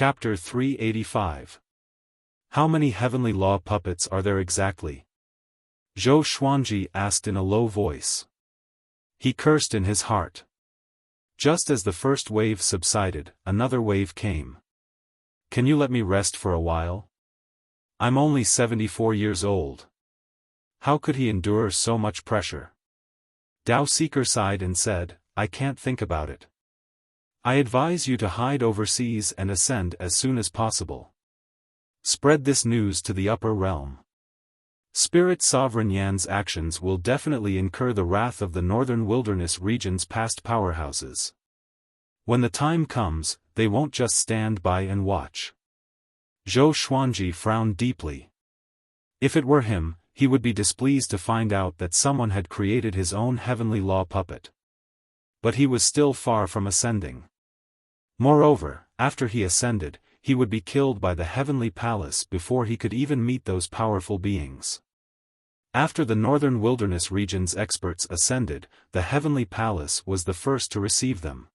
Chapter 385. How many heavenly law puppets are there exactly? Zhou Xuanji asked in a low voice. He cursed in his heart. Just as the first wave subsided, another wave came. Can you let me rest for a while? I'm only 74 years old. How could he endure so much pressure? Dao Seeker sighed and said, I can't think about it. I advise you to hide overseas and ascend as soon as possible. Spread this news to the upper realm. Spirit Sovereign Yan's actions will definitely incur the wrath of the northern wilderness region's past powerhouses. When the time comes, they won't just stand by and watch. Zhou Xuanji frowned deeply. If it were him, he would be displeased to find out that someone had created his own heavenly law puppet. But he was still far from ascending. Moreover, after he ascended, he would be killed by the heavenly palace before he could even meet those powerful beings. After the northern wilderness region's experts ascended, the heavenly palace was the first to receive them.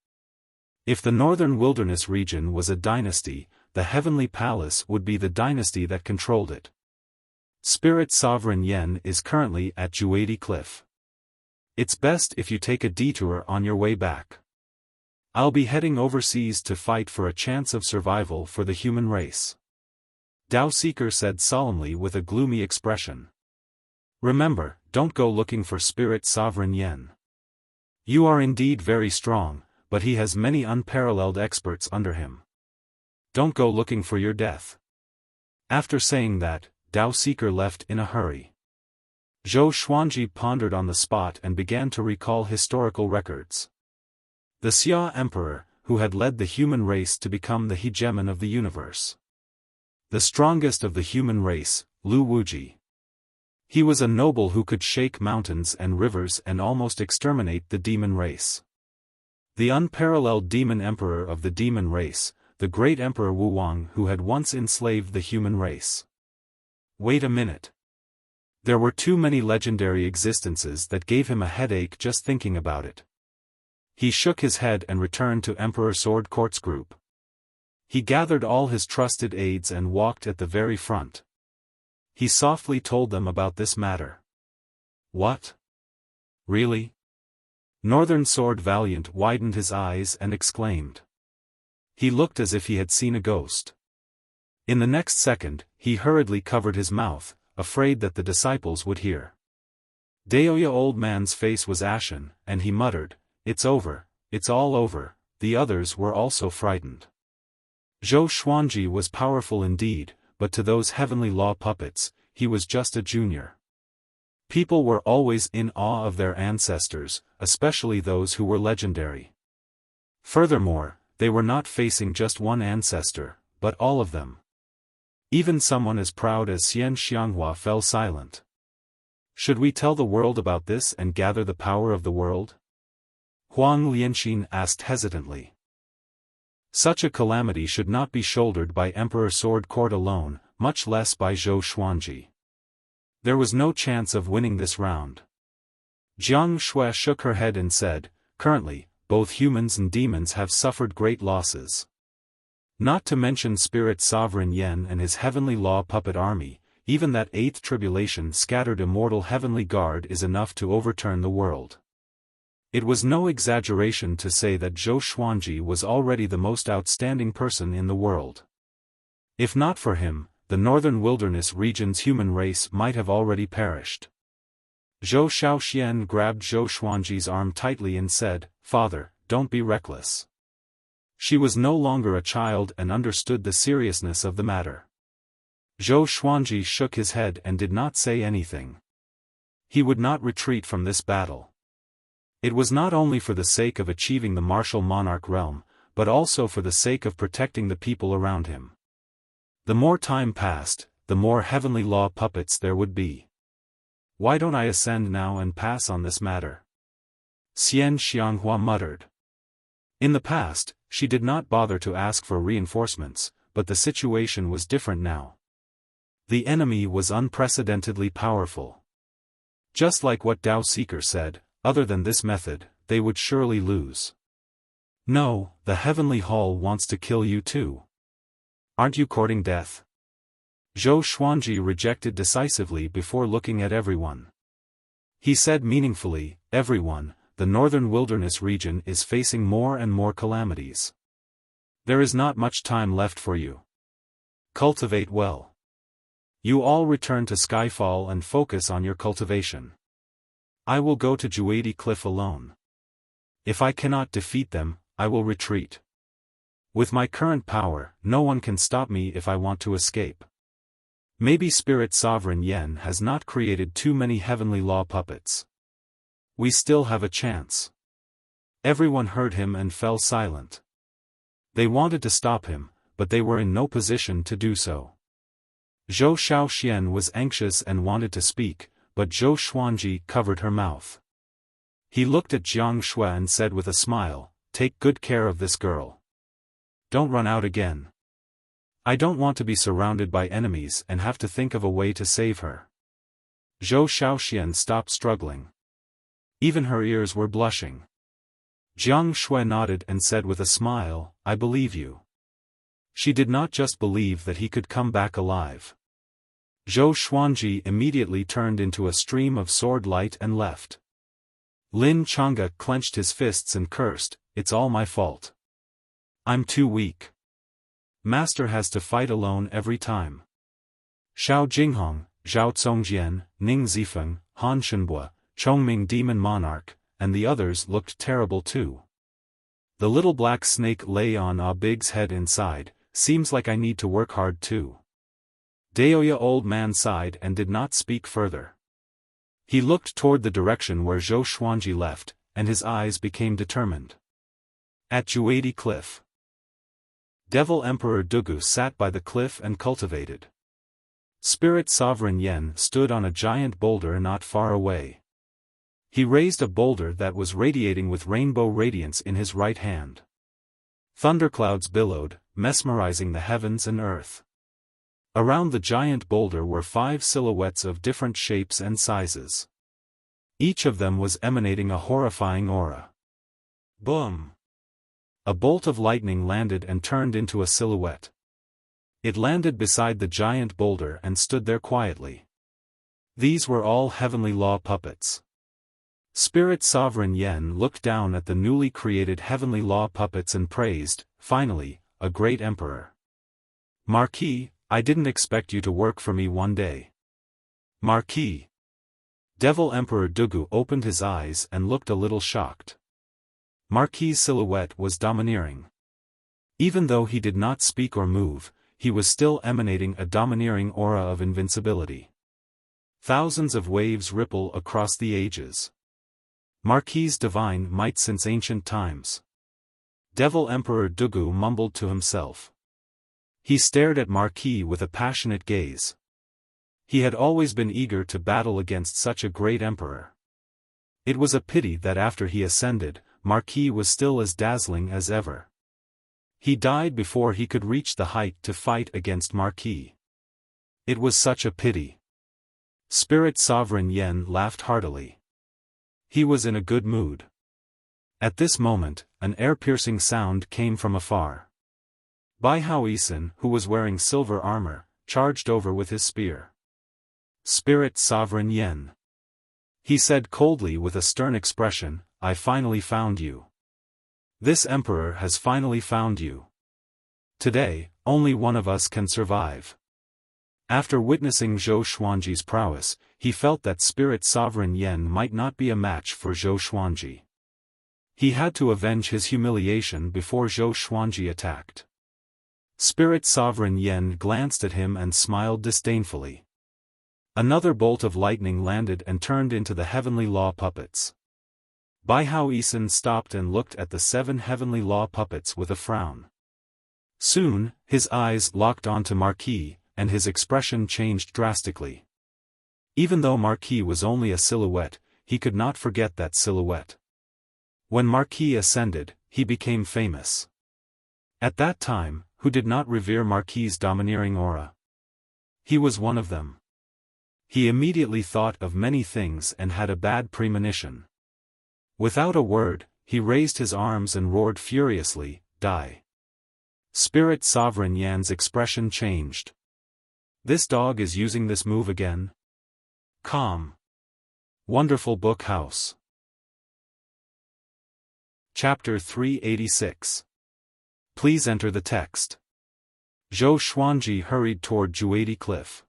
If the northern wilderness region was a dynasty, the heavenly palace would be the dynasty that controlled it. Spirit Sovereign Yan is currently at Juadi Cliff. It's best if you take a detour on your way back. I'll be heading overseas to fight for a chance of survival for the human race. Dao Seeker said solemnly with a gloomy expression. Remember, don't go looking for Spirit Sovereign Yan. You are indeed very strong, but he has many unparalleled experts under him. Don't go looking for your death. After saying that, Dao Seeker left in a hurry. Zhou Xuanji pondered on the spot and began to recall historical records. The Xia Emperor, who had led the human race to become the hegemon of the universe. The strongest of the human race, Lu Wuji. He was a noble who could shake mountains and rivers and almost exterminate the demon race. The unparalleled demon emperor of the demon race, the great Emperor Wu Wang, who had once enslaved the human race. Wait a minute. There were too many legendary existences that gave him a headache just thinking about it. He shook his head and returned to Emperor Sword Court's group. He gathered all his trusted aides and walked at the very front. He softly told them about this matter. What? Really? Northern Sword Valiant widened his eyes and exclaimed. He looked as if he had seen a ghost. In the next second, he hurriedly covered his mouth, afraid that the disciples would hear. Daoya Old Man's face was ashen, and he muttered, It's over, it's all over. The others were also frightened. Zhou Xuanji was powerful indeed, but to those heavenly law puppets, he was just a junior. People were always in awe of their ancestors, especially those who were legendary. Furthermore, they were not facing just one ancestor, but all of them. Even someone as proud as Xian Xianghua fell silent. Should we tell the world about this and gather the power of the world? Huang Lianxin asked hesitantly. Such a calamity should not be shouldered by Emperor Sword Court alone, much less by Zhou Xuanji. There was no chance of winning this round. Jiang Shui shook her head and said, Currently, both humans and demons have suffered great losses. Not to mention Spirit Sovereign Yan and his heavenly law puppet army, even that eighth tribulation scattered immortal heavenly guard is enough to overturn the world. It was no exaggeration to say that Zhou Xuanji was already the most outstanding person in the world. If not for him, the northern wilderness region's human race might have already perished. Zhou Xiaoxian grabbed Zhou Xuanji's arm tightly and said, Father, don't be reckless. She was no longer a child and understood the seriousness of the matter. Zhou Xuanji shook his head and did not say anything. He would not retreat from this battle. It was not only for the sake of achieving the martial monarch realm, but also for the sake of protecting the people around him. The more time passed, the more heavenly law puppets there would be. Why don't I ascend now and pass on this matter? Xian Xianghua muttered. In the past, she did not bother to ask for reinforcements, but the situation was different now. The enemy was unprecedentedly powerful. Just like what Dao Seeker said, other than this method, they would surely lose. No, the Heavenly Hall wants to kill you too. Aren't you courting death? Zhou Xuanji rejected decisively before looking at everyone. He said meaningfully, everyone, the northern wilderness region is facing more and more calamities. There is not much time left for you. Cultivate well. You all return to Skyfall and focus on your cultivation. I will go to Juadi Cliff alone. If I cannot defeat them, I will retreat. With my current power, no one can stop me if I want to escape. Maybe Spirit Sovereign Yen has not created too many heavenly law puppets. We still have a chance. Everyone heard him and fell silent. They wanted to stop him, but they were in no position to do so. Zhou Xiaoxian was anxious and wanted to speak, but Zhou Xuanji covered her mouth. He looked at Jiang Shui and said with a smile, "Take good care of this girl. Don't run out again. I don't want to be surrounded by enemies and have to think of a way to save her." Zhou Xiaoxian stopped struggling. Even her ears were blushing. Jiang Shui nodded and said with a smile, "I believe you." She did not just believe that he could come back alive. Zhou Xuanji immediately turned into a stream of sword light and left. Lin Chang'e clenched his fists and cursed, "It's all my fault. I'm too weak. Master has to fight alone every time." Xiao Jinghong, Zhao Congjian, Ning Zifeng, Han Shenbua, Chongming Demon Monarch, and the others looked terrible too. The little black snake lay on Ah Big's head inside. "Seems like I need to work hard too." Daoya old man sighed and did not speak further. He looked toward the direction where Zhou Xuanji left, and his eyes became determined. At Juadi Cliff. Devil Emperor Dugu sat by the cliff and cultivated. Spirit Sovereign Yen stood on a giant boulder not far away. He raised a boulder that was radiating with rainbow radiance in his right hand. Thunderclouds billowed, mesmerizing the heavens and earth. Around the giant boulder were 5 silhouettes of different shapes and sizes. Each of them was emanating a horrifying aura. Boom! A bolt of lightning landed and turned into a silhouette. It landed beside the giant boulder and stood there quietly. These were all heavenly law puppets. Spirit Sovereign Yen looked down at the newly created heavenly law puppets and praised, finally, a great emperor. "Marquis, I didn't expect you to work for me one day." "Marquis." Devil Emperor Dugu opened his eyes and looked a little shocked. Marquis' silhouette was domineering. Even though he did not speak or move, he was still emanating a domineering aura of invincibility. Thousands of waves ripple across the ages. Marquis' divine might since ancient times. Devil Emperor Dugu mumbled to himself. He stared at Marquis with a passionate gaze. He had always been eager to battle against such a great emperor. It was a pity that after he ascended, Marquis was still as dazzling as ever. He died before he could reach the height to fight against Marquis. It was such a pity. Spirit Sovereign Yen laughed heartily. He was in a good mood. At this moment, an ear-piercing sound came from afar. Bai Haoisen, who was wearing silver armor, charged over with his spear. "Spirit Sovereign Yen," he said coldly with a stern expression, "I finally found you. This emperor has finally found you. Today, only one of us can survive." After witnessing Zhou Xuanji's prowess, he felt that Spirit Sovereign Yen might not be a match for Zhou Xuanji. He had to avenge his humiliation before Zhou Xuanji attacked. Spirit Sovereign Yen glanced at him and smiled disdainfully. Another bolt of lightning landed and turned into the heavenly law puppets. Bai Haoisen stopped and looked at the 7 heavenly law puppets with a frown. Soon, his eyes locked onto Marquis, and his expression changed drastically. Even though Marquis was only a silhouette, he could not forget that silhouette. When Marquis ascended, he became famous. At that time, who did not revere Marquis' domineering aura? He was one of them. He immediately thought of many things and had a bad premonition. Without a word, he raised his arms and roared furiously, "Die!" Spirit Sovereign Yan's expression changed. This dog is using this move again? Calm. Wonderful Book House. Chapter 386. Please enter the text. Zhou Xuanji hurried toward Juadi Cliff.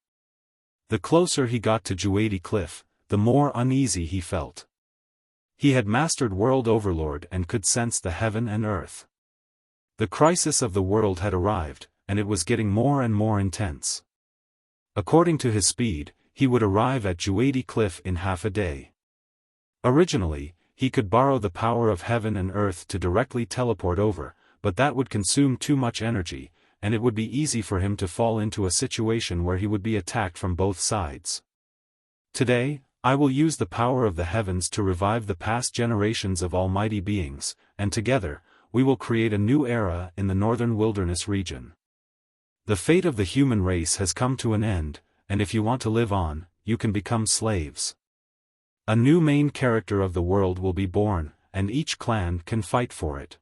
The closer he got to Juadi Cliff, the more uneasy he felt. He had mastered World Overlord and could sense the heaven and earth. The crisis of the world had arrived, and it was getting more and more intense. According to his speed, he would arrive at Juadi Cliff in half a day. Originally, he could borrow the power of heaven and earth to directly teleport over, but that would consume too much energy, and it would be easy for him to fall into a situation where he would be attacked from both sides. Today, I will use the power of the heavens to revive the past generations of almighty beings, and together, we will create a new era in the northern wilderness region. The fate of the human race has come to an end, and if you want to live on, you can become slaves. A new main character of the world will be born, and each clan can fight for it.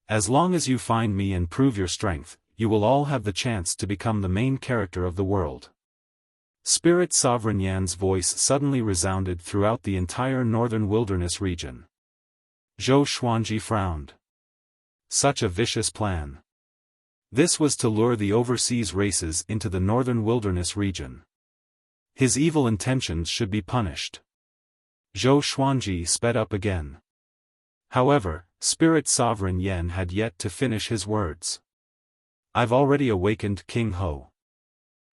As long as you find me and prove your strength, you will all have the chance to become the main character of the world. Spirit Sovereign Yan's voice suddenly resounded throughout the entire northern wilderness region. Zhou Xuanji frowned. Such a vicious plan. This was to lure the overseas races into the northern wilderness region. His evil intentions should be punished. Zhou Xuanji sped up again. However, Spirit Sovereign Yan had yet to finish his words. I've already awakened King Ho.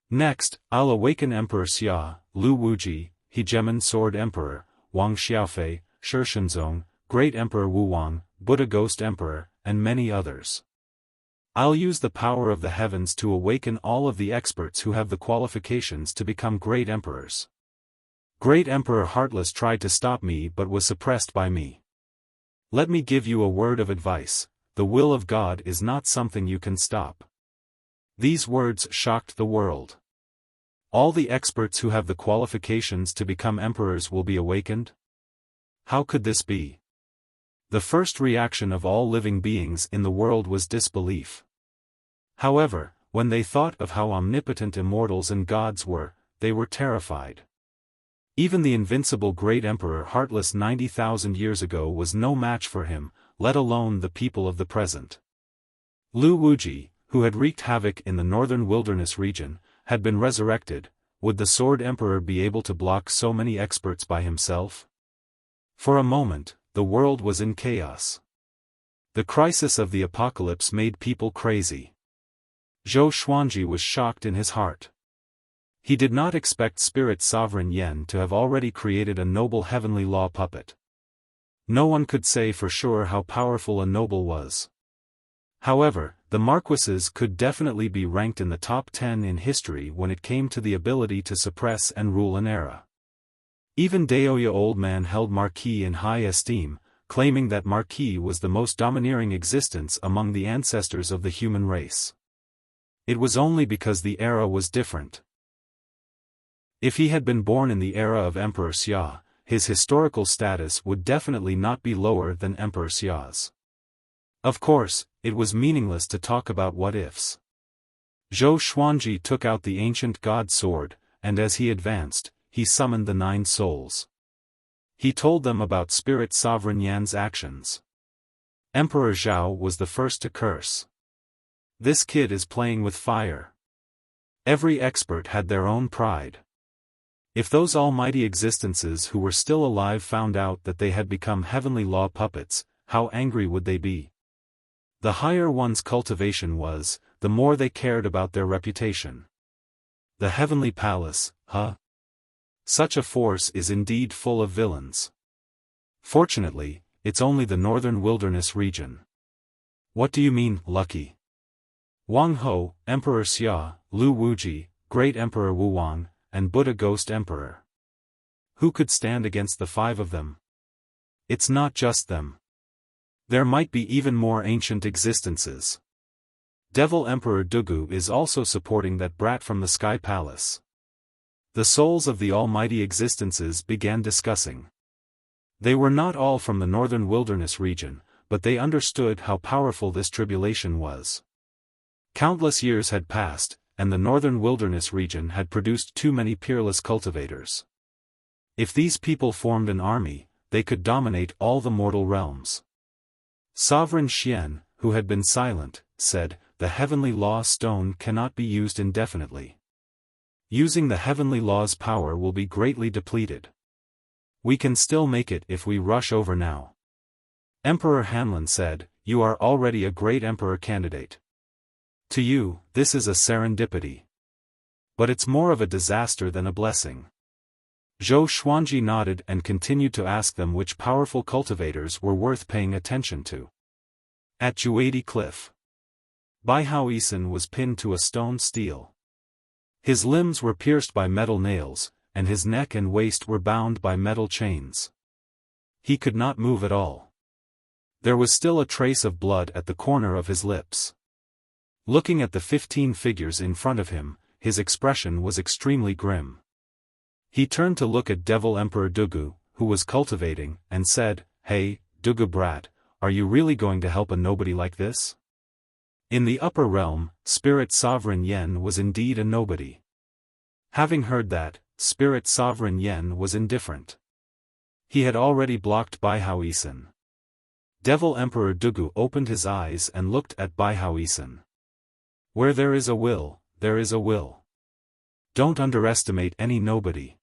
Next, I'll awaken Emperor Xia, Lu Wuji, Hegemon Sword Emperor, Wang Xiaofei, Shi Shenzong, Great Emperor Wu Wang, Buddha Ghost Emperor, and many others. I'll use the power of the heavens to awaken all of the experts who have the qualifications to become great emperors. Great Emperor Heartless tried to stop me but was suppressed by me. Let me give you a word of advice: the will of God is not something you can stop. These words shocked the world. All the experts who have the qualifications to become emperors will be awakened? How could this be? The first reaction of all living beings in the world was disbelief. However, when they thought of how omnipotent immortals and gods were, they were terrified. Even the invincible Great Emperor Heartless 90,000 years ago was no match for him, let alone the people of the present. Lu Wuji, who had wreaked havoc in the northern wilderness region, had been resurrected. Would the Sword Emperor be able to block so many experts by himself? For a moment, the world was in chaos. The crisis of the apocalypse made people crazy. Zhou Xuanji was shocked in his heart. He did not expect Spirit Sovereign Yan to have already created a noble heavenly law puppet. No one could say for sure how powerful a noble was. However, the marquises could definitely be ranked in the top 10 in history when it came to the ability to suppress and rule an era. Even Daoya Old Man held Marquis in high esteem, claiming that Marquis was the most domineering existence among the ancestors of the human race. It was only because the era was different. If he had been born in the era of Emperor Xia, his historical status would definitely not be lower than Emperor Xia's. Of course, it was meaningless to talk about what-ifs. Zhou Xuanji took out the ancient god sword, and as he advanced, he summoned the 9 souls. He told them about Spirit Sovereign Yan's actions. Emperor Zhao was the first to curse. This kid is playing with fire. Every expert had their own pride. If those almighty existences who were still alive found out that they had become heavenly law puppets, how angry would they be? The higher one's cultivation was, the more they cared about their reputation. The heavenly palace, huh? Such a force is indeed full of villains. Fortunately, it's only the northern wilderness region. What do you mean, lucky? Wang Ho, Emperor Xia, Lu Wuji, Great Emperor Wu Wang, and Buddha Ghost Emperor. Who could stand against the 5 of them? It's not just them. There might be even more ancient existences. Devil Emperor Dugu is also supporting that brat from the Sky Palace. The souls of the almighty existences began discussing. They were not all from the northern wilderness region, but they understood how powerful this tribulation was. Countless years had passed, and the northern wilderness region had produced too many peerless cultivators. If these people formed an army, they could dominate all the mortal realms. Sovereign Xian, who had been silent, said, "The heavenly law stone cannot be used indefinitely. Using the heavenly law's power will be greatly depleted. We can still make it if we rush over now." Emperor Hanlin said, "You are already a great emperor candidate. To you, this is a serendipity. But it's more of a disaster than a blessing." Zhou Xuanji nodded and continued to ask them which powerful cultivators were worth paying attention to. At Juadi Cliff, Bai Haoisen was pinned to a stone stele. His limbs were pierced by metal nails, and his neck and waist were bound by metal chains. He could not move at all. There was still a trace of blood at the corner of his lips. Looking at the 15 figures in front of him, his expression was extremely grim. He turned to look at Devil Emperor Dugu, who was cultivating, and said, "Hey, Dugu brat, are you really going to help a nobody like this?" In the upper realm, Spirit Sovereign Yen was indeed a nobody. Having heard that, Spirit Sovereign Yen was indifferent. He had already blocked Bai Haoisen. Devil Emperor Dugu opened his eyes and looked at Bai Haoisen. "Where there is a will, there is a will. Don't underestimate any nobody.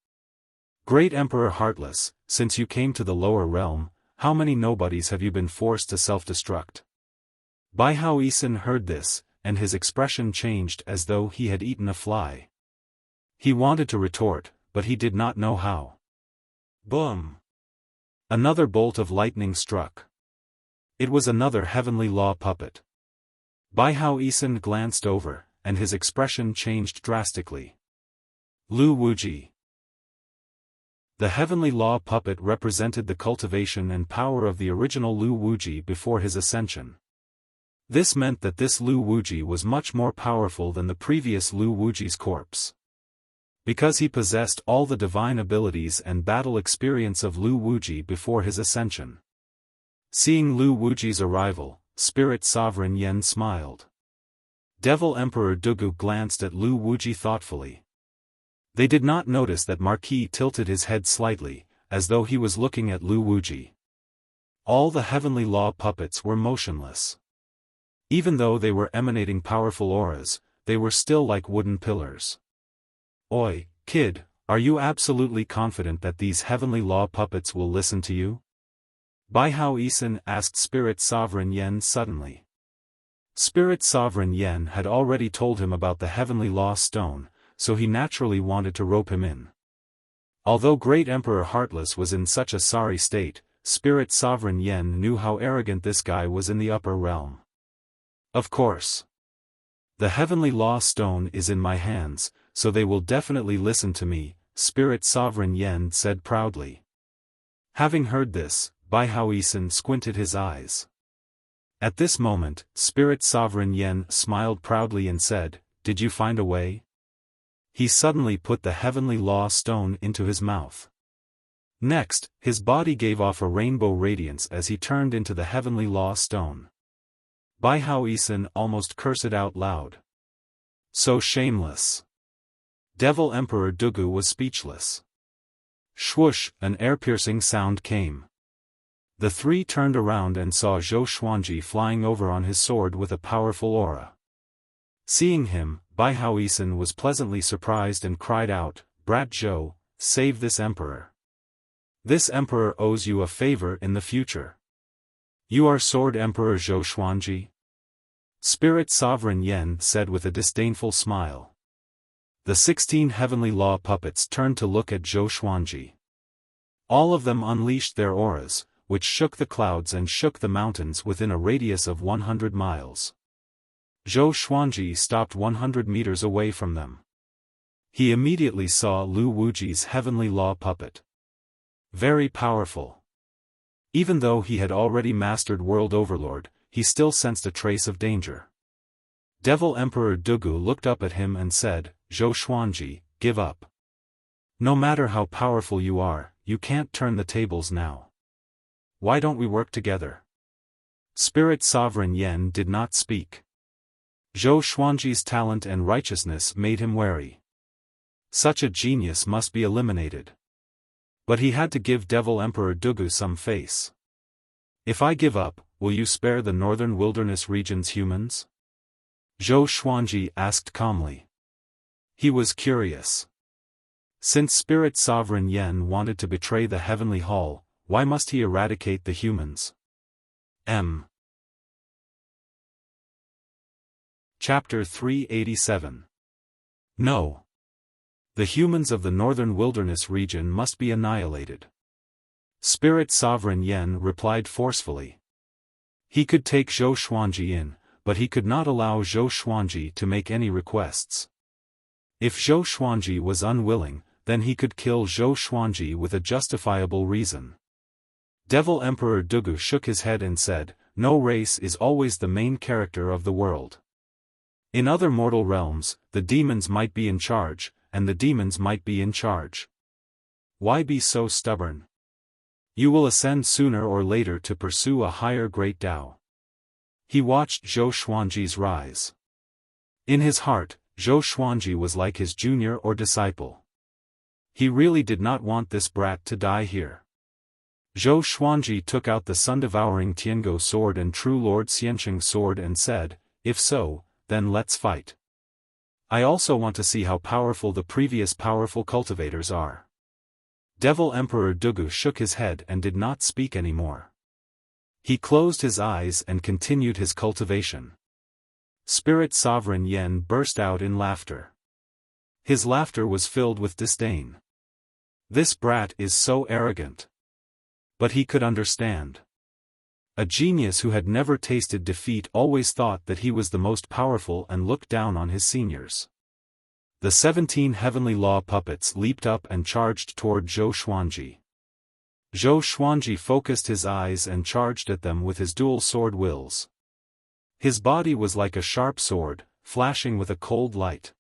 Great Emperor Heartless, since you came to the lower realm, how many nobodies have you been forced to self-destruct?" Bai Haoisen heard this, and his expression changed as though he had eaten a fly. He wanted to retort, but he did not know how. Boom! Another bolt of lightning struck. It was another heavenly law puppet. Bai Haoisen glanced over, and his expression changed drastically. Lu Wuji. The heavenly law puppet represented the cultivation and power of the original Lu Wuji before his ascension. This meant that this Lu Wuji was much more powerful than the previous Lu Wuji's corpse. Because he possessed all the divine abilities and battle experience of Lu Wuji before his ascension. Seeing Lu Wuji's arrival, Spirit Sovereign Yen smiled. Devil Emperor Dugu glanced at Lu Wuji thoughtfully. They did not notice that Marquis tilted his head slightly, as though he was looking at Lu Wuji. All the heavenly law puppets were motionless. Even though they were emanating powerful auras, they were still like wooden pillars. "Oi, kid, are you absolutely confident that these heavenly law puppets will listen to you?" Bai Haoisen asked Spirit Sovereign Yen suddenly. Spirit Sovereign Yen had already told him about the heavenly law stone, so he naturally wanted to rope him in. Although Great Emperor Heartless was in such a sorry state, Spirit Sovereign Yen knew how arrogant this guy was in the upper realm. "Of course. The heavenly law stone is in my hands, so they will definitely listen to me," Spirit Sovereign Yen said proudly. Having heard this, Bai Haoisen squinted his eyes. At this moment, Spirit Sovereign Yen smiled proudly and said, "Did you find a way?" He suddenly put the heavenly law stone into his mouth. Next, his body gave off a rainbow radiance as he turned into the heavenly law stone. Bai Haoisen almost cursed out loud. So shameless. Devil Emperor Dugu was speechless. Swoosh, an air-piercing sound came. The three turned around and saw Zhou Xuanji flying over on his sword with a powerful aura. Seeing him, Bai Haoisen was pleasantly surprised and cried out, "Brat Zhou, save this emperor. This emperor owes you a favor in the future." "You are Sword Emperor Zhou Xuanji?" Spirit Sovereign Yen said with a disdainful smile. The 16 heavenly law puppets turned to look at Zhou Xuanji. All of them unleashed their auras, which shook the clouds and shook the mountains within a radius of 100 miles. Zhou Xuanji stopped 100 meters away from them. He immediately saw Lu Wuji's heavenly law puppet. Very powerful. Even though he had already mastered World Overlord, he still sensed a trace of danger. Devil Emperor Dugu looked up at him and said, "Zhou Xuanji, give up. No matter how powerful you are, you can't turn the tables now. Why don't we work together?" Spirit Sovereign Yen did not speak. Zhou Xuanji's talent and righteousness made him wary. Such a genius must be eliminated. But he had to give Devil Emperor Dugu some face. If I give up, will you spare the northern wilderness region's humans? Zhou Xuanji asked calmly. He was curious. Since Spirit Sovereign Yen wanted to betray the Heavenly Hall, why must he eradicate the humans? Chapter 387. No. The humans of the northern wilderness region must be annihilated. Spirit Sovereign Yen replied forcefully. He could take Zhou Xuanji in, but he could not allow Zhou Xuanji to make any requests. If Zhou Xuanji was unwilling, then he could kill Zhou Xuanji with a justifiable reason. Devil Emperor Dugu shook his head and said, "No race is always the main character of the world. In other mortal realms, the demons might be in charge, and the demons might be in charge. Why be so stubborn? You will ascend sooner or later to pursue a higher great Tao." He watched Zhou Xuanji's rise. In his heart, Zhou Xuanji was like his junior or disciple. He really did not want this brat to die here. Zhou Xuanji took out the sun-devouring Tiango sword and True Lord Xianqing sword and said, "If so, then let's fight. I also want to see how powerful the previous powerful cultivators are." Devil Emperor Dugu shook his head and did not speak anymore. He closed his eyes and continued his cultivation. Spirit Sovereign Yen burst out in laughter. His laughter was filled with disdain. This brat is so arrogant. But he could understand. A genius who had never tasted defeat always thought that he was the most powerful and looked down on his seniors. The 17 heavenly law puppets leaped up and charged toward Zhou Xuanji. Zhou Xuanji focused his eyes and charged at them with his dual sword wills. His body was like a sharp sword, flashing with a cold light.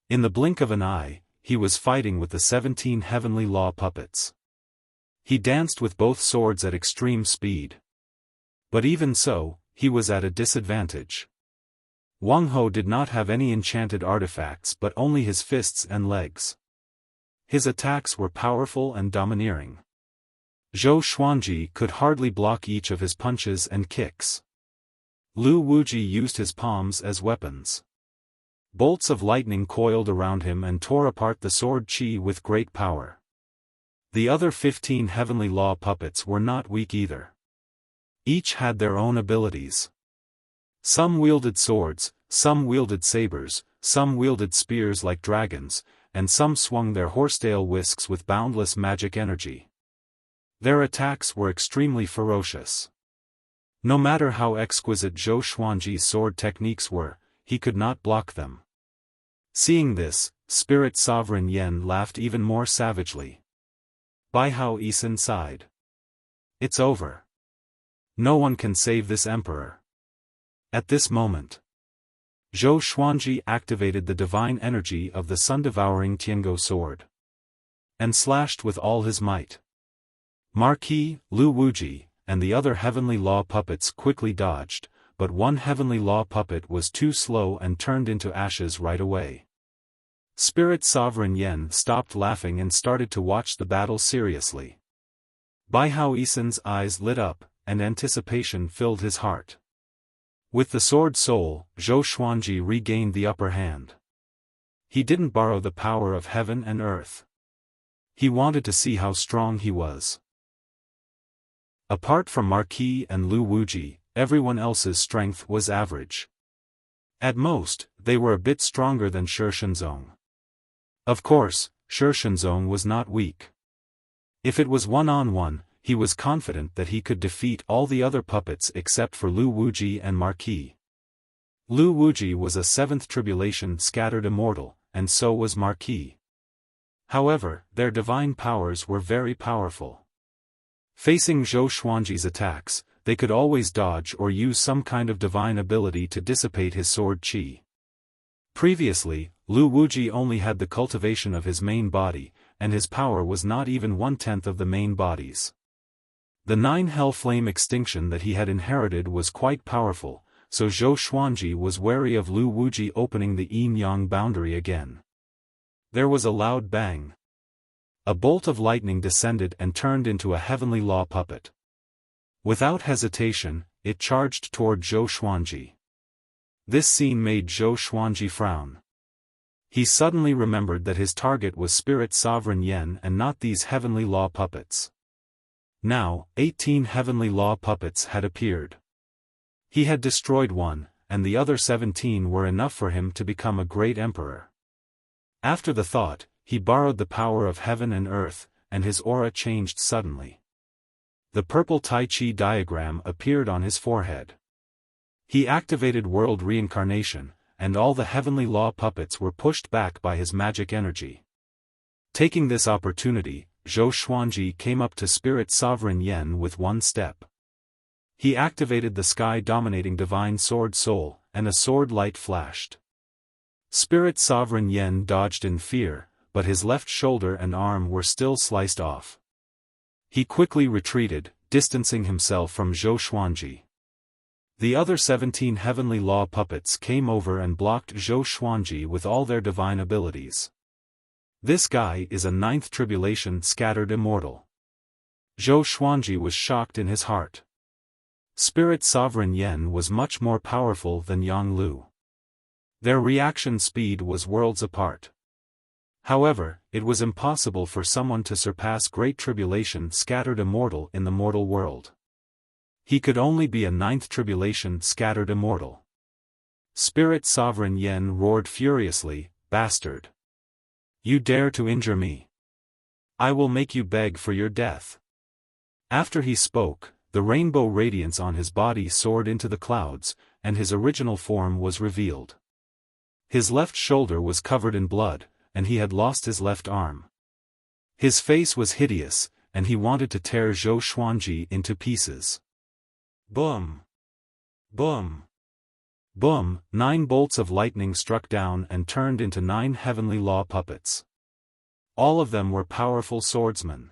In the blink of an eye, he was fighting with the 17 heavenly law puppets. He danced with both swords at extreme speed. But even so, he was at a disadvantage. Wang Ho did not have any enchanted artifacts but only his fists and legs. His attacks were powerful and domineering. Zhou Xuanji could hardly block each of his punches and kicks. Lu Wuji used his palms as weapons. Bolts of lightning coiled around him and tore apart the sword qi with great power. The other 15 heavenly law puppets were not weak either. Each had their own abilities. Some wielded swords, some wielded sabers, some wielded spears like dragons, and some swung their horsetail whisks with boundless magic energy. Their attacks were extremely ferocious. No matter how exquisite Zhou Xuanji's sword techniques were, he could not block them. Seeing this, Spirit Sovereign Yen laughed even more savagely. Bai Hao Yisan sighed. "It's over. No one can save this emperor." At this moment, Zhou Xuanji activated the divine energy of the sun-devouring Tiango sword and slashed with all his might. Marquis, Lu Wuji, and the other heavenly law puppets quickly dodged, but one heavenly law puppet was too slow and turned into ashes right away. Spirit Sovereign Yen stopped laughing and started to watch the battle seriously. Bai Hao Yisan's eyes lit up, and anticipation filled his heart. With the sword soul, Zhou Xuanji regained the upper hand. He didn't borrow the power of heaven and earth. He wanted to see how strong he was. Apart from Marquis and Lu Wuji, everyone else's strength was average. At most, they were a bit stronger than Shi Shenzong. Of course, Shi Shenzong was not weak. If it was one-on-one, he was confident that he could defeat all the other puppets except for Lu Wuji and Marquis. Lu Wuji was a seventh tribulation scattered immortal, and so was Marquis. However, their divine powers were very powerful. Facing Zhou Xuanji's attacks, they could always dodge or use some kind of divine ability to dissipate his sword qi. Previously, Lu Wuji only had the cultivation of his main body, and his power was not even 1/10 of the main body's. The 9 hell flame extinction that he had inherited was quite powerful, so Zhou Xuanji was wary of Lu Wuji opening the yin-yang boundary again. There was a loud bang. A bolt of lightning descended and turned into a heavenly law puppet. Without hesitation, it charged toward Zhou Xuanji. This scene made Zhou Xuanji frown. He suddenly remembered that his target was Spirit Sovereign Yen and not these heavenly law puppets. Now, 18 heavenly law puppets had appeared. He had destroyed one, and the other 17 were enough for him to become a great emperor. After the thought, he borrowed the power of heaven and earth, and his aura changed suddenly. The purple Tai Chi diagram appeared on his forehead. He activated world reincarnation, and all the heavenly law puppets were pushed back by his magic energy. Taking this opportunity, Zhou Xuanji came up to Spirit Sovereign Yen with one step. He activated the sky-dominating divine sword soul, and a sword light flashed. Spirit Sovereign Yen dodged in fear, but his left shoulder and arm were still sliced off. He quickly retreated, distancing himself from Zhou Xuanji. The other 17 heavenly law puppets came over and blocked Zhou Xuanji with all their divine abilities. This guy is a ninth tribulation scattered immortal. Zhou Xuanji was shocked in his heart. Spirit Sovereign Yen was much more powerful than Yang Lu. Their reaction speed was worlds apart. However, it was impossible for someone to surpass Great Tribulation scattered immortal in the mortal world. He could only be a ninth tribulation scattered immortal. Spirit Sovereign Yen roared furiously, "Bastard! You dare to injure me? I will make you beg for your death." After he spoke, the rainbow radiance on his body soared into the clouds, and his original form was revealed. His left shoulder was covered in blood, and he had lost his left arm. His face was hideous, and he wanted to tear Zhou Xuanji into pieces. Boom! Boom! Boom! 9 bolts of lightning struck down and turned into 9 heavenly law puppets. All of them were powerful swordsmen.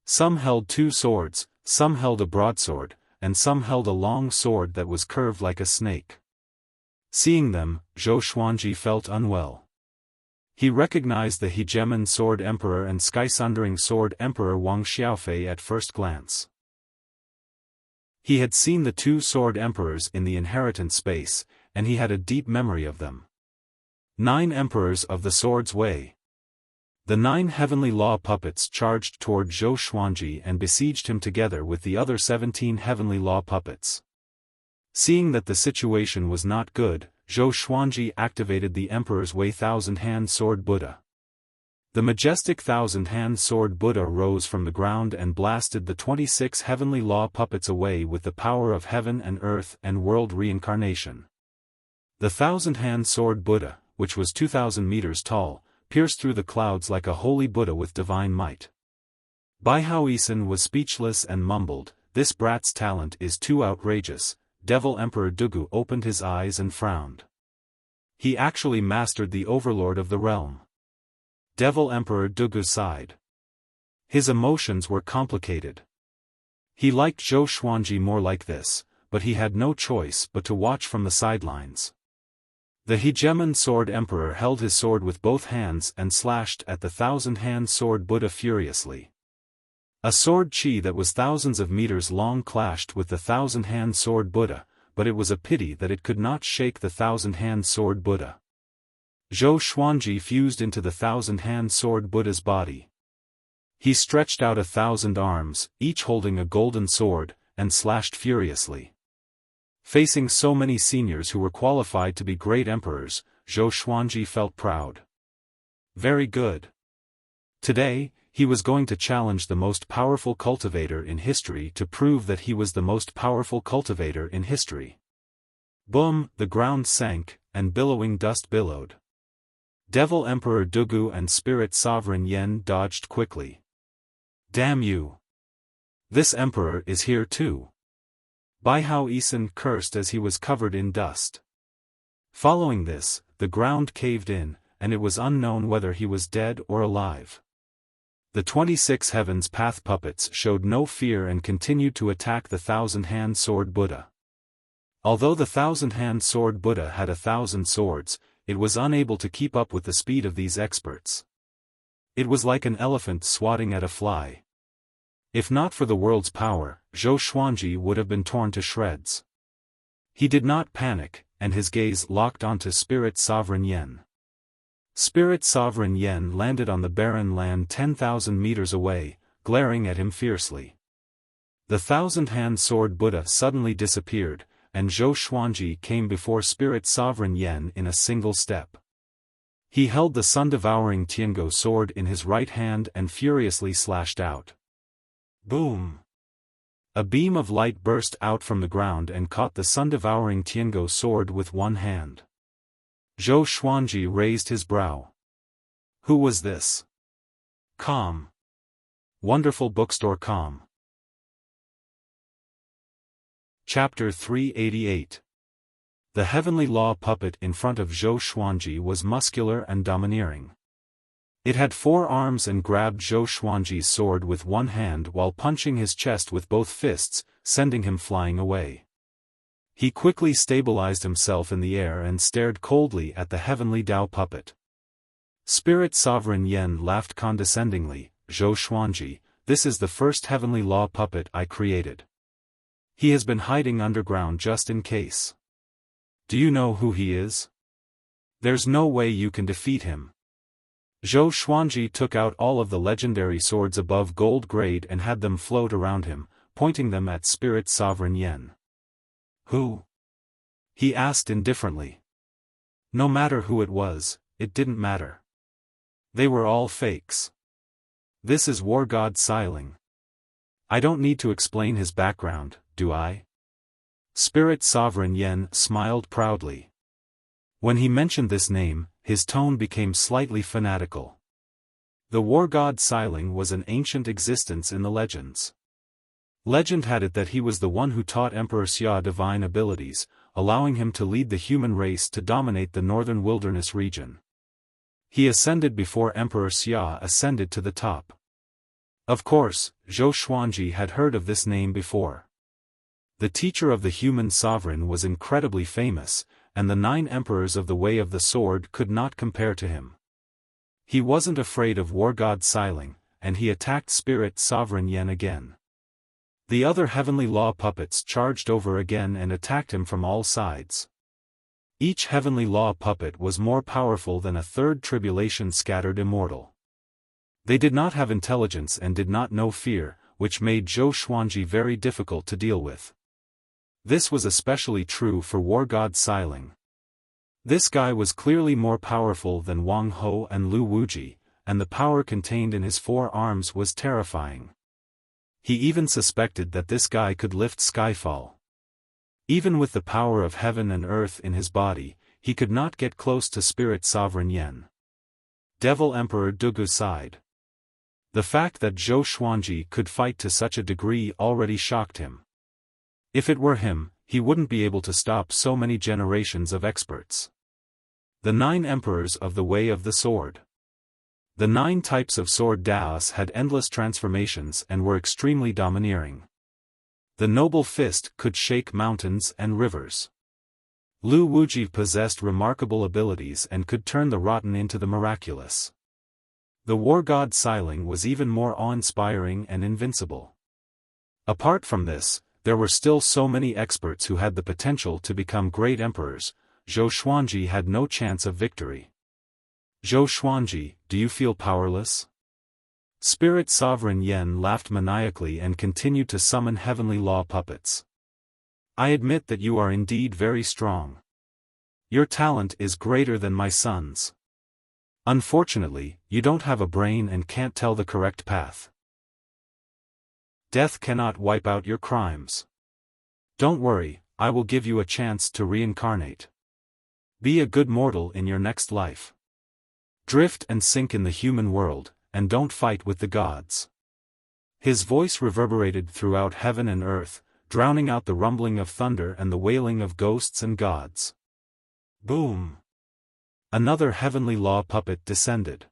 Some held 2 swords, some held a broadsword, and some held a long sword that was curved like a snake. Seeing them, Zhou Xuanji felt unwell. He recognized the Hegemon Sword Emperor and Sky-Sundering Sword Emperor Wang Xiaofei at first glance. He had seen the 2 sword emperors in the inheritance space, and he had a deep memory of them. 9 emperors of the sword's way. The 9 heavenly law puppets charged toward Zhou Xuanji and besieged him together with the other 17 heavenly law puppets. Seeing that the situation was not good, Zhou Xuanji activated the Emperor's Way Thousand-Hand Sword Buddha. The majestic Thousand-Hand Sword Buddha rose from the ground and blasted the 26 heavenly law puppets away with the power of heaven and earth and world reincarnation. The Thousand-Hand Sword Buddha, which was 2,000 meters tall, pierced through the clouds like a holy Buddha with divine might. Bai Haoisen was speechless and mumbled, "This brat's talent is too outrageous." Devil Emperor Dugu opened his eyes and frowned. He actually mastered the overlord of the realm. Devil Emperor Dugu sighed. His emotions were complicated. He liked Zhou Xuanji more like this, but he had no choice but to watch from the sidelines. The Hegemon Sword Emperor held his sword with both hands and slashed at the Thousand-Hand Sword Buddha furiously. A sword chi that was thousands of meters long clashed with the Thousand-Hand Sword Buddha, but it was a pity that it could not shake the Thousand-Hand Sword Buddha. Zhou Xuanji fused into the Thousand-Hand Sword Buddha's body. He stretched out 1,000 arms, each holding a golden sword, and slashed furiously. Facing so many seniors who were qualified to be great emperors, Zhou Xuanji felt proud. Very good. Today, he was going to challenge the most powerful cultivator in history to prove that he was the most powerful cultivator in history. Boom! The ground sank, and billowing dust billowed. Devil Emperor Dugu and Spirit Sovereign Yen dodged quickly. Damn you! This emperor is here too. Bai Haoisen cursed as he was covered in dust. Following this, the ground caved in, and it was unknown whether he was dead or alive. The 26 Heavens Path puppets showed no fear and continued to attack the Thousand-Hand Sword Buddha. Although the thousand-hand sword Buddha had 1,000 swords, it was unable to keep up with the speed of these experts. It was like an elephant swatting at a fly. If not for the world's power, Zhou Xuanji would have been torn to shreds. He did not panic, and his gaze locked onto Spirit Sovereign Yen. Spirit Sovereign Yen landed on the barren land 10,000 meters away, glaring at him fiercely. The thousand-hand sword Buddha suddenly disappeared, and Zhou Xuanji came before Spirit Sovereign Yen in a single step. He held the sun-devouring Tiango sword in his right hand and furiously slashed out. Boom! A beam of light burst out from the ground and caught the sun-devouring Tiango sword with one hand. Zhou Xuanji raised his brow. Who was this? Calm. Wonderful bookstore calm. Chapter 388. The heavenly law puppet in front of Zhou Xuanji was muscular and domineering. It had 4 arms and grabbed Zhou Xuanji's sword with one hand while punching his chest with both fists, sending him flying away. He quickly stabilized himself in the air and stared coldly at the heavenly Tao puppet. Spirit Sovereign Yen laughed condescendingly. Zhou Xuanji, this is the first heavenly law puppet I created. He has been hiding underground just in case. Do you know who he is? There's no way you can defeat him. Zhou Xuanji took out all of the legendary swords above gold grade and had them float around him, pointing them at Spirit Sovereign Yen. Who? He asked indifferently. No matter who it was, it didn't matter. They were all fakes. This is War God Xiling. I don't need to explain his background, do I? Spirit Sovereign Yen smiled proudly. When he mentioned this name, his tone became slightly fanatical. The war god Xiling was an ancient existence in the legends. Legend had it that he was the one who taught Emperor Xia divine abilities, allowing him to lead the human race to dominate the northern wilderness region. He ascended before Emperor Xia ascended to the top. Of course, Zhou Xuanji had heard of this name before. The teacher of the human sovereign was incredibly famous, and the 9 emperors of the Way of the Sword could not compare to him. He wasn't afraid of war god Xiling, and he attacked Spirit Sovereign Yen again. The other heavenly law puppets charged over again and attacked him from all sides. Each heavenly law puppet was more powerful than a third tribulation scattered immortal. They did not have intelligence and did not know fear, which made Zhou Xuanji very difficult to deal with. This was especially true for war god Xiling. This guy was clearly more powerful than Wang Ho and Lu Wuji, and the power contained in his 4 arms was terrifying. He even suspected that this guy could lift Skyfall. Even with the power of heaven and earth in his body, he could not get close to Spirit Sovereign Yen. Devil Emperor Dugu sighed. The fact that Zhou Xuanji could fight to such a degree already shocked him. If it were him, he wouldn't be able to stop so many generations of experts. The 9 emperors of the Way of the Sword. The 9 types of sword Daos had endless transformations and were extremely domineering. The noble fist could shake mountains and rivers. Lu Wuji possessed remarkable abilities and could turn the rotten into the miraculous. The war god Xiling was even more awe-inspiring and invincible. Apart from this, there were still so many experts who had the potential to become great emperors. Zhou Xuanji had no chance of victory. Zhou Xuanji, do you feel powerless? Spirit Sovereign Yen laughed maniacally and continued to summon heavenly law puppets. I admit that you are indeed very strong. Your talent is greater than my son's. Unfortunately, you don't have a brain and can't tell the correct path. Death cannot wipe out your crimes. Don't worry, I will give you a chance to reincarnate. Be a good mortal in your next life. Drift and sink in the human world, and don't fight with the gods. His voice reverberated throughout heaven and earth, drowning out the rumbling of thunder and the wailing of ghosts and gods. Boom! Another heavenly law puppet descended.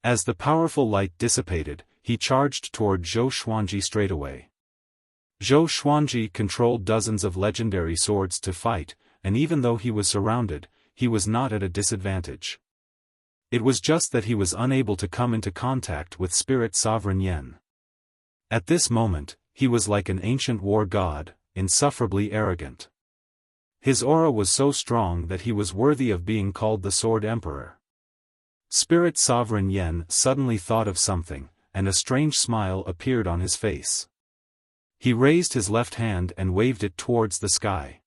As the powerful light dissipated, he charged toward Zhou Xuanji straightaway. Zhou Xuanji controlled dozens of legendary swords to fight, and even though he was surrounded, he was not at a disadvantage. It was just that he was unable to come into contact with Spirit Sovereign Yen. At this moment, he was like an ancient war god, insufferably arrogant. His aura was so strong that he was worthy of being called the Sword Emperor. Spirit Sovereign Yen suddenly thought of something, and a strange smile appeared on his face. He raised his left hand and waved it towards the sky.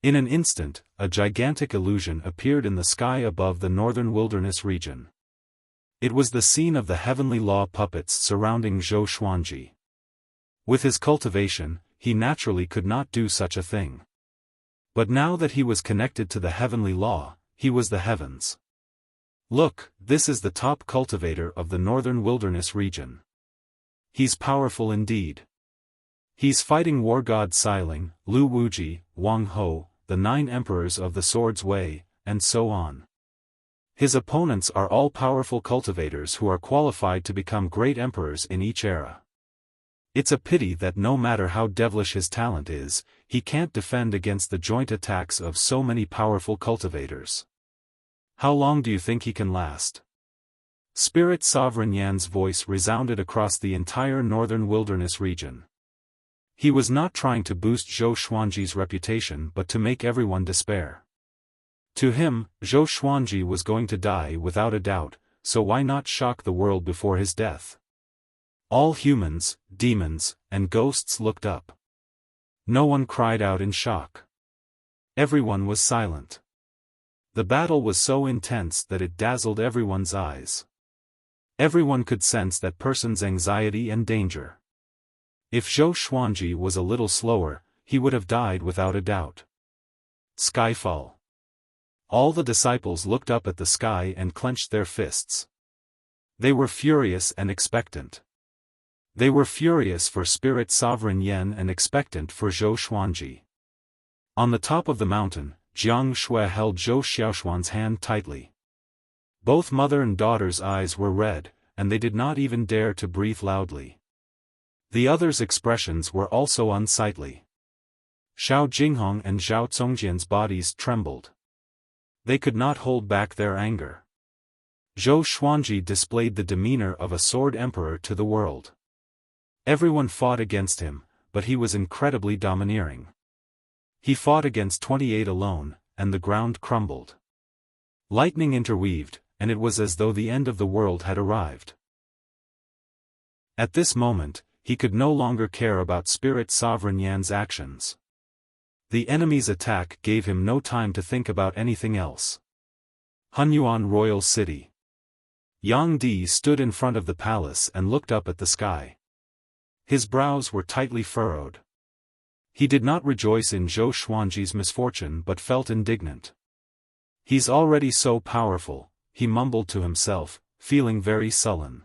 In an instant, a gigantic illusion appeared in the sky above the northern wilderness region. It was the scene of the heavenly law puppets surrounding Zhou Xuanji. With his cultivation, he naturally could not do such a thing. But now that he was connected to the heavenly law, he was the heavens. Look, this is the top cultivator of the northern wilderness region. He's powerful indeed. He's fighting war god Xiling, Lu Wuji, Wang Ho, the 9 emperors of the Sword's Way, and so on. His opponents are all powerful cultivators who are qualified to become great emperors in each era. It's a pity that no matter how devilish his talent is, he can't defend against the joint attacks of so many powerful cultivators. How long do you think he can last? Spirit Sovereign Yan's voice resounded across the entire northern wilderness region. He was not trying to boost Zhou Xuanji's reputation but to make everyone despair. To him, Zhou Xuanji was going to die without a doubt, so why not shock the world before his death? All humans, demons, and ghosts looked up. No one cried out in shock. Everyone was silent. The battle was so intense that it dazzled everyone's eyes. Everyone could sense that person's anxiety and danger. If Zhou Xuanji was a little slower, he would have died without a doubt. Skyfall. All the disciples looked up at the sky and clenched their fists. They were furious and expectant. They were furious for Spirit Sovereign Yen and expectant for Zhou Xuanji. On the top of the mountain, Jiang Shui held Zhou Xiaofan's hand tightly. Both mother and daughter's eyes were red, and they did not even dare to breathe loudly. The others' expressions were also unsightly. Xiao Jinghong and Zhao Zongjian's bodies trembled. They could not hold back their anger. Zhou Xuanji displayed the demeanor of a sword emperor to the world. Everyone fought against him, but he was incredibly domineering. He fought against 28 alone, and the ground crumbled. Lightning interweaved, and it was as though the end of the world had arrived. At this moment, he could no longer care about Spirit Sovereign Yan's actions. The enemy's attack gave him no time to think about anything else. Hunyuan Royal City. Yang Di stood in front of the palace and looked up at the sky. His brows were tightly furrowed. He did not rejoice in Zhou Xuanji's misfortune but felt indignant. He's already so powerful, he mumbled to himself, feeling very sullen.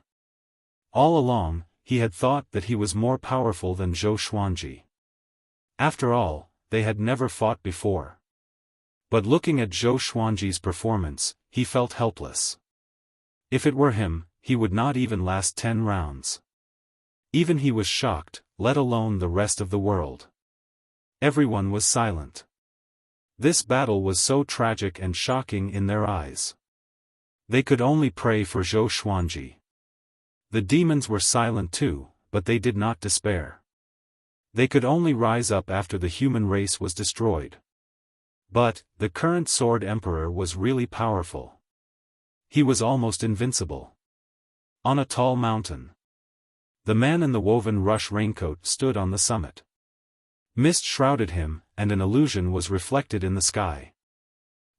All along, he had thought that he was more powerful than Zhou Xuanji. After all, they had never fought before. But looking at Zhou Xuanji's performance, he felt helpless. If it were him, he would not even last 10 rounds. Even he was shocked, let alone the rest of the world. Everyone was silent. This battle was so tragic and shocking in their eyes. They could only pray for Zhou Xuanji. The demons were silent too, but they did not despair. They could only rise up after the human race was destroyed. But, the current Sword Emperor was really powerful. He was almost invincible. On a tall mountain. The man in the woven rush raincoat stood on the summit. Mist shrouded him, and an illusion was reflected in the sky.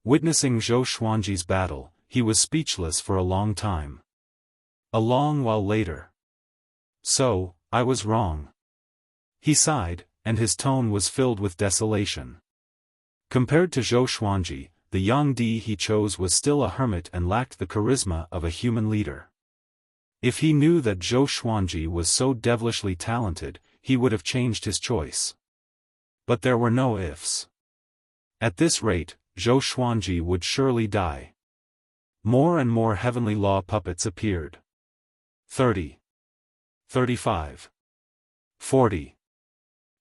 Witnessing Zhou Xuanji's battle, he was speechless for a long time. A long while later. So, I was wrong. He sighed, and his tone was filled with desolation. Compared to Zhou Xuanji, the Yang Di he chose was still a hermit and lacked the charisma of a human leader. If he knew that Zhou Xuanji was so devilishly talented, he would have changed his choice. But there were no ifs. At this rate, Zhou Xuanji would surely die. More and more heavenly law puppets appeared. 30. 35. 40.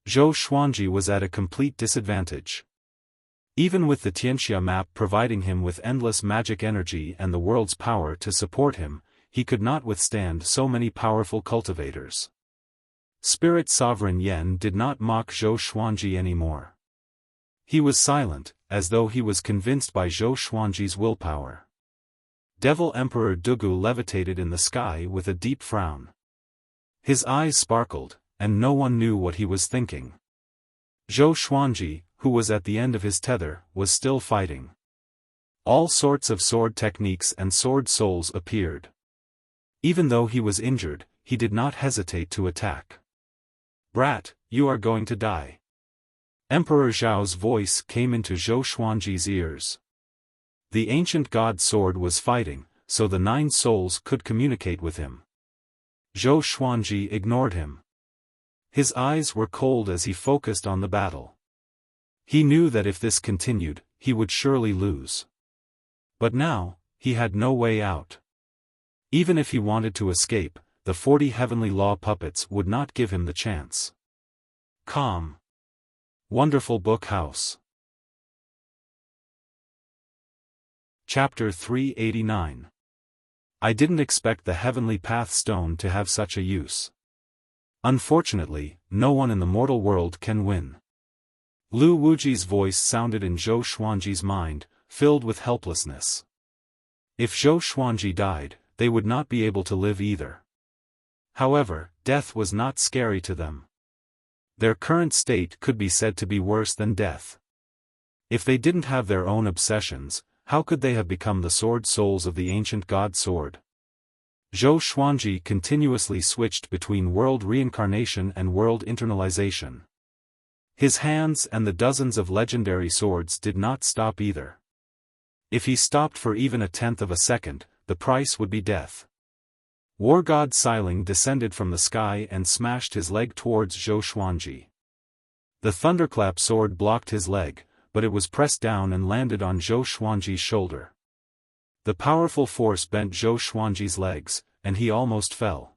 Zhou Xuanji was at a complete disadvantage. Even with the Tianxia map providing him with endless magic energy and the world's power to support him, he could not withstand so many powerful cultivators. Spirit Sovereign Yen did not mock Zhou Xuanji anymore. He was silent, as though he was convinced by Zhou Xuanji's willpower. Devil Emperor Dugu levitated in the sky with a deep frown. His eyes sparkled, and no one knew what he was thinking. Zhou Xuanji, who was at the end of his tether, was still fighting. All sorts of sword techniques and sword souls appeared. Even though he was injured, he did not hesitate to attack. "Brat, you are going to die." Emperor Zhao's voice came into Zhou Xuanji's ears. The ancient god sword was fighting, so the 9 souls could communicate with him. Zhou Xuanji ignored him. His eyes were cold as he focused on the battle. He knew that if this continued, he would surely lose. But now, he had no way out. Even if he wanted to escape, the 40 heavenly law puppets would not give him the chance. Calm. Wonderful Book House. Chapter 389. I didn't expect the Heavenly Path Stone to have such a use. Unfortunately, no one in the mortal world can win. Lu Wuji's voice sounded in Zhou Xuanji's mind, filled with helplessness. If Zhou Xuanji died, they would not be able to live either. However, death was not scary to them. Their current state could be said to be worse than death. If they didn't have their own obsessions, how could they have become the sword souls of the ancient god sword? Zhou Xuanji continuously switched between world reincarnation and world internalization. His hands and the dozens of legendary swords did not stop either. If he stopped for even a tenth of a second, the price would be death. War God Xiling descended from the sky and smashed his leg towards Zhou Xuanji. The thunderclap sword blocked his leg, but it was pressed down and landed on Zhou Xuanji's shoulder. The powerful force bent Zhou Xuanji's legs, and he almost fell.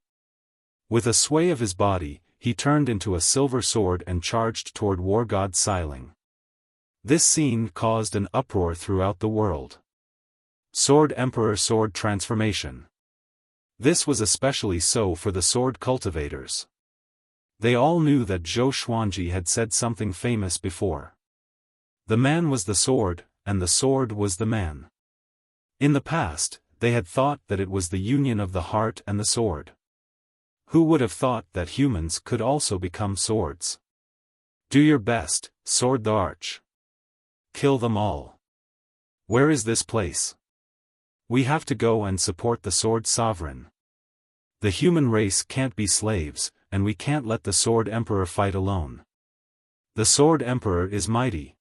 With a sway of his body, he turned into a silver sword and charged toward War God Xiling. This scene caused an uproar throughout the world. Sword Emperor Sword Transformation. This was especially so for the sword cultivators. They all knew that Zhou Xuanji had said something famous before. The man was the sword, and the sword was the man. In the past, they had thought that it was the union of the heart and the sword. Who would have thought that humans could also become swords? Do your best, sword the arch. Kill them all. Where is this place? We have to go and support the sword sovereign. The human race can't be slaves, and we can't let the sword emperor fight alone. The sword emperor is mighty.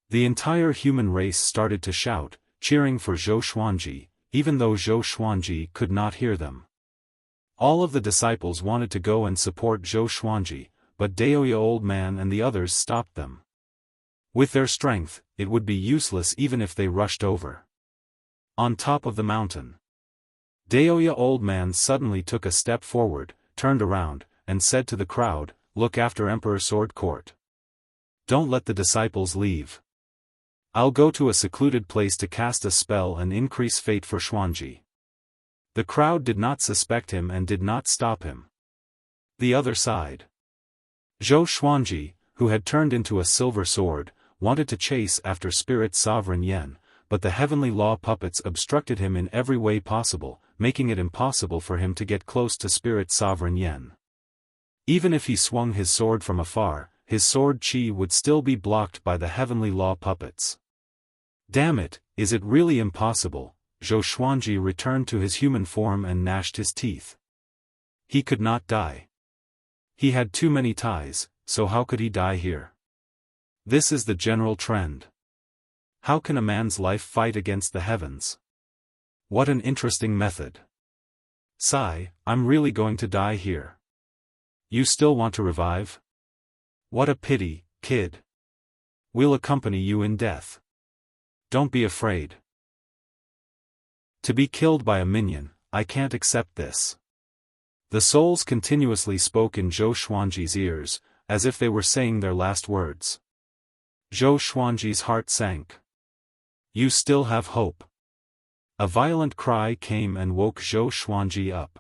The entire human race started to shout, cheering for Zhou Xuanji, even though Zhou Xuanji could not hear them. All of the disciples wanted to go and support Zhou Xuanji, but Daoya Old Man and the others stopped them. With their strength, it would be useless even if they rushed over. On top of the mountain, Daoya Old Man suddenly took a step forward, turned around, and said to the crowd, "Look after Emperor Sword Court. Don't let the disciples leave. I'll go to a secluded place to cast a spell and increase fate for Xuanji." The crowd did not suspect him and did not stop him. The other side. Zhou Xuanji, who had turned into a silver sword, wanted to chase after Spirit Sovereign Yen, but the heavenly law puppets obstructed him in every way possible, making it impossible for him to get close to Spirit Sovereign Yen. Even if he swung his sword from afar, his sword chi would still be blocked by the heavenly law puppets. Damn it, is it really impossible? Zhou Xuanji returned to his human form and gnashed his teeth. He could not die. He had too many ties, so how could he die here? This is the general trend. How can a man's life fight against the heavens? What an interesting method. Sigh, I'm really going to die here. You still want to revive? What a pity, kid. We'll accompany you in death. Don't be afraid. To be killed by a minion, I can't accept this. The souls continuously spoke in Zhou Xuanji's ears, as if they were saying their last words. Zhou Xuanji's heart sank. You still have hope. A violent cry came and woke Zhou Xuanji up.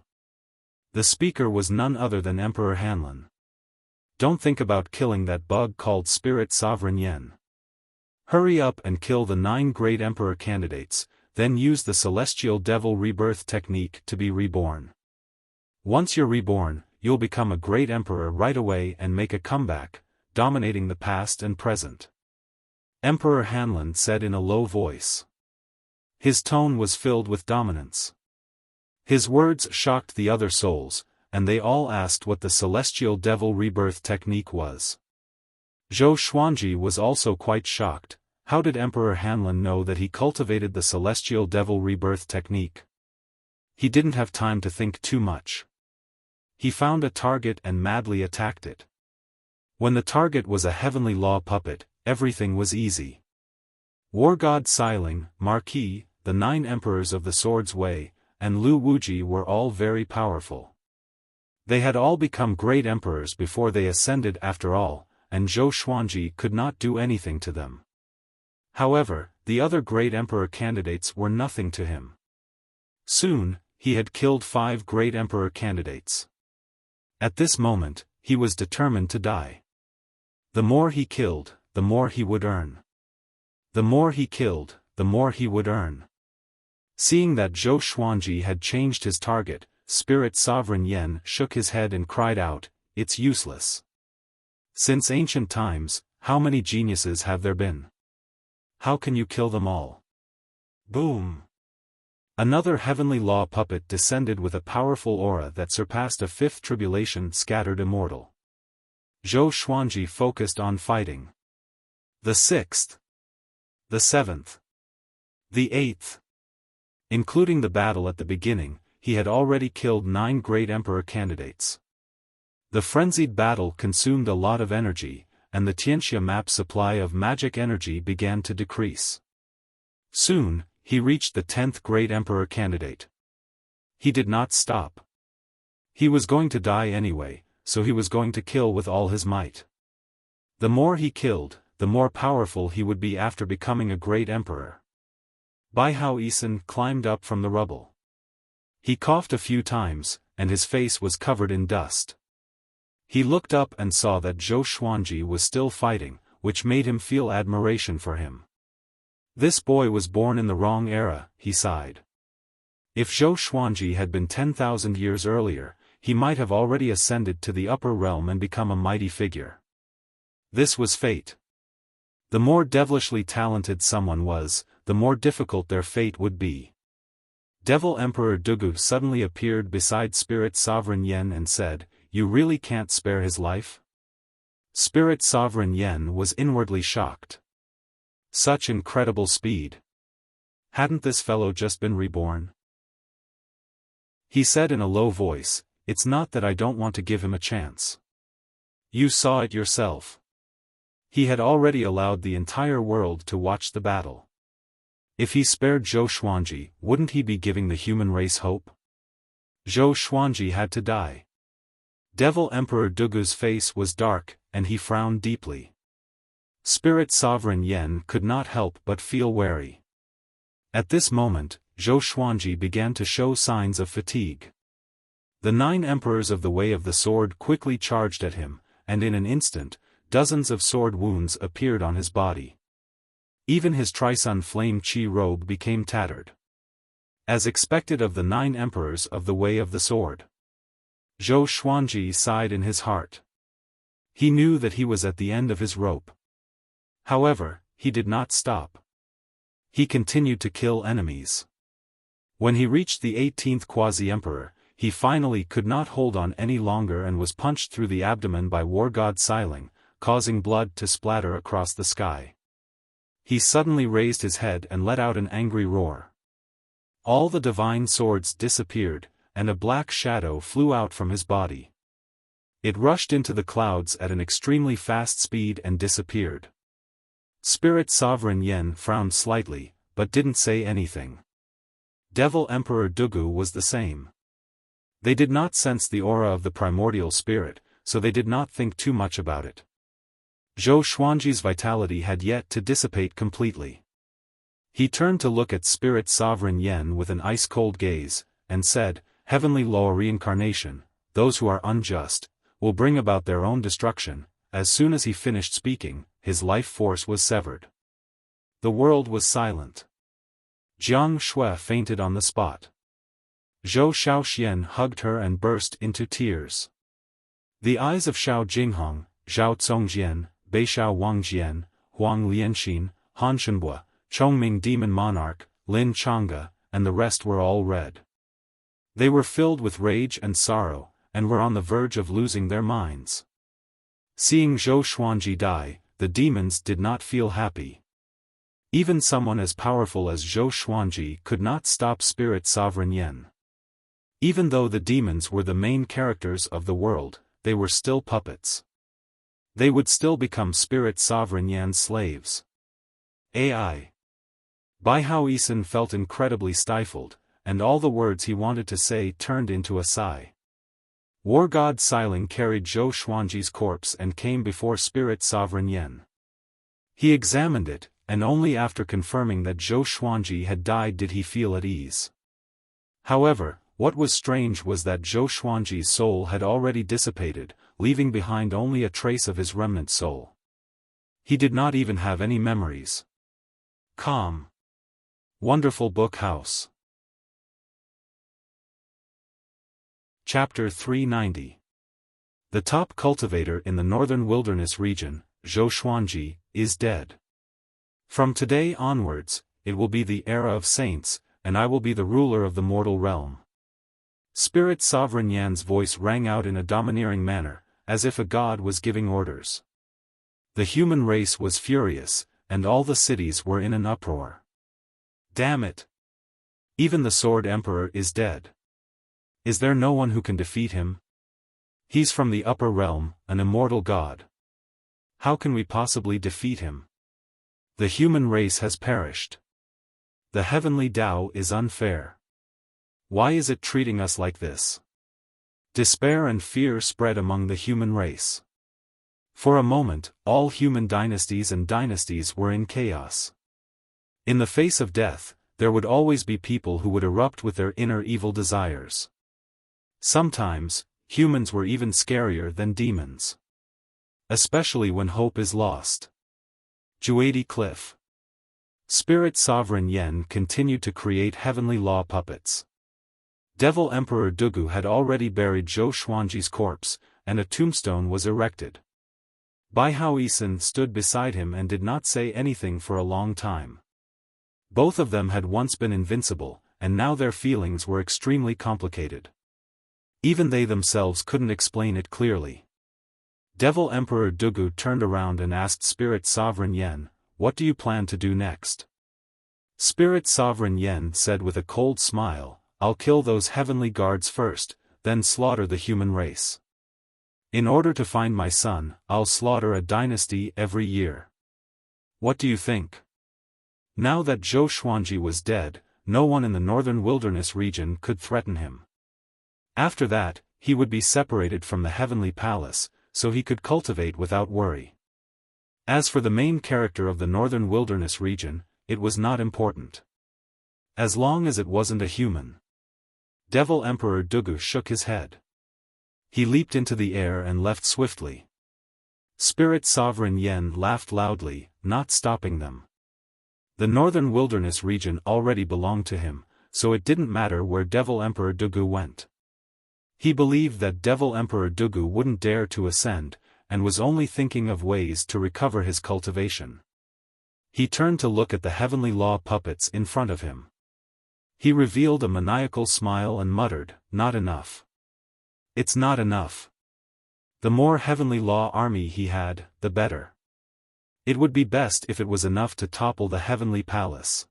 The speaker was none other than Emperor Hanlin. Don't think about killing that bug called Spirit Sovereign Yen. Hurry up and kill the 9 great emperor candidates, then use the celestial devil rebirth technique to be reborn. Once you're reborn, you'll become a great emperor right away and make a comeback, dominating the past and present. Emperor Hanlin said in a low voice. His tone was filled with dominance. His words shocked the other souls, and they all asked what the celestial devil rebirth technique was. Zhou Xuanji was also quite shocked. How did Emperor Hanlin know that he cultivated the celestial devil rebirth technique? He didn't have time to think too much. He found a target and madly attacked it. When the target was a heavenly law puppet, everything was easy. War God Xiling, Marquis, the 9 emperors of the Sword's Way, and Lu Wuji were all very powerful. They had all become great emperors before they ascended after all, and Zhou Xuanji could not do anything to them. However, the other great emperor candidates were nothing to him. Soon, he had killed 5 great emperor candidates. At this moment, he was determined to die. The more he killed, the more he would earn. The more he killed, the more he would earn. Seeing that Zhou Xuanji had changed his target, Spirit Sovereign Yen shook his head and cried out, "It's useless. Since ancient times, how many geniuses have there been? How can you kill them all?" Boom! Another heavenly law puppet descended with a powerful aura that surpassed a 5th tribulation scattered immortal. Zhou Xuanji focused on fighting. The 6th. The 7th. The 8th. Including the battle at the beginning, he had already killed 9 great emperor candidates. The frenzied battle consumed a lot of energy, and the Tianxia map supply of magic energy began to decrease. Soon, he reached the 10th great emperor candidate. He did not stop. He was going to die anyway, so he was going to kill with all his might. The more he killed, the more powerful he would be after becoming a great emperor. Bai Hao Yisan climbed up from the rubble. He coughed a few times, and his face was covered in dust. He looked up and saw that Zhou Xuanji was still fighting, which made him feel admiration for him. This boy was born in the wrong era, he sighed. If Zhou Xuanji had been 10,000 years earlier, he might have already ascended to the upper realm and become a mighty figure. This was fate. The more devilishly talented someone was, the more difficult their fate would be. Devil Emperor Dugu suddenly appeared beside Spirit Sovereign Yen and said, "You really can't spare his life?" Spirit Sovereign Yen was inwardly shocked. Such incredible speed. Hadn't this fellow just been reborn? He said in a low voice, "It's not that I don't want to give him a chance. You saw it yourself." He had already allowed the entire world to watch the battle. If he spared Zhou Xuanji, wouldn't he be giving the human race hope? Zhou Xuanji had to die. Devil Emperor Dugu's face was dark, and he frowned deeply. Spirit Sovereign Yen could not help but feel wary. At this moment, Zhou Xuanji began to show signs of fatigue. The 9 emperors of the Way of the Sword quickly charged at him, and in an instant, dozens of sword wounds appeared on his body. Even his Trisun Flame Qi robe became tattered. As expected of the 9 emperors of the Way of the Sword. Zhou Xuanji sighed in his heart. He knew that he was at the end of his rope. However, he did not stop. He continued to kill enemies. When he reached the 18th Quasi-Emperor, he finally could not hold on any longer and was punched through the abdomen by War God Xiling, causing blood to splatter across the sky. He suddenly raised his head and let out an angry roar. All the divine swords disappeared, and a black shadow flew out from his body. It rushed into the clouds at an extremely fast speed and disappeared. Spirit Sovereign Yen frowned slightly, but didn't say anything. Devil Emperor Dugu was the same. They did not sense the aura of the primordial spirit, so they did not think too much about it. Zhou Xuanji's vitality had yet to dissipate completely. He turned to look at Spirit Sovereign Yen with an ice-cold gaze, and said, "Heavenly law reincarnation, those who are unjust, will bring about their own destruction." As soon as he finished speaking, his life force was severed. The world was silent. Jiang Shui fainted on the spot. Zhou Xiaoxian hugged her and burst into tears. The eyes of Xiao Jinghong, Zhao Congjian, Beixiao Wangjian, Huang Lianxin, Han Shenbua, Chongming Demon Monarch, Lin Changge, and the rest were all red. They were filled with rage and sorrow, and were on the verge of losing their minds. Seeing Zhou Xuanji die, the demons did not feel happy. Even someone as powerful as Zhou Xuanji could not stop Spirit Sovereign Yen. Even though the demons were the main characters of the world, they were still puppets. They would still become Spirit Sovereign Yan's slaves. AI. Bai Haoisen felt incredibly stifled, and all the words he wanted to say turned into a sigh. War God Xiling carried Zhou Xuanji's corpse and came before Spirit Sovereign Yen. He examined it, and only after confirming that Zhou Xuanji had died did he feel at ease. However, what was strange was that Zhou Xuanji's soul had already dissipated, leaving behind only a trace of his remnant soul. He did not even have any memories. Calm. Wonderful Book House. Chapter 390. The top cultivator in the northern wilderness region, Zhou Xuanji, is dead. From today onwards, it will be the era of saints, and I will be the ruler of the mortal realm. Spirit Sovereign Yan's voice rang out in a domineering manner, as if a god was giving orders. The human race was furious, and all the cities were in an uproar. Damn it! Even the Sword Emperor is dead. Is there no one who can defeat him? He's from the upper realm, an immortal god. How can we possibly defeat him? The human race has perished. The heavenly Tao is unfair. Why is it treating us like this? Despair and fear spread among the human race. For a moment, all human dynasties and dynasties were in chaos. In the face of death, there would always be people who would erupt with their inner evil desires. Sometimes, humans were even scarier than demons. Especially when hope is lost. Juadi Cliff. Spirit Sovereign Yen continued to create heavenly law puppets. Devil Emperor Dugu had already buried Zhou Xuanji's corpse, and a tombstone was erected. Bai Haoisen stood beside him and did not say anything for a long time. Both of them had once been invincible, and now their feelings were extremely complicated. Even they themselves couldn't explain it clearly. Devil Emperor Dugu turned around and asked Spirit Sovereign Yen, "What do you plan to do next?" Spirit Sovereign Yen said with a cold smile, "I'll kill those heavenly guards first, then slaughter the human race. In order to find my son, I'll slaughter a dynasty every year. What do you think?" Now that Zhou Xuanji was dead, no one in the northern wilderness region could threaten him. After that, he would be separated from the heavenly palace, so he could cultivate without worry. As for the main character of the northern wilderness region, it was not important. As long as it wasn't a human. Devil Emperor Dugu shook his head. He leaped into the air and left swiftly. Spirit Sovereign Yen laughed loudly, not stopping them. The northern wilderness region already belonged to him, so it didn't matter where Devil Emperor Dugu went. He believed that Devil Emperor Dugu wouldn't dare to ascend, and was only thinking of ways to recover his cultivation. He turned to look at the heavenly law puppets in front of him. He revealed a maniacal smile and muttered, "Not enough. It's not enough. The more heavenly law army he had, the better. It would be best if it was enough to topple the heavenly palace."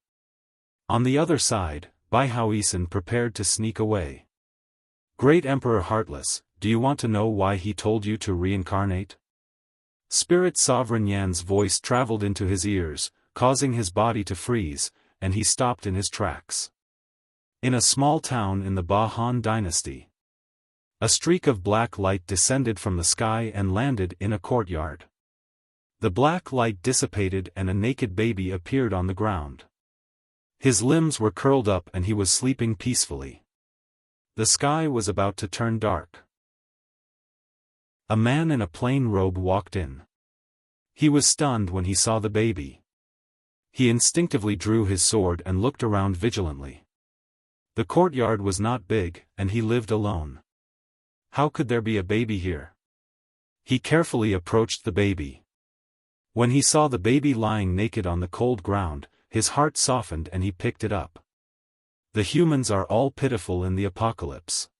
On the other side, Bai Haoisen prepared to sneak away. "Great Emperor Heartless, do you want to know why he told you to reincarnate?" Spirit Sovereign Yan's voice traveled into his ears, causing his body to freeze, and he stopped in his tracks. In a small town in the Ba Han dynasty. A streak of black light descended from the sky and landed in a courtyard. The black light dissipated and a naked baby appeared on the ground. His limbs were curled up and he was sleeping peacefully. The sky was about to turn dark. A man in a plain robe walked in. He was stunned when he saw the baby. He instinctively drew his sword and looked around vigilantly. The courtyard was not big, and he lived alone. How could there be a baby here? He carefully approached the baby. When he saw the baby lying naked on the cold ground, his heart softened and he picked it up. The humans are all pitiful in the apocalypse.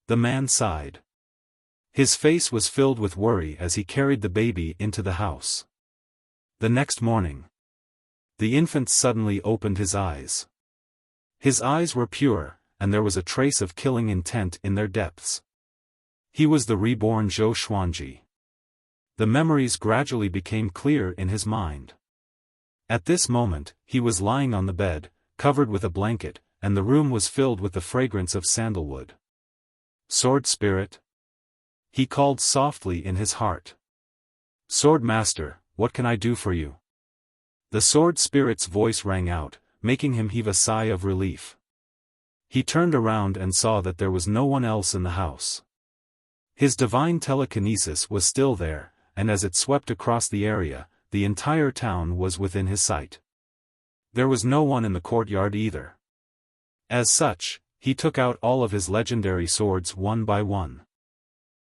The man sighed. His face was filled with worry as he carried the baby into the house. The next morning, the infant suddenly opened his eyes. His eyes were pure, and there was a trace of killing intent in their depths. He was the reborn Zhou Xuanji. The memories gradually became clear in his mind. At this moment, he was lying on the bed, covered with a blanket, and the room was filled with the fragrance of sandalwood. Sword Spirit? He called softly in his heart. Sword Master, what can I do for you? The Sword Spirit's voice rang out, making him heave a sigh of relief. He turned around and saw that there was no one else in the house. His divine telekinesis was still there, and as it swept across the area, the entire town was within his sight. There was no one in the courtyard either. As such, he took out all of his legendary swords one by one.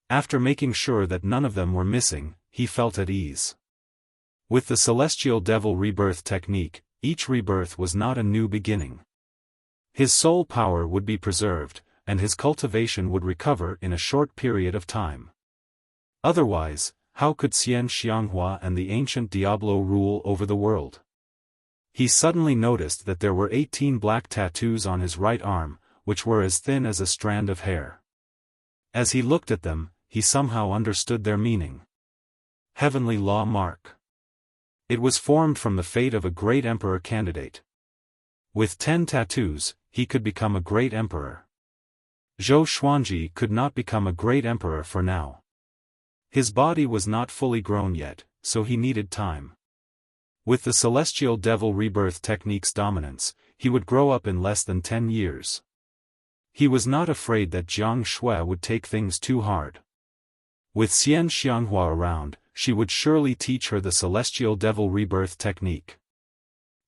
After making sure that none of them were missing, he felt at ease. With the Celestial Devil Rebirth technique, each rebirth was not a new beginning. His soul power would be preserved, and his cultivation would recover in a short period of time. Otherwise, how could Xian Xianghua and the ancient Diablo rule over the world? He suddenly noticed that there were 18 black tattoos on his right arm, which were as thin as a strand of hair. As he looked at them, he somehow understood their meaning. Heavenly Law Mark. It was formed from the fate of a great emperor candidate. With 10 tattoos, he could become a great emperor. Zhou Xuanji could not become a great emperor for now. His body was not fully grown yet, so he needed time. With the Celestial Devil Rebirth technique's dominance, he would grow up in less than 10 years. He was not afraid that Jiang Shui would take things too hard. With Xian Xianghua around, she would surely teach her the Celestial Devil Rebirth technique.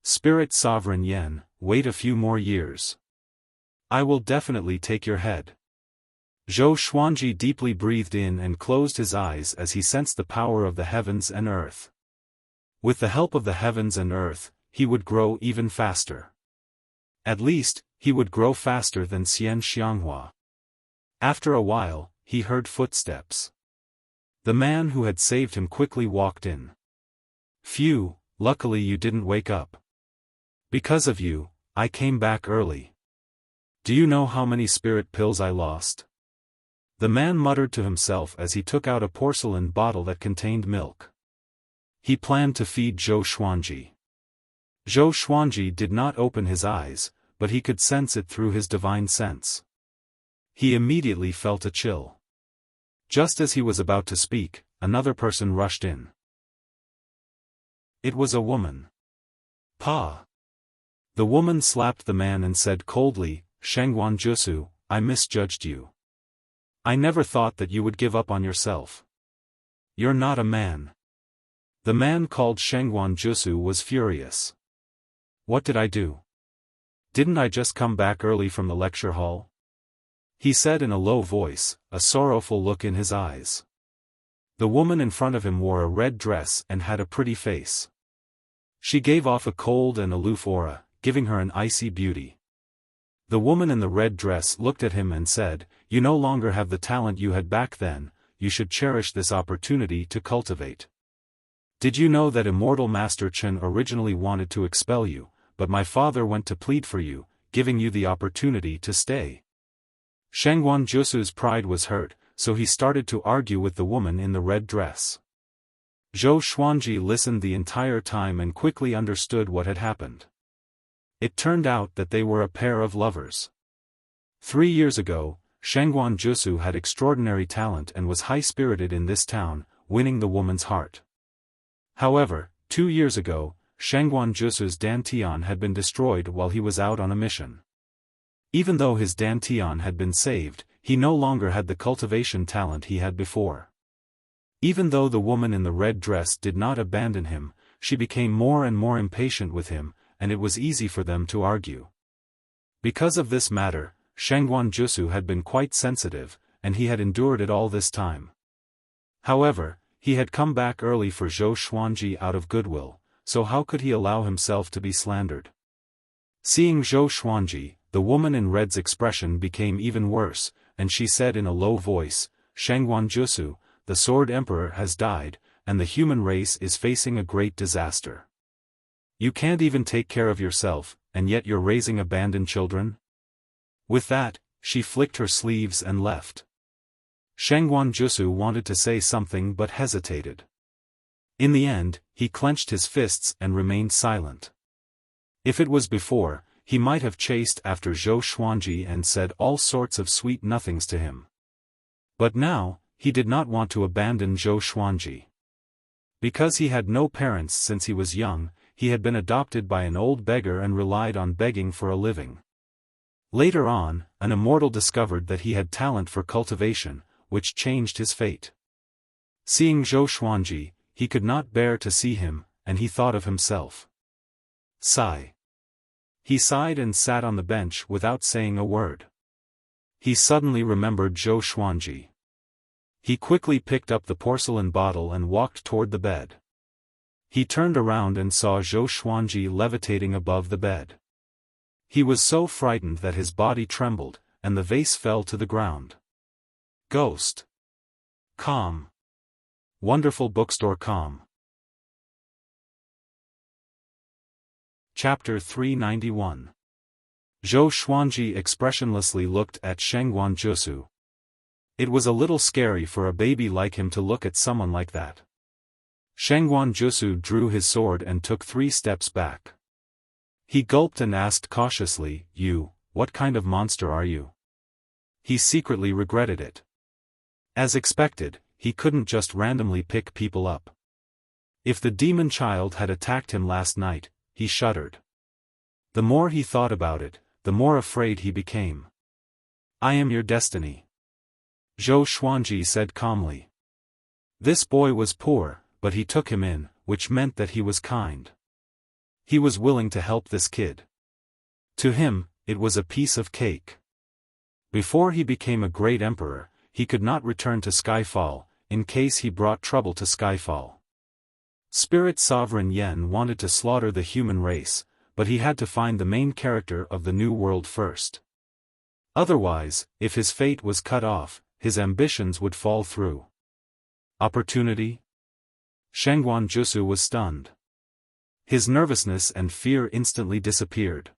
Spirit Sovereign Yen, wait a few more years. I will definitely take your head. Zhou Xuanji deeply breathed in and closed his eyes as he sensed the power of the heavens and earth. With the help of the heavens and earth, he would grow even faster. At least, he would grow faster than Xian Xianghua. After a while, he heard footsteps. The man who had saved him quickly walked in. Phew, luckily you didn't wake up. Because of you, I came back early. Do you know how many spirit pills I lost? The man muttered to himself as he took out a porcelain bottle that contained milk. He planned to feed Zhou Xuanji. Zhou Xuanji did not open his eyes, but he could sense it through his divine sense. He immediately felt a chill. Just as he was about to speak, another person rushed in. It was a woman. Pa. The woman slapped the man and said coldly, Shengguan Jusu, I misjudged you. I never thought that you would give up on yourself. You're not a man. The man called Shengguan Jusu was furious. What did I do? Didn't I just come back early from the lecture hall? He said in a low voice, a sorrowful look in his eyes. The woman in front of him wore a red dress and had a pretty face. She gave off a cold and aloof aura, giving her an icy beauty. The woman in the red dress looked at him and said, You no longer have the talent you had back then, you should cherish this opportunity to cultivate. Did you know that Immortal Master Chen originally wanted to expel you, but my father went to plead for you, giving you the opportunity to stay? Shengguan Jusu's pride was hurt, so he started to argue with the woman in the red dress. Zhou Xuanji listened the entire time and quickly understood what had happened. It turned out that they were a pair of lovers. 3 years ago, Shangguan Jusu had extraordinary talent and was high-spirited in this town, winning the woman's heart. However, 2 years ago, Shangguan Jusu's dantian had been destroyed while he was out on a mission. Even though his dantian had been saved, he no longer had the cultivation talent he had before. Even though the woman in the red dress did not abandon him, she became more and more impatient with him, and it was easy for them to argue. Because of this matter, Shangguan Jusu had been quite sensitive, and he had endured it all this time. However, he had come back early for Zhou Xuanji out of goodwill, so how could he allow himself to be slandered? Seeing Zhou Xuanji, the woman in red's expression became even worse, and she said in a low voice, "Shangguan Jusu, the Sword Emperor has died, and the human race is facing a great disaster. You can't even take care of yourself, and yet you're raising abandoned children?" With that, she flicked her sleeves and left. Shangguan Jusu wanted to say something but hesitated. In the end, he clenched his fists and remained silent. If it was before, he might have chased after Zhou Xuanji and said all sorts of sweet nothings to him. But now, he did not want to abandon Zhou Xuanji. Because he had no parents since he was young, he had been adopted by an old beggar and relied on begging for a living. Later on, an immortal discovered that he had talent for cultivation, which changed his fate. Seeing Zhou Xuanji, he could not bear to see him, and he thought of himself. Sigh. He sighed and sat on the bench without saying a word. He suddenly remembered Zhou Xuanji. He quickly picked up the porcelain bottle and walked toward the bed. He turned around and saw Zhou Xuanji levitating above the bed. He was so frightened that his body trembled, and the vase fell to the ground. Ghost. Calm. Wonderful bookstore calm. Chapter 391. Zhou Xuanji expressionlessly looked at Shangguan Jusu. It was a little scary for a baby like him to look at someone like that. Shangguan Jusu drew his sword and took 3 steps back. He gulped and asked cautiously, "You, what kind of monster are you?" He secretly regretted it. As expected, he couldn't just randomly pick people up. If the demon child had attacked him last night, he shuddered. The more he thought about it, the more afraid he became. "I am your destiny," Zhou Xuanji said calmly. This boy was poor, but he took him in, which meant that he was kind. He was willing to help this kid. To him, it was a piece of cake. Before he became a great emperor, he could not return to Skyfall, in case he brought trouble to Skyfall. Spirit Sovereign Yen wanted to slaughter the human race, but he had to find the main character of the new world first. Otherwise, if his fate was cut off, his ambitions would fall through. Opportunity? Shangguan Jusu was stunned. His nervousness and fear instantly disappeared.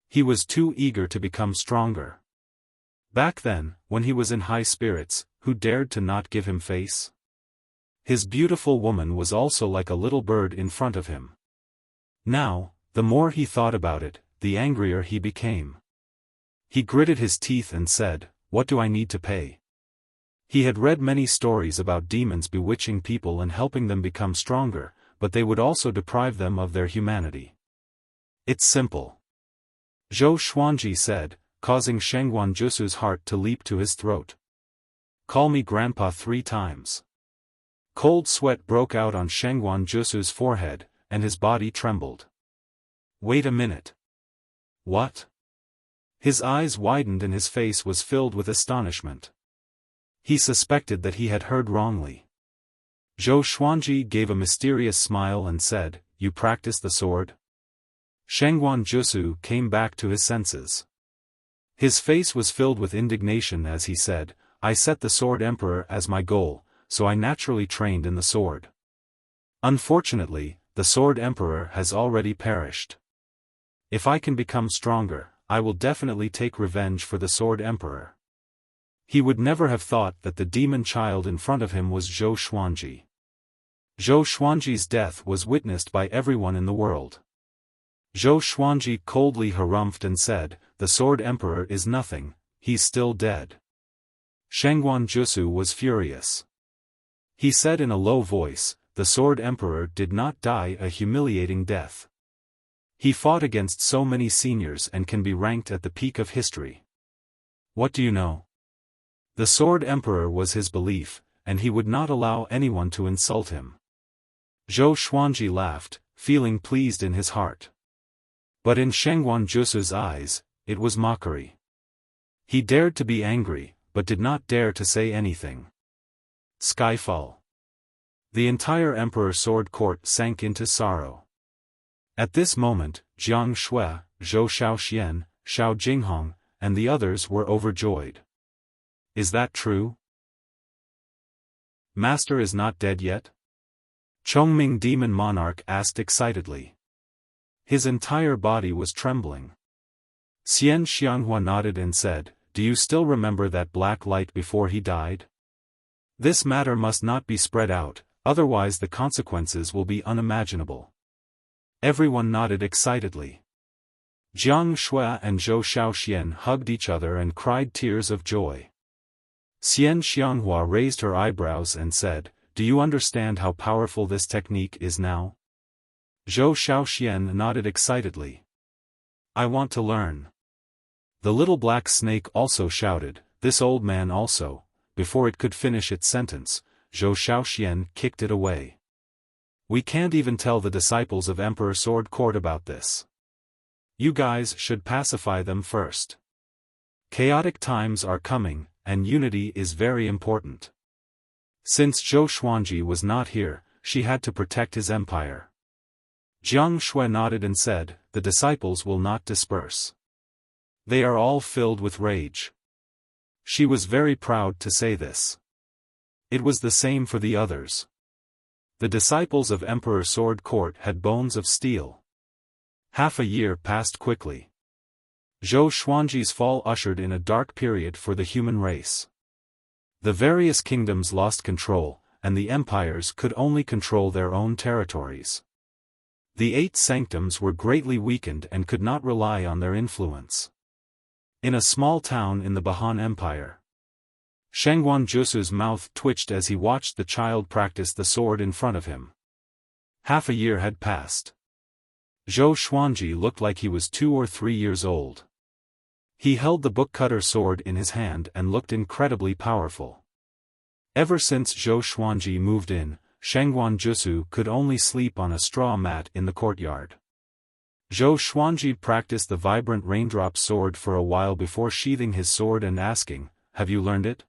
He was too eager to become stronger. Back then, when he was in high spirits, who dared to not give him face? His beautiful woman was also like a little bird in front of him. Now, the more he thought about it, the angrier he became. He gritted his teeth and said, "What do I need to pay?" He had read many stories about demons bewitching people and helping them become stronger, but they would also deprive them of their humanity. "It's simple," Zhou Xuanji said, causing Shangguan Jusu's heart to leap to his throat. "Call me Grandpa 3 times. Cold sweat broke out on Shangguan Jusu's forehead, and his body trembled. "Wait a minute. What?" His eyes widened and his face was filled with astonishment. He suspected that he had heard wrongly. Zhou Xuanji gave a mysterious smile and said, "You practice the sword?" Shangguan Jusu came back to his senses. His face was filled with indignation as he said, "I set the Sword Emperor as my goal, so I naturally trained in the sword. Unfortunately, the Sword Emperor has already perished. If I can become stronger, I will definitely take revenge for the Sword Emperor." He would never have thought that the demon child in front of him was Zhou Xuanji. Zhou Xuanji's death was witnessed by everyone in the world. Zhou Xuanji coldly harumphed and said, "The Sword Emperor is nothing, he's still dead. Shangguan Jusu was furious. He said in a low voice, the Sword Emperor did not die a humiliating death. He fought against so many seniors and can be ranked at the peak of history. What do you know? The Sword Emperor was his belief, and he would not allow anyone to insult him. Zhou Xuanji laughed, feeling pleased in his heart. But in Shangguan Jusu's eyes, it was mockery. He dared to be angry, but did not dare to say anything. Skyfall. The entire Emperor's sword court sank into sorrow. At this moment, Jiang Shui, Zhou Shaoxian, Xiao Jinghong, and the others were overjoyed. Is that true? Master is not dead yet? Chongming Demon Monarch asked excitedly. His entire body was trembling. Xian Xianghua nodded and said, do you still remember that black light before he died? This matter must not be spread out, otherwise the consequences will be unimaginable. Everyone nodded excitedly. Jiang Shui and Zhou Shaoxian hugged each other and cried tears of joy. Xian Xianghua raised her eyebrows and said, do you understand how powerful this technique is now? Zhou Shaoxian nodded excitedly. I want to learn. The little black snake also shouted, this old man also. Before it could finish its sentence, Zhou Shaoxian kicked it away. We can't even tell the disciples of Emperor Sword Court about this. You guys should pacify them first. Chaotic times are coming, and unity is very important. Since Zhou Xuanji was not here, she had to protect his empire. Jiang Shui nodded and said, the disciples will not disperse. They are all filled with rage. She was very proud to say this. It was the same for the others. The disciples of Emperor Sword Court had bones of steel. Half a year passed quickly. Zhou Xuanji's fall ushered in a dark period for the human race. The various kingdoms lost control, and the empires could only control their own territories. The 8 sanctums were greatly weakened and could not rely on their influence. In a small town in the Bahan Empire, Shangguan Jusu's mouth twitched as he watched the child practice the sword in front of him. Half a year had passed. Zhou Xuanji looked like he was 2 or 3 years old. He held the book-cutter sword in his hand and looked incredibly powerful. Ever since Zhou Xuanji moved in, Shangguan Jusu could only sleep on a straw mat in the courtyard. Zhou Xuanji practiced the vibrant raindrop sword for a while before sheathing his sword and asking, have you learned it?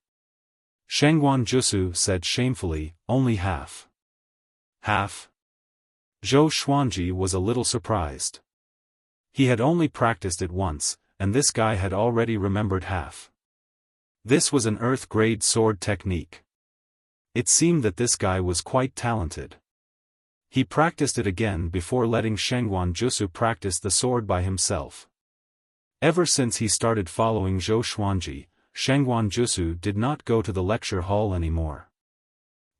Shangguan Jusu said shamefully, only half. Half? Zhou Xuanji was a little surprised. He had only practiced it once, and this guy had already remembered half. This was an earth-grade sword technique. It seemed that this guy was quite talented. He practiced it again before letting Shangguan Jusu practice the sword by himself. Ever since he started following Zhou Xuanji, Shangguan Jusu did not go to the lecture hall anymore.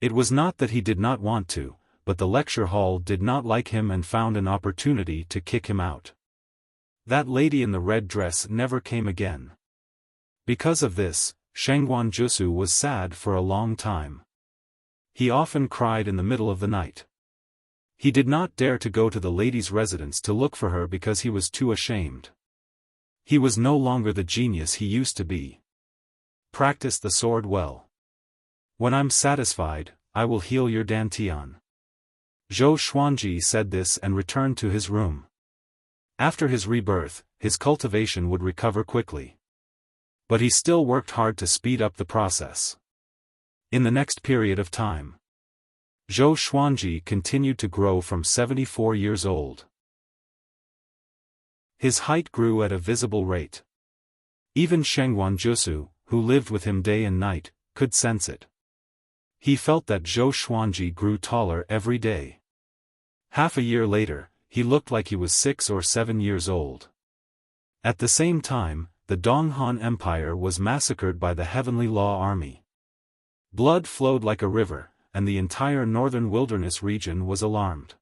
It was not that he did not want to, but the lecture hall did not like him and found an opportunity to kick him out. That lady in the red dress never came again. Because of this, Shangguan Jusu was sad for a long time. He often cried in the middle of the night. He did not dare to go to the lady's residence to look for her because he was too ashamed. He was no longer the genius he used to be. Practice the sword well. When I'm satisfied, I will heal your dantian. Zhou Xuanji said this and returned to his room. After his rebirth, his cultivation would recover quickly. But he still worked hard to speed up the process. In the next period of time, Zhou Xuanji continued to grow from 74 years old. His height grew at a visible rate. Even Shangguan Jusu, who lived with him day and night, could sense it. He felt that Zhou Xuanji grew taller every day. Half a year later, he looked like he was 6 or 7 years old. At the same time, the Donghan Empire was massacred by the Heavenly Law Army. Blood flowed like a river, and the entire northern wilderness region was alarmed.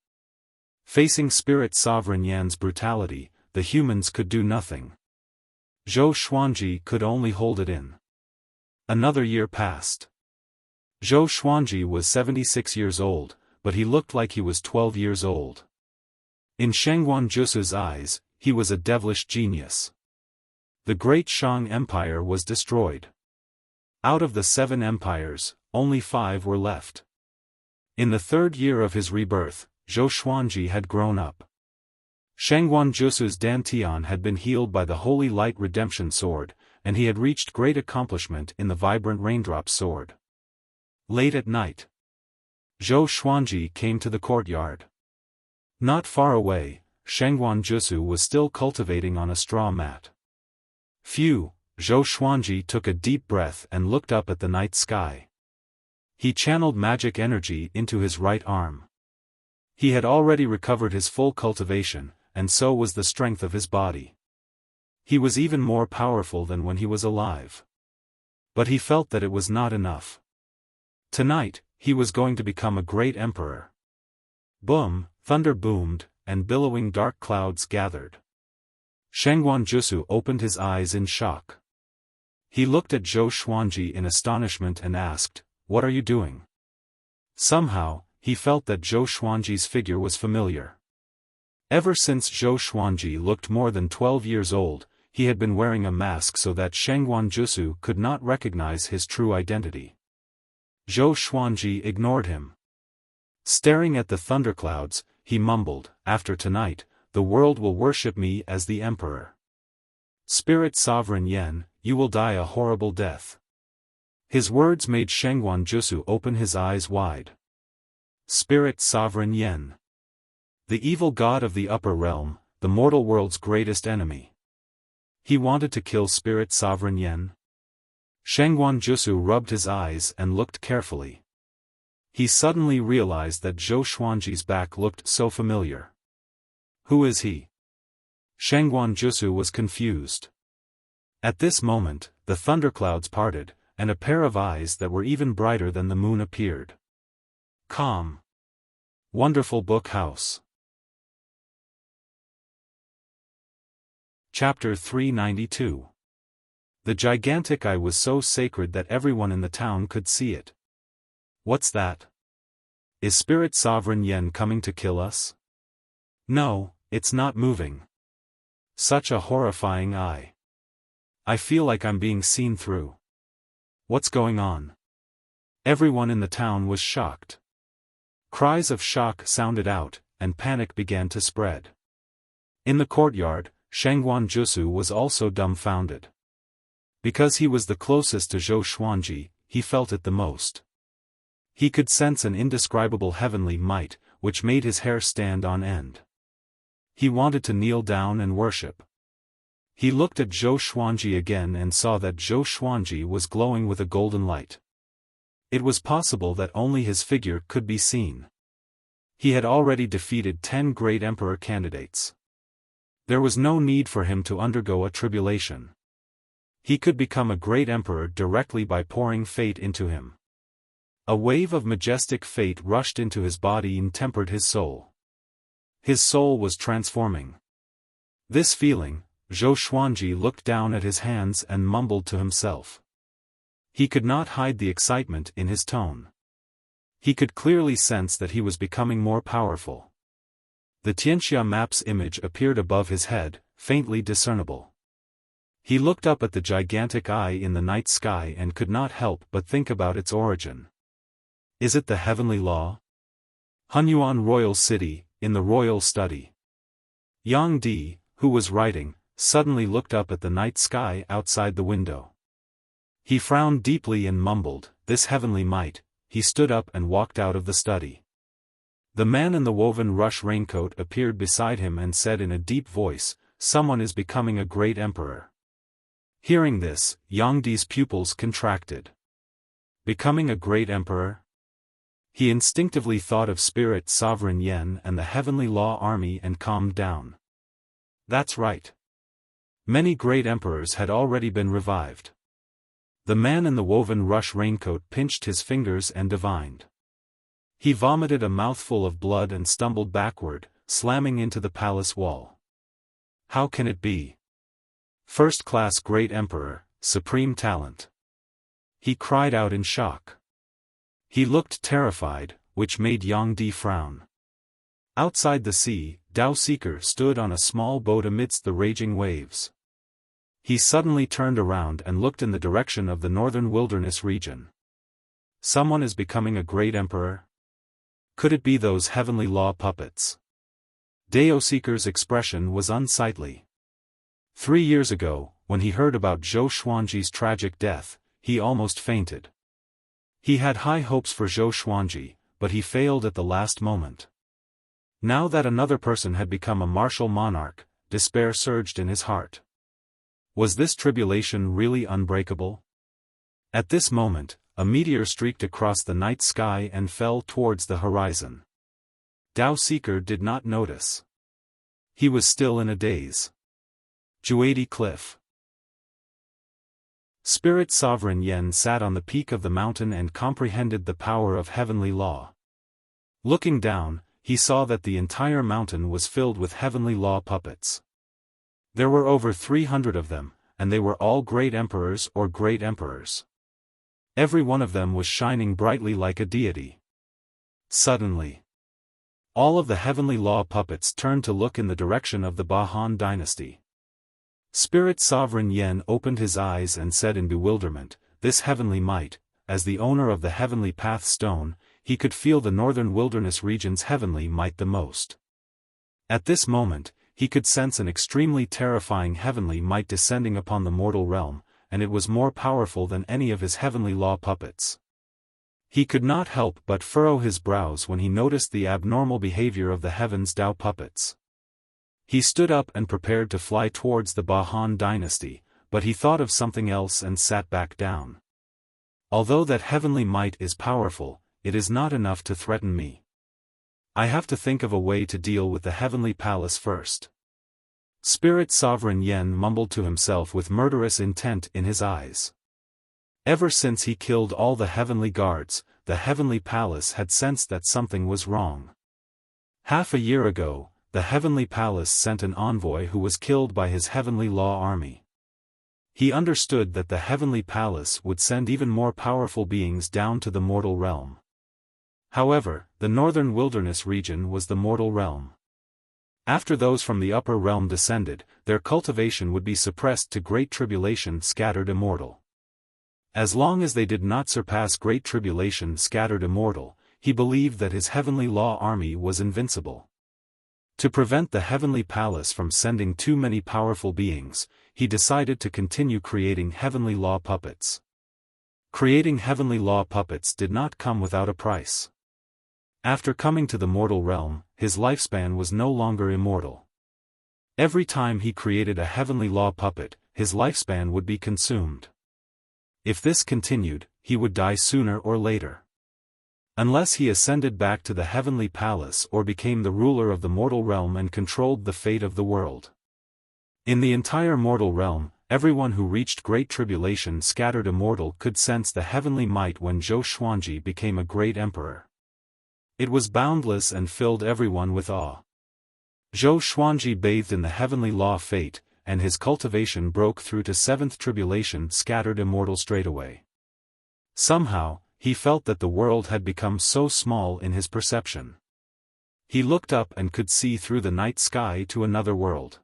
Facing Spirit Sovereign Yan's brutality, the humans could do nothing. Zhou Xuanji could only hold it in. Another year passed. Zhou Xuanji was 76 years old, but he looked like he was 12 years old. In Shangguan Jusu's eyes, he was a devilish genius. The great Shang Empire was destroyed. Out of the 7 empires, only 5 were left. In the 3rd year of his rebirth, Zhou Xuanji had grown up. Shangguan Jusu's Dantian had been healed by the Holy Light Redemption Sword, and he had reached great accomplishment in the Vibrant Raindrop Sword. Late at night, Zhou Xuanji came to the courtyard. Not far away, Shangguan Jusu was still cultivating on a straw mat. Phew, Zhou Xuanji took a deep breath and looked up at the night sky. He channeled magic energy into his right arm. He had already recovered his full cultivation, and so was the strength of his body. He was even more powerful than when he was alive. But he felt that it was not enough. Tonight, he was going to become a great emperor. Boom, thunder boomed, and billowing dark clouds gathered. Shangguan Jusu opened his eyes in shock. He looked at Zhou Xuanji in astonishment and asked, "What are you doing?" Somehow, he felt that Zhou Xuanji's figure was familiar. Ever since Zhou Xuanji looked more than 12 years old, he had been wearing a mask so that Shangguan Jusu could not recognize his true identity. Zhou Xuanji ignored him. Staring at the thunderclouds, he mumbled, "After tonight, the world will worship me as the emperor. Spirit Sovereign Yen, you will die a horrible death." His words made Shangguan Jusu open his eyes wide. Spirit Sovereign Yen. The evil god of the upper realm, the mortal world's greatest enemy. He wanted to kill Spirit Sovereign Yen? Shangguan Jusu rubbed his eyes and looked carefully. He suddenly realized that Zhou Xuanji's back looked so familiar. Who is he? Shangguan Jusu was confused. At this moment, the thunderclouds parted, and a pair of eyes that were even brighter than the moon appeared. Calm. Wonderful Book House. Chapter 392. The gigantic eye was so sacred that everyone in the town could see it. What's that? Is Spirit Sovereign Yen coming to kill us? No, it's not moving. Such a horrifying eye. I feel like I'm being seen through. What's going on? Everyone in the town was shocked. Cries of shock sounded out, and panic began to spread. In the courtyard, Shangguan Jusu was also dumbfounded. Because he was the closest to Zhou Xuanji, he felt it the most. He could sense an indescribable heavenly might, which made his hair stand on end. He wanted to kneel down and worship. He looked at Zhou Xuanji again and saw that Zhou Xuanji was glowing with a golden light. It was possible that only his figure could be seen. He had already defeated 10 great emperor candidates. There was no need for him to undergo a tribulation. He could become a great emperor directly by pouring fate into him. A wave of majestic fate rushed into his body and tempered his soul. His soul was transforming. This feeling, Zhou Xuanji looked down at his hands and mumbled to himself. He could not hide the excitement in his tone. He could clearly sense that he was becoming more powerful. The Tianxia map's image appeared above his head, faintly discernible. He looked up at the gigantic eye in the night sky and could not help but think about its origin. Is it the heavenly law? Hunyuan Royal City, in the royal study. Yang Di, who was writing, suddenly looked up at the night sky outside the window. He frowned deeply and mumbled, "This heavenly might." He stood up and walked out of the study. The man in the woven rush raincoat appeared beside him and said in a deep voice, "Someone is becoming a great emperor." Hearing this, Yang Di's pupils contracted. Becoming a great emperor? He instinctively thought of Spirit Sovereign Yen and the Heavenly Law Army and calmed down. That's right. Many great emperors had already been revived. The man in the woven rush raincoat pinched his fingers and divined. He vomited a mouthful of blood and stumbled backward, slamming into the palace wall. How can it be? First-class great emperor, supreme talent. He cried out in shock. He looked terrified, which made Yang Di frown. Outside the sea, Dao Seeker stood on a small boat amidst the raging waves. He suddenly turned around and looked in the direction of the northern wilderness region. Someone is becoming a great emperor? Could it be those heavenly law puppets? Dao Seeker's expression was unsightly. 3 years ago, when he heard about Zhou Xuanji's tragic death, he almost fainted. He had high hopes for Zhou Xuanji, but he failed at the last moment. Now that another person had become a martial monarch, despair surged in his heart. Was this tribulation really unbreakable? At this moment, a meteor streaked across the night sky and fell towards the horizon. Dao Seeker did not notice. He was still in a daze. Juadi Cliff. Spirit Sovereign Yen sat on the peak of the mountain and comprehended the power of heavenly law. Looking down, he saw that the entire mountain was filled with heavenly law puppets. There were over 300 of them, and they were all great emperors or great emperors. Every one of them was shining brightly like a deity. Suddenly, all of the heavenly law puppets turned to look in the direction of the Han dynasty. Spirit Sovereign Yen opened his eyes and said in bewilderment, "This heavenly might, as the owner of the heavenly path stone, he could feel the northern wilderness region's heavenly might the most." At this moment, he could sense an extremely terrifying heavenly might descending upon the mortal realm, and it was more powerful than any of his heavenly law puppets. He could not help but furrow his brows when he noticed the abnormal behavior of the heavens Dao puppets. He stood up and prepared to fly towards the Han dynasty, but he thought of something else and sat back down. Although that heavenly might is powerful, it is not enough to threaten me. I have to think of a way to deal with the heavenly palace first. Spirit Sovereign Yen mumbled to himself with murderous intent in his eyes. Ever since he killed all the heavenly guards, the heavenly palace had sensed that something was wrong. Half a year ago, the heavenly palace sent an envoy who was killed by his heavenly law army. He understood that the heavenly palace would send even more powerful beings down to the mortal realm. However, the northern wilderness region was the mortal realm. After those from the upper realm descended, their cultivation would be suppressed to Great Tribulation Scattered Immortal. As long as they did not surpass Great Tribulation Scattered Immortal, he believed that his heavenly law army was invincible. To prevent the heavenly palace from sending too many powerful beings, he decided to continue creating heavenly law puppets. Creating heavenly law puppets did not come without a price. After coming to the mortal realm, his lifespan was no longer immortal. Every time he created a heavenly law puppet, his lifespan would be consumed. If this continued, he would die sooner or later. Unless he ascended back to the heavenly palace or became the ruler of the mortal realm and controlled the fate of the world. In the entire mortal realm, everyone who reached Great Tribulation Scattered Immortal could sense the heavenly might when Zhou Xuanji became a great emperor. It was boundless and filled everyone with awe. Zhou Xuanji bathed in the heavenly law fate, and his cultivation broke through to 7th Tribulation Scattered Immortal straightaway. Somehow, he felt that the world had become so small in his perception. He looked up and could see through the night sky to another world.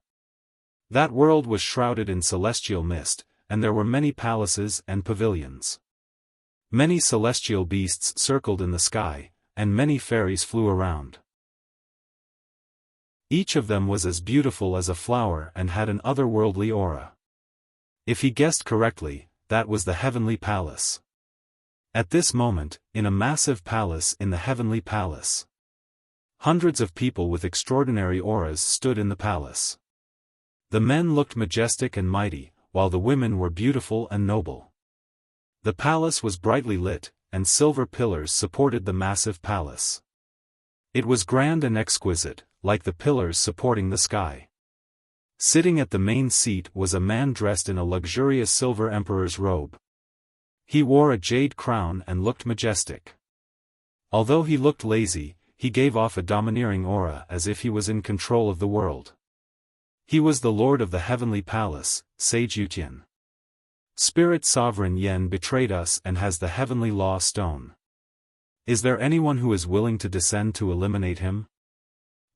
That world was shrouded in celestial mist, and there were many palaces and pavilions. Many celestial beasts circled in the sky, and many fairies flew around. Each of them was as beautiful as a flower and had an otherworldly aura. If he guessed correctly, that was the heavenly palace. At this moment, in a massive palace in the heavenly palace, hundreds of people with extraordinary auras stood in the palace. The men looked majestic and mighty, while the women were beautiful and noble. The palace was brightly lit, and silver pillars supported the massive palace. It was grand and exquisite, like the pillars supporting the sky. Sitting at the main seat was a man dressed in a luxurious silver emperor's robe. He wore a jade crown and looked majestic. Although he looked lazy, he gave off a domineering aura as if he was in control of the world. He was the lord of the heavenly palace, Sage Yutian. Spirit Sovereign Yen betrayed us and has the heavenly law stone. Is there anyone who is willing to descend to eliminate him?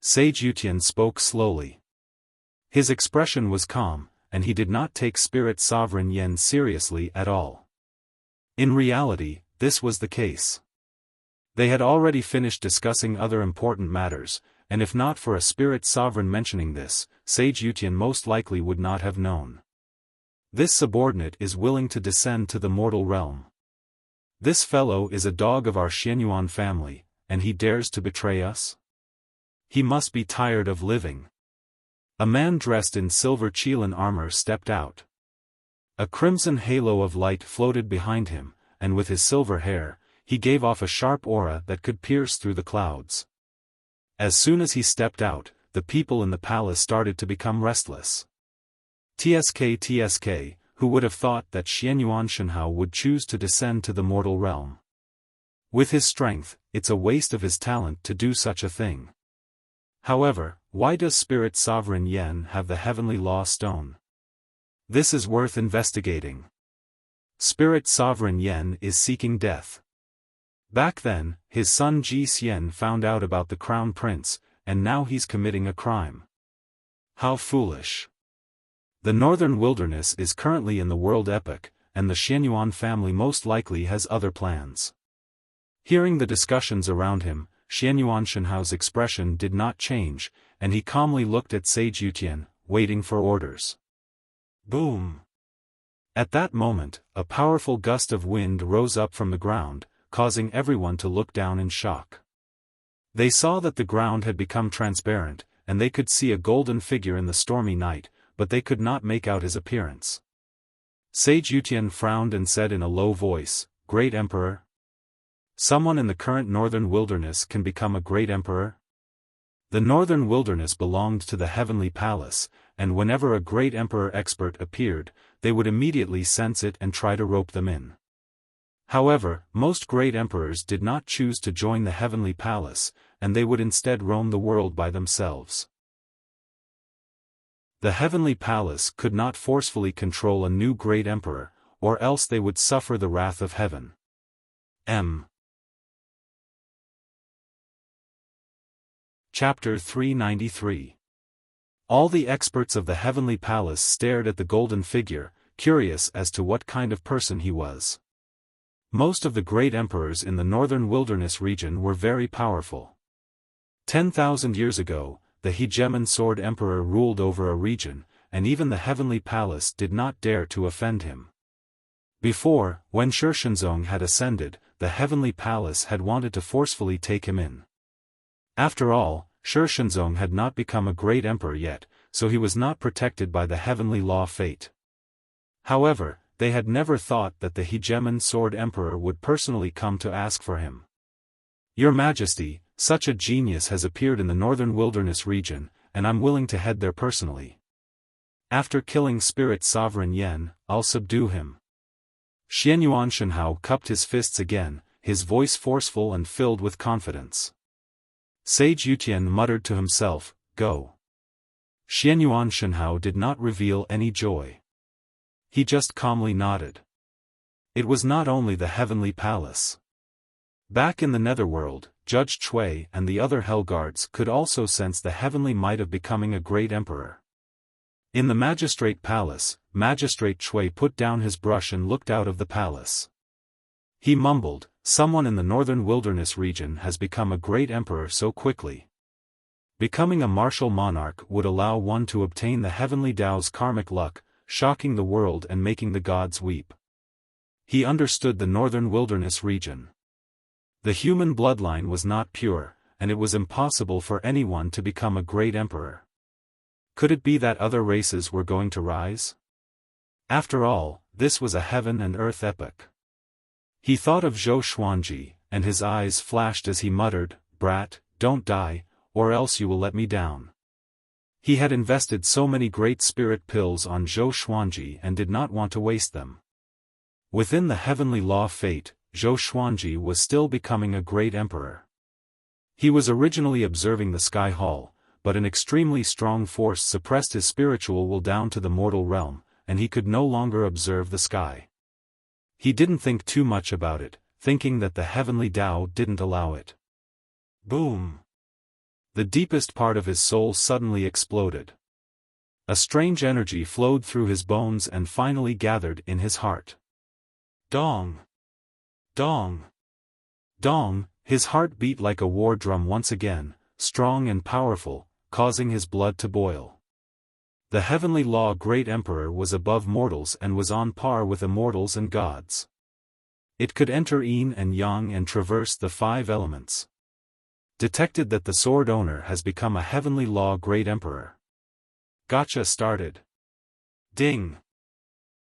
Sage Yutian spoke slowly. His expression was calm, and he did not take Spirit Sovereign Yen seriously at all. In reality, this was the case. They had already finished discussing other important matters, and if not for a Spirit Sovereign mentioning this, Sage Yutian most likely would not have known. This subordinate is willing to descend to the mortal realm. This fellow is a dog of our Xianyuan family, and he dares to betray us? He must be tired of living. A man dressed in silver Qilin armor stepped out. A crimson halo of light floated behind him, and with his silver hair, he gave off a sharp aura that could pierce through the clouds. As soon as he stepped out, the people in the palace started to become restless. TSK, who would have thought that Xianyuan Shenhao would choose to descend to the mortal realm? With his strength, it's a waste of his talent to do such a thing. However, why does Spirit Sovereign Yen have the heavenly law stone? This is worth investigating. Spirit Sovereign Yen is seeking death. Back then, his son Ji Xian found out about the crown prince, and now he's committing a crime. How foolish. The northern wilderness is currently in the world epoch, and the Xianyuan family most likely has other plans. Hearing the discussions around him, Xianyuan Shenhao's expression did not change, and he calmly looked at Sage Yutian, waiting for orders. Boom! At that moment, a powerful gust of wind rose up from the ground, causing everyone to look down in shock. They saw that the ground had become transparent, and they could see a golden figure in the stormy night, but they could not make out his appearance. Sage Yutian frowned and said in a low voice, "Great Emperor? Someone in the current northern wilderness can become a great emperor?" The northern wilderness belonged to the heavenly palace, and whenever a great emperor expert appeared, they would immediately sense it and try to rope them in. However, most great emperors did not choose to join the heavenly palace, and they would instead roam the world by themselves. The heavenly palace could not forcefully control a new great emperor, or else they would suffer the wrath of heaven. Chapter 393. All the experts of the heavenly palace stared at the golden figure, curious as to what kind of person he was. Most of the great emperors in the northern wilderness region were very powerful. 10,000 years ago, the Hegemon Sword Emperor ruled over a region, and even the heavenly palace did not dare to offend him. Before, when Shishenzong had ascended, the heavenly palace had wanted to forcefully take him in. After all, Shishenzong had not become a great emperor yet, so he was not protected by the heavenly law fate. However, they had never thought that the Hegemon Sword Emperor would personally come to ask for him. "Your Majesty, such a genius has appeared in the northern wilderness region, and I'm willing to head there personally. After killing Spirit Sovereign Yen, I'll subdue him." Xianyuan Shenhao cupped his fists again, his voice forceful and filled with confidence. Sage Yutian muttered to himself, "Go." Xianyuan Shenhao did not reveal any joy. He just calmly nodded. It was not only the heavenly palace. Back in the netherworld, Judge Chui and the other Hellguards could also sense the heavenly might of becoming a great emperor. In the magistrate palace, Magistrate Chui put down his brush and looked out of the palace. He mumbled, "Someone in the northern wilderness region has become a great emperor so quickly." Becoming a martial monarch would allow one to obtain the heavenly Tao's karmic luck, shocking the world and making the gods weep. He understood the northern wilderness region. The human bloodline was not pure, and it was impossible for anyone to become a great emperor. Could it be that other races were going to rise? After all, this was a heaven and earth epoch. He thought of Zhou Xuanji, and his eyes flashed as he muttered, "Brat, don't die, or else you will let me down." He had invested so many great spirit pills on Zhou Xuanji and did not want to waste them. Within the heavenly law fate, Zhou Xuanji was still becoming a great emperor. He was originally observing the Sky Hall, but an extremely strong force suppressed his spiritual will down to the mortal realm, and he could no longer observe the sky. He didn't think too much about it, thinking that the heavenly Tao didn't allow it. Boom! The deepest part of his soul suddenly exploded. A strange energy flowed through his bones and finally gathered in his heart. Dong! Dong! Dong! His heart beat like a war drum once again, strong and powerful, causing his blood to boil. The heavenly law Great Emperor was above mortals and was on par with immortals and gods. It could enter yin and yang and traverse the 5 elements. Detected that the sword owner has become a heavenly law Great Emperor. Gotcha started. Ding!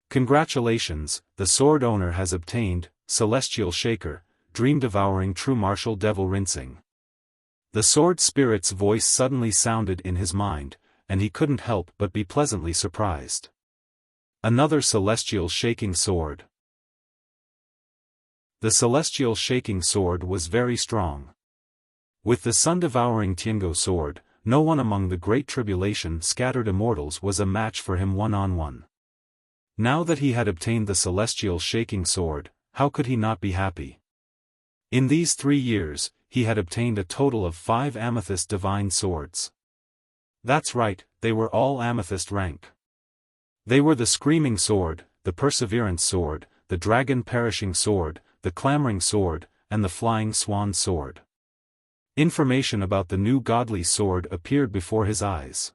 Congratulations, the sword owner has obtained, Celestial Shaker, Dream-Devouring True Martial Devil Rinsing. The sword spirit's voice suddenly sounded in his mind, and he couldn't help but be pleasantly surprised. Another Celestial Shaking Sword. The Celestial Shaking Sword was very strong. With the sun-devouring Tiango sword, no one among the Great Tribulation scattered immortals was a match for him one-on-one. Now that he had obtained the Celestial Shaking Sword, how could he not be happy? In these 3 years, he had obtained a total of 5 amethyst divine swords. That's right, they were all amethyst rank. They were the Screaming Sword, the Perseverance Sword, the Dragon Perishing Sword, the Clamoring Sword, and the Flying Swan Sword. Information about the new godly sword appeared before his eyes.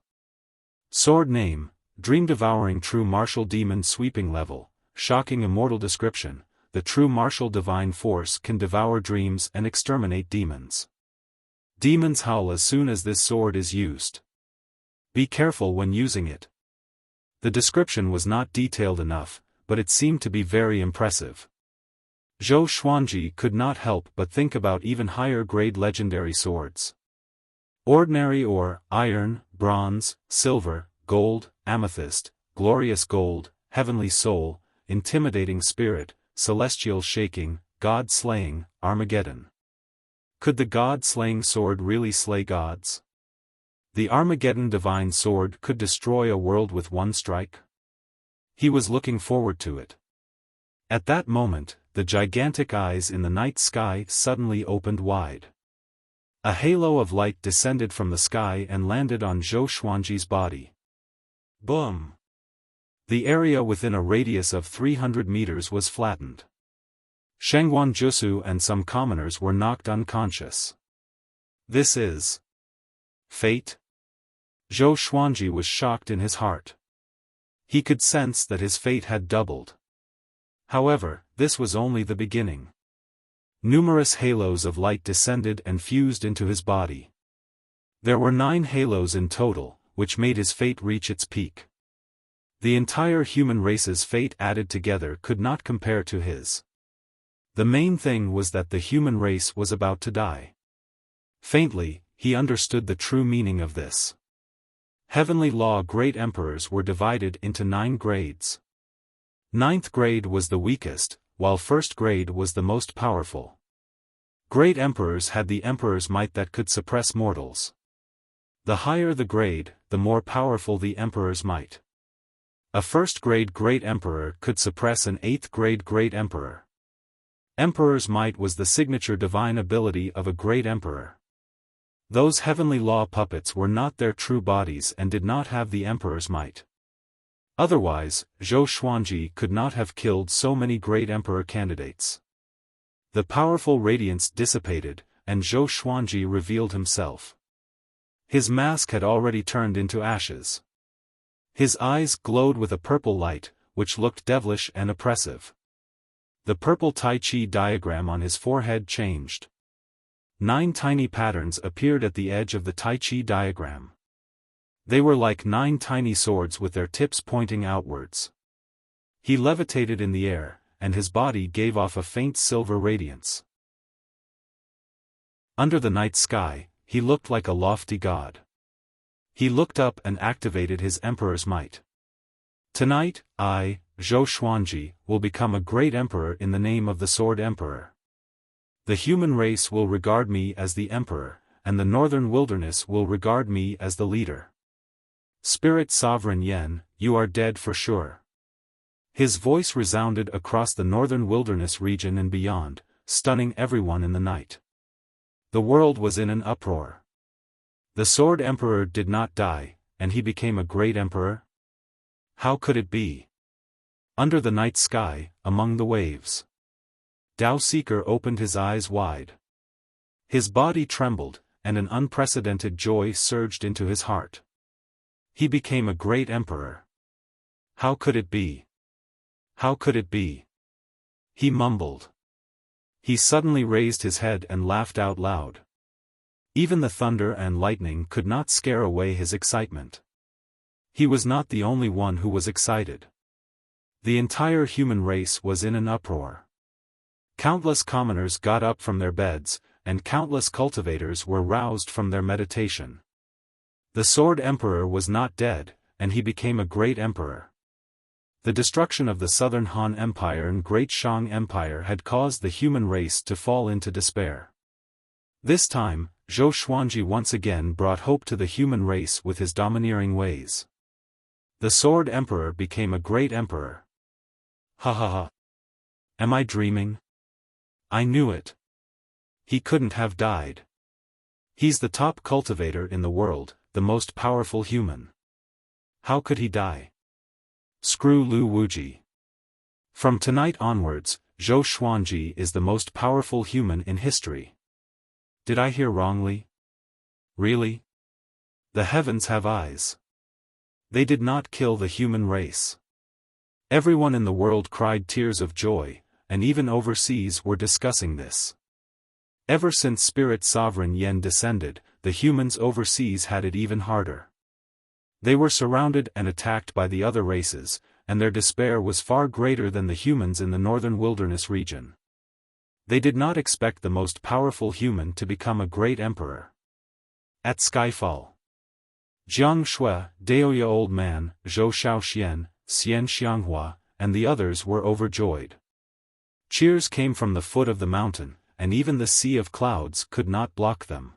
Sword name, Dream-Devouring True Martial Demon Sweeping Level, Shocking Immortal Description, the true martial divine force can devour dreams and exterminate demons. Demons howl as soon as this sword is used. Be careful when using it. The description was not detailed enough, but it seemed to be very impressive. Zhou Xuanji could not help but think about even higher-grade legendary swords. Ordinary ore, iron, bronze, silver, gold, amethyst, glorious gold, heavenly soul, intimidating spirit, celestial shaking, god-slaying, Armageddon. Could the god-slaying sword really slay gods? The Armageddon divine sword could destroy a world with one strike? He was looking forward to it. At that moment, the gigantic eyes in the night sky suddenly opened wide. A halo of light descended from the sky and landed on Zhou Xuanji's body. Boom! The area within a radius of 300 meters was flattened. Shengguan Jusu and some commoners were knocked unconscious. This is fate? Zhou Xuanji was shocked in his heart. He could sense that his fate had doubled. However, this was only the beginning. Numerous halos of light descended and fused into his body. There were 9 halos in total, which made his fate reach its peak. The entire human race's fate added together could not compare to his. The main thing was that the human race was about to die. Faintly, he understood the true meaning of this. Heavenly law Great Emperors were divided into 9 grades. 9th grade was the weakest, while 1st grade was the most powerful. Great Emperors had the Emperor's might that could suppress mortals. The higher the grade, the more powerful the Emperor's might. A 1st grade Great Emperor could suppress an 8th grade Great Emperor. Emperor's might was the signature divine ability of a Great Emperor. Those heavenly law puppets were not their true bodies and did not have the Emperor's might. Otherwise, Zhou Xuanji could not have killed so many Great Emperor candidates. The powerful radiance dissipated, and Zhou Xuanji revealed himself. His mask had already turned into ashes. His eyes glowed with a purple light, which looked devilish and oppressive. The purple Tai Chi diagram on his forehead changed. 9 tiny patterns appeared at the edge of the Tai Chi diagram. They were like 9 tiny swords with their tips pointing outwards. He levitated in the air, and his body gave off a faint silver radiance. Under the night sky, he looked like a lofty god. He looked up and activated his Emperor's might. Tonight, I, Zhou Xuanji, will become a great emperor in the name of the Sword Emperor. The human race will regard me as the Emperor, and the northern wilderness will regard me as the leader. Spirit Sovereign Yen, you are dead for sure. His voice resounded across the northern wilderness region and beyond, stunning everyone in the night. The world was in an uproar. The Sword Emperor did not die, and he became a great emperor? How could it be? Under the night sky, among the waves. Dao Seeker opened his eyes wide. His body trembled, and an unprecedented joy surged into his heart. He became a great emperor. How could it be? How could it be? He mumbled. He suddenly raised his head and laughed out loud. Even the thunder and lightning could not scare away his excitement. He was not the only one who was excited. The entire human race was in an uproar. Countless commoners got up from their beds, and countless cultivators were roused from their meditation. The Sword Emperor was not dead, and he became a great emperor. The destruction of the Southern Han Empire and Great Shang Empire had caused the human race to fall into despair. This time, Zhou Xuanji once again brought hope to the human race with his domineering ways. The Sword Emperor became a great emperor. Ha ha ha. Am I dreaming? I knew it. He couldn't have died. He's the top cultivator in the world, the most powerful human. How could he die? Screw Lu Wuji. From tonight onwards, Zhou Xuanji is the most powerful human in history. Did I hear wrongly? Really? The heavens have eyes. They did not kill the human race. Everyone in the world cried tears of joy, and even overseas were discussing this. Ever since Spirit Sovereign Yen descended, the humans overseas had it even harder. They were surrounded and attacked by the other races, and their despair was far greater than the humans in the northern wilderness region. They did not expect the most powerful human to become a great emperor. At Skyfall, Jiang Shui, Daoya Old Man, Zhou Shaoxian, Xian Xianghua, and the others were overjoyed. Cheers came from the foot of the mountain, and even the sea of clouds could not block them.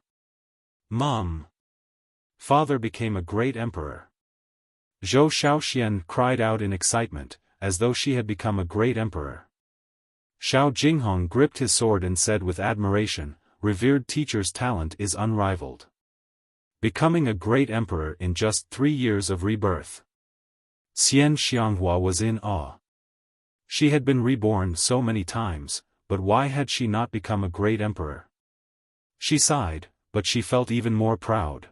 Mom! Father became a great emperor. Zhou Shaoxian cried out in excitement, as though she had become a great emperor. Xiao Jinghong gripped his sword and said with admiration, "Revered teacher's talent is unrivaled. Becoming a great emperor in just 3 years of rebirth." Xian Xianghua was in awe. She had been reborn so many times, but why had she not become a great emperor? She sighed, but she felt even more proud.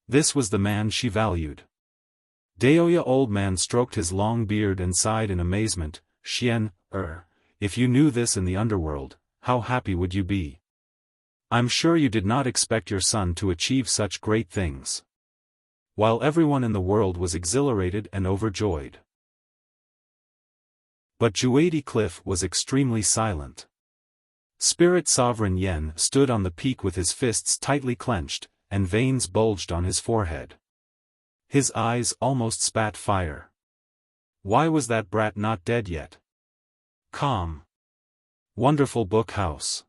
This was the man she valued. Daoya Old Man stroked his long beard and sighed in amazement, "Xian, if you knew this in the underworld, how happy would you be? I'm sure you did not expect your son to achieve such great things." While everyone in the world was exhilarated and overjoyed. But Juadi Cliff was extremely silent. Spirit Sovereign Yen stood on the peak with his fists tightly clenched, and veins bulged on his forehead. His eyes almost spat fire. Why was that brat not dead yet? Calm. Wonderful Book House.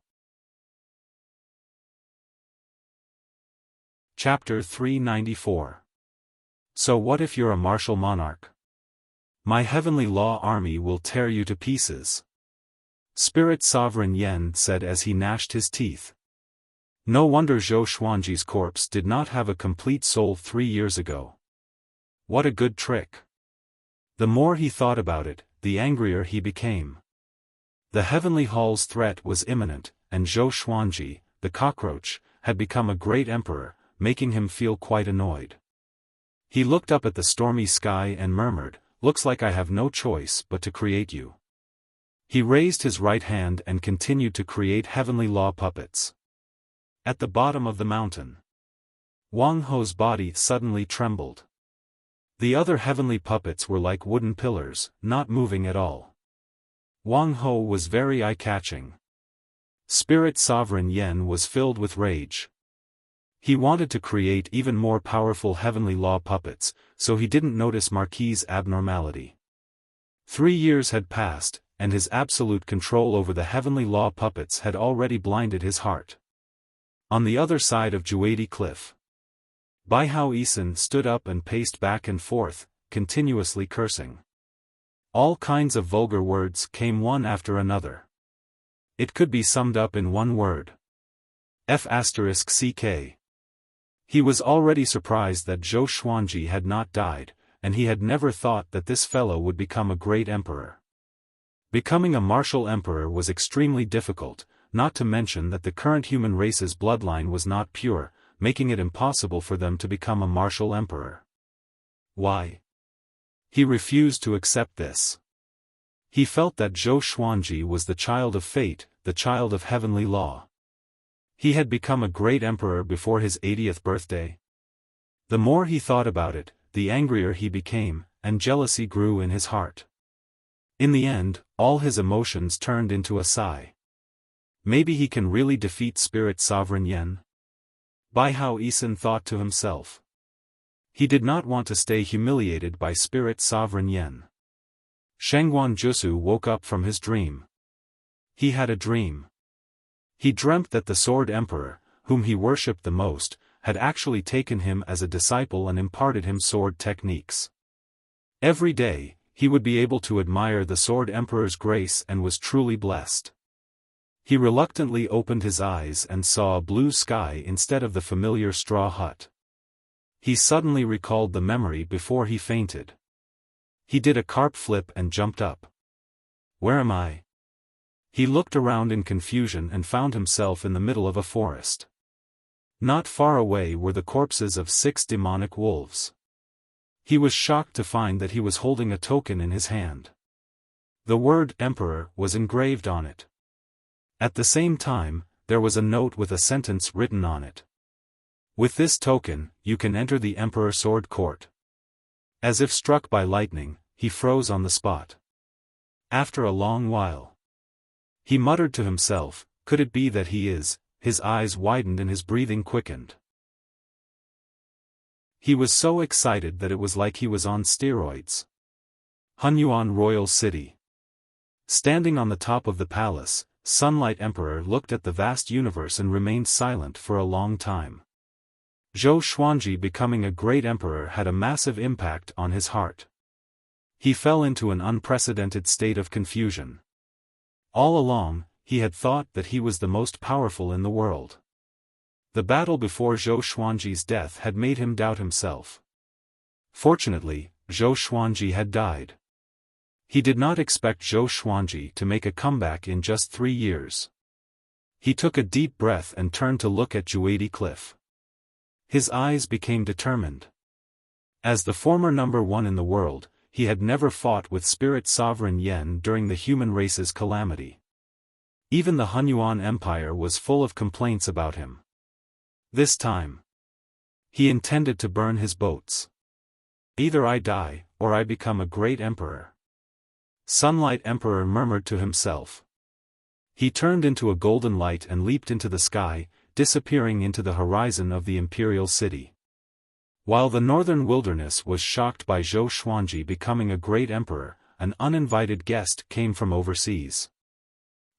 Chapter 394. So what if you're a martial monarch? My heavenly law army will tear you to pieces. Spirit Sovereign Yen said as he gnashed his teeth. No wonder Zhou Xuanji's corpse did not have a complete soul 3 years ago. What a good trick. The more he thought about it, the angrier he became. The heavenly hall's threat was imminent, and Zhou Xuanji, the cockroach, had become a great emperor, making him feel quite annoyed. He looked up at the stormy sky and murmured, "Looks like I have no choice but to create you." He raised his right hand and continued to create heavenly law puppets. At the bottom of the mountain, Wang Ho's body suddenly trembled. The other heavenly puppets were like wooden pillars, not moving at all. Wang Ho was very eye-catching. Spirit Sovereign Yen was filled with rage. He wanted to create even more powerful heavenly law puppets, so he didn't notice Marquis's abnormality. 3 years had passed, and his absolute control over the heavenly law puppets had already blinded his heart. On the other side of Juadi Cliff, Bai Hao Isan stood up and paced back and forth, continuously cursing. All kinds of vulgar words came one after another. It could be summed up in one word. F***ck. He was already surprised that Zhou Xuanji had not died, and he had never thought that this fellow would become a great emperor. Becoming a martial emperor was extremely difficult, not to mention that the current human race's bloodline was not pure, making it impossible for them to become a martial emperor. Why? He refused to accept this. He felt that Zhou Xuanji was the child of fate, the child of heavenly law. He had become a great emperor before his 80th birthday. The more he thought about it, the angrier he became, and jealousy grew in his heart. In the end, all his emotions turned into a sigh. Maybe he can really defeat Spirit Sovereign Yen? Bai Hao Isan thought to himself. He did not want to stay humiliated by Spirit Sovereign Yen. Shangguan Jusu woke up from his dream. He had a dream. He dreamt that the Sword Emperor, whom he worshipped the most, had actually taken him as a disciple and imparted him sword techniques. Every day, he would be able to admire the Sword Emperor's grace and was truly blessed. He reluctantly opened his eyes and saw a blue sky instead of the familiar straw hut. He suddenly recalled the memory before he fainted. He did a carp flip and jumped up. Where am I? He looked around in confusion and found himself in the middle of a forest. Not far away were the corpses of 6 demonic wolves. He was shocked to find that he was holding a token in his hand. The word Emperor was engraved on it. At the same time, there was a note with a sentence written on it. With this token, you can enter the Emperor Sword Court. As if struck by lightning, he froze on the spot. After a long while, he muttered to himself, could it be that he is? His eyes widened and his breathing quickened. He was so excited that it was like he was on steroids. Hunyuan Royal City. Standing on the top of the palace, Sunlight Emperor looked at the vast universe and remained silent for a long time. Zhou Xuanji becoming a great emperor had a massive impact on his heart. He fell into an unprecedented state of confusion. All along, he had thought that he was the most powerful in the world. The battle before Zhou Xuanji's death had made him doubt himself. Fortunately, Zhou Xuanji had died. He did not expect Zhou Xuanji to make a comeback in just 3 years. He took a deep breath and turned to look at Juadi Cliff. His eyes became determined. As the former number 1 in the world, he had never fought with Spirit Sovereign Yen during the human race's calamity. Even the Hunyuan Empire was full of complaints about him. This time, he intended to burn his boats. Either I die, or I become a great emperor. Sunlight Emperor murmured to himself. He turned into a golden light and leaped into the sky, disappearing into the horizon of the imperial city. While the northern wilderness was shocked by Zhou Xuanji becoming a great emperor, an uninvited guest came from overseas.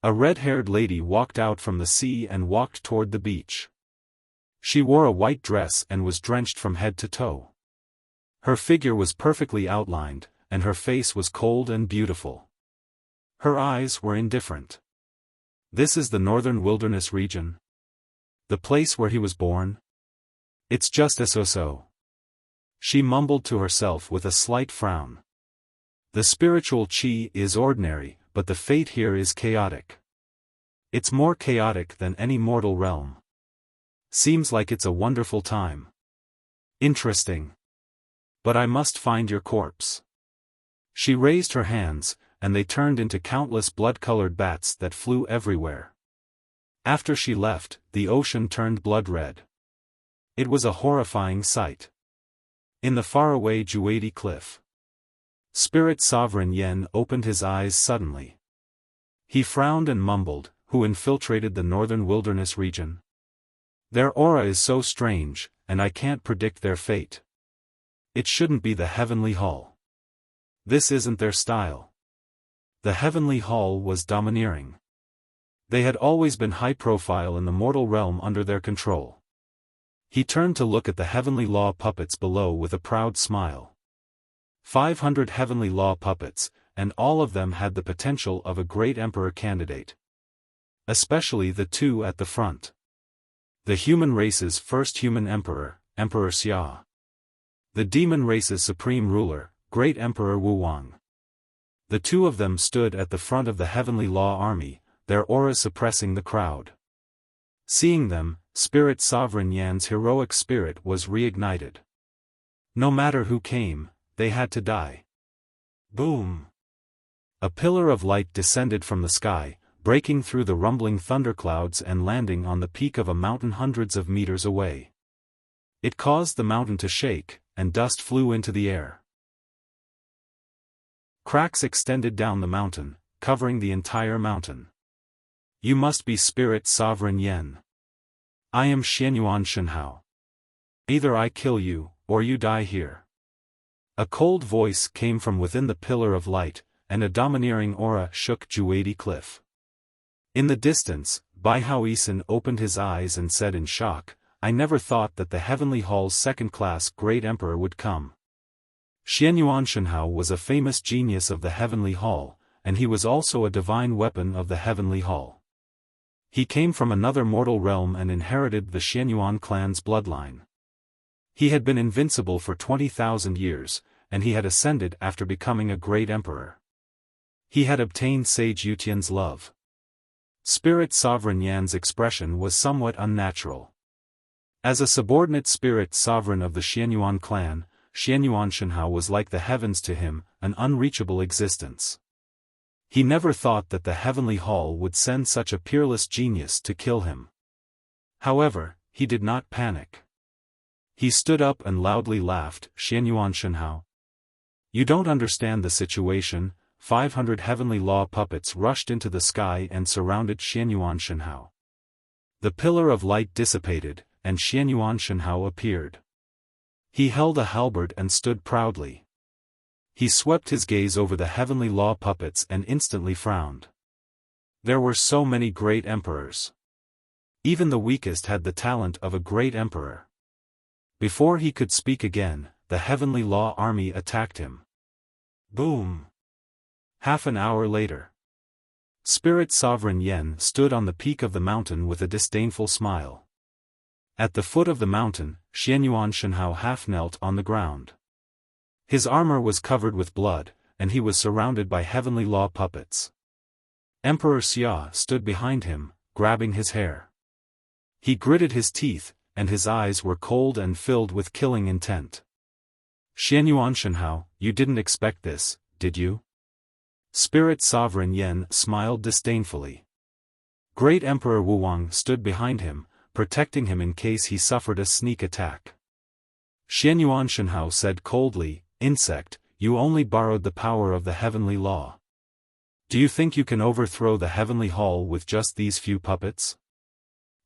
A red-haired lady walked out from the sea and walked toward the beach. She wore a white dress and was drenched from head to toe. Her figure was perfectly outlined, and her face was cold and beautiful. Her eyes were indifferent. This is the northern wilderness region? The place where he was born? It's just so. She mumbled to herself with a slight frown. The spiritual chi is ordinary, but the fate here is chaotic. It's more chaotic than any mortal realm. Seems like it's a wonderful time. Interesting. But I must find your corpse. She raised her hands, and they turned into countless blood-colored bats that flew everywhere. After she left, the ocean turned blood-red. It was a horrifying sight. In the faraway Juadi Cliff, Spirit Sovereign Yen opened his eyes suddenly. He frowned and mumbled, who infiltrated the northern wilderness region? Their aura is so strange, and I can't predict their fate. It shouldn't be the Heavenly Hall. This isn't their style. The Heavenly Hall was domineering. They had always been high profile in the mortal realm under their control. He turned to look at the heavenly law puppets below with a proud smile. 500 heavenly law puppets, and all of them had the potential of a great emperor candidate. Especially the two at the front. The human race's first human emperor, Emperor Xia. The demon race's supreme ruler, Great Emperor Wuwang. The two of them stood at the front of the heavenly law army, their auras suppressing the crowd. Seeing them, Spirit Sovereign Yan's heroic spirit was reignited. No matter who came, they had to die. Boom! A pillar of light descended from the sky, breaking through the rumbling thunderclouds and landing on the peak of a mountain hundreds of meters away. It caused the mountain to shake, and dust flew into the air. Cracks extended down the mountain, covering the entire mountain. You must be Spirit Sovereign Yan. I am Xianyuan Shenhao. Either I kill you, or you die here. A cold voice came from within the pillar of light, and a domineering aura shook Juadi Cliff. In the distance, Bai Haoisen opened his eyes and said in shock, I never thought that the Heavenly Hall's second-class Great Emperor would come. Xianyuan Shenhao was a famous genius of the Heavenly Hall, and he was also a divine weapon of the Heavenly Hall. He came from another mortal realm and inherited the Xianyuan clan's bloodline. He had been invincible for 20,000 years, and he had ascended after becoming a great emperor. He had obtained Sage Yutian's love. Spirit Sovereign Yan's expression was somewhat unnatural. As a subordinate spirit sovereign of the Xianyuan clan, Xianyuan Shenhao was like the heavens to him, an unreachable existence. He never thought that the Heavenly Hall would send such a peerless genius to kill him. However, he did not panic. He stood up and loudly laughed, Xianyuan Shenhao. You don't understand the situation. 500 heavenly law puppets rushed into the sky and surrounded Xianyuan Shenhao. The pillar of light dissipated, and Xianyuan Shenhao appeared. He held a halberd and stood proudly. He swept his gaze over the heavenly law puppets and instantly frowned. There were so many great emperors. Even the weakest had the talent of a great emperor. Before he could speak again, the heavenly law army attacked him. Boom! Half an hour later. Spirit Sovereign Yan stood on the peak of the mountain with a disdainful smile. At the foot of the mountain, Xianyuan Shenhao half knelt on the ground. His armor was covered with blood, and he was surrounded by heavenly law puppets. Emperor Xia stood behind him, grabbing his hair. He gritted his teeth, and his eyes were cold and filled with killing intent. Xianyuan Shenhao, you didn't expect this, did you? Spirit Sovereign Yan smiled disdainfully. Great Emperor Wuwang stood behind him, protecting him in case he suffered a sneak attack. Xianyuan Shenhao said coldly, Insect, you only borrowed the power of the heavenly law. Do you think you can overthrow the heavenly hall with just these few puppets?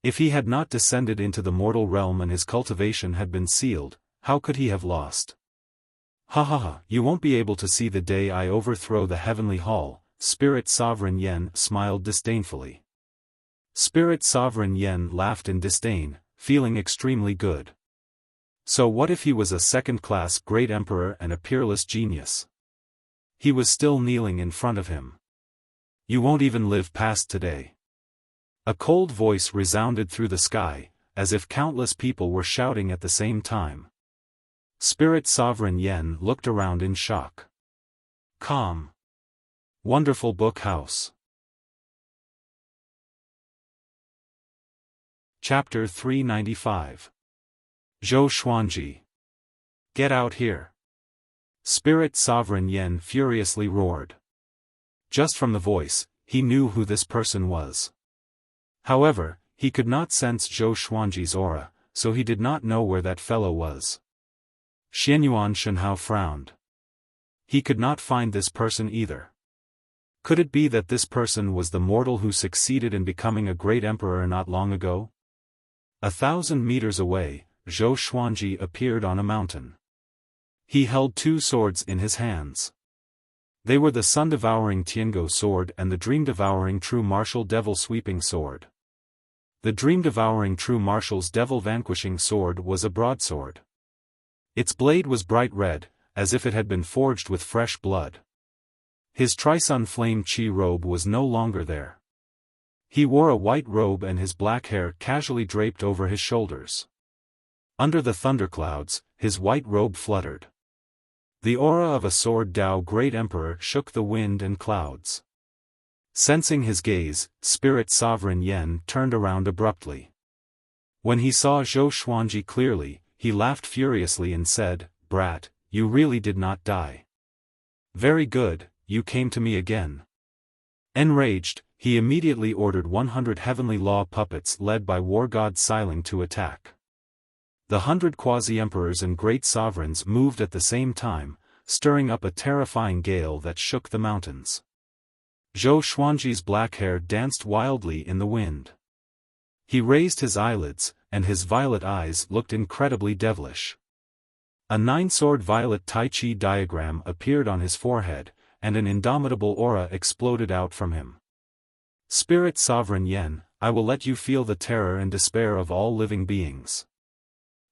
If he had not descended into the mortal realm and his cultivation had been sealed, how could he have lost? Ha ha ha, you won't be able to see the day I overthrow the heavenly hall, Spirit Sovereign Yan smiled disdainfully. Spirit Sovereign Yan laughed in disdain, feeling extremely good. So what if he was a second-class great emperor and a peerless genius? He was still kneeling in front of him. You won't even live past today. A cold voice resounded through the sky, as if countless people were shouting at the same time. Spirit Sovereign Yan looked around in shock. Calm. Wonderful Book House. Chapter 395. Zhou Xuanji. Get out here. Spirit Sovereign Yan furiously roared. Just from the voice, he knew who this person was. However, he could not sense Zhou Xuanji's aura, so he did not know where that fellow was. Xianyuan Shenhao frowned. He could not find this person either. Could it be that this person was the mortal who succeeded in becoming a great emperor not long ago? 1,000 meters away, Zhou Xuanji appeared on a mountain. He held two swords in his hands. They were the sun-devouring Tiango sword and the dream-devouring true martial devil-sweeping sword. The dream-devouring true martial's devil-vanquishing sword was a broadsword. Its blade was bright red, as if it had been forged with fresh blood. His Trisun Flame Chi robe was no longer there. He wore a white robe and his black hair casually draped over his shoulders. Under the thunderclouds, his white robe fluttered. The aura of a sword Dao Great Emperor shook the wind and clouds. Sensing his gaze, Spirit Sovereign Yen turned around abruptly. When he saw Zhou Xuanji clearly, he laughed furiously and said, "Brat, you really did not die. Very good, you came to me again." Enraged, he immediately ordered 100 heavenly law puppets led by war god Xiling to attack. The 100 quasi-emperors and great sovereigns moved at the same time, stirring up a terrifying gale that shook the mountains. Zhou Xuanji's black hair danced wildly in the wind. He raised his eyelids, and his violet eyes looked incredibly devilish. A 9-sword violet Tai Chi diagram appeared on his forehead, and an indomitable aura exploded out from him. "Spirit Sovereign Yen, I will let you feel the terror and despair of all living beings,"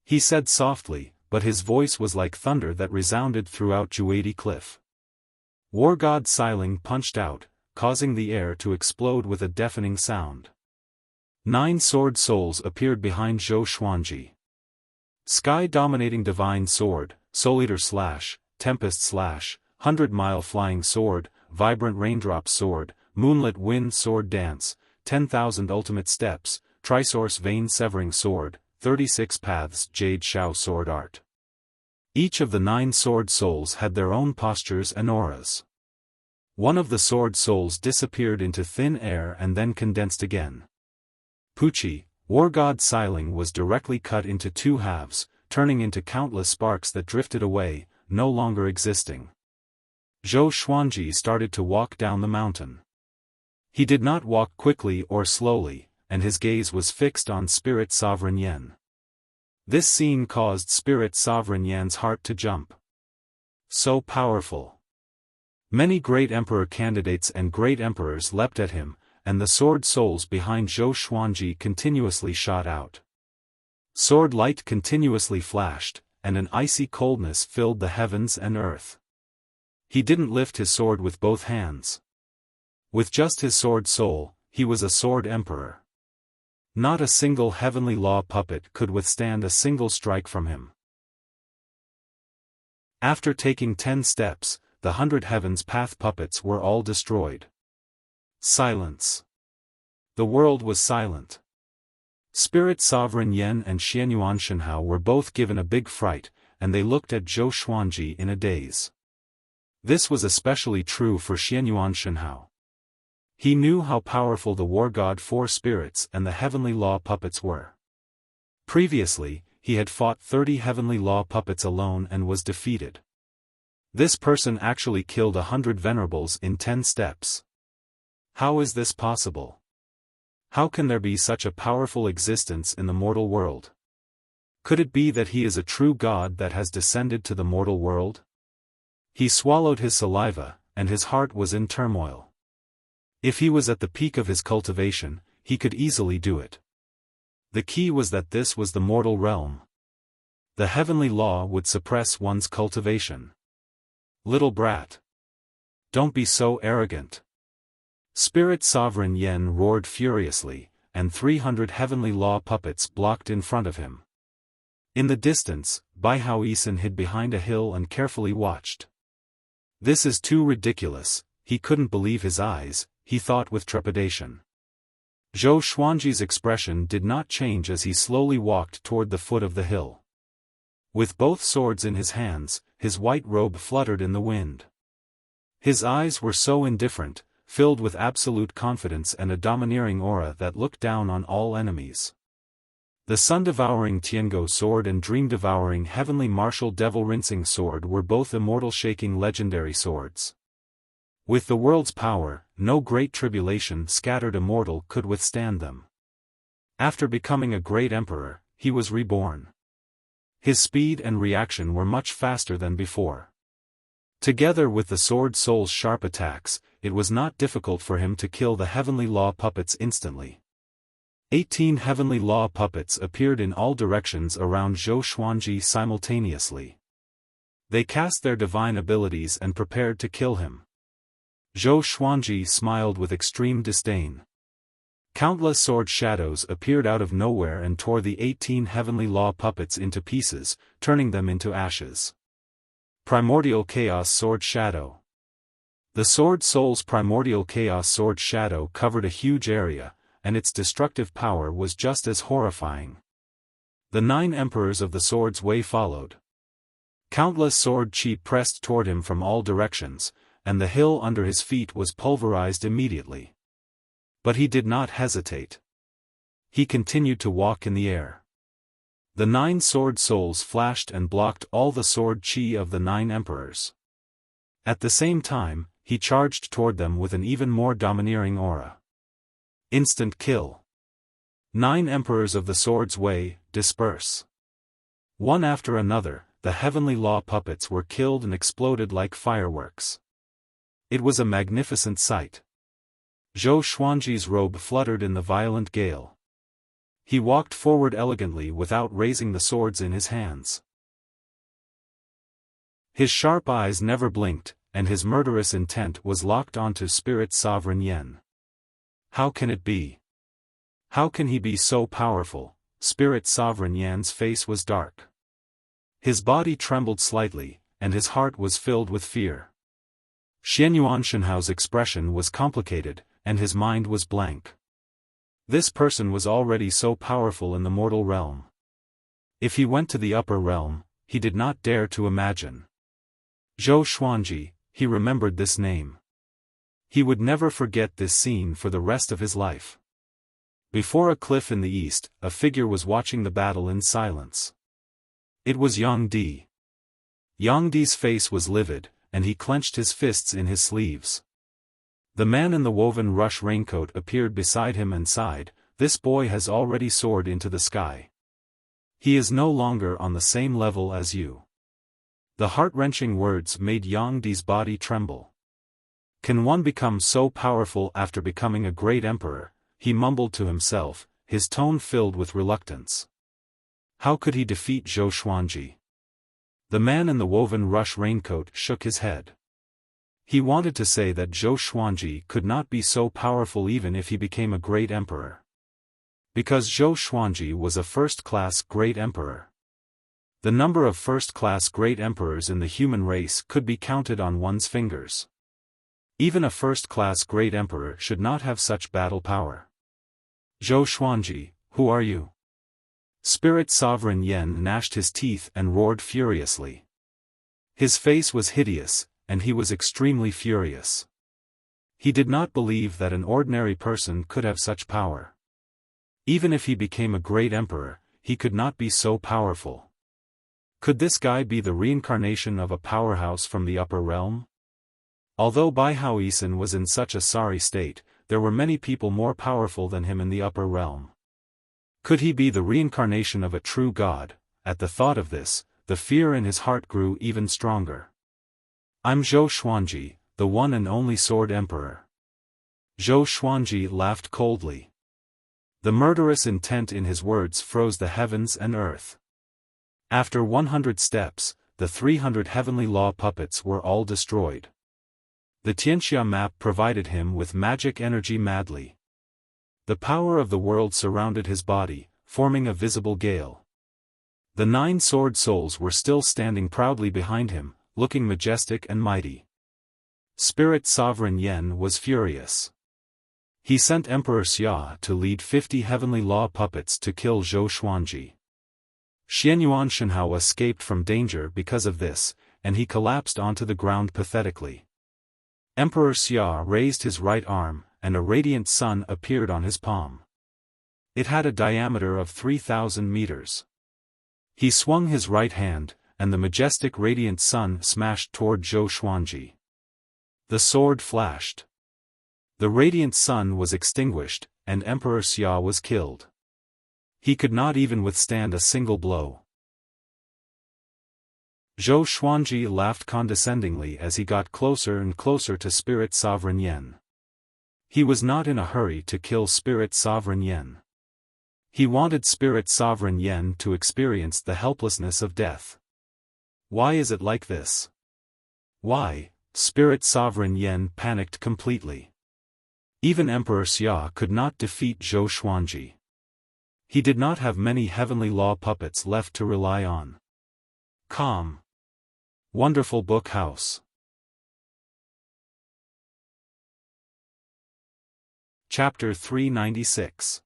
he said softly, but his voice was like thunder that resounded throughout Juadi Cliff. War god Xiling punched out, causing the air to explode with a deafening sound. 9 sword souls appeared behind Zhou Xuanji. Sky-dominating divine sword, Soul Eater slash, Tempest slash, 100-mile flying sword, vibrant raindrop sword, moonlit wind sword dance, 10,000 ultimate steps, trisource vein severing sword, 36 paths jade shao sword art. Each of the 9 sword souls had their own postures and auras. One of the sword souls disappeared into thin air and then condensed again. Puchi, war god Xiling was directly cut into 2 halves, turning into countless sparks that drifted away, no longer existing. Zhou Xuanji started to walk down the mountain. He did not walk quickly or slowly, and his gaze was fixed on Spirit Sovereign Yen. This scene caused Spirit Sovereign Yan's heart to jump. So powerful. Many great emperor candidates and great emperors leapt at him, and the sword souls behind Zhou Xuanji continuously shot out. Sword light continuously flashed, and an icy coldness filled the heavens and earth. He didn't lift his sword with both hands. With just his sword soul, he was a sword emperor. Not a single heavenly law puppet could withstand a single strike from him. After taking 10 steps, the 100 heavens path puppets were all destroyed. Silence. The world was silent. Spirit Sovereign Yen and Xianyuan Shenhao were both given a big fright, and they looked at Zhou Xuanji in a daze. This was especially true for Xianyuan Shenhao. He knew how powerful the war god 4 spirits and the heavenly law puppets were. Previously, he had fought 30 heavenly law puppets alone and was defeated. This person actually killed 100 venerables in 10 steps. How is this possible? How can there be such a powerful existence in the mortal world? Could it be that he is a true god that has descended to the mortal world? He swallowed his saliva, and his heart was in turmoil. If he was at the peak of his cultivation, he could easily do it. The key was that this was the mortal realm. The heavenly law would suppress one's cultivation. Little brat. Don't be so arrogant. Spirit Sovereign Yen roared furiously, and 300 heavenly law puppets blocked in front of him. In the distance, Bai Hao Yisan hid behind a hill and carefully watched. This is too ridiculous, he couldn't believe his eyes, he thought with trepidation. Zhou Xuanji's expression did not change as he slowly walked toward the foot of the hill. With both swords in his hands, his white robe fluttered in the wind. His eyes were so indifferent, filled with absolute confidence and a domineering aura that looked down on all enemies. The sun-devouring Tiango sword and dream-devouring heavenly martial devil-rinsing sword were both immortal-shaking legendary swords. With the world's power, no great tribulation scattered immortal could withstand them. After becoming a great emperor, he was reborn. His speed and reaction were much faster than before. Together with the Sword Soul's sharp attacks, it was not difficult for him to kill the Heavenly Law puppets instantly. 18 Heavenly Law puppets appeared in all directions around Zhou Xuanji simultaneously. They cast their divine abilities and prepared to kill him. Zhou Xuanji smiled with extreme disdain. Countless sword shadows appeared out of nowhere and tore the 18 Heavenly Law puppets into pieces, turning them into ashes. Primordial Chaos Sword Shadow. The Sword Soul's Primordial Chaos Sword Shadow covered a huge area, and its destructive power was just as horrifying. The 9 Emperors of the Sword's Way followed. Countless sword chi pressed toward him from all directions, and the hill under his feet was pulverized immediately. But he did not hesitate. He continued to walk in the air. The 9 sword souls flashed and blocked all the sword chi of the 9 emperors. At the same time, he charged toward them with an even more domineering aura. Instant kill. 9 emperors of the sword's way, disperse. One after another, the Heavenly Law puppets were killed and exploded like fireworks. It was a magnificent sight. Zhou Xuanji's robe fluttered in the violent gale. He walked forward elegantly without raising the swords in his hands. His sharp eyes never blinked, and his murderous intent was locked onto Spirit Sovereign Yen. How can it be? How can he be so powerful? Spirit Sovereign Yan's face was dark. His body trembled slightly, and his heart was filled with fear. Xianyuan Shenhao's expression was complicated, and his mind was blank. This person was already so powerful in the mortal realm. If he went to the upper realm, he did not dare to imagine. Zhou Xuanji, he remembered this name. He would never forget this scene for the rest of his life. Before a cliff in the east, a figure was watching the battle in silence. It was Yang Di. Yang Di's face was livid, and he clenched his fists in his sleeves. The man in the woven rush raincoat appeared beside him and sighed, "This boy has already soared into the sky. He is no longer on the same level as you." The heart-wrenching words made Yang Di's body tremble. Can one become so powerful after becoming a great emperor? He mumbled to himself, his tone filled with reluctance. How could he defeat Zhou Xuanji? The man in the woven rush raincoat shook his head. He wanted to say that Zhou Xuanji could not be so powerful even if he became a great emperor. Because Zhou Xuanji was a first-class great emperor. The number of first-class great emperors in the human race could be counted on one's fingers. Even a first-class great emperor should not have such battle power. Zhou Xuanji, who are you? Spirit Sovereign Yen gnashed his teeth and roared furiously. His face was hideous, and he was extremely furious. He did not believe that an ordinary person could have such power. Even if he became a great emperor, he could not be so powerful. Could this guy be the reincarnation of a powerhouse from the upper realm? Although Bai Haoisen was in such a sorry state, there were many people more powerful than him in the upper realm. Could he be the reincarnation of a true god? At the thought of this, the fear in his heart grew even stronger. I'm Zhou Xuanji, the one and only Sword Emperor. Zhou Xuanji laughed coldly. The murderous intent in his words froze the heavens and earth. After 100 steps, the 300 Heavenly Law puppets were all destroyed. The Tianxia map provided him with magic energy madly. The power of the world surrounded his body, forming a visible gale. The 9 sword souls were still standing proudly behind him, looking majestic and mighty. Spirit Sovereign Yen was furious. He sent Emperor Xia to lead 50 Heavenly Law puppets to kill Zhou Xuanji. Xianyuan Shenhao escaped from danger because of this, and he collapsed onto the ground pathetically. Emperor Xia raised his right arm, and a radiant sun appeared on his palm. It had a diameter of 3,000 meters. He swung his right hand, and the majestic radiant sun smashed toward Zhou Xuanji. The sword flashed. The radiant sun was extinguished, and Emperor Xia was killed. He could not even withstand a single blow. Zhou Xuanji laughed condescendingly as he got closer and closer to Spirit Sovereign Yen. He was not in a hurry to kill Spirit Sovereign Yen. He wanted Spirit Sovereign Yen to experience the helplessness of death. Why is it like this? Why? Spirit Sovereign Yen panicked completely. Even Emperor Xia could not defeat Zhou Xuanji. He did not have many heavenly law puppets left to rely on. Calm. Wonderful Book House. Chapter 396.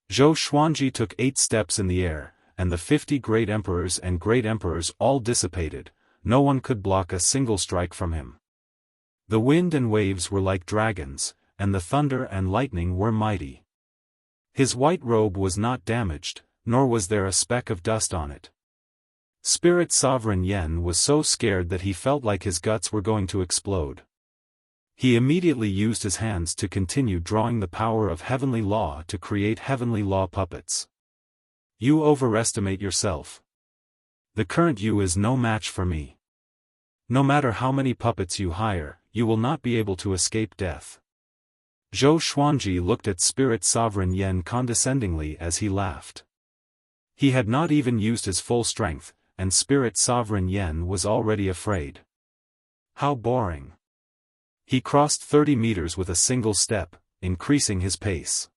Zhou Xuanji took 8 steps in the air, and the 50 great emperors and great emperors all dissipated. No one could block a single strike from him. The wind and waves were like dragons, and the thunder and lightning were mighty. His white robe was not damaged, nor was there a speck of dust on it. Spirit Sovereign Yen was so scared that he felt like his guts were going to explode. He immediately used his hands to continue drawing the power of heavenly law to create heavenly law puppets. You overestimate yourself. The current you is no match for me. No matter how many puppets you hire, you will not be able to escape death. Zhou Xuanji looked at Spirit Sovereign Yen condescendingly as he laughed. He had not even used his full strength, and Spirit Sovereign Yen was already afraid. How boring. He crossed 30 meters with a single step, increasing his pace.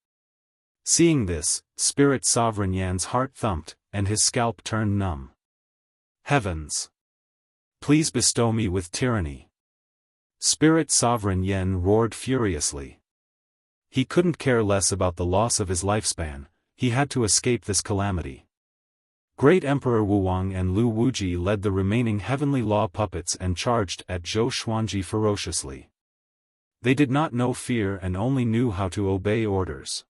Seeing this, Spirit Sovereign Yan's heart thumped, and his scalp turned numb. Heavens! Please bestow me with tyranny. Spirit Sovereign Yen roared furiously. He couldn't care less about the loss of his lifespan, he had to escape this calamity. Great Emperor Wuwang and Lu Wuji led the remaining heavenly law puppets and charged at Zhou Xuanji ferociously. They did not know fear and only knew how to obey orders.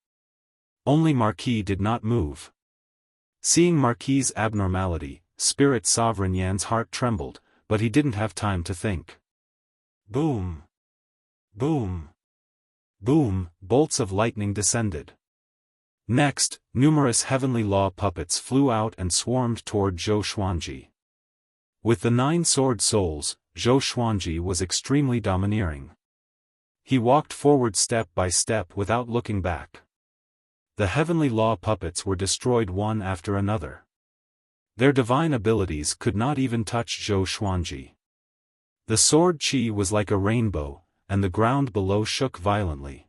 Only Marquis did not move. Seeing Marquis's abnormality, Spirit Sovereign Yan's heart trembled, but he didn't have time to think. Boom! Boom! Boom! Bolts of lightning descended. Next, numerous heavenly law puppets flew out and swarmed toward Zhou Xuanji. With the 9 sword souls, Zhou Xuanji was extremely domineering. He walked forward step by step without looking back. The heavenly law puppets were destroyed one after another. Their divine abilities could not even touch Zhou Xuanji. The sword chi was like a rainbow, and the ground below shook violently.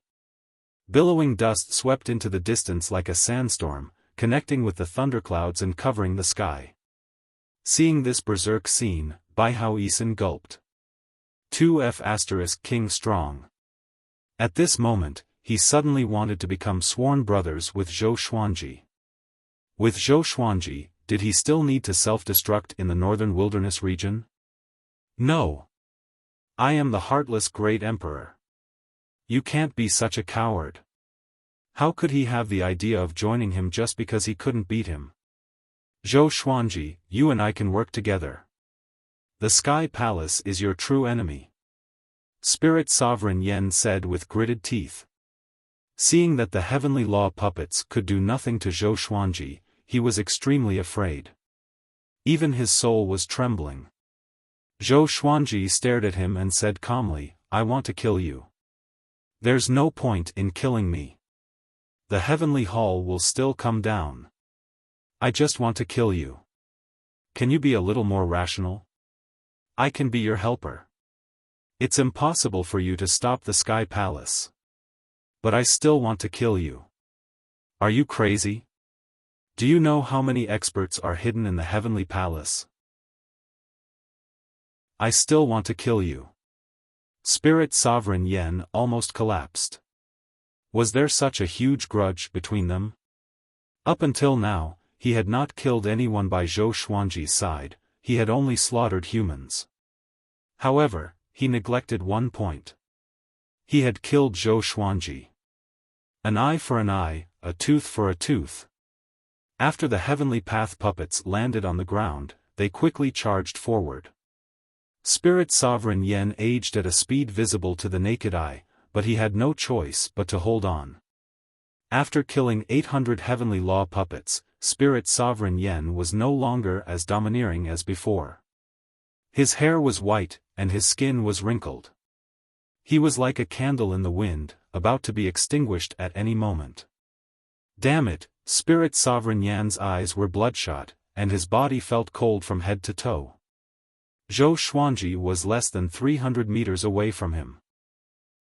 Billowing dust swept into the distance like a sandstorm, connecting with the thunderclouds and covering the sky. Seeing this berserk scene, Bai Hao Yisun gulped. 2F** King Strong. At this moment, he suddenly wanted to become sworn brothers with Zhou Xuanji. With Zhou Xuanji, did he still need to self-destruct in the northern wilderness region? No. I am the heartless great emperor. You can't be such a coward. How could he have the idea of joining him just because he couldn't beat him? Zhou Xuanji, you and I can work together. The Sky Palace is your true enemy. Spirit Sovereign Yen said with gritted teeth. Seeing that the heavenly law puppets could do nothing to Zhou Xuanji, he was extremely afraid. Even his soul was trembling. Zhou Xuanji stared at him and said calmly, I want to kill you. There's no point in killing me. The heavenly hall will still come down. I just want to kill you. Can you be a little more rational? I can be your helper. It's impossible for you to stop the Sky Palace. But I still want to kill you. Are you crazy? Do you know how many experts are hidden in the Heavenly Palace? I still want to kill you. Spirit Sovereign Yen almost collapsed. Was there such a huge grudge between them? Up until now, he had not killed anyone by Zhou Xuanji's side, he had only slaughtered humans. However, he neglected one point. He had killed Zhou Xuanji. An eye for an eye, a tooth for a tooth. After the Heavenly Path puppets landed on the ground, they quickly charged forward. Spirit Sovereign Yen aged at a speed visible to the naked eye, but he had no choice but to hold on. After killing 800 heavenly law puppets, Spirit Sovereign Yen was no longer as domineering as before. His hair was white, and his skin was wrinkled. He was like a candle in the wind, about to be extinguished at any moment. Damn it, Spirit Sovereign Yan's eyes were bloodshot, and his body felt cold from head to toe. Zhou Xuanji was less than 300 meters away from him.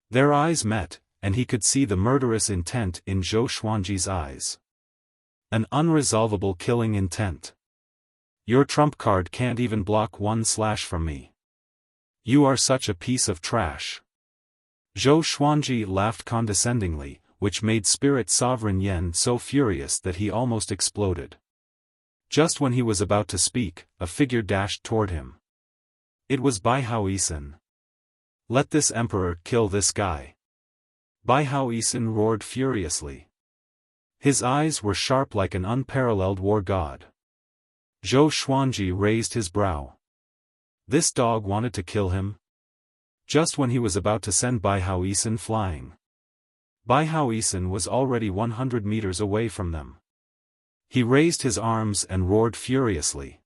Their eyes met, and he could see the murderous intent in Zhou Xuanji's eyes. An unresolvable killing intent. Your trump card can't even block one slash from me. You are such a piece of trash. Zhou Xuanji laughed condescendingly, which made Spirit Sovereign Yan so furious that he almost exploded. Just when he was about to speak, a figure dashed toward him. It was Bai Haoisen. Let this emperor kill this guy. Bai Haoisen roared furiously. His eyes were sharp like an unparalleled war god. Zhou Xuanji raised his brow. This dog wanted to kill him? Just when he was about to send Bai Haoisen flying. Bai Haoisen was already 100 meters away from them. He raised his arms and roared furiously.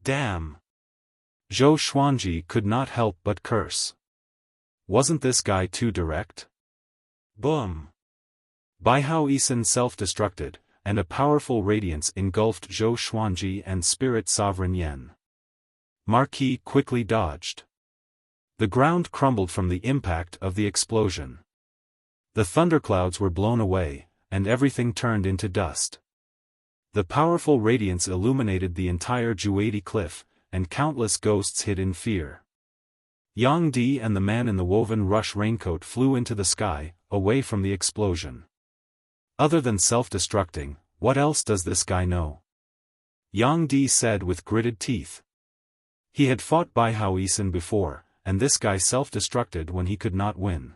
Damn! Zhou Xuanji could not help but curse. Wasn't this guy too direct? Boom! Bai Haoisen self-destructed, and a powerful radiance engulfed Zhou Xuanji and Spirit Sovereign Yan. Marquis quickly dodged. The ground crumbled from the impact of the explosion. The thunderclouds were blown away, and everything turned into dust. The powerful radiance illuminated the entire Juadi cliff, and countless ghosts hid in fear. Yang Di and the man in the woven rush raincoat flew into the sky, away from the explosion. Other than self-destructing, what else does this guy know? Yang Di said with gritted teeth. He had fought Bai Haoisen before, and this guy self-destructed when he could not win.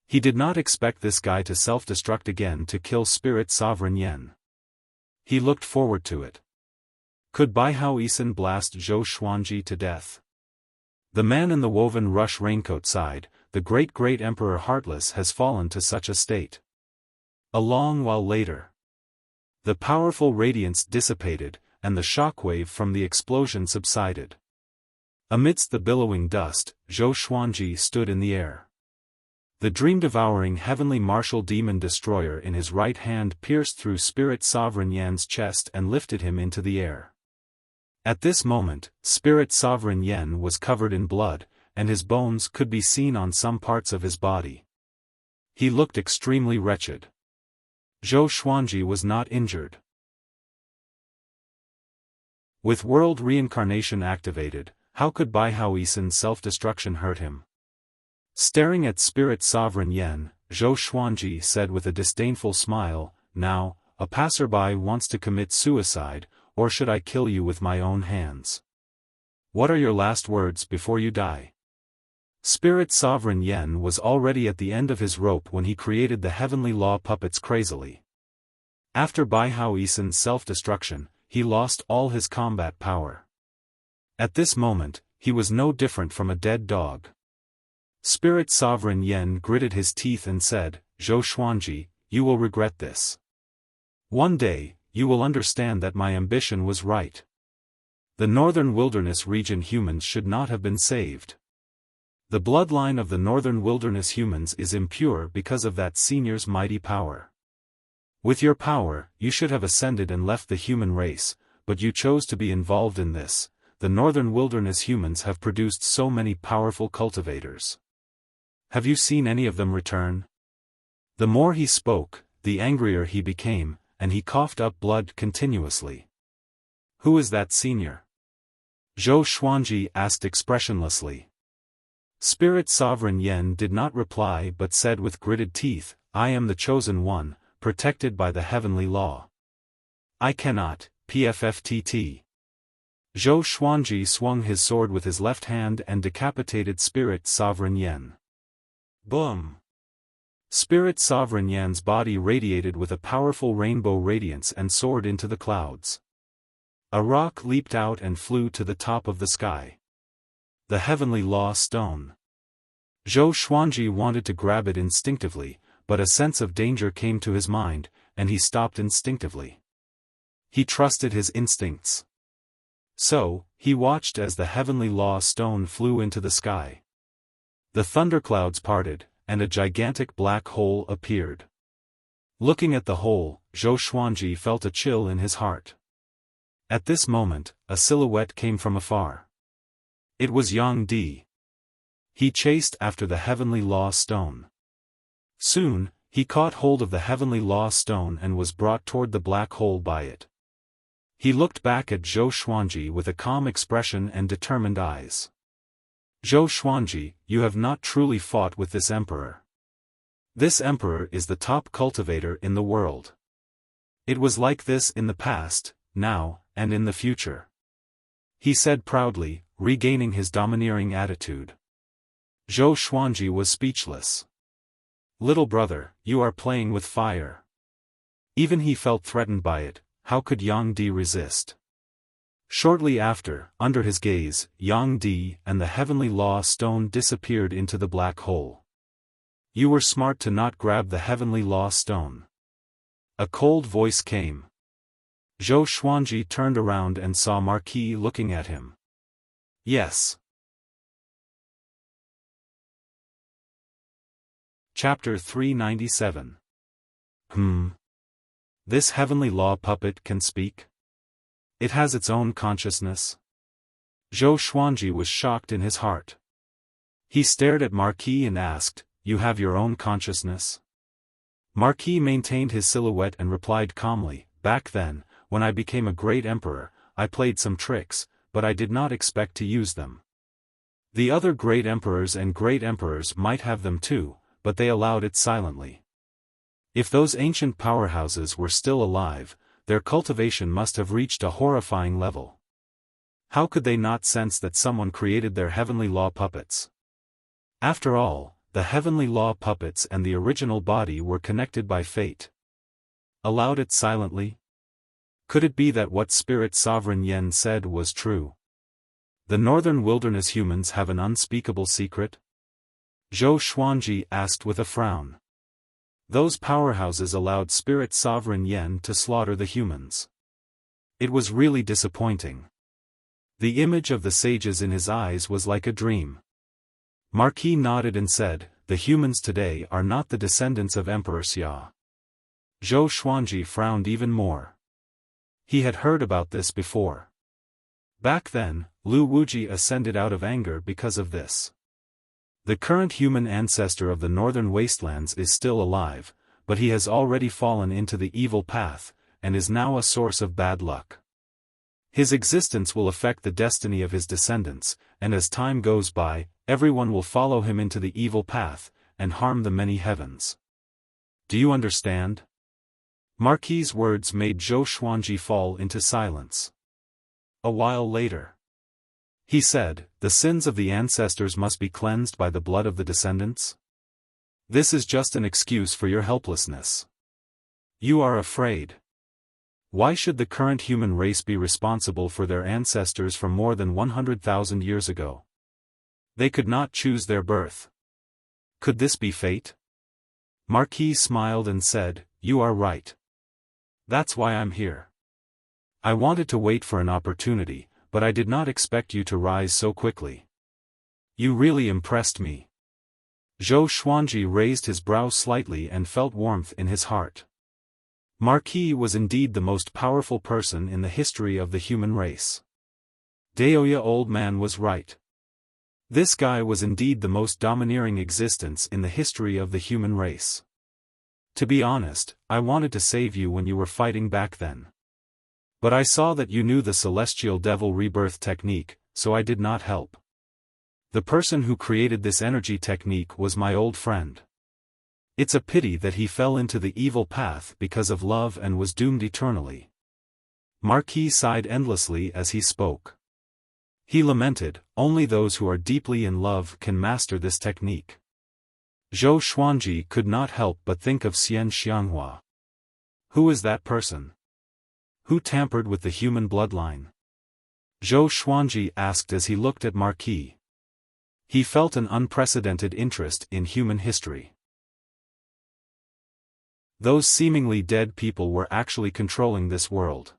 He did not expect this guy to self-destruct again to kill Spirit Sovereign Yan. He looked forward to it. Could Bai Haoisen blast Zhou Xuanji to death? The man in the woven rush raincoat sighed, the great Emperor Heartless has fallen to such a state. A long while later. The powerful radiance dissipated, and the shockwave from the explosion subsided. Amidst the billowing dust, Zhou Xuanji stood in the air. The dream-devouring heavenly martial demon destroyer in his right hand pierced through Spirit Sovereign Yan's chest and lifted him into the air. At this moment, Spirit Sovereign Yan was covered in blood, and his bones could be seen on some parts of his body. He looked extremely wretched. Zhou Xuanji was not injured. With world reincarnation activated, how could Bai Haoisen's self-destruction hurt him? Staring at Spirit Sovereign Yan, Zhou Xuanji said with a disdainful smile, "Now, a passerby wants to commit suicide, or should I kill you with my own hands? What are your last words before you die?" Spirit Sovereign Yan was already at the end of his rope when he created the heavenly law puppets crazily. After Bai Haoisen's self-destruction, he lost all his combat power. At this moment, he was no different from a dead dog. Spirit Sovereign Yan gritted his teeth and said, "Zhou Xuanji, you will regret this. One day, you will understand that my ambition was right. The northern wilderness region humans should not have been saved. The bloodline of the northern wilderness humans is impure because of that senior's mighty power. With your power, you should have ascended and left the human race, but you chose to be involved in this. The northern wilderness humans have produced so many powerful cultivators. Have you seen any of them return?" The more he spoke, the angrier he became, and he coughed up blood continuously. "Who is that senior?" Zhou Xuanji asked expressionlessly. Spirit Sovereign Yan did not reply but said with gritted teeth, "I am the chosen one, protected by the heavenly law. I cannot, pfft." Zhou Xuanji swung his sword with his left hand and decapitated Spirit Sovereign Yan. Boom! Spirit Sovereign Yan's body radiated with a powerful rainbow radiance and soared into the clouds. A rock leaped out and flew to the top of the sky. The heavenly law stone. Zhou Xuanji wanted to grab it instinctively, but a sense of danger came to his mind, and he stopped instinctively. He trusted his instincts. So, he watched as the heavenly law stone flew into the sky. The thunderclouds parted, and a gigantic black hole appeared. Looking at the hole, Zhou Xuanji felt a chill in his heart. At this moment, a silhouette came from afar. It was Yang Di. He chased after the heavenly law stone. Soon, he caught hold of the heavenly law stone and was brought toward the black hole by it. He looked back at Zhou Xuanji with a calm expression and determined eyes. Zhou Xuanji, you have not truly fought with this emperor. This emperor is the top cultivator in the world. It was like this in the past, now, and in the future. He said proudly, regaining his domineering attitude. Zhou Xuanji was speechless. Little brother, you are playing with fire. Even he felt threatened by it. How could Yang Di resist? Shortly after, under his gaze, Yang Di and the heavenly law stone disappeared into the black hole. You were smart to not grab the heavenly law stone. A cold voice came. Zhou Xuanji turned around and saw Marquis looking at him. Yes. Chapter 397. This heavenly law puppet can speak? It has its own consciousness? Zhou Xuanji was shocked in his heart. He stared at Marquis and asked, You have your own consciousness? Marquis maintained his silhouette and replied calmly, Back then, when I became a great emperor, I played some tricks, but I did not expect to use them. The other great emperors and great emperors might have them too, but they allowed it silently. If those ancient powerhouses were still alive, their cultivation must have reached a horrifying level. How could they not sense that someone created their heavenly law puppets? After all, the heavenly law puppets and the original body were connected by fate. Allowed it silently? Could it be that what Spirit Sovereign Yen said was true? The northern wilderness humans have an unspeakable secret? Zhou Xuanji asked with a frown. Those powerhouses allowed Spirit Sovereign Yen to slaughter the humans. It was really disappointing. The image of the sages in his eyes was like a dream. Marquis nodded and said, The humans today are not the descendants of Emperor Xia. Zhou Xuanji frowned even more. He had heard about this before. Back then, Lu Wuji ascended out of anger because of this. The current human ancestor of the northern wastelands is still alive, but he has already fallen into the evil path, and is now a source of bad luck. His existence will affect the destiny of his descendants, and as time goes by, everyone will follow him into the evil path, and harm the many heavens. Do you understand? Marquis' words made Zhou Xuanji fall into silence. A while later, he said, The sins of the ancestors must be cleansed by the blood of the descendants? This is just an excuse for your helplessness. You are afraid. Why should the current human race be responsible for their ancestors from more than 100,000 years ago? They could not choose their birth. Could this be fate? Marquis smiled and said, You are right. That's why I'm here. I wanted to wait for an opportunity, but I did not expect you to rise so quickly. You really impressed me. Zhou Xuanji raised his brow slightly and felt warmth in his heart. Marquis was indeed the most powerful person in the history of the human race. Daoya old man was right. This guy was indeed the most domineering existence in the history of the human race. To be honest, I wanted to save you when you were fighting back then. But I saw that you knew the celestial devil rebirth technique, so I did not help. The person who created this energy technique was my old friend. It's a pity that he fell into the evil path because of love and was doomed eternally. Marquis sighed endlessly as he spoke. He lamented, Only those who are deeply in love can master this technique. Zhou Xuanji could not help but think of Xian Xianghua. Who is that person? Who tampered with the human bloodline? Zhou Xuanji asked as he looked at Marquis. He felt an unprecedented interest in human history. Those seemingly dead people were actually controlling this world.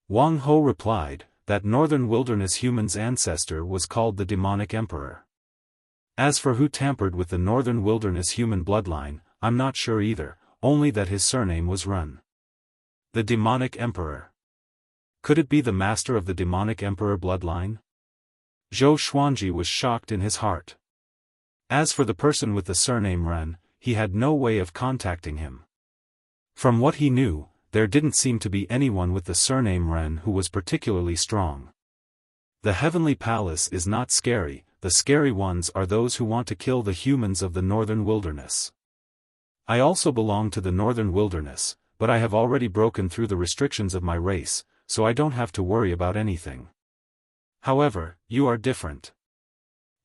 Wang Ho replied, that northern wilderness human's ancestor was called the demonic emperor. As for who tampered with the northern wilderness human bloodline, I'm not sure either, only that his surname was Run. The demonic emperor. Could it be the master of the demonic emperor bloodline? Zhou Xuanji was shocked in his heart. As for the person with the surname Ren, he had no way of contacting him. From what he knew, there didn't seem to be anyone with the surname Ren who was particularly strong. The heavenly palace is not scary, the scary ones are those who want to kill the humans of the northern wilderness. I also belong to the northern wilderness, but I have already broken through the restrictions of my race, so I don't have to worry about anything. However, you are different.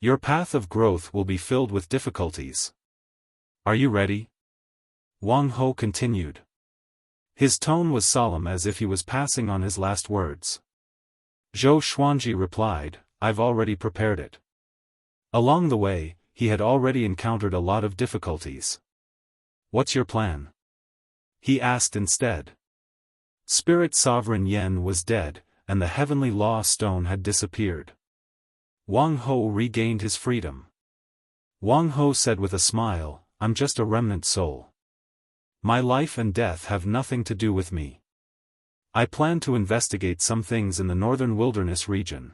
Your path of growth will be filled with difficulties. Are you ready? Wang Ho continued. His tone was solemn as if he was passing on his last words. Zhou Xuanji replied, I've already prepared it. Along the way, he had already encountered a lot of difficulties. What's your plan? He asked instead. Spirit Sovereign Yen was dead, and the heavenly law stone had disappeared. Wang Ho regained his freedom. Wang Ho said with a smile, I'm just a remnant soul. My life and death have nothing to do with me. I plan to investigate some things in the northern wilderness region.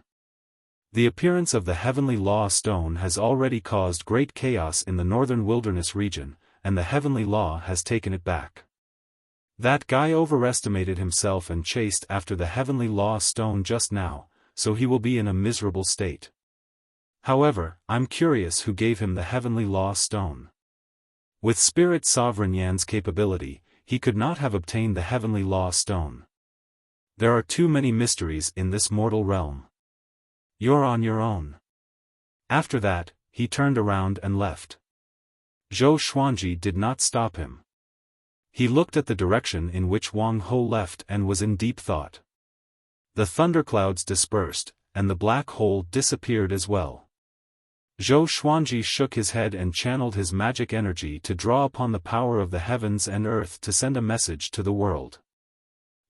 The appearance of the heavenly law stone has already caused great chaos in the northern wilderness region, and the heavenly law has taken it back. That guy overestimated himself and chased after the heavenly law stone just now, so he will be in a miserable state. However, I'm curious who gave him the heavenly law stone. With Spirit Sovereign Yan's capability, he could not have obtained the heavenly law stone. There are too many mysteries in this mortal realm. You're on your own. After that, he turned around and left. Zhou Xuanji did not stop him. He looked at the direction in which Wang Ho left and was in deep thought. The thunderclouds dispersed, and the black hole disappeared as well. Zhou Xuanji shook his head and channeled his magic energy to draw upon the power of the heavens and earth to send a message to the world.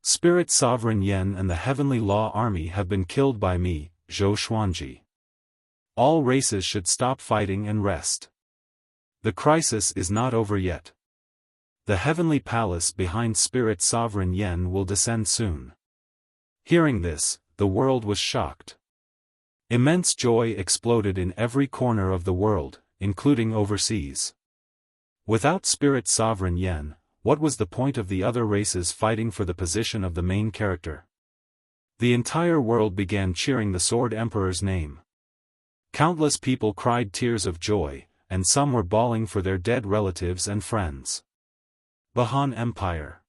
Spirit Sovereign Yen and the Heavenly Law Army have been killed by me, Zhou Xuanji. All races should stop fighting and rest. The crisis is not over yet. The heavenly palace behind Spirit Sovereign Yen will descend soon. Hearing this, the world was shocked. Immense joy exploded in every corner of the world, including overseas. Without Spirit Sovereign Yen, what was the point of the other races fighting for the position of the main character? The entire world began cheering the Sword Emperor's name. Countless people cried tears of joy, and some were bawling for their dead relatives and friends. Bahan Empire.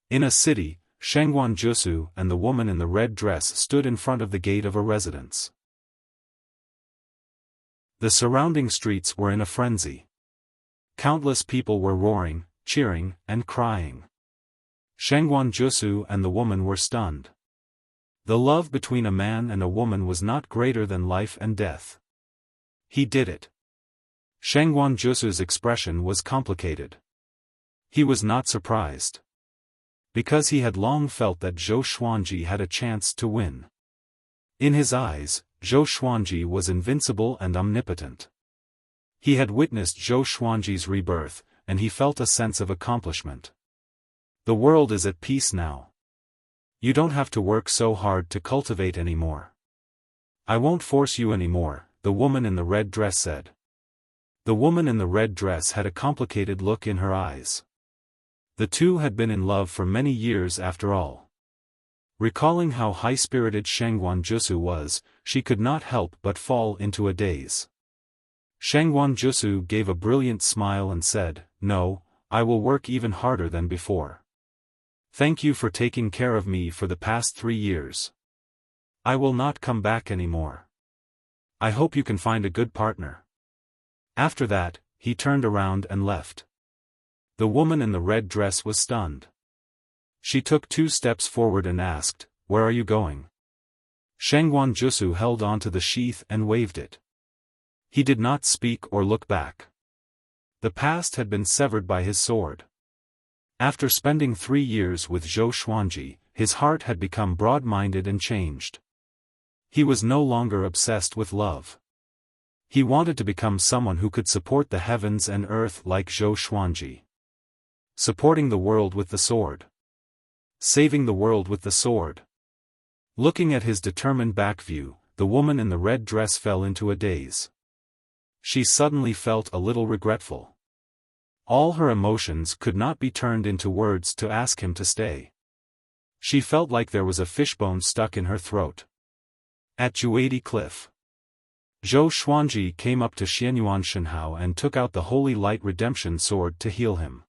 In a city, Shengguan Jusu and the woman in the red dress stood in front of the gate of a residence. The surrounding streets were in a frenzy. Countless people were roaring, cheering, and crying. Shengguan Jusu and the woman were stunned. The love between a man and a woman was not greater than life and death. He did it. Shengguan Jusu's expression was complicated. He was not surprised. Because he had long felt that Zhou Xuanji had a chance to win. In his eyes, Zhou Xuanji was invincible and omnipotent. He had witnessed Zhou Xuanji's rebirth, and he felt a sense of accomplishment. The world is at peace now. You don't have to work so hard to cultivate anymore. I won't force you anymore, the woman in the red dress said. The woman in the red dress had a complicated look in her eyes. The two had been in love for many years after all. Recalling how high-spirited Shengguan Jusu was, she could not help but fall into a daze. Shengguan Jusu gave a brilliant smile and said, "No, I will work even harder than before. Thank you for taking care of me for the past 3 years. I will not come back anymore. I hope you can find a good partner." After that, he turned around and left. The woman in the red dress was stunned. She took 2 steps forward and asked, "Where are you going?" Shengguan Jusu held onto the sheath and waved it. He did not speak or look back. The past had been severed by his sword. After spending 3 years with Zhou Xuanji, his heart had become broad-minded and changed. He was no longer obsessed with love. He wanted to become someone who could support the heavens and earth like Zhou Xuanji. Supporting the world with the sword. Saving the world with the sword. Looking at his determined back view, the woman in the red dress fell into a daze. She suddenly felt a little regretful. All her emotions could not be turned into words to ask him to stay. She felt like there was a fishbone stuck in her throat. At Juadi Cliff. Zhou Xuanji came up to Xianyuan Shenhao and took out the Holy Light Redemption Sword to heal him.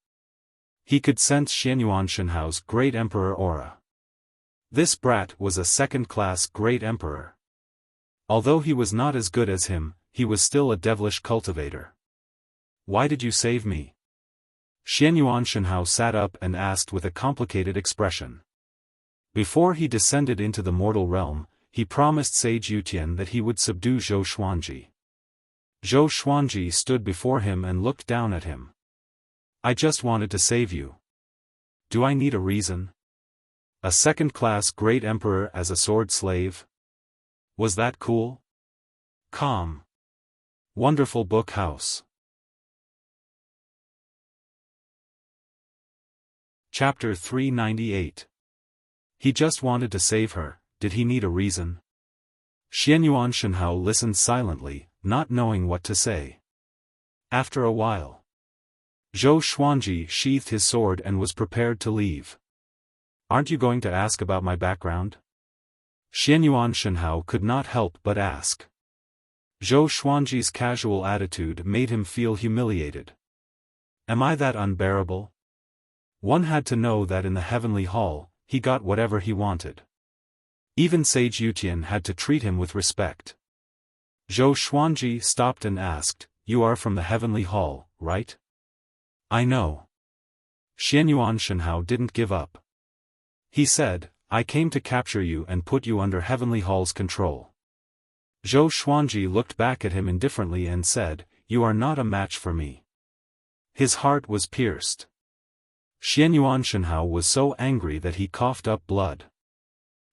He could sense Xianyuan Shenhao's great emperor aura. This brat was a second-class great emperor. Although he was not as good as him, he was still a devilish cultivator. Why did you save me? Xianyuan Shenhao sat up and asked with a complicated expression. Before he descended into the mortal realm, he promised Sage Yutian that he would subdue Zhou Xuanji. Zhou Xuanji stood before him and looked down at him. I just wanted to save you. Do I need a reason? A second-class great emperor as a sword slave? Was that cool? Calm. Wonderful book house. Chapter 398. He just wanted to save her. Did he need a reason? Xianyuan Shenhao listened silently, not knowing what to say. After a while, Zhou Xuanji sheathed his sword and was prepared to leave. Aren't you going to ask about my background? Xianyuan Shenhao could not help but ask. Zhou Xuanji's casual attitude made him feel humiliated. Am I that unbearable? One had to know that in the heavenly hall, he got whatever he wanted. Even Sage Yutian had to treat him with respect. Zhou Xuanji stopped and asked, You are from the heavenly hall, right? I know. Xianyuan Shenhao didn't give up. He said, I came to capture you and put you under heavenly hall's control. Zhou Xuanji looked back at him indifferently and said, You are not a match for me. His heart was pierced. Xianyuan Shenhao was so angry that he coughed up blood.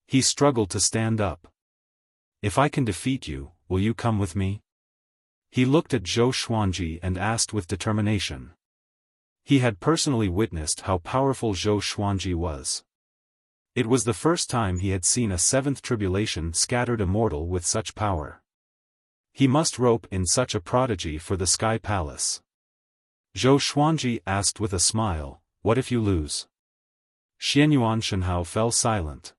He struggled to stand up. If I can defeat you, will you come with me? He looked at Zhou Xuanji and asked with determination. He had personally witnessed how powerful Zhou Xuanji was. It was the first time he had seen a seventh tribulation scattered immortal with such power. He must rope in such a prodigy for the Sky Palace. Zhou Xuanji asked with a smile, What if you lose? Xianyuan Shenhao fell silent.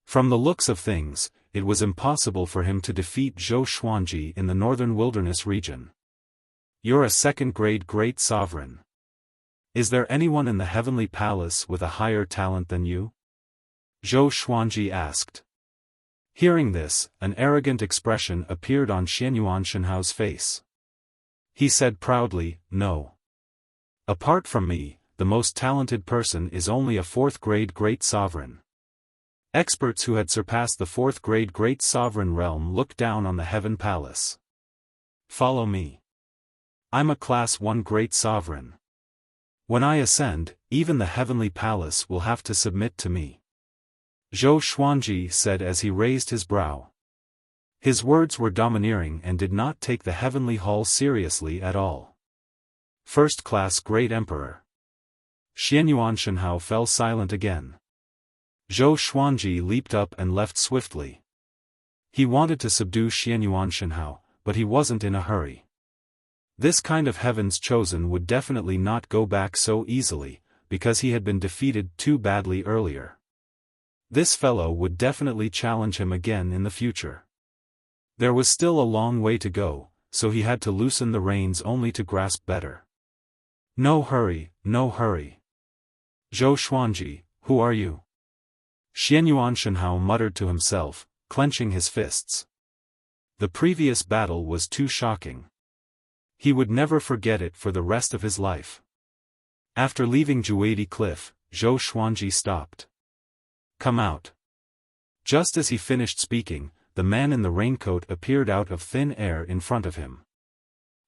From the looks of things, it was impossible for him to defeat Zhou Xuanji in the northern wilderness region. You're a second-grade great sovereign. Is there anyone in the heavenly palace with a higher talent than you? Zhou Xuanji asked. Hearing this, an arrogant expression appeared on Xianyuan Shenhao's face. He said proudly, No. Apart from me, the most talented person is only a fourth-grade great sovereign. Experts who had surpassed the fourth-grade great sovereign realm looked down on the heaven palace. Follow me. I'm a class 1 great sovereign. When I ascend, even the heavenly palace will have to submit to me. Zhou Xuanji said as he raised his brow. His words were domineering and did not take the heavenly hall seriously at all. First-class great emperor. Xianyuan Shenhao fell silent again. Zhou Xuanji leaped up and left swiftly. He wanted to subdue Xianyuan Shenhao, but he wasn't in a hurry. This kind of heaven's chosen would definitely not go back so easily, because he had been defeated too badly earlier. This fellow would definitely challenge him again in the future. There was still a long way to go, so he had to loosen the reins only to grasp better. No hurry, no hurry. Zhou Xuanji, who are you? Xianyuan Shenhao muttered to himself, clenching his fists. The previous battle was too shocking. He would never forget it for the rest of his life. After leaving Juadi Cliff, Zhou Xuanji stopped. Come out. Just as he finished speaking, the man in the raincoat appeared out of thin air in front of him.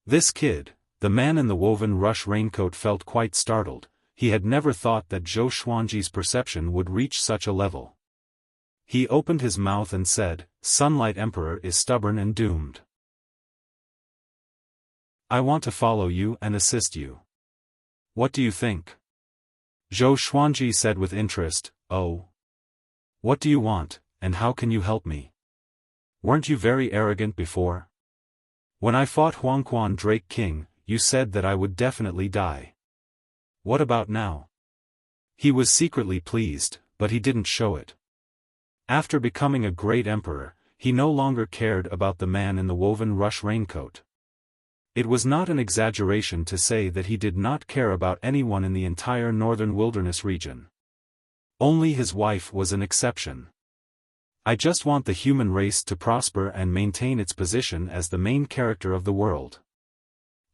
This kid, the man in the woven rush raincoat, felt quite startled. he had never thought that Zhou Xuanji's perception would reach such a level. He opened his mouth and said, "Sunlight Emperor is stubborn and doomed. I want to follow you and assist you. What do you think?" Zhou Xuanji said with interest, "Oh. What do you want, and how can you help me? Weren't you very arrogant before? When I fought Huangquan Drake King, you said that I would definitely die. What about now?" He was secretly pleased, but he didn't show it. After becoming a great emperor, he no longer cared about the man in the woven rush raincoat. It was not an exaggeration to say that he did not care about anyone in the entire northern wilderness region. Only his wife was an exception. "I just want the human race to prosper and maintain its position as the main character of the world.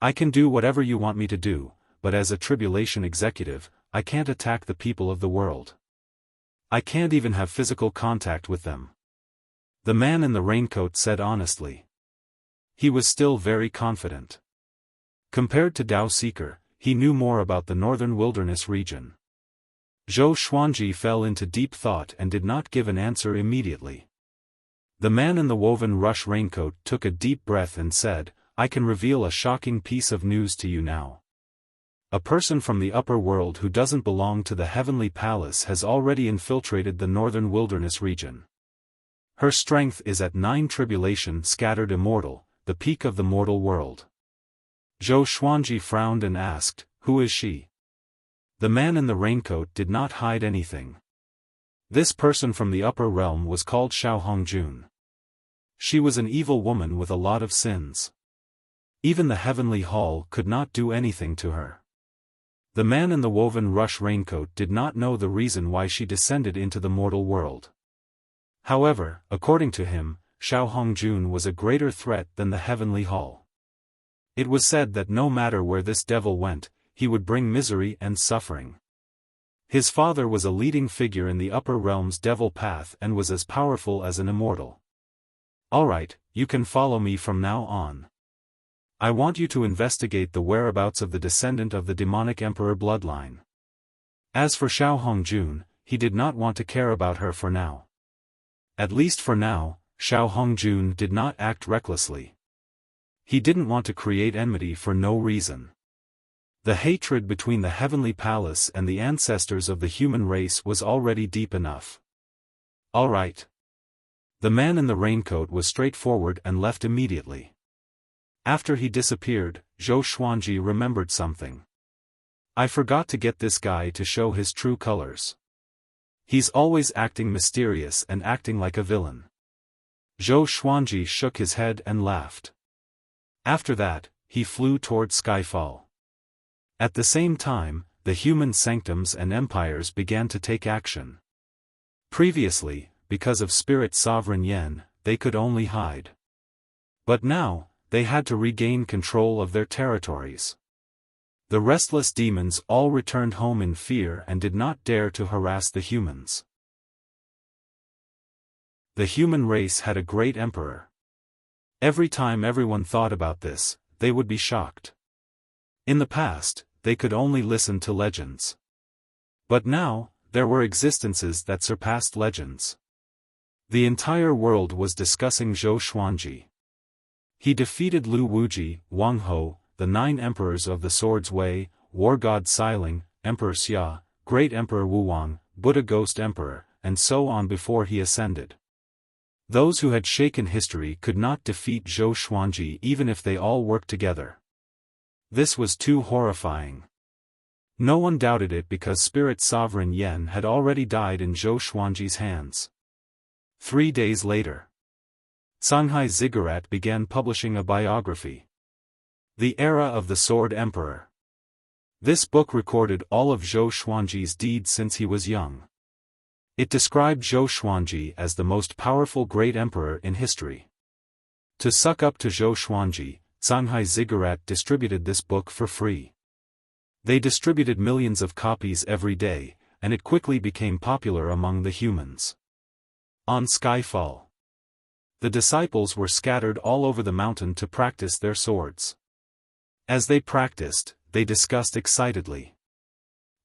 I can do whatever you want me to do, but as a tribulation executive, I can't attack the people of the world. I can't even have physical contact with them," the man in the raincoat said honestly. He was still very confident. Compared to Dao Seeker, he knew more about the northern wilderness region. Zhou Xuanji fell into deep thought and did not give an answer immediately. The man in the woven rush raincoat took a deep breath and said, "I can reveal a shocking piece of news to you now. A person from the upper world who doesn't belong to the heavenly palace has already infiltrated the northern wilderness region. Her strength is at 9 tribulation scattered immortal, the peak of the mortal world." Zhou Xuanji frowned and asked, "Who is she?" The man in the raincoat did not hide anything. This person from the upper realm was called Xiaofan. She was an evil woman with a lot of sins. Even the heavenly hall could not do anything to her. The man in the woven rush raincoat did not know the reason why she descended into the mortal world. However, according to him, Xiaofan was a greater threat than the heavenly hall. It was said that no matter where this devil went, he would bring misery and suffering. His father was a leading figure in the upper realm's devil path and was as powerful as an immortal. "Alright, you can follow me from now on. I want you to investigate the whereabouts of the descendant of the demonic emperor bloodline." As for Xiaofan, he did not want to care about her for now. At least for now, Xiaofan did not act recklessly. He didn't want to create enmity for no reason. The hatred between the heavenly palace and the ancestors of the human race was already deep enough. "Alright." The man in the raincoat was straightforward and left immediately. After he disappeared, Zhou Xuanji remembered something. "I forgot to get this guy to show his true colors. He's always acting mysterious and acting like a villain." Zhou Xuanji shook his head and laughed. After that, he flew toward Skyfall. At the same time, the human sanctums and empires began to take action. Previously, because of Spirit Sovereign Yen, they could only hide. But now, they had to regain control of their territories. The restless demons all returned home in fear and did not dare to harass the humans. The human race had a great emperor. Every time everyone thought about this, they would be shocked. In the past, they could only listen to legends. But now, there were existences that surpassed legends. The entire world was discussing Zhou Xuanji. He defeated Lu Wuji, Wang Ho, the 9 emperors of the Sword's Way, War God Xiling, Emperor Xia, Great Emperor Wuwang, Buddha Ghost Emperor, and so on before he ascended. Those who had shaken history could not defeat Zhou Xuanji even if they all worked together. This was too horrifying. No one doubted it because Spirit Sovereign Yen had already died in Zhou Xuanji's hands. 3 days later, Shanghai Ziggurat began publishing a biography. The Era of the Sword Emperor. This book recorded all of Zhou Xuanji's deeds since he was young. It described Zhou Xuanji as the most powerful great emperor in history. To suck up to Zhou Xuanji, Shanghai Ziggurat distributed this book for free. They distributed millions of copies every day, and it quickly became popular among the humans. On Skyfall, the disciples were scattered all over the mountain to practice their swords. As they practiced, they discussed excitedly.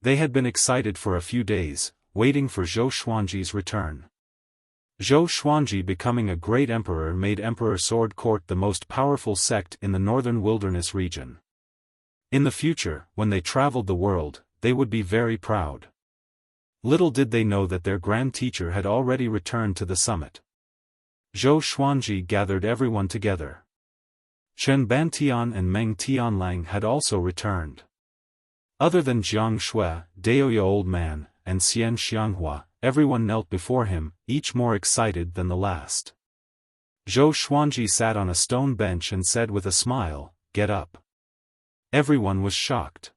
They had been excited for a few days, waiting for Zhou Xuanji's return. Zhou Xuanji becoming a great emperor made Emperor Sword Court the most powerful sect in the northern wilderness region. In the future, when they traveled the world, they would be very proud. Little did they know that their grand teacher had already returned to the summit. Zhou Xuanji gathered everyone together. Chen Bantian and Meng Tianlang had also returned. Other than Jiang Shui, Daoya Old Man, and Xian Xianghua, everyone knelt before him, each more excited than the last. Zhou Xuanji sat on a stone bench and said with a smile, "Get up." Everyone was shocked.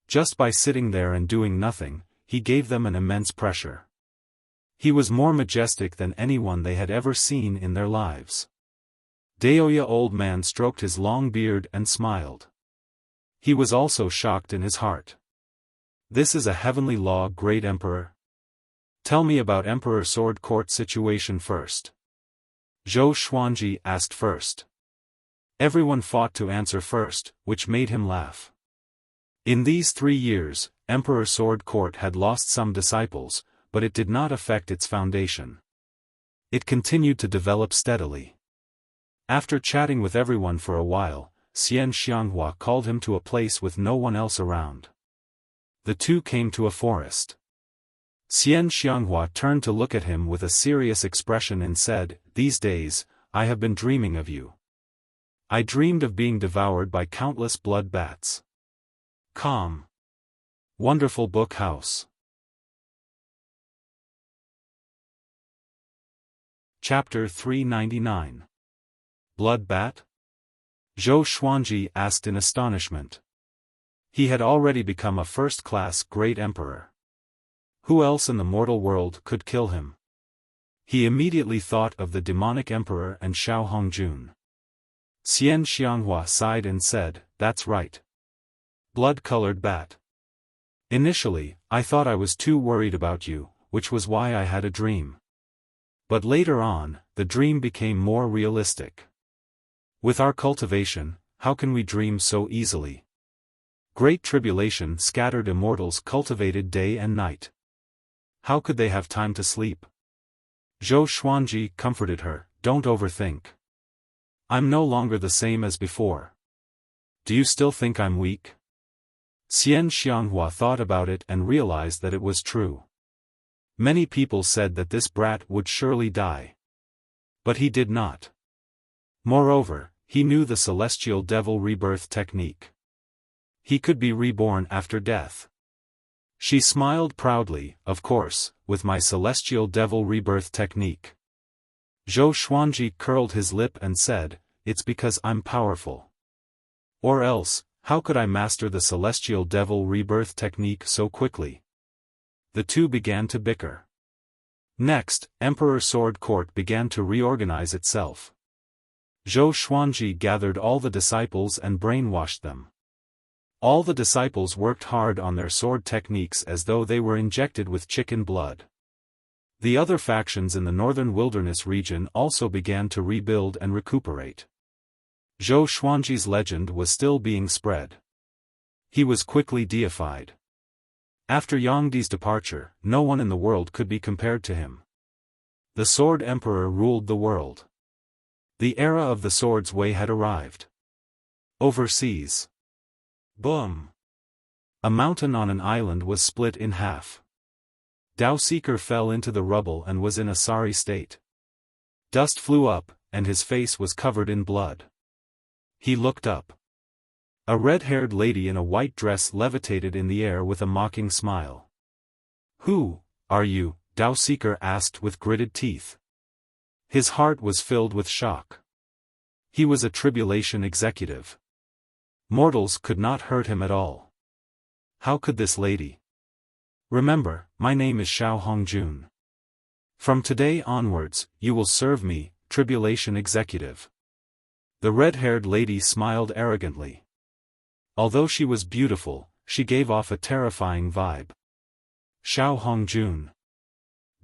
Just by sitting there and doing nothing, he gave them an immense pressure. He was more majestic than anyone they had ever seen in their lives. Daoya Old Man stroked his long beard and smiled. He was also shocked in his heart. "This is a heavenly law, great emperor. Tell me about Emperor Sword Court situation first." Zhou Xuanji asked first. Everyone fought to answer first, which made him laugh. In these 3 years, Emperor Sword Court had lost some disciples, but it did not affect its foundation. It continued to develop steadily. After chatting with everyone for a while, Xian Xianghua called him to a place with no one else around. The two came to a forest. Xian Xianghua turned to look at him with a serious expression and said, "These days, I have been dreaming of you. I dreamed of being devoured by countless blood bats." Calm. Wonderful Book House. Chapter 399. Blood Bat? Zhou Xuanji asked in astonishment. He had already become a first-class great emperor. Who else in the mortal world could kill him? He immediately thought of the demonic emperor and Xiao Hongjun. Xian Xianghua sighed and said, "That's right. Blood-colored bat. Initially, I thought I was too worried about you, which was why I had a dream. But later on, the dream became more realistic. With our cultivation, how can we dream so easily? Great tribulation scattered immortals cultivated day and night. How could they have time to sleep?" Zhou Xuanji comforted her, "Don't overthink. I'm no longer the same as before. Do you still think I'm weak?" Xian Xianghua thought about it and realized that it was true. Many people said that this brat would surely die. But he did not. Moreover, he knew the celestial devil rebirth technique. He could be reborn after death. She smiled proudly, "Of course, with my celestial devil rebirth technique." Zhou Xuanji curled his lip and said, "It's because I'm powerful. Or else, how could I master the celestial devil rebirth technique so quickly?" The two began to bicker. Next, Emperor Sword Court began to reorganize itself. Zhou Xuanji gathered all the disciples and brainwashed them. All the disciples worked hard on their sword techniques as though they were injected with chicken blood. The other factions in the northern wilderness region also began to rebuild and recuperate. Zhou Xuanji's legend was still being spread. He was quickly deified. After Yangdi's departure, no one in the world could be compared to him. The Sword Emperor ruled the world. The era of the Sword's Way had arrived. Overseas. Boom! A mountain on an island was split in half. Dao Seeker fell into the rubble and was in a sorry state. Dust flew up, and his face was covered in blood. He looked up. A red-haired lady in a white dress levitated in the air with a mocking smile. "Who are you?" Dao Seeker asked with gritted teeth. His heart was filled with shock. He was a tribulation executive. Mortals could not hurt him at all. How could this lady? "Remember, my name is Xiao Hongjun. From today onwards, you will serve me, tribulation executive." The red-haired lady smiled arrogantly. Although she was beautiful, she gave off a terrifying vibe. Xiao Hongjun.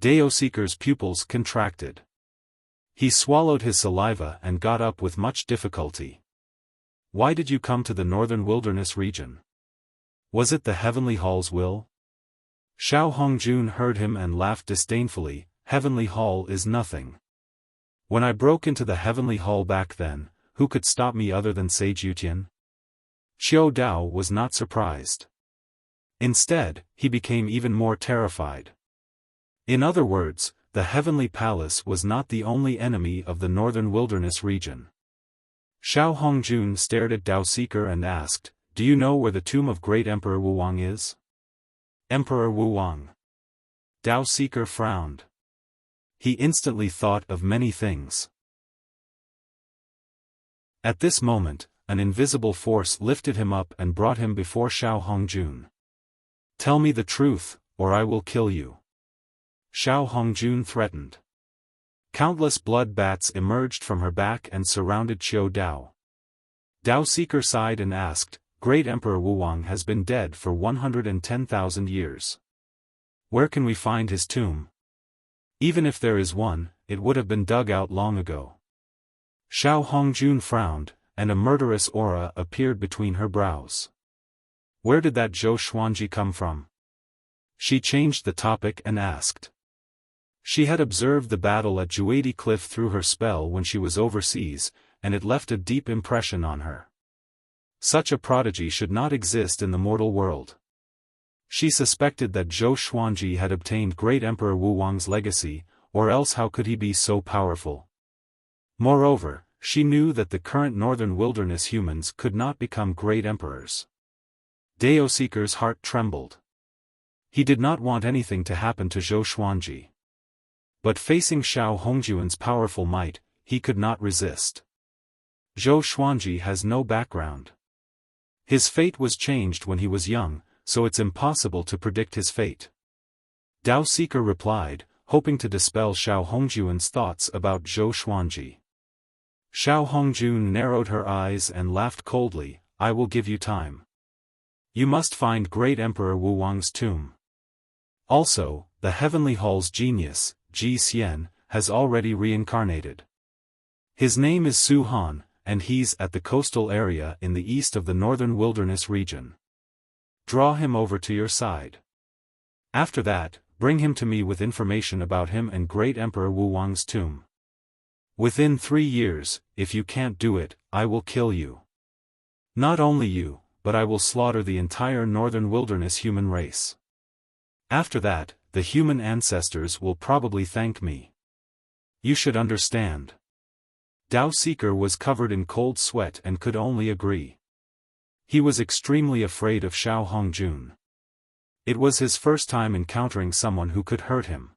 Dao Seeker's pupils contracted. He swallowed his saliva and got up with much difficulty. "Why did you come to the northern wilderness region?" Was it the Heavenly Hall's will? Xiao Hongjun heard him and laughed disdainfully. Heavenly Hall is nothing. When I broke into the Heavenly Hall back then, who could stop me other than Sage Yutian? Qiu Dao was not surprised. Instead, he became even more terrified. In other words, the Heavenly Palace was not the only enemy of the Northern Wilderness region. Xiao Hongjun stared at Dao Seeker and asked, "Do you know where the tomb of great Emperor Wuwang is?" Emperor Wuwang. Dao Seeker frowned. He instantly thought of many things. At this moment, an invisible force lifted him up and brought him before Xiao Hongjun. "Tell me the truth, or I will kill you," Xiao Hongjun threatened. Countless blood bats emerged from her back and surrounded Qiu Dao. Dao Seeker sighed and asked, "Great Emperor Wuwang has been dead for 110,000 years. Where can we find his tomb? Even if there is one, it would have been dug out long ago." Xiao Hongjun frowned, and a murderous aura appeared between her brows. Where did that Zhou Xuanji come from? She changed the topic and asked. She had observed the battle at Juadi Cliff through her spell when she was overseas, and it left a deep impression on her. Such a prodigy should not exist in the mortal world. She suspected that Zhou Xuanji had obtained great Emperor Wuwang's legacy, or else how could he be so powerful? Moreover, she knew that the current Northern Wilderness humans could not become great emperors. Dao Seeker's heart trembled. He did not want anything to happen to Zhou Xuanji. But facing Xiao Hongjun's powerful might, he could not resist. Zhou Xuanji has no background. His fate was changed when he was young, so it's impossible to predict his fate. Dao Seeker replied, hoping to dispel Xiao Hongjun's thoughts about Zhou Xuanji. Xiao Hongjun narrowed her eyes and laughed coldly, "I will give you time. You must find great Emperor Wuwang's tomb. Also, the Heavenly Hall's genius, Ji Xian, has already reincarnated. His name is Su Han, and he's at the coastal area in the east of the Northern Wilderness region. Draw him over to your side. After that, bring him to me with information about him and great Emperor Wuwang's tomb. Within 3 years, if you can't do it, I will kill you. Not only you, but I will slaughter the entire Northern Wilderness human race. After that, the human ancestors will probably thank me. You should understand." Dao Seeker was covered in cold sweat and could only agree. He was extremely afraid of Xiao Hongjun. It was his first time encountering someone who could hurt him.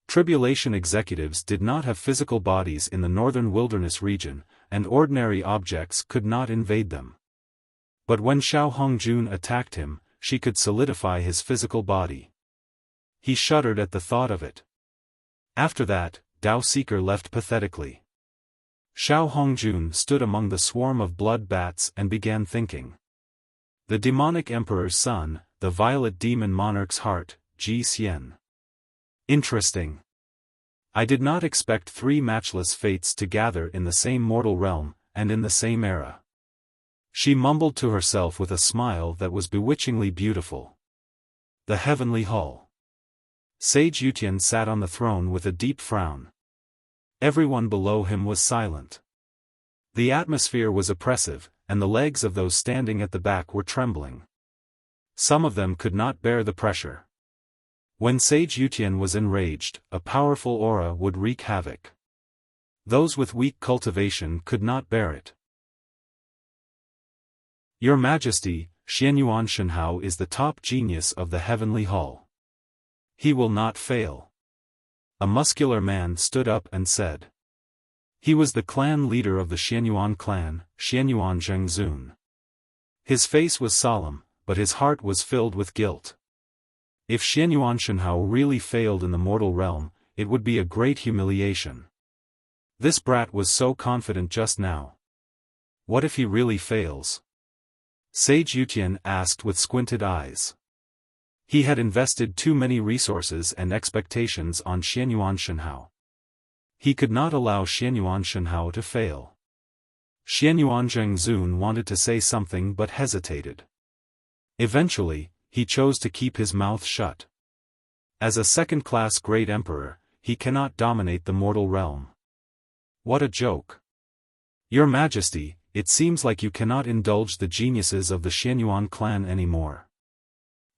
Tribulation executives did not have physical bodies in the Northern Wilderness region, and ordinary objects could not invade them. But when Xiao Hongjun attacked him, she could solidify his physical body. He shuddered at the thought of it. After that, Dao Seeker left pathetically. Xiao Hongjun stood among the swarm of blood bats and began thinking. The demonic emperor's son, the violet demon monarch's heart, Ji Xian. Interesting. I did not expect 3 matchless fates to gather in the same mortal realm, and in the same era. She mumbled to herself with a smile that was bewitchingly beautiful. The Heavenly Hall. Sage Yutian sat on the throne with a deep frown. Everyone below him was silent. The atmosphere was oppressive, and the legs of those standing at the back were trembling. Some of them could not bear the pressure. When Sage Yutian was enraged, a powerful aura would wreak havoc. Those with weak cultivation could not bear it. Your Majesty, Xianyuan Shenhao is the top genius of the Heavenly Hall. He will not fail. A muscular man stood up and said. He was the clan leader of the Xianyuan clan, Xianyuan Zhengzun. His face was solemn, but his heart was filled with guilt. If Xianyuan Shenhao really failed in the mortal realm, it would be a great humiliation. This brat was so confident just now. What if he really fails? Sage Yutian asked with squinted eyes. He had invested too many resources and expectations on Xianyuan Shenhao. He could not allow Xianyuan Shenhao to fail. Xianyuan Zhengzun wanted to say something but hesitated. Eventually, he chose to keep his mouth shut. As a second-class great emperor, he cannot dominate the mortal realm. What a joke. Your Majesty, it seems like you cannot indulge the geniuses of the Xianyuan clan anymore.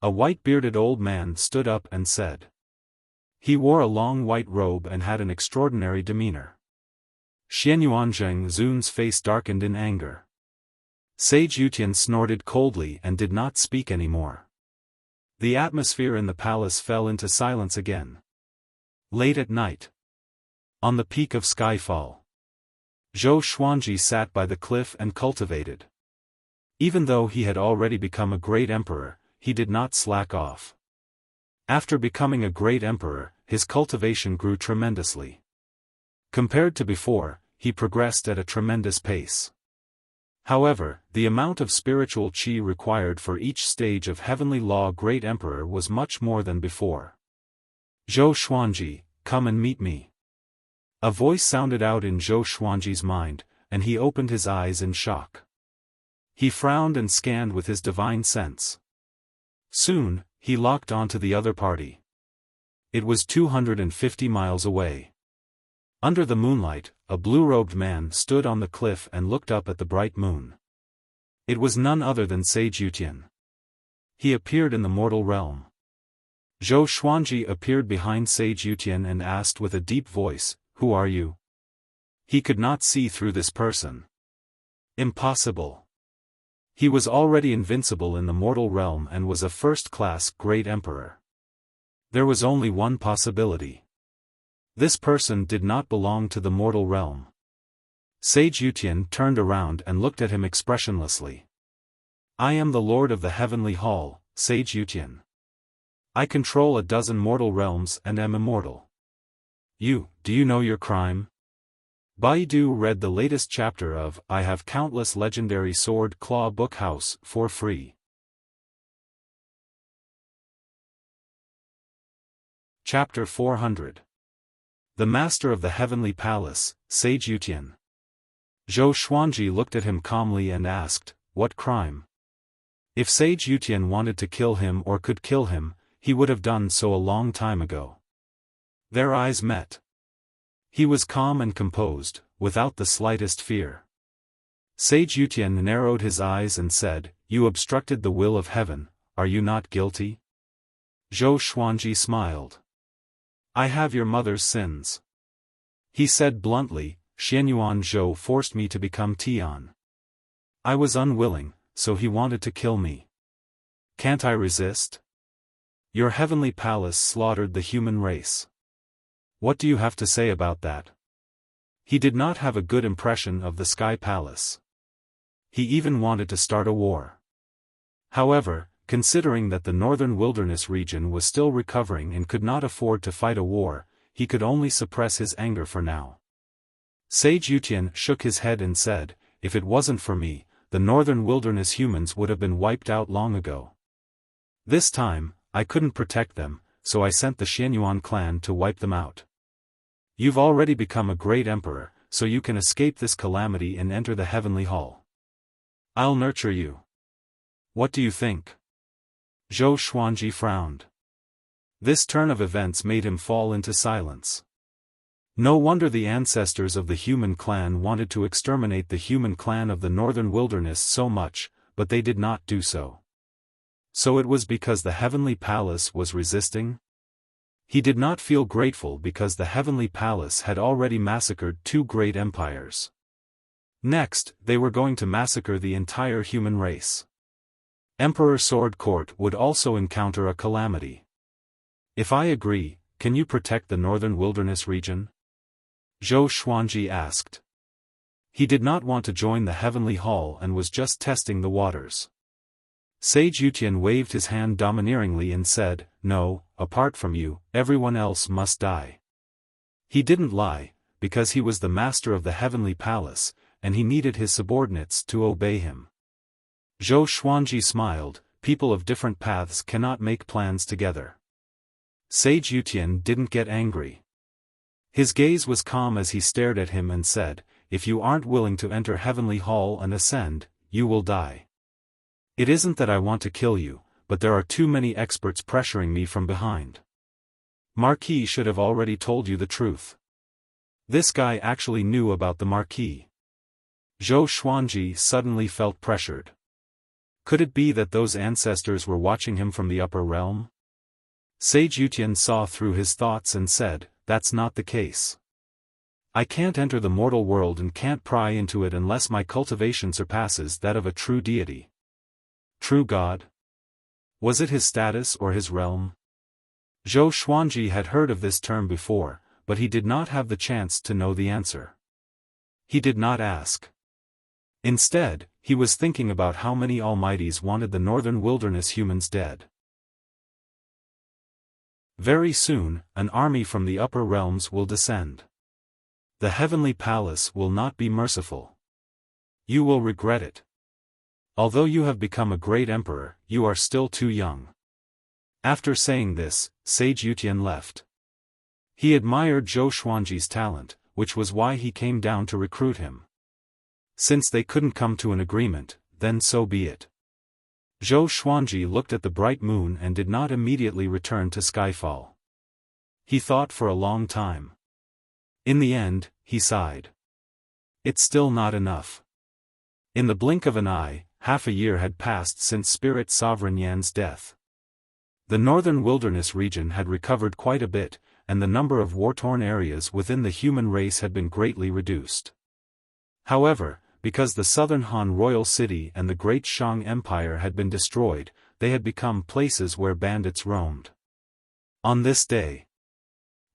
A white-bearded old man stood up and said. He wore a long white robe and had an extraordinary demeanor. Xianyuan Zheng Zun's face darkened in anger. Sage Yutian snorted coldly and did not speak anymore. The atmosphere in the palace fell into silence again. Late at night. On the peak of Skyfall. Zhou Xuanji sat by the cliff and cultivated. Even though he had already become a great emperor, he did not slack off. After becoming a great emperor, his cultivation grew tremendously. Compared to before, he progressed at a tremendous pace. However, the amount of spiritual qi required for each stage of heavenly law great emperor was much more than before. Zhou Xuanji, come and meet me. A voice sounded out in Zhou Xuanji's mind, and he opened his eyes in shock. He frowned and scanned with his divine sense. Soon, he locked onto the other party. It was 250 miles away. Under the moonlight, a blue-robed man stood on the cliff and looked up at the bright moon. It was none other than Sage Yutian. He appeared in the mortal realm. Zhou Xuanji appeared behind Sage Yutian and asked with a deep voice, "Who are you?" He could not see through this person. Impossible. He was already invincible in the mortal realm and was a first-class great emperor. There was only one possibility. This person did not belong to the mortal realm. Sage Yutian turned around and looked at him expressionlessly. I am the Lord of the Heavenly Hall, Sage Yutian. I control a dozen mortal realms and am immortal. Do you know your crime? Baidu read the latest chapter of I Have Countless Legendary Sword Claw Book House for free. Chapter 400. The Master of the Heavenly Palace, Sage Yutian. Zhou Xuanji looked at him calmly and asked, what crime? If Sage Yutian wanted to kill him or could kill him, he would have done so a long time ago. Their eyes met. He was calm and composed, without the slightest fear. Sage Yutian narrowed his eyes and said, You obstructed the will of heaven, are you not guilty? Zhou Xuanji smiled. I have your mother's sins. He said bluntly, Xianyuan Zhou forced me to become Tian. I was unwilling, so he wanted to kill me. Can't I resist? Your heavenly palace slaughtered the human race. What do you have to say about that? He did not have a good impression of the Sky Palace. He even wanted to start a war. However, considering that the northern wilderness region was still recovering and could not afford to fight a war, he could only suppress his anger for now. Sage Yutian shook his head and said, If it wasn't for me, the northern wilderness humans would have been wiped out long ago. This time, I couldn't protect them, so I sent the Xianyuan clan to wipe them out. You've already become a great emperor, so you can escape this calamity and enter the heavenly hall. I'll nurture you. What do you think? Zhou Xuanji frowned. This turn of events made him fall into silence. No wonder the ancestors of the human clan wanted to exterminate the human clan of the northern wilderness so much, but they did not do so. So it was because the heavenly palace was resisting? He did not feel grateful because the heavenly palace had already massacred two great empires. Next, they were going to massacre the entire human race. Emperor Sword Court would also encounter a calamity. If I agree, can you protect the northern wilderness region? Zhou Xuanji asked. He did not want to join the heavenly hall and was just testing the waters. Sage Yutian waved his hand domineeringly and said, No, apart from you, everyone else must die. He didn't lie, because he was the master of the heavenly palace, and he needed his subordinates to obey him. Zhou Xuanji smiled, people of different paths cannot make plans together. Sage Yutian didn't get angry. His gaze was calm as he stared at him and said, If you aren't willing to enter heavenly hall and ascend, you will die. It isn't that I want to kill you, but there are too many experts pressuring me from behind. Marquis should have already told you the truth. This guy actually knew about the Marquis. Zhou Xuanji suddenly felt pressured. Could it be that those ancestors were watching him from the upper realm? Sage Yutian saw through his thoughts and said, "That's not the case. I can't enter the mortal world and can't pry into it unless my cultivation surpasses that of a true deity." True God? Was it his status or his realm? Zhou Xuanji had heard of this term before, but he did not have the chance to know the answer. He did not ask. Instead, he was thinking about how many almighties wanted the northern wilderness humans dead. Very soon, an army from the upper realms will descend. The heavenly palace will not be merciful. You will regret it. Although you have become a great emperor, you are still too young. After saying this, Sage Yutian left. He admired Zhou Xuanji's talent, which was why he came down to recruit him. Since they couldn't come to an agreement, then so be it. Zhou Xuanji looked at the bright moon and did not immediately return to Skyfall. He thought for a long time. In the end, he sighed. It's still not enough. In the blink of an eye, half a year had passed since Spirit Sovereign Yan's death. The northern wilderness region had recovered quite a bit, and the number of war-torn areas within the human race had been greatly reduced. However, because the southern Han royal city and the great Shang Empire had been destroyed, they had become places where bandits roamed. On this day,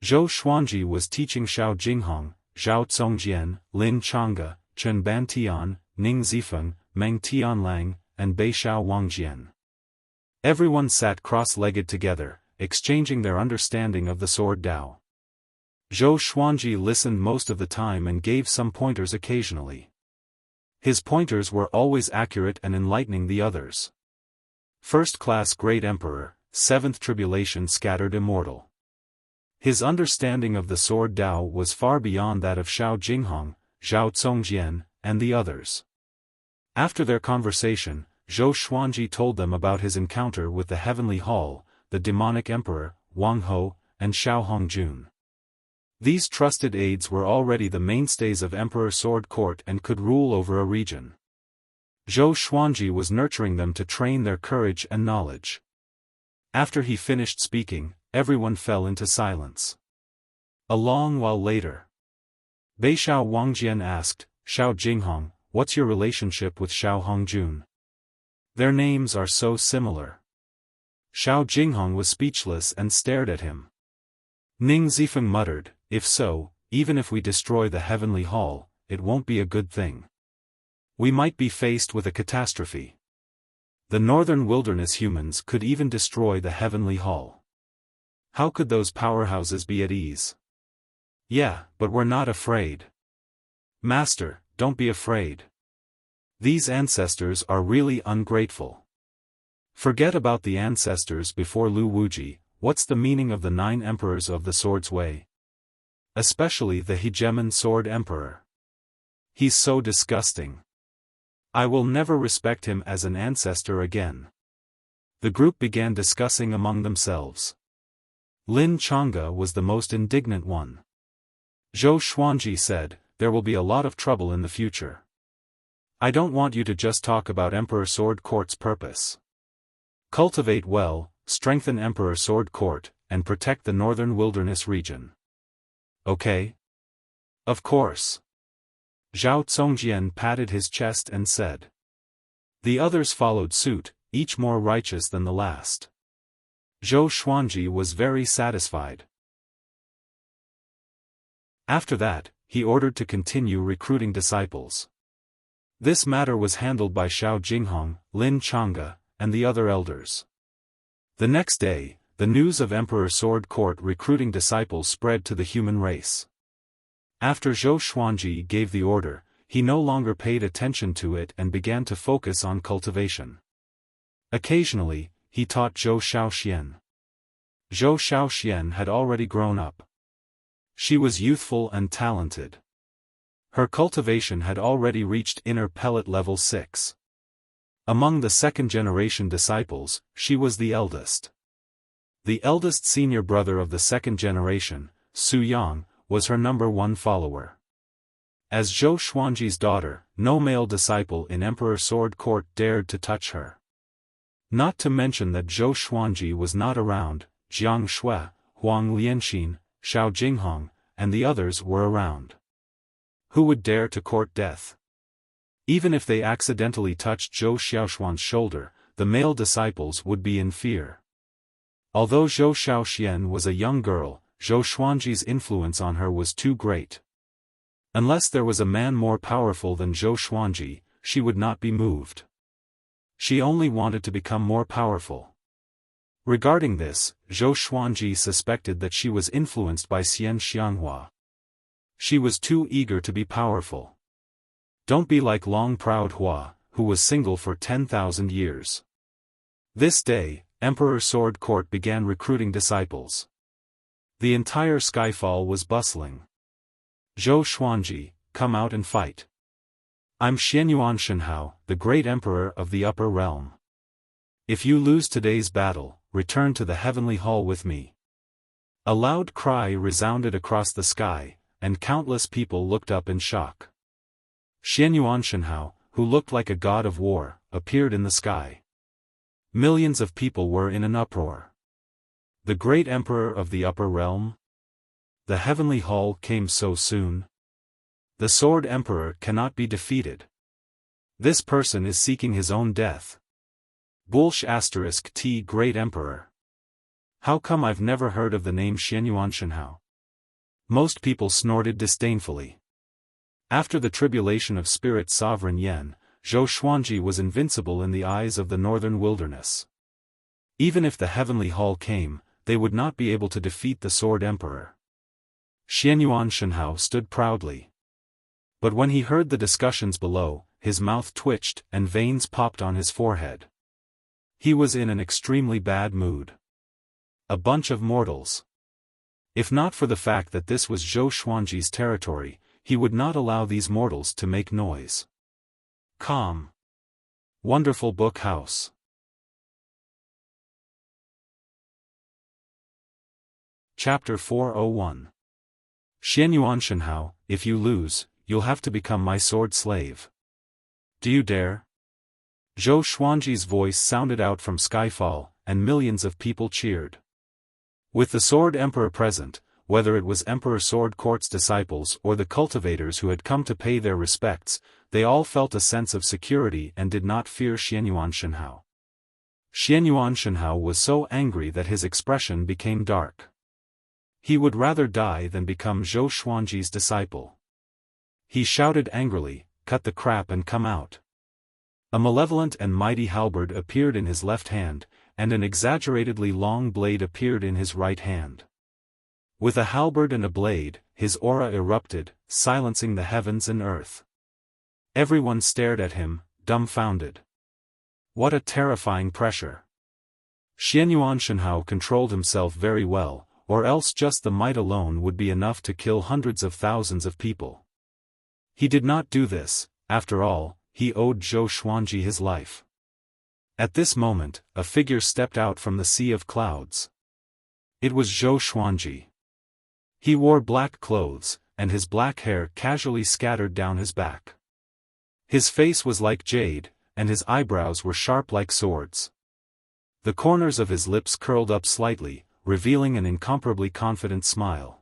Zhou Xuanji was teaching Xiao Jinghong, Zhao Congjian, Lin Changge, Chen Bantian, Ning Zifeng, Meng Tianlang, and Bei Xiao Wangjian. Everyone sat cross-legged together, exchanging their understanding of the sword Dao. Zhou Xuanji listened most of the time and gave some pointers occasionally. His pointers were always accurate and enlightening the others. First-class Great Emperor, Seventh Tribulation Scattered Immortal. His understanding of the sword Dao was far beyond that of Xiao Jinghong, Zhao Congjian, and the others. After their conversation, Zhou Xuanji told them about his encounter with the Heavenly Hall, the demonic emperor, Wang Ho, and Xiao Hongjun. These trusted aides were already the mainstays of Emperor Sword Court and could rule over a region. Zhou Xuanji was nurturing them to train their courage and knowledge. After he finished speaking, everyone fell into silence. A long while later, Bei Xiao Wangjian asked, "Xiao Jinghong, what's your relationship with Xiao Hongjun? Their names are so similar." Xiao Jinghong was speechless and stared at him. Ning Zifeng muttered, "If so, even if we destroy the Heavenly Hall, it won't be a good thing. We might be faced with a catastrophe. The northern wilderness humans could even destroy the Heavenly Hall. How could those powerhouses be at ease?" "Yeah, but we're not afraid." "Master, don't be afraid. These ancestors are really ungrateful. Forget about the ancestors before Lu Wuji. What's the meaning of the 9 emperors of the Sword's Way? Especially the hegemon Sword Emperor. He's so disgusting. I will never respect him as an ancestor again." The group began discussing among themselves. Lin Changge was the most indignant one. Zhou Xuanji said, "There will be a lot of trouble in the future. I don't want you to just talk about Emperor Sword Court's purpose. Cultivate well, strengthen Emperor Sword Court, and protect the northern wilderness region. Okay?" "Of course." Zhao Congjian patted his chest and said. The others followed suit, each more righteous than the last. Zhou Xuanji was very satisfied. After that, he ordered to continue recruiting disciples. This matter was handled by Xiao Jinghong, Lin Changge, and the other elders. The next day, the news of Emperor Sword Court recruiting disciples spread to the human race. After Zhou Xuanji gave the order, he no longer paid attention to it and began to focus on cultivation. Occasionally, he taught Zhou Xiaoxian. Zhou Xiaoxian had already grown up. She was youthful and talented. Her cultivation had already reached inner pellet level 6. Among the second-generation disciples, she was the eldest. The eldest senior brother of the second generation, Su Yang, was her number one follower. As Zhou Xuanji's daughter, no male disciple in Emperor Sword Court dared to touch her. Not to mention that Zhou Xuanji was not around, Jiang Shui, Huang Lianxin, Xiao Jinghong, and the others were around. Who would dare to court death? Even if they accidentally touched Zhou Xiaoshuan's shoulder, the male disciples would be in fear. Although Zhou Xiaoxian was a young girl, Zhou Xuanji's influence on her was too great. Unless there was a man more powerful than Zhou Xuanji, she would not be moved. She only wanted to become more powerful. Regarding this, Zhou Xuanji suspected that she was influenced by Xian Xianghua. She was too eager to be powerful. Don't be like Long Proud Hua, who was single for 10,000 years. This day, Emperor Sword Court began recruiting disciples. The entire Skyfall was bustling. Zhou Xuanji, come out and fight. I'm Xianyuan Shenhao, the great emperor of the upper realm. If you lose today's battle, return to the heavenly hall with me. A loud cry resounded across the sky, and countless people looked up in shock. Xianyuan Shenhao, who looked like a god of war, appeared in the sky. Millions of people were in an uproar. The great emperor of the upper realm? The heavenly hall came so soon? The sword emperor cannot be defeated. This person is seeking his own death. Bullsh *T Great Emperor. How come I've never heard of the name Xianyuan Shenhao? Most people snorted disdainfully. After the tribulation of Spirit Sovereign Yen, Zhou Xuanji was invincible in the eyes of the northern wilderness. Even if the heavenly hall came, they would not be able to defeat the sword emperor. Xianyuan Shenhao stood proudly. But when he heard the discussions below, his mouth twitched and veins popped on his forehead. He was in an extremely bad mood. A bunch of mortals. If not for the fact that this was Zhou Xuanji's territory, he would not allow these mortals to make noise. Calm. Wonderful Book House. Chapter 401. Xianyuan Shenhao, if you lose, you'll have to become my sword slave. Do you dare? Zhou Xuanji's voice sounded out from Skyfall, and millions of people cheered. With the Sword Emperor present, whether it was Emperor Sword Court's disciples or the cultivators who had come to pay their respects, they all felt a sense of security and did not fear Xianyuan Shenhao. Xianyuan Shenhao was so angry that his expression became dark. He would rather die than become Zhou Xuanji's disciple. He shouted angrily, "Cut the crap and come out." A malevolent and mighty halberd appeared in his left hand, and an exaggeratedly long blade appeared in his right hand. With a halberd and a blade, his aura erupted, silencing the heavens and earth. Everyone stared at him, dumbfounded. What a terrifying pressure! Xianyuan Shenhao controlled himself very well, or else just the might alone would be enough to kill hundreds of thousands of people. He did not do this. After all, he owed Zhou Xuanji his life. At this moment, a figure stepped out from the sea of clouds. It was Zhou Xuanji. He wore black clothes, and his black hair casually scattered down his back. His face was like jade, and his eyebrows were sharp like swords. The corners of his lips curled up slightly, revealing an incomparably confident smile.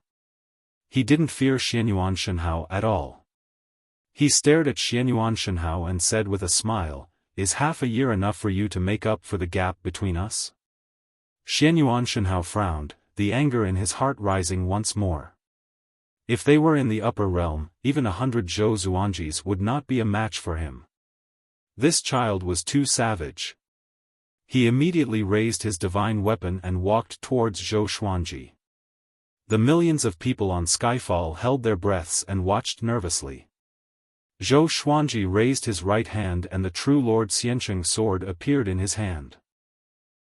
He didn't fear Xianyuan Shenhao at all. He stared at Xianyuan Shenhao and said with a smile, "Is half a year enough for you to make up for the gap between us?" Xianyuan Shenhao frowned, the anger in his heart rising once more. If they were in the upper realm, even 100 Zhou Xuanjis would not be a match for him. This child was too savage. He immediately raised his divine weapon and walked towards Zhou Xuanji. The millions of people on Skyfall held their breaths and watched nervously. Zhou Xuanji raised his right hand and the true Lord Xiancheng's sword appeared in his hand.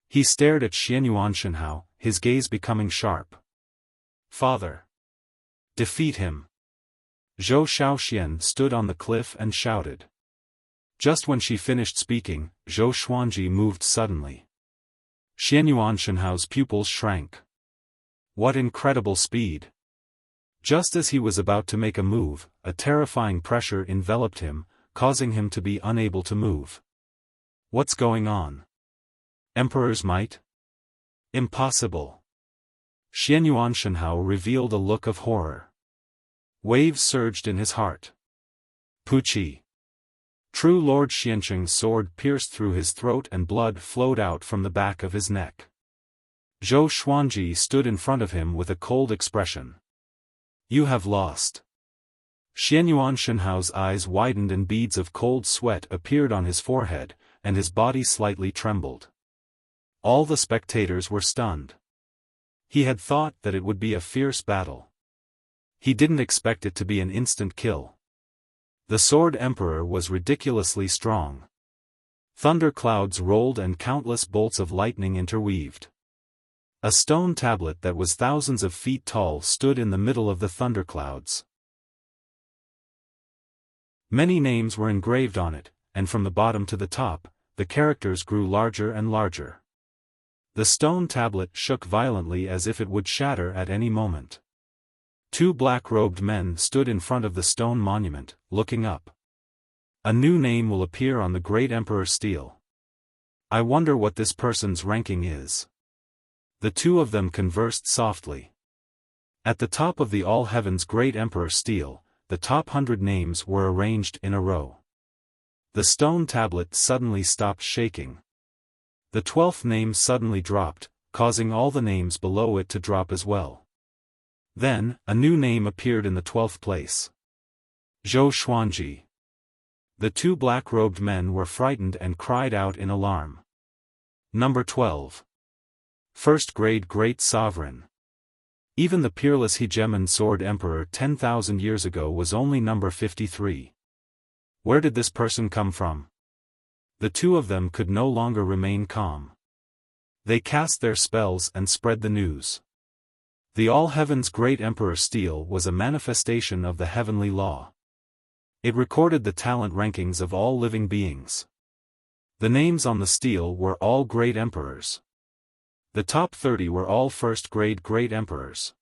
He stared at Xianyuan Shenhao, his gaze becoming sharp. "Father! Defeat him!" Zhou Xiaoxian stood on the cliff and shouted. Just when she finished speaking, Zhou Xuanji moved suddenly. Xianyuan Shenhao's pupils shrank. What incredible speed! Just as he was about to make a move, a terrifying pressure enveloped him, causing him to be unable to move. What's going on? Emperor's might? Impossible. Xianyuan Shenhao revealed a look of horror. Waves surged in his heart. Puqi. True Lord Xianqing's sword pierced through his throat and blood flowed out from the back of his neck. Zhou Xuanji stood in front of him with a cold expression. You have lost. Xianyuan Shenhao's eyes widened and beads of cold sweat appeared on his forehead, and his body slightly trembled. All the spectators were stunned. He had thought that it would be a fierce battle. He didn't expect it to be an instant kill. The Sword Emperor was ridiculously strong. Thunder clouds rolled and countless bolts of lightning interweaved. A stone tablet that was thousands of feet tall stood in the middle of the thunderclouds. Many names were engraved on it, and from the bottom to the top, the characters grew larger and larger. The stone tablet shook violently as if it would shatter at any moment. Two black-robed men stood in front of the stone monument, looking up. A new name will appear on the Great Emperor's stele. I wonder what this person's ranking is. The two of them conversed softly. At the top of the All Heaven's Great Emperor stele, the top 100 names were arranged in a row. The stone tablet suddenly stopped shaking. The 12th name suddenly dropped, causing all the names below it to drop as well. Then, a new name appeared in the 12th place. Zhou Xuanji. The two black-robed men were frightened and cried out in alarm. Number 12. First grade Great Sovereign. Even the peerless Hegemon Sword Emperor 10,000 years ago was only number 53. Where did this person come from? The two of them could no longer remain calm. They cast their spells and spread the news. The All Heaven's Great Emperor stele was a manifestation of the heavenly law. It recorded the talent rankings of all living beings. The names on the stele were all great emperors. The top 30 were all first-grade great emperors.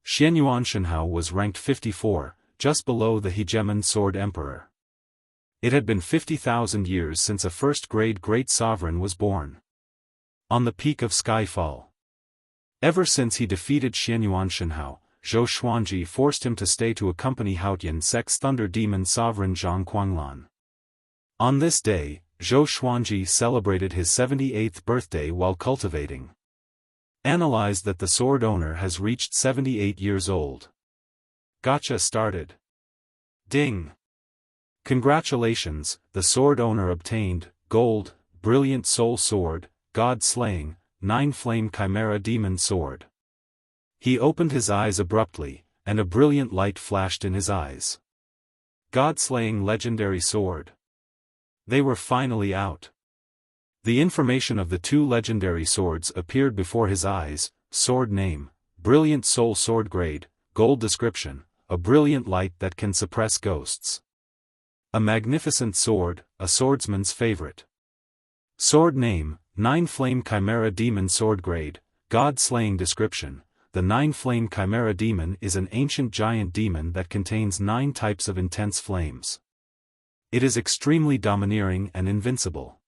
Xianyuan Shenhao was ranked 54, just below the Hegemon Sword Emperor. It had been 50,000 years since a first-grade great sovereign was born. On the peak of Skyfall. Ever since he defeated Xianyuan Shenhao, Zhou Xuanji forced him to stay to accompany Haotian Sect's Thunder Demon Sovereign Zhang Quanglan. On this day, Zhou Xuanji celebrated his 78th birthday while cultivating. Analyze that the sword owner has reached 78 years old. Gacha started. Ding! Congratulations, the sword owner obtained, Gold, Brilliant Soul Sword, God-Slaying, 9-Flame Chimera Demon Sword. He opened his eyes abruptly, and a brilliant light flashed in his eyes. God-Slaying Legendary Sword. They were finally out. The information of the two legendary swords appeared before his eyes: sword name, Brilliant Soul Sword grade, Gold description, a brilliant light that can suppress ghosts. A magnificent sword, a swordsman's favorite. Sword name, 9-Flame Chimera Demon Sword grade, God-Slaying description. The 9-Flame Chimera Demon is an ancient giant demon that contains 9 types of intense flames. It is extremely domineering and invincible.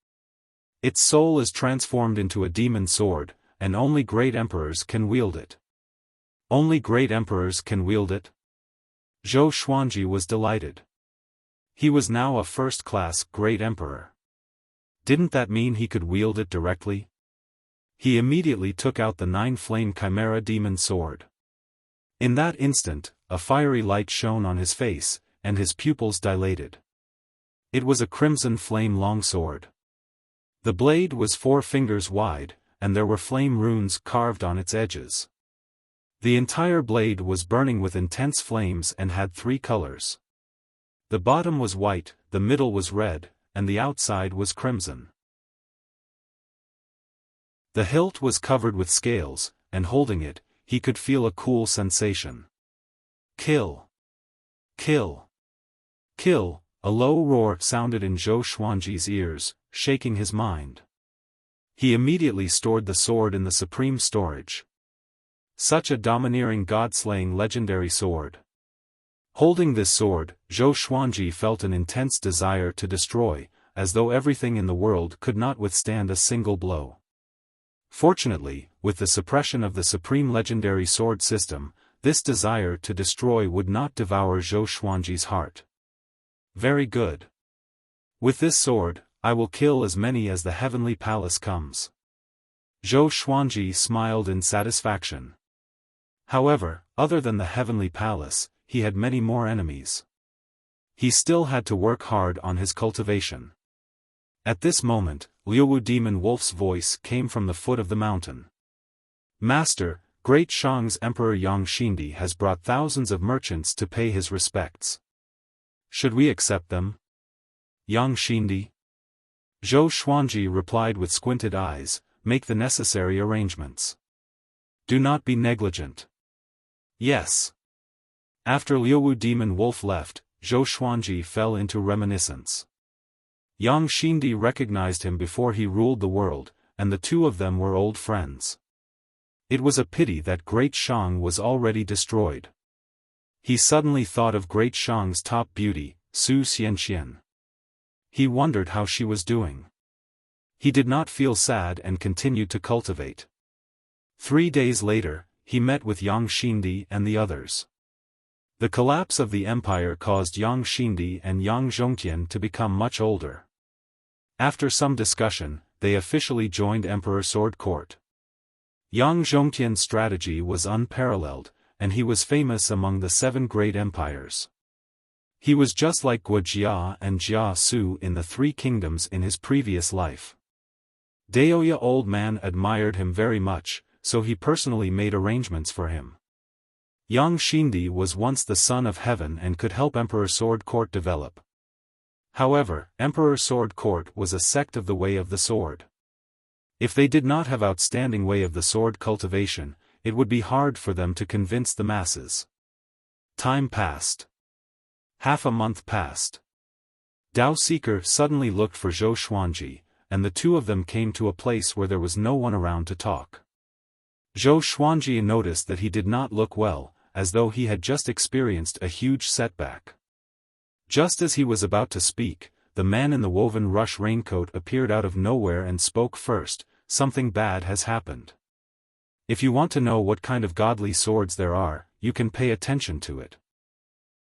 Its soul is transformed into a demon sword, and only great emperors can wield it. Only great emperors can wield it? Zhou Xuanji was delighted. He was now a first-class great emperor. Didn't that mean he could wield it directly? He immediately took out the 9-Flame Chimera Demon Sword. In that instant, a fiery light shone on his face, and his pupils dilated. It was a crimson flame longsword. The blade was 4 fingers wide, and there were flame runes carved on its edges. The entire blade was burning with intense flames and had 3 colors. The bottom was white, the middle was red, and the outside was crimson. The hilt was covered with scales, and holding it, he could feel a cool sensation. Kill! Kill! Kill! A low roar sounded in Zhou Xuanji's ears, shaking his mind. He immediately stored the sword in the supreme storage. Such a domineering god-slaying legendary sword. Holding this sword, Zhou Xuanji felt an intense desire to destroy, as though everything in the world could not withstand a single blow. Fortunately, with the suppression of the supreme legendary sword system, this desire to destroy would not devour Zhou Xuanji's heart. Very good. With this sword, I will kill as many as the heavenly palace comes. Zhou Xuanji smiled in satisfaction. However, other than the heavenly palace, he had many more enemies. He still had to work hard on his cultivation. At this moment, Liuwu Demon Wolf's voice came from the foot of the mountain. Master, Great Shang's Emperor Yang Xindi has brought thousands of merchants to pay his respects. Should we accept them? Yang Xindi? Zhou Xuanji replied with squinted eyes, make the necessary arrangements. Do not be negligent. Yes. After Liuwu Demon Wolf left, Zhou Xuanji fell into reminiscence. Yang Xindi recognized him before he ruled the world, and the two of them were old friends. It was a pity that Great Shang was already destroyed. He suddenly thought of Great Shang's top beauty, Su Xianxian. He wondered how she was doing. He did not feel sad and continued to cultivate. 3 days later, he met with Yang Xindi and the others. The collapse of the empire caused Yang Xindi and Yang Zhongtian to become much older. After some discussion, they officially joined Emperor Sword Court. Yang Zhongtian's strategy was unparalleled, and he was famous among the 7 great empires. He was just like Guojia and Jia Su in the 3 kingdoms in his previous life. Daoya old man admired him very much, so he personally made arrangements for him. Yang Xindi was once the son of heaven and could help Emperor Sword Court develop. However, Emperor Sword Court was a sect of the Way of the Sword. If they did not have outstanding Way of the Sword cultivation, it would be hard for them to convince the masses. Time passed. Half a month passed. Dao Seeker suddenly looked for Zhou Xuanji, and the two of them came to a place where there was no one around to talk. Zhou Xuanji noticed that he did not look well, as though he had just experienced a huge setback. Just as he was about to speak, the man in the woven rush raincoat appeared out of nowhere and spoke first, something bad has happened. If you want to know what kind of godly swords there are, you can pay attention to it.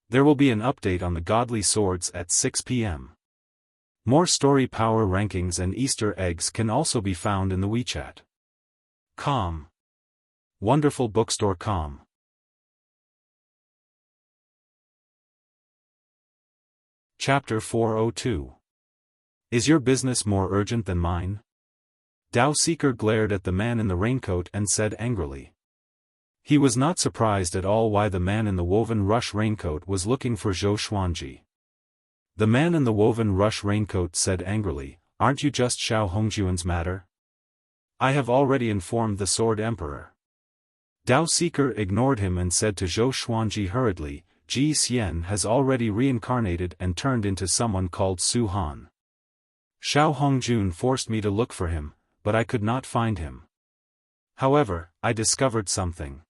There will be an update on the godly swords at 6 p.m. More story power rankings and Easter eggs can also be found in the WeChat. Com. Wonderful Bookstore. Com. Chapter 402. Is your business more urgent than mine? Dao Seeker glared at the man in the raincoat and said angrily. He was not surprised at all why the man in the woven rush raincoat was looking for Zhou Xuanji. The man in the woven rush raincoat said angrily, aren't you just Xiao Hongjuan's matter? I have already informed the Sword Emperor. Dao Seeker ignored him and said to Zhou Xuanji hurriedly, Ji Xian has already reincarnated and turned into someone called Su Han. Xiao Hongjun forced me to look for him, but I could not find him. However, I discovered something.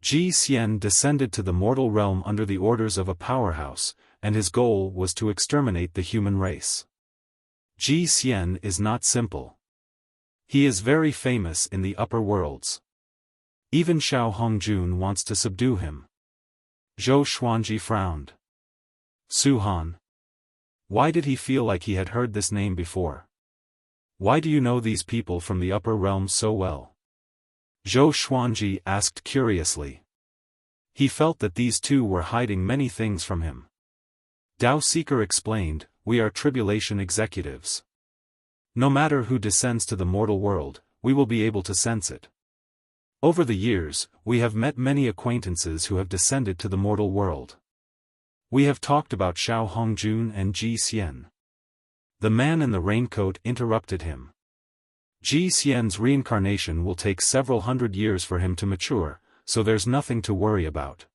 Ji Xian descended to the mortal realm under the orders of a powerhouse, and his goal was to exterminate the human race. Ji Xian is not simple. He is very famous in the upper worlds. Even Xiao Hongjun wants to subdue him. Zhou Xuanji frowned. Su Han. Why did he feel like he had heard this name before? Why do you know these people from the upper realms so well? Zhou Xuanji asked curiously. He felt that these two were hiding many things from him. Dao Seeker explained, we are tribulation executives. No matter who descends to the mortal world, we will be able to sense it. Over the years, we have met many acquaintances who have descended to the mortal world. We have talked about Xiao Hongjun and Ji Xian. The man in the raincoat interrupted him. Ji Xian's reincarnation will take several hundred years for him to mature, so there's nothing to worry about.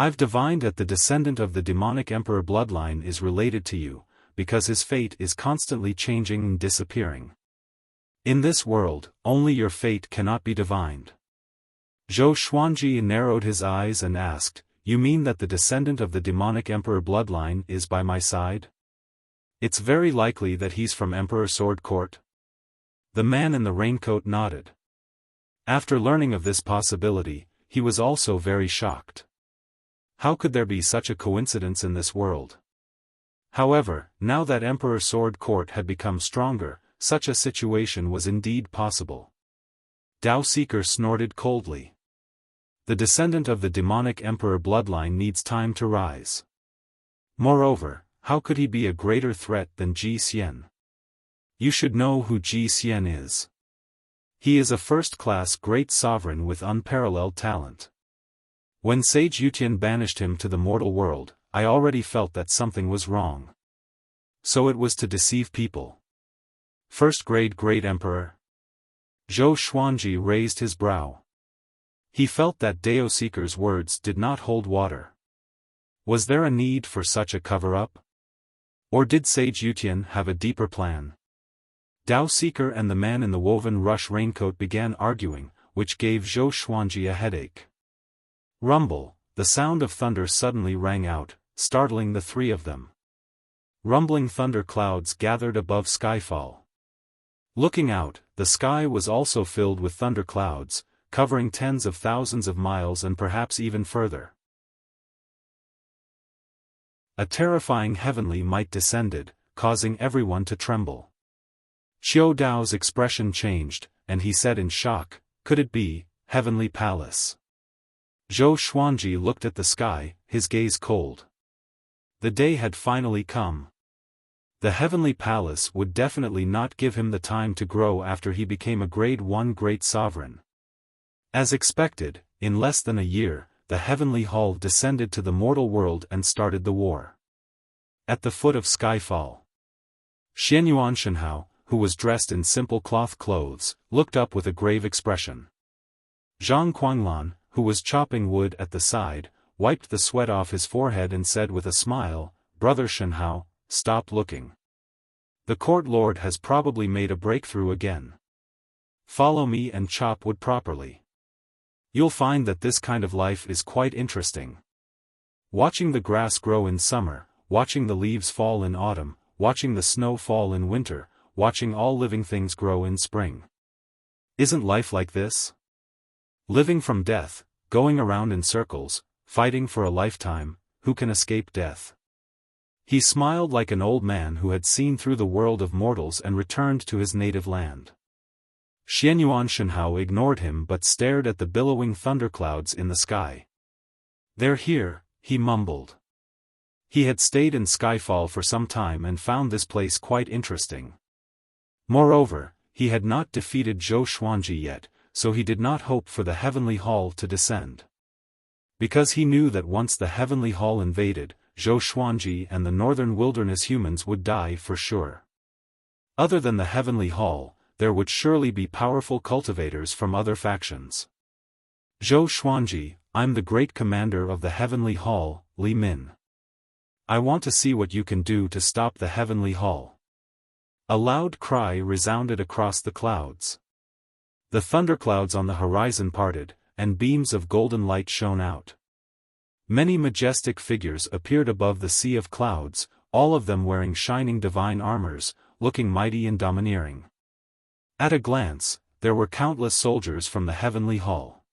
I've divined that the descendant of the demonic emperor bloodline is related to you, because his fate is constantly changing and disappearing. In this world, only your fate cannot be divined. Zhou Xuanji narrowed his eyes and asked, "You mean that the descendant of the demonic emperor bloodline is by my side? It's very likely that he's from Emperor Sword Court?" The man in the raincoat nodded. After learning of this possibility, he was also very shocked. How could there be such a coincidence in this world? However, now that Emperor Sword Court had become stronger, such a situation was indeed possible. Dao Seeker snorted coldly. The descendant of the demonic emperor bloodline needs time to rise. Moreover, how could he be a greater threat than Ji Xian? You should know who Ji Xian is. He is a first-class great sovereign with unparalleled talent. When Sage Yutian banished him to the mortal world, I already felt that something was wrong. So it was to deceive people. First-grade Great Emperor? Zhou Xuanji raised his brow. He felt that Dao Seeker's words did not hold water. Was there a need for such a cover-up? Or did Sage Yutian have a deeper plan? Dao Seeker and the man in the woven rush raincoat began arguing, which gave Zhou Xuanji a headache. Rumble, the sound of thunder suddenly rang out, startling the three of them. Rumbling thunder clouds gathered above Skyfall. Looking out, the sky was also filled with thunder clouds, covering tens of thousands of miles and perhaps even further. A terrifying heavenly might descended, causing everyone to tremble. Xiao Dao's expression changed, and he said in shock, "Could it be, Heavenly Palace?" Zhou Xuanji looked at the sky, his gaze cold. The day had finally come. The Heavenly Palace would definitely not give him the time to grow after he became a Grade 1 great sovereign. As expected, in less than a year, the Heavenly Hall descended to the mortal world and started the war. At the foot of Skyfall, Xianyuan Shenhao, who was dressed in simple cloth clothes, looked up with a grave expression. Zhang Quanglan, who was chopping wood at the side, wiped the sweat off his forehead and said with a smile, "Brother Shenhao, stop looking. The court lord has probably made a breakthrough again. Follow me and chop wood properly. You'll find that this kind of life is quite interesting. Watching the grass grow in summer, watching the leaves fall in autumn, watching the snow fall in winter, watching all living things grow in spring. Isn't life like this? Living from death, going around in circles, fighting for a lifetime, who can escape death?" He smiled like an old man who had seen through the world of mortals and returned to his native land. Xianyuan Shenhao ignored him but stared at the billowing thunderclouds in the sky. "They're here," he mumbled. He had stayed in Skyfall for some time and found this place quite interesting. Moreover, he had not defeated Zhou Xuanji yet, so he did not hope for the Heavenly Hall to descend. Because he knew that once the Heavenly Hall invaded, Zhou Xuanji and the Northern Wilderness humans would die for sure. Other than the Heavenly Hall, there would surely be powerful cultivators from other factions. "Zhou Xuanji, I'm the great commander of the Heavenly Hall, Li Min. I want to see what you can do to stop the Heavenly Hall." A loud cry resounded across the clouds. The thunderclouds on the horizon parted, and beams of golden light shone out. Many majestic figures appeared above the sea of clouds, all of them wearing shining divine armors, looking mighty and domineering. At a glance, there were countless soldiers from the Heavenly Hall.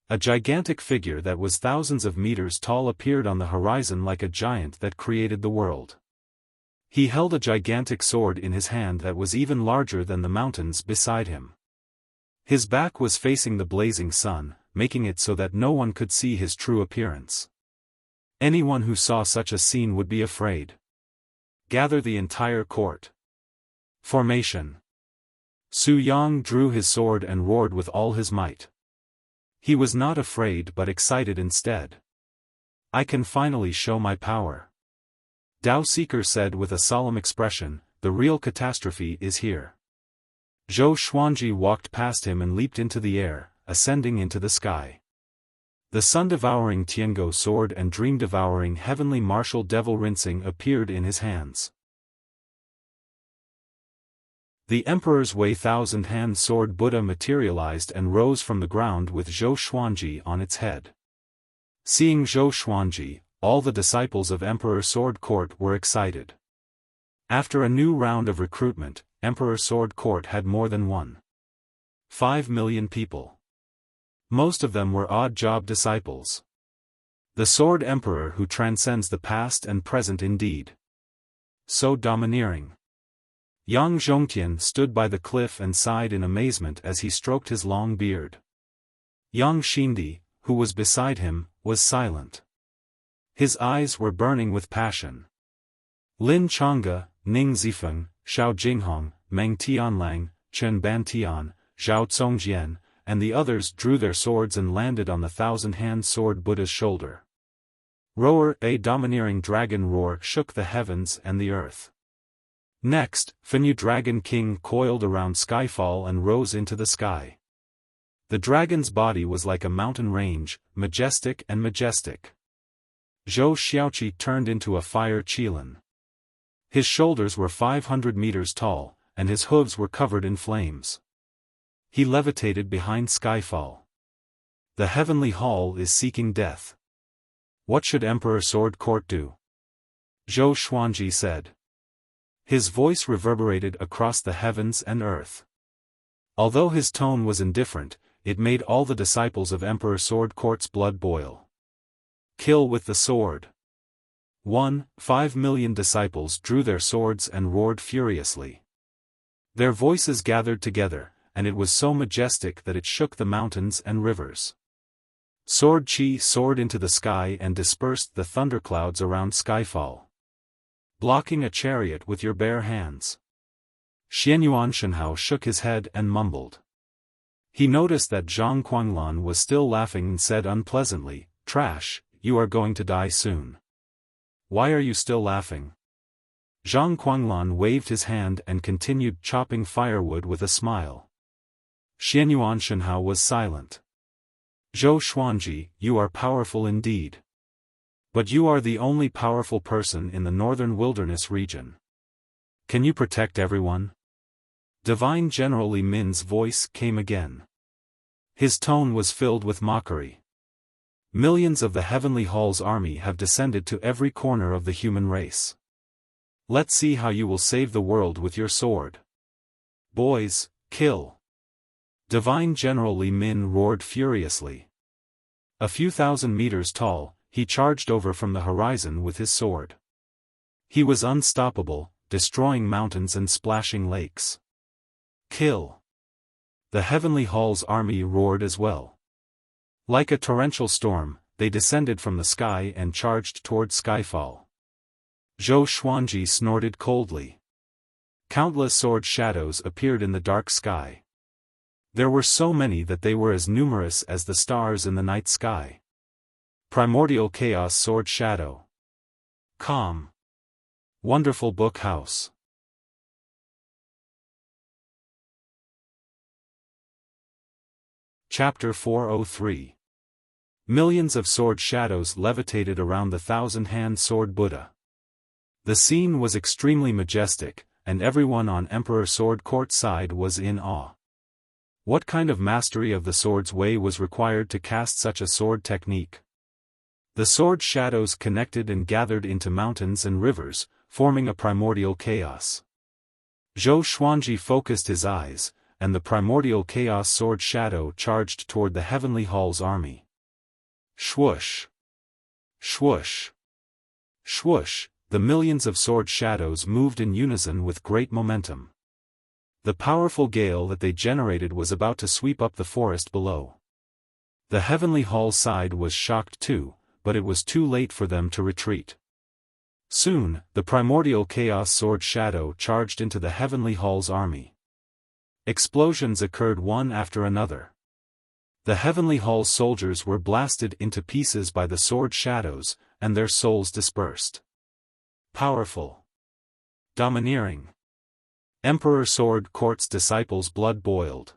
A gigantic figure that was thousands of meters tall appeared on the horizon like a giant that created the world. He held a gigantic sword in his hand that was even larger than the mountains beside him. His back was facing the blazing sun, making it so that no one could see his true appearance. Anyone who saw such a scene would be afraid. Gather the entire court. Formation. Su Yang drew his sword and roared with all his might. He was not afraid but excited instead. "I can finally show my power." Dao Seeker said with a solemn expression, "The real catastrophe is here." Zhou Xuanji walked past him and leaped into the air, ascending into the sky. The sun-devouring Tiango sword and dream-devouring heavenly martial devil rinsing appeared in his hands. The Emperor's Wei thousand-hand sword Buddha materialized and rose from the ground with Zhou Xuanji on its head. Seeing Zhou Xuanji, all the disciples of Emperor Sword Court were excited. After a new round of recruitment, Emperor Sword Court had more than 1.5 million people. Most of them were odd-job disciples. The Sword Emperor who transcends the past and present indeed. So domineering. Yang Zhongtian stood by the cliff and sighed in amazement as he stroked his long beard. Yang Xindi, who was beside him, was silent. His eyes were burning with passion. Lin Changge, Ning Zifeng, Xiao Jinghong, Meng Tianlang, Chen Bantian, Zhao Congjian, and the others drew their swords and landed on the thousand-hand sword Buddha's shoulder. Roar, a domineering dragon roar shook the heavens and the earth. Next, Fenyu Dragon King coiled around Skyfall and rose into the sky. The dragon's body was like a mountain range, majestic and majestic. Zhou Xiaoqi turned into a fire qilin. His shoulders were 500 meters tall, and his hooves were covered in flames. He levitated behind Skyfall. The heavenly hall is seeking death. What should Emperor Sword Court do? Zhou Xuanji said. His voice reverberated across the heavens and earth. Although his tone was indifferent, it made all the disciples of Emperor Sword Court's blood boil. Kill with the sword. 1.5 million disciples drew their swords and roared furiously. Their voices gathered together, and it was so majestic that it shook the mountains and rivers. Sword Qi soared into the sky and dispersed the thunderclouds around Skyfall. Blocking a chariot with your bare hands. Xianyuan Shenhao shook his head and mumbled. He noticed that Zhang Quanglan was still laughing and said unpleasantly, "Trash, you are going to die soon. Why are you still laughing?" Zhang Quanglan waved his hand and continued chopping firewood with a smile. Xianyuan Shenhao was silent. Zhou Xuanji, you are powerful indeed. But you are the only powerful person in the northern wilderness region. Can you protect everyone? Divine General Li Min's voice came again. His tone was filled with mockery. Millions of the Heavenly Hall's army have descended to every corner of the human race. Let's see how you will save the world with your sword. Boys, kill! Divine General Li Min roared furiously. A few thousand meters tall, he charged over from the horizon with his sword. He was unstoppable, destroying mountains and splashing lakes. Kill! The Heavenly Hall's army roared as well. Like a torrential storm, they descended from the sky and charged toward Skyfall. Zhou Xuanji snorted coldly. Countless sword shadows appeared in the dark sky. There were so many that they were as numerous as the stars in the night sky. Primordial Chaos Sword Shadow. Calm. Wonderful Book House. Chapter 403. Millions of sword shadows levitated around the thousand-hand sword Buddha. The scene was extremely majestic, and everyone on Emperor Sword Court's side was in awe. What kind of mastery of the sword's way was required to cast such a sword technique? The sword shadows connected and gathered into mountains and rivers, forming a primordial chaos. Zhou Xuanji focused his eyes, and the primordial chaos sword shadow charged toward the Heavenly Hall's army. Swoosh! Swoosh! Swoosh! The millions of sword shadows moved in unison with great momentum. The powerful gale that they generated was about to sweep up the forest below. The Heavenly Hall's side was shocked too, but it was too late for them to retreat. Soon, the primordial chaos sword shadow charged into the Heavenly Hall's army. Explosions occurred one after another. The Heavenly Hall's soldiers were blasted into pieces by the sword shadows, and their souls dispersed. Powerful. Domineering. Emperor Sword Court's disciples' blood boiled.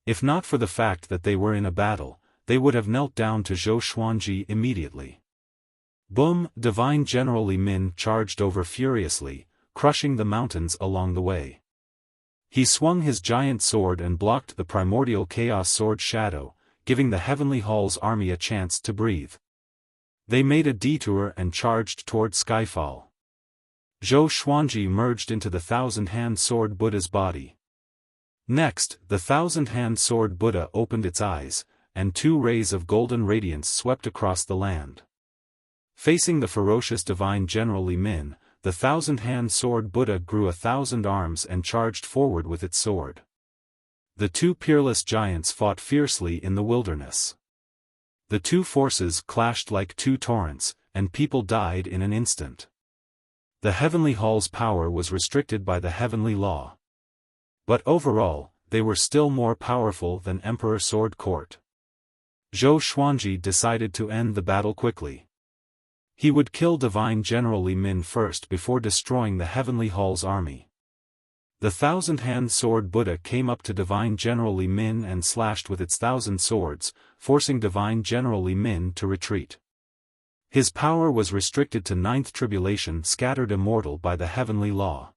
If not for the fact that they were in a battle, they would have knelt down to Zhou Xuanji immediately. Boom! Divine General Li Min charged over furiously, crushing the mountains along the way. He swung his giant sword and blocked the primordial chaos sword shadow, giving the Heavenly Hall's army a chance to breathe. They made a detour and charged toward Skyfall. Zhou Xuanji merged into the Thousand-Hand Sword Buddha's body. Next, the Thousand-Hand Sword Buddha opened its eyes, and 2 rays of golden radiance swept across the land. Facing the ferocious Divine General Li Min, the Thousand-Hand Sword Buddha grew 1,000 arms and charged forward with its sword. The 2 peerless giants fought fiercely in the wilderness. The 2 forces clashed like 2 torrents, and people died in an instant. The Heavenly Hall's power was restricted by the Heavenly Law. But overall, they were still more powerful than Emperor Sword Court. Zhou Xuanji decided to end the battle quickly. He would kill Divine General Li Min first before destroying the Heavenly Hall's army. The Thousand-Hand Sword Buddha came up to Divine General Li Min and slashed with its 1,000 swords, forcing Divine General Li Min to retreat. His power was restricted to 9th Tribulation scattered immortal by the Heavenly Law.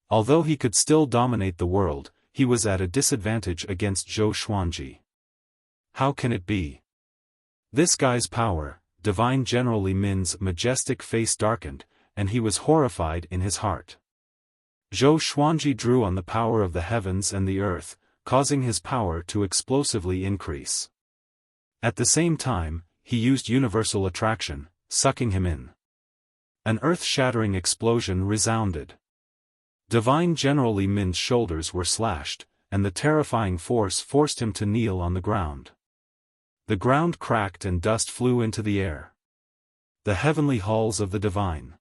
Although he could still dominate the world, he was at a disadvantage against Zhou Xuanji. How can it be? This guy's power. Divine General Li Min's majestic face darkened, and he was horrified in his heart. Zhou Xuanji drew on the power of the heavens and the earth, causing his power to explosively increase. At the same time, he used universal attraction, sucking him in. An earth-shattering explosion resounded. Divine General Li Min's shoulders were slashed, and the terrifying force forced him to kneel on the ground. The ground cracked and dust flew into the air. The heavenly halls of the divine.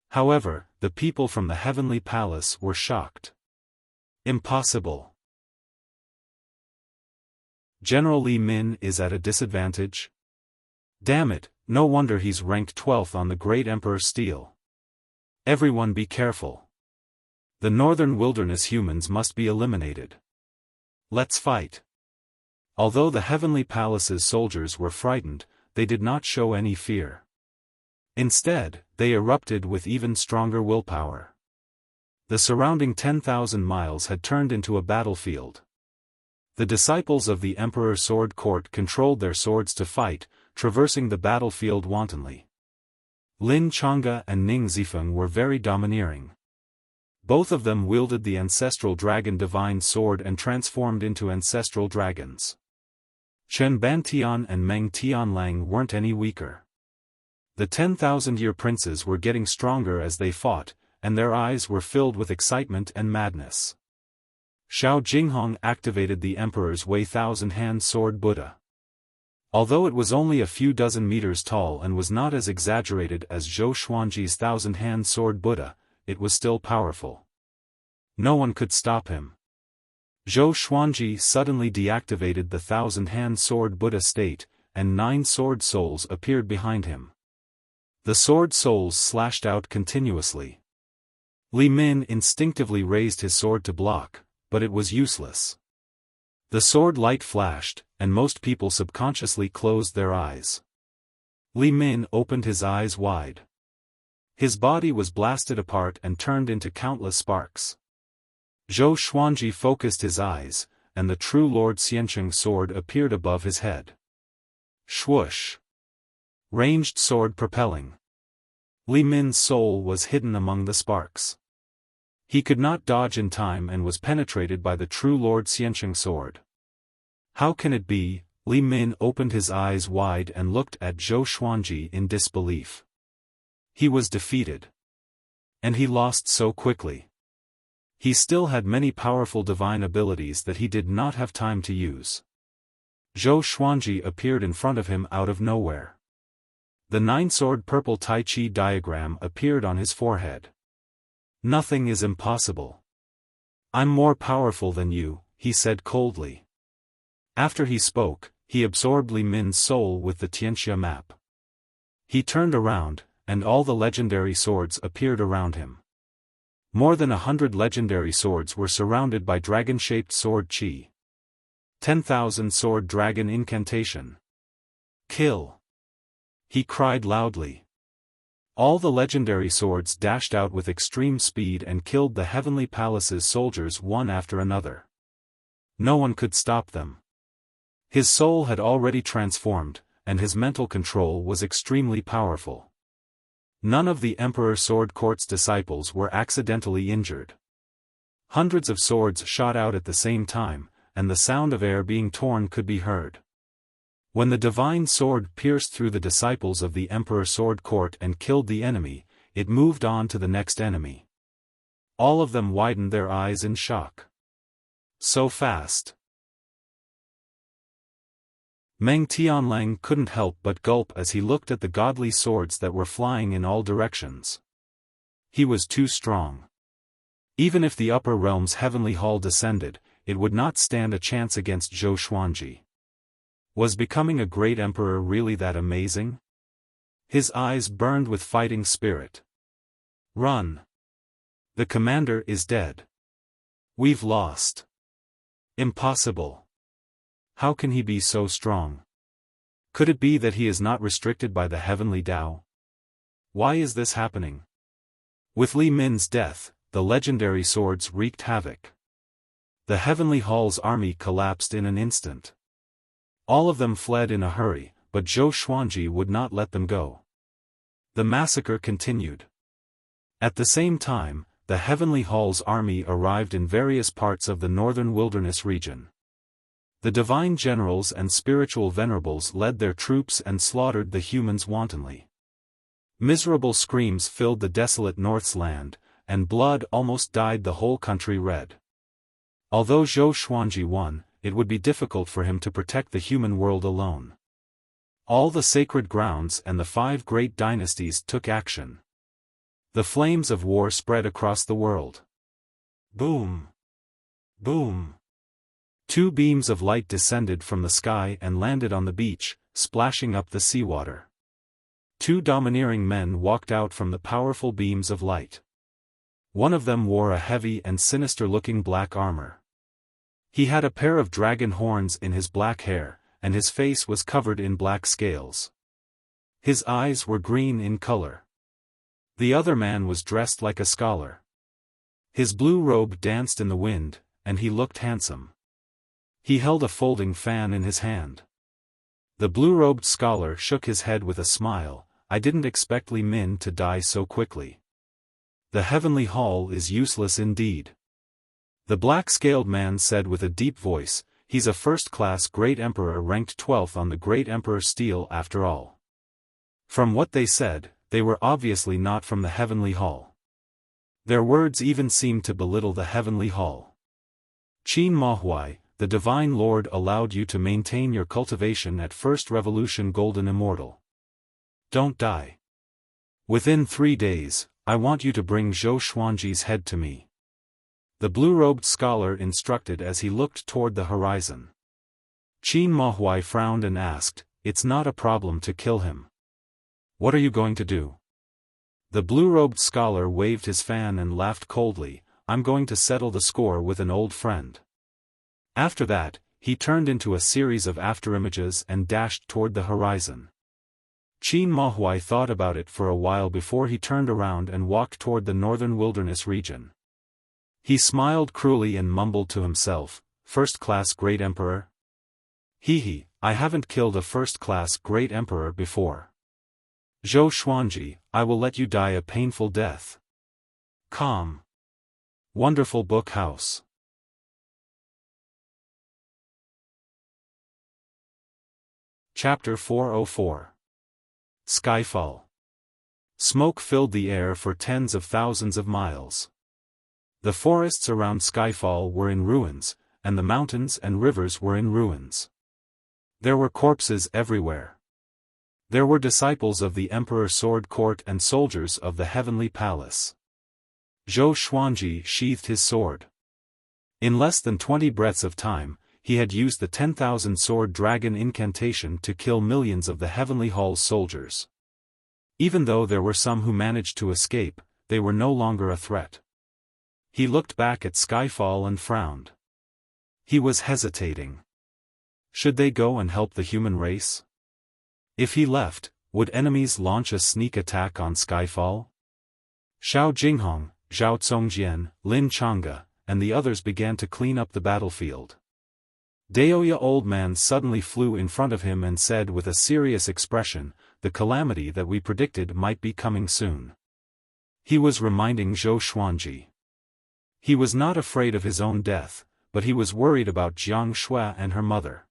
However, the people from the heavenly palace were shocked. Impossible. General Li Min is at a disadvantage? Damn it, no wonder he's ranked 12th on the Great Emperor's Steel. Everyone be careful. The northern wilderness humans must be eliminated. Let's fight. Although the heavenly palace's soldiers were frightened, they did not show any fear. Instead, they erupted with even stronger willpower. The surrounding 10,000 miles had turned into a battlefield. The disciples of the Emperor Sword Court controlled their swords to fight, traversing the battlefield wantonly. Lin Chang'e and Ning Zifeng were very domineering. Both of them wielded the ancestral dragon divine sword and transformed into ancestral dragons. Chen Bantian and Meng Tianlang weren't any weaker. The 10,000-year princes were getting stronger as they fought, and their eyes were filled with excitement and madness. Xiao Jinghong activated the Emperor's Wei Thousand-Hand Sword Buddha. Although it was only a few dozen meters tall and was not as exaggerated as Zhou Xuanji's Thousand-Hand Sword Buddha, it was still powerful. No one could stop him. Zhou Xuanji suddenly deactivated the Thousand-Hand Sword Buddha state, and 9 sword souls appeared behind him. The sword souls slashed out continuously. Li Min instinctively raised his sword to block, but it was useless. The sword light flashed, and most people subconsciously closed their eyes. Li Min opened his eyes wide. His body was blasted apart and turned into countless sparks. Zhou Xuanji focused his eyes, and the true Lord Xiancheng's sword appeared above his head. Swoosh! Ranged sword propelling. Li Min's soul was hidden among the sparks. He could not dodge in time and was penetrated by the true Lord Xiancheng's sword. How can it be? Li Min opened his eyes wide and looked at Zhou Xuanji in disbelief. He was defeated. And he lost so quickly. He still had many powerful divine abilities that he did not have time to use. Zhou Xuanji appeared in front of him out of nowhere. The 9-sword purple Tai Chi diagram appeared on his forehead. Nothing is impossible. I'm more powerful than you, he said coldly. After he spoke, he absorbed Li Min's soul with the Tianxia map. He turned around, and all the legendary swords appeared around him. More than 100 legendary swords were surrounded by dragon-shaped sword chi. 10,000 sword dragon incantation. Kill! He cried loudly. All the legendary swords dashed out with extreme speed and killed the heavenly palace's soldiers one after another. No one could stop them. His soul had already transformed, and his mental control was extremely powerful. None of the Emperor Sword Court's disciples were accidentally injured. Hundreds of swords shot out at the same time, and the sound of air being torn could be heard. When the divine sword pierced through the disciples of the Emperor Sword Court and killed the enemy, it moved on to the next enemy. All of them widened their eyes in shock. So fast. Meng Tianlang couldn't help but gulp as he looked at the godly swords that were flying in all directions. He was too strong. Even if the upper realm's heavenly hall descended, it would not stand a chance against Zhou Xuanji. Was becoming a great emperor really that amazing? His eyes burned with fighting spirit. Run! The commander is dead. We've lost. Impossible. How can he be so strong? Could it be that he is not restricted by the heavenly Tao? Why is this happening? With Li Min's death, the legendary swords wreaked havoc. The heavenly hall's army collapsed in an instant. All of them fled in a hurry, but Zhou Xuanji would not let them go. The massacre continued. At the same time, the heavenly hall's army arrived in various parts of the northern wilderness region. The divine generals and spiritual venerables led their troops and slaughtered the humans wantonly. Miserable screams filled the desolate North's land, and blood almost dyed the whole country red. Although Zhou Xuanji won, it would be difficult for him to protect the human world alone. All the sacred grounds and the 5 great dynasties took action. The flames of war spread across the world. Boom! Boom! 2 beams of light descended from the sky and landed on the beach, splashing up the seawater. 2 domineering men walked out from the powerful beams of light. One of them wore a heavy and sinister-looking black armor. He had a pair of dragon horns in his black hair, and his face was covered in black scales. His eyes were green in color. The other man was dressed like a scholar. His blue robe danced in the wind, and he looked handsome. He held a folding fan in his hand. The blue-robed scholar shook his head with a smile. I didn't expect Li Min to die so quickly. The heavenly hall is useless indeed. The black-scaled man said with a deep voice, he's a first-class great emperor ranked 12th on the great emperor stele after all. From what they said, they were obviously not from the heavenly hall. Their words even seemed to belittle the heavenly hall. Qin Mahuai, the divine lord allowed you to maintain your cultivation at First Revolution Golden Immortal. Don't die. Within 3 days, I want you to bring Zhou Xuanji's head to me. The blue-robed scholar instructed as he looked toward the horizon. Qin Mahuai frowned and asked, it's not a problem to kill him. What are you going to do? The blue-robed scholar waved his fan and laughed coldly, I'm going to settle the score with an old friend. After that, he turned into a series of afterimages and dashed toward the horizon. Qin Mahuai thought about it for a while before he turned around and walked toward the northern wilderness region. He smiled cruelly and mumbled to himself, first-class great emperor? Hee, I haven't killed a first-class great emperor before. Zhou Xuanji, I will let you die a painful death. Calm. Wonderful Book House. Chapter 404. Skyfall. Smoke filled the air for tens of thousands of miles. The forests around Skyfall were in ruins, and the mountains and rivers were in ruins. There were corpses everywhere. There were disciples of the Emperor Sword Court and soldiers of the Heavenly Palace. Zhou Xuanji sheathed his sword. In less than 20 breaths of time, he had used the 10,000 sword dragon incantation to kill millions of the Heavenly Hall's soldiers. Even though there were some who managed to escape, they were no longer a threat. He looked back at Skyfall and frowned. He was hesitating. Should they go and help the human race? If he left, would enemies launch a sneak attack on Skyfall? Xiao Jinghong, Zhao Congjian, Lin Changge, and the others began to clean up the battlefield. Daoya Old Man suddenly flew in front of him and said with a serious expression, "The calamity that we predicted might be coming soon." He was reminding Zhou Xuanji. He was not afraid of his own death, but he was worried about Jiang Shui and her mother.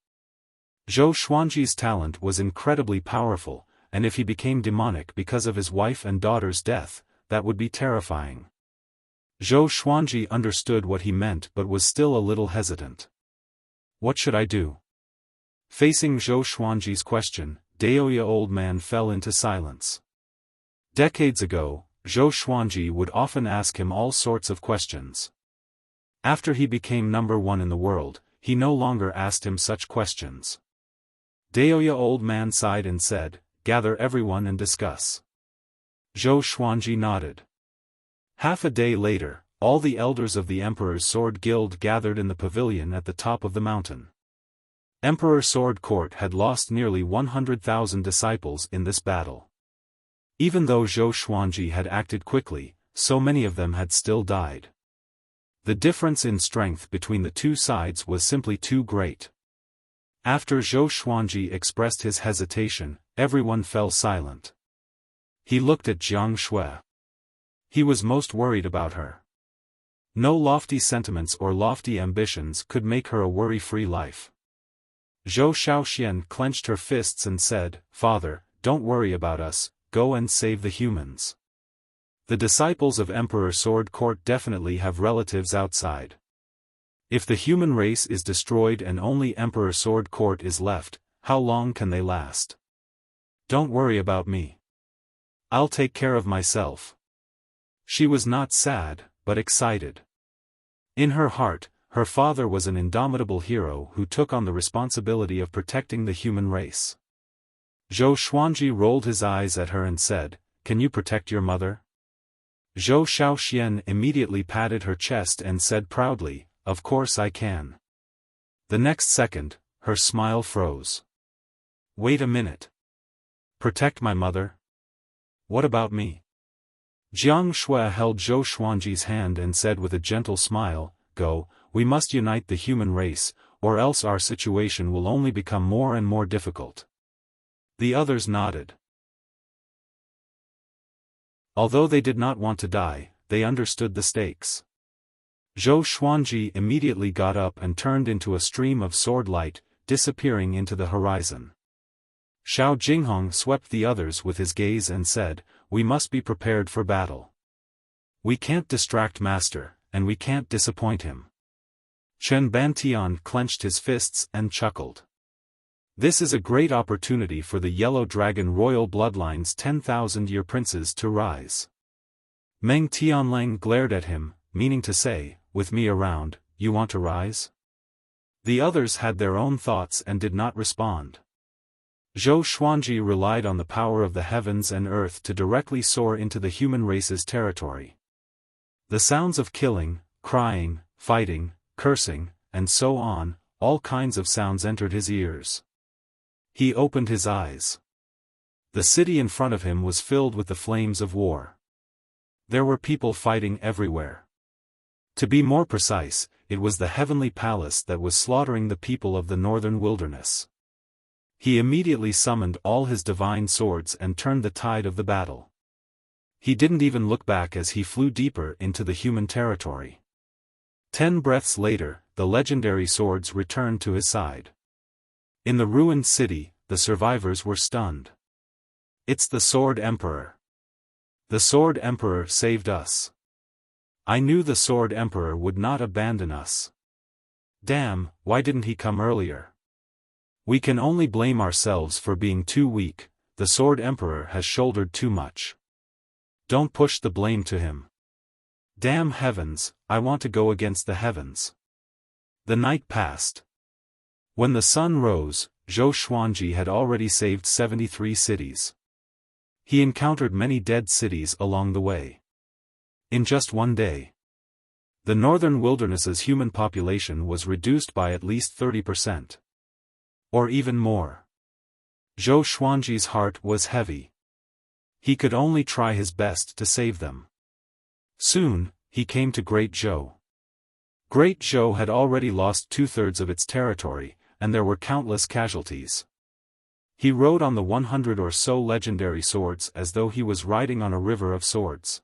Zhou Xuanji's talent was incredibly powerful, and if he became demonic because of his wife and daughter's death, that would be terrifying. Zhou Xuanji understood what he meant but was still a little hesitant. What should I do? Facing Zhou Xuanji's question, Daoya Old Man fell into silence. Decades ago, Zhou Xuanji would often ask him all sorts of questions. After he became #1 in the world, he no longer asked him such questions. Daoya Old Man sighed and said, "Gather everyone and discuss." Zhou Xuanji nodded. Half a day later, all the elders of the Emperor's Sword Guild gathered in the pavilion at the top of the mountain. Emperor Sword Court had lost nearly 100,000 disciples in this battle. Even though Zhou Xuanji had acted quickly, so many of them had still died. The difference in strength between the two sides was simply too great. After Zhou Xuanji expressed his hesitation, everyone fell silent. He looked at Jiang Shui. He was most worried about her. No lofty sentiments or lofty ambitions could make her a worry-free life. Zhou Xiaoxian clenched her fists and said, "Father, don't worry about us, go and save the humans. The disciples of Emperor Sword Court definitely have relatives outside. If the human race is destroyed and only Emperor Sword Court is left, how long can they last? Don't worry about me. I'll take care of myself." She was not sad, but excited. In her heart, her father was an indomitable hero who took on the responsibility of protecting the human race. Zhou Xuanji rolled his eyes at her and said, "Can you protect your mother?" Zhou Xiaoxian immediately patted her chest and said proudly, "Of course I can." The next second, her smile froze. "Wait a minute. Protect my mother? What about me?" Jiang Shui held Zhou Xuanji's hand and said with a gentle smile, "Go, we must unite the human race, or else our situation will only become more and more difficult." The others nodded. Although they did not want to die, they understood the stakes. Zhou Xuanji immediately got up and turned into a stream of sword light, disappearing into the horizon. Xiao Jinghong swept the others with his gaze and said, "We must be prepared for battle. We can't distract Master, and we can't disappoint him." Chen Bantian clenched his fists and chuckled. This is a great opportunity for the Yellow Dragon royal bloodline's 10,000-year princes to rise. Meng Tianlang glared at him, meaning to say, "With me around, you want to rise?" The others had their own thoughts and did not respond. Zhou Xuanji relied on the power of the heavens and earth to directly soar into the human race's territory. The sounds of killing, crying, fighting, cursing, and so on, all kinds of sounds entered his ears. He opened his eyes. The city in front of him was filled with the flames of war. There were people fighting everywhere. To be more precise, it was the heavenly palace that was slaughtering the people of the northern wilderness. He immediately summoned all his divine swords and turned the tide of the battle. He didn't even look back as he flew deeper into the human territory. 10 breaths later, the legendary swords returned to his side. In the ruined city, the survivors were stunned. "It's the Sword Emperor. The Sword Emperor saved us. I knew the Sword Emperor would not abandon us. Damn, why didn't he come earlier? We can only blame ourselves for being too weak, the Sword Emperor has shouldered too much. Don't push the blame to him. Damn heavens, I want to go against the heavens." The night passed. When the sun rose, Zhou Xuanji had already saved 73 cities. He encountered many dead cities along the way. In just one day, the northern wilderness's human population was reduced by at least 30%. Or even more. Zhou Xuanji's heart was heavy. He could only try his best to save them. Soon, he came to Great Zhou. Great Zhou had already lost 2/3 of its territory, and there were countless casualties. He rode on the 100 or so legendary swords as though he was riding on a river of swords.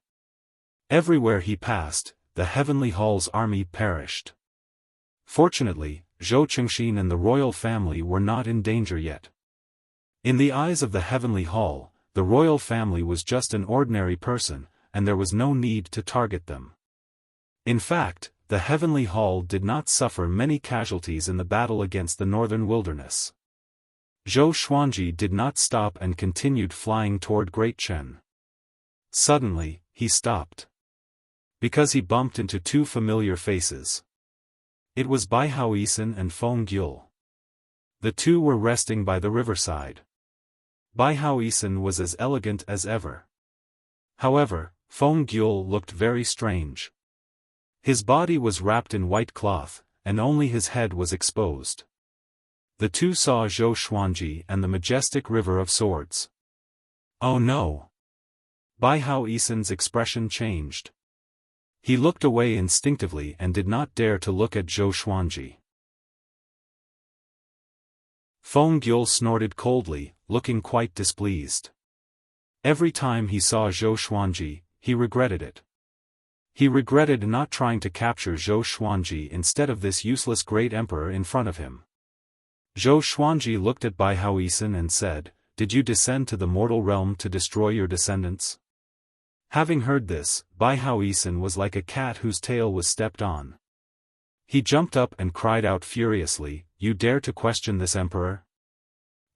Everywhere he passed, the Heavenly Hall's army perished. Fortunately, Zhou Qingxin and the royal family were not in danger yet. In the eyes of the Heavenly Hall, the royal family was just an ordinary person, and there was no need to target them. In fact, the Heavenly Hall did not suffer many casualties in the battle against the northern wilderness. Zhou Xuanji did not stop and continued flying toward Great Chen. Suddenly, he stopped. Because he bumped into two familiar faces. It was Bai Haoisen and Feng Gyul. The two were resting by the riverside. Bai Haoisen was as elegant as ever. However, Feng Gyul looked very strange. His body was wrapped in white cloth, and only his head was exposed. The two saw Zhou Xuanji and the majestic river of swords. Oh no! Bai Haoisen's expression changed. He looked away instinctively and did not dare to look at Zhou Xuanji. Feng Gyul snorted coldly, looking quite displeased. Every time he saw Zhou Xuanji, he regretted it. He regretted not trying to capture Zhou Xuanji instead of this useless great emperor in front of him. Zhou Xuanji looked at Bai Haoisen and said, "Did you descend to the mortal realm to destroy your descendants?" Having heard this, Bai Haoisen was like a cat whose tail was stepped on. He jumped up and cried out furiously, "You dare to question this emperor?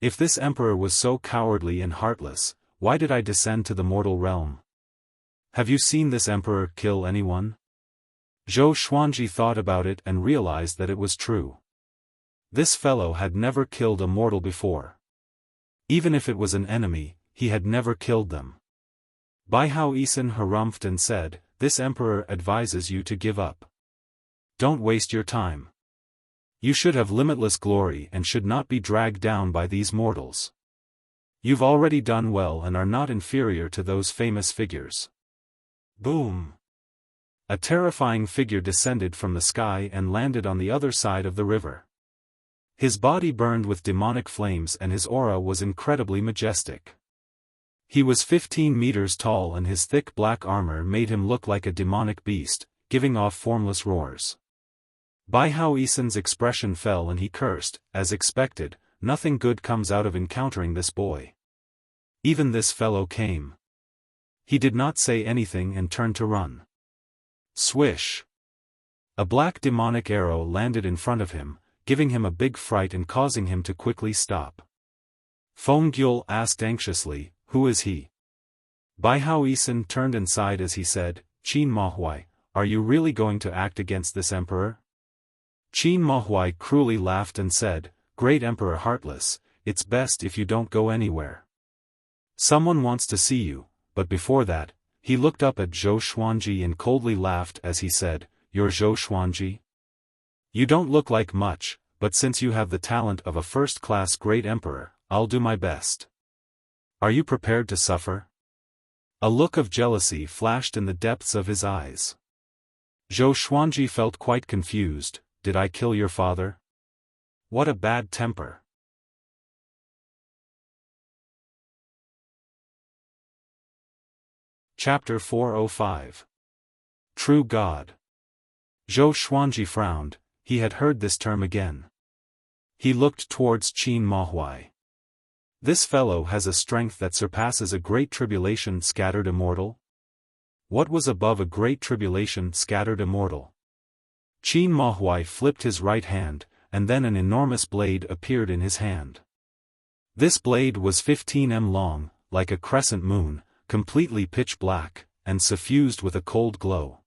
If this emperor was so cowardly and heartless, why did I descend to the mortal realm? Have you seen this emperor kill anyone?" Zhou Xuanji thought about it and realized that it was true. This fellow had never killed a mortal before. Even if it was an enemy, he had never killed them. Bai Haoisen harumphed and said, "This emperor advises you to give up. Don't waste your time. You should have limitless glory and should not be dragged down by these mortals. You've already done well and are not inferior to those famous figures." Boom! A terrifying figure descended from the sky and landed on the other side of the river. His body burned with demonic flames and his aura was incredibly majestic. He was 15 meters tall and his thick black armor made him look like a demonic beast, giving off formless roars. Bai Haoisen's expression fell and he cursed, as expected, nothing good comes out of encountering this boy. Even this fellow came. He did not say anything and turned to run. Swish! A black demonic arrow landed in front of him, giving him a big fright and causing him to quickly stop. Feng Gyul asked anxiously, "Who is he?" Bai Haoisen turned and sighed as he said, "Qin Mahuai, are you really going to act against this emperor?" Qin Mahuai cruelly laughed and said, "Great Emperor Heartless, it's best if you don't go anywhere. Someone wants to see you." But before that, he looked up at Zhou Xuanji and coldly laughed as he said, "You're Zhou Xuanji? You don't look like much, but since you have the talent of a first-class great emperor, I'll do my best. Are you prepared to suffer?" A look of jealousy flashed in the depths of his eyes. Zhou Xuanji felt quite confused. "Did I kill your father? What a bad temper." Chapter 405. True God. Zhou Xuanji frowned. He had heard this term again. He looked towards Qin Mahuai. This fellow has a strength that surpasses a great tribulation scattered immortal? What was above a great tribulation scattered immortal? Qin Mahuai flipped his right hand, and then an enormous blade appeared in his hand. This blade was 15 m long, like a crescent moon, completely pitch black, and suffused with a cold glow.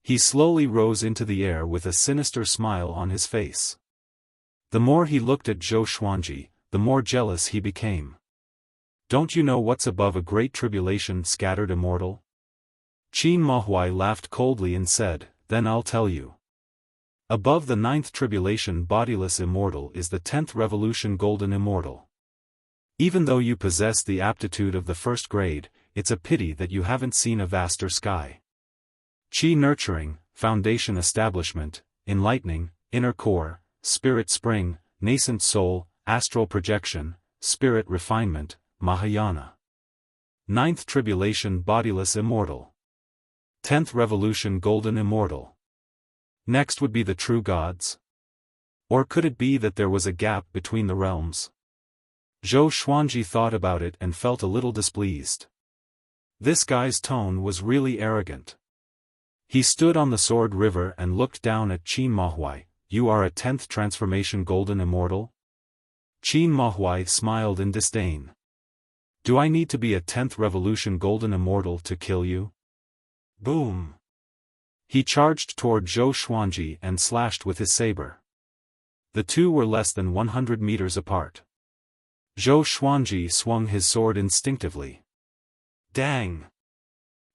He slowly rose into the air with a sinister smile on his face. The more he looked at Zhou Xuanji, the more jealous he became. "Don't you know what's above a great tribulation scattered immortal?" Qin Mahuai laughed coldly and said, "Then I'll tell you. Above the 9th tribulation bodiless immortal is the 10th revolution golden immortal. Even though you possess the aptitude of the first grade, it's a pity that you haven't seen a vaster sky. Qi nurturing, foundation establishment, enlightening, inner core, spirit spring, nascent soul, astral projection, spirit refinement, Mahayana. 9th tribulation bodiless immortal. 10th revolution golden immortal. Next would be the true gods? Or could it be that there was a gap between the realms? Zhou Xuanji thought about it and felt a little displeased. This guy's tone was really arrogant. He stood on the Sword River and looked down at Qin Mahuai. You are a 10th transformation golden immortal? Qin Mahuai smiled in disdain. Do I need to be a 10th revolution golden immortal to kill you? Boom! He charged toward Zhou Xuanji and slashed with his saber. The two were less than 100 meters apart. Zhou Xuanji swung his sword instinctively. Dang!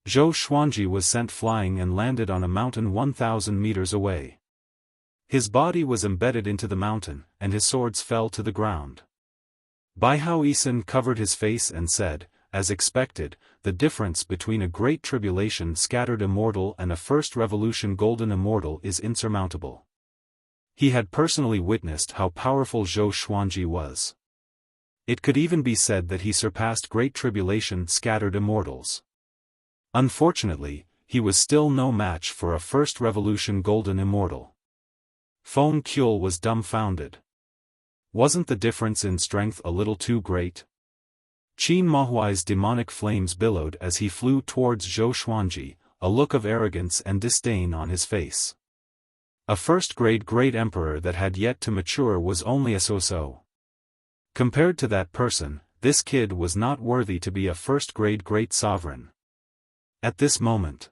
Zhou Xuanji was sent flying and landed on a mountain 1,000 meters away. His body was embedded into the mountain, and his swords fell to the ground. Bai Hao Yisan covered his face and said, as expected, the difference between a great tribulation scattered immortal and a first revolution golden immortal is insurmountable. He had personally witnessed how powerful Zhou Xuanji was. It could even be said that he surpassed great tribulation scattered immortals. Unfortunately, he was still no match for a first revolution golden immortal. Feng Qiul was dumbfounded. Wasn't the difference in strength a little too great? Qin Mahuai's demonic flames billowed as he flew towards Zhou Xuanji, a look of arrogance and disdain on his face. A first-grade great emperor that had yet to mature was only a so-so. Compared to that person, this kid was not worthy to be a first-grade great sovereign. At this moment,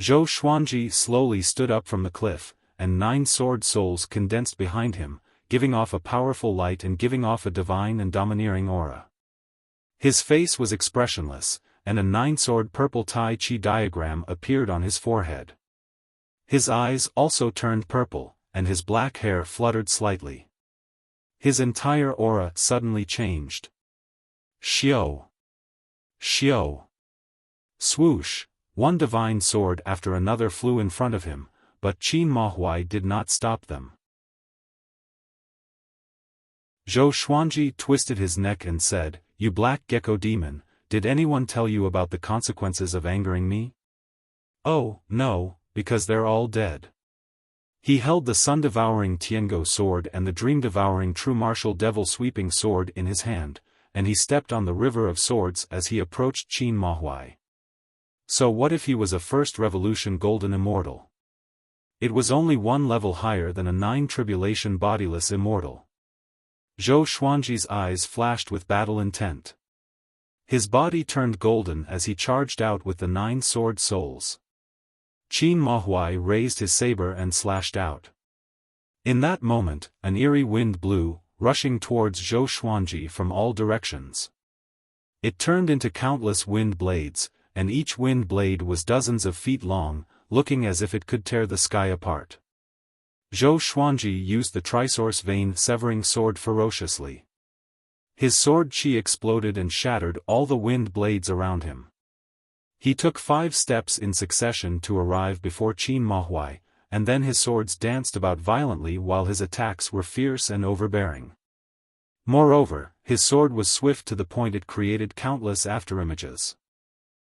Zhou Xuanji slowly stood up from the cliff, and 9 sword souls condensed behind him, giving off a powerful light and giving off a divine and domineering aura. His face was expressionless, and a 9-sword purple Tai Chi diagram appeared on his forehead. His eyes also turned purple, and his black hair fluttered slightly. His entire aura suddenly changed. Xiao! Xiao! Swoosh! One divine sword after another flew in front of him, but Qin Mahuai did not stop them. Zhou Xuanji twisted his neck and said, "You black gecko demon, did anyone tell you about the consequences of angering me?" "Oh, no, because they're all dead." He held the sun-devouring Tiango sword and the dream-devouring true martial devil-sweeping sword in his hand, and he stepped on the river of swords as he approached Qin Mahuai. So what if he was a first revolution golden immortal? It was only one level higher than a 9 tribulation bodiless immortal. Zhou Xuanji's eyes flashed with battle intent. His body turned golden as he charged out with the 9 sword souls. Qin Mahuai raised his saber and slashed out. In that moment, an eerie wind blew, rushing towards Zhou Xuanji from all directions. It turned into countless wind blades, and each wind blade was dozens of feet long, looking as if it could tear the sky apart. Zhou Xuanji used the Trisource vein-severing sword ferociously. His sword qi exploded and shattered all the wind blades around him. He took 5 steps in succession to arrive before Qin Mahuai, and then his swords danced about violently while his attacks were fierce and overbearing. Moreover, his sword was swift to the point it created countless afterimages.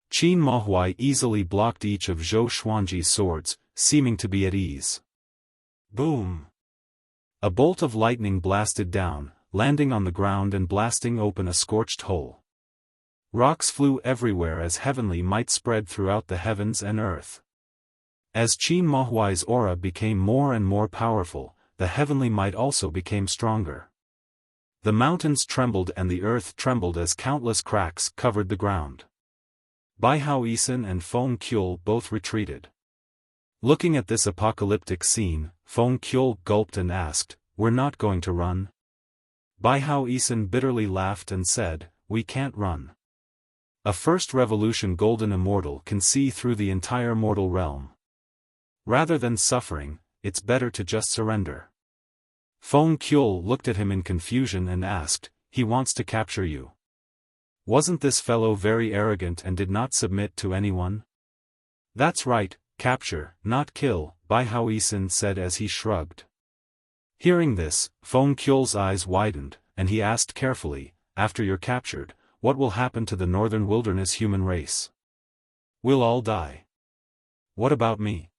Qin Mahuai easily blocked each of Zhou Xuanji's swords, seeming to be at ease. Boom! A bolt of lightning blasted down, landing on the ground and blasting open a scorched hole. Rocks flew everywhere as heavenly might spread throughout the heavens and earth. As Qin Mahuai's aura became more and more powerful, the heavenly might also became stronger. The mountains trembled and the earth trembled as countless cracks covered the ground. Bai Hao Yisan and Feng Qiul both retreated. Looking at this apocalyptic scene, Feng Qiul gulped and asked, "We're not going to run?" Bai Hao Yisan bitterly laughed and said, "We can't run. A first revolution golden immortal can see through the entire mortal realm. Rather than suffering, it's better to just surrender. Feng Qiu looked at him in confusion and asked, he wants to capture you. Wasn't this fellow very arrogant and did not submit to anyone? That's right, capture, not kill, Bai Haoisin said as he shrugged. Hearing this, Feng Qiu's eyes widened, and he asked carefully, after you're captured, what will happen to the northern wilderness human race? We'll all die. What about me?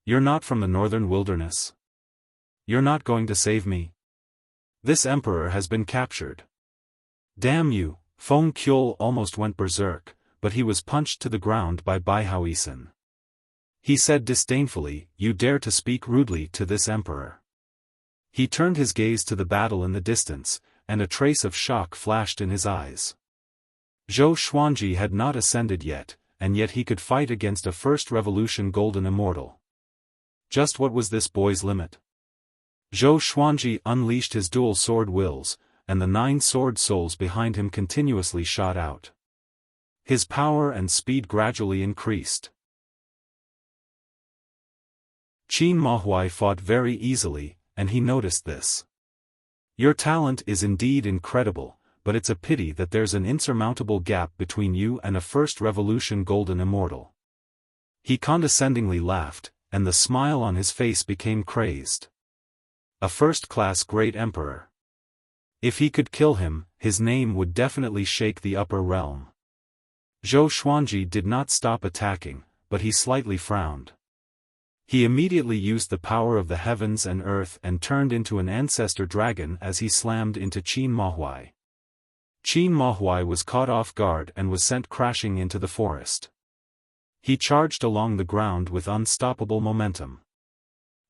You're not from the northern wilderness. You're not going to save me. This emperor has been captured. Damn you, Feng Qiu almost went berserk, but he was punched to the ground by Bai Haoisin. He said disdainfully, you dare to speak rudely to this emperor. He turned his gaze to the battle in the distance, and a trace of shock flashed in his eyes. Zhou Xuanji had not ascended yet, and yet he could fight against a first revolution golden immortal. Just what was this boy's limit? Zhou Xuanji unleashed his dual sword wills, and the 9 sword souls behind him continuously shot out. His power and speed gradually increased. Qin Mahuai fought very easily, and he noticed this. Your talent is indeed incredible, but it's a pity that there's an insurmountable gap between you and a first revolution golden immortal. He condescendingly laughed, and the smile on his face became crazed. A first-class great emperor. If he could kill him, his name would definitely shake the upper realm. Zhou Xuanji did not stop attacking, but he slightly frowned. He immediately used the power of the heavens and earth and turned into an ancestor dragon as he slammed into Qin Mahuai. Qin Mahuai was caught off guard and was sent crashing into the forest. He charged along the ground with unstoppable momentum.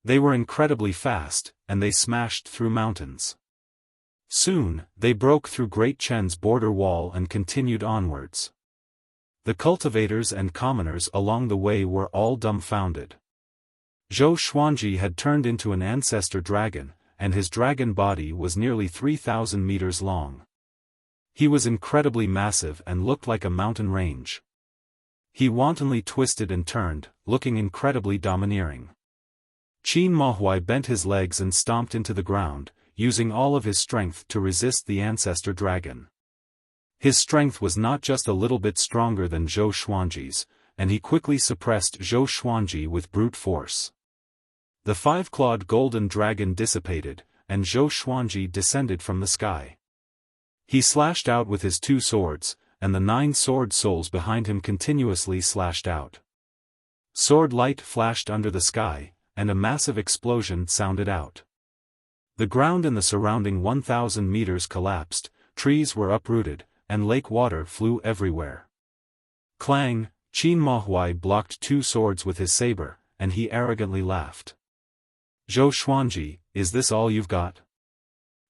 They were incredibly fast, and they smashed through mountains. Soon, they broke through Great Chen's border wall and continued onwards. The cultivators and commoners along the way were all dumbfounded. Zhou Xuanji had turned into an ancestor dragon, and his dragon body was nearly 3,000 meters long. He was incredibly massive and looked like a mountain range. He wantonly twisted and turned, looking incredibly domineering. Qin Mahuai bent his legs and stomped into the ground, using all of his strength to resist the ancestor dragon. His strength was not just a little bit stronger than Zhou Xuanji's, and he quickly suppressed Zhou Xuanji with brute force. The 5-clawed golden dragon dissipated, and Zhou Xuanji descended from the sky. He slashed out with his 2 swords, and the 9 sword souls behind him continuously slashed out. Sword light flashed under the sky, and a massive explosion sounded out. The ground in the surrounding 1,000 meters collapsed, trees were uprooted, and lake water flew everywhere. Clang! Qin Mahuai blocked 2 swords with his saber, and he arrogantly laughed. Zhou Xuanji, is this all you've got?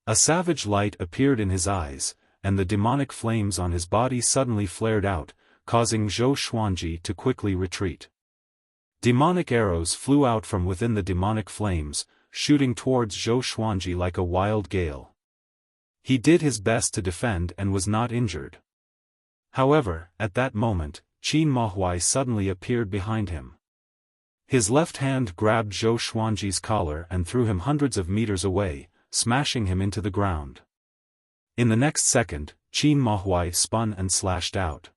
A savage light appeared in his eyes, and the demonic flames on his body suddenly flared out, causing Zhou Xuanji to quickly retreat. Demonic arrows flew out from within the demonic flames, shooting towards Zhou Xuanji like a wild gale. He did his best to defend and was not injured. However, at that moment, Qin Mahuai suddenly appeared behind him. His left hand grabbed Zhou Xuanji's collar and threw him hundreds of meters away, smashing him into the ground. In the next second, Qin Mahuai spun and slashed out.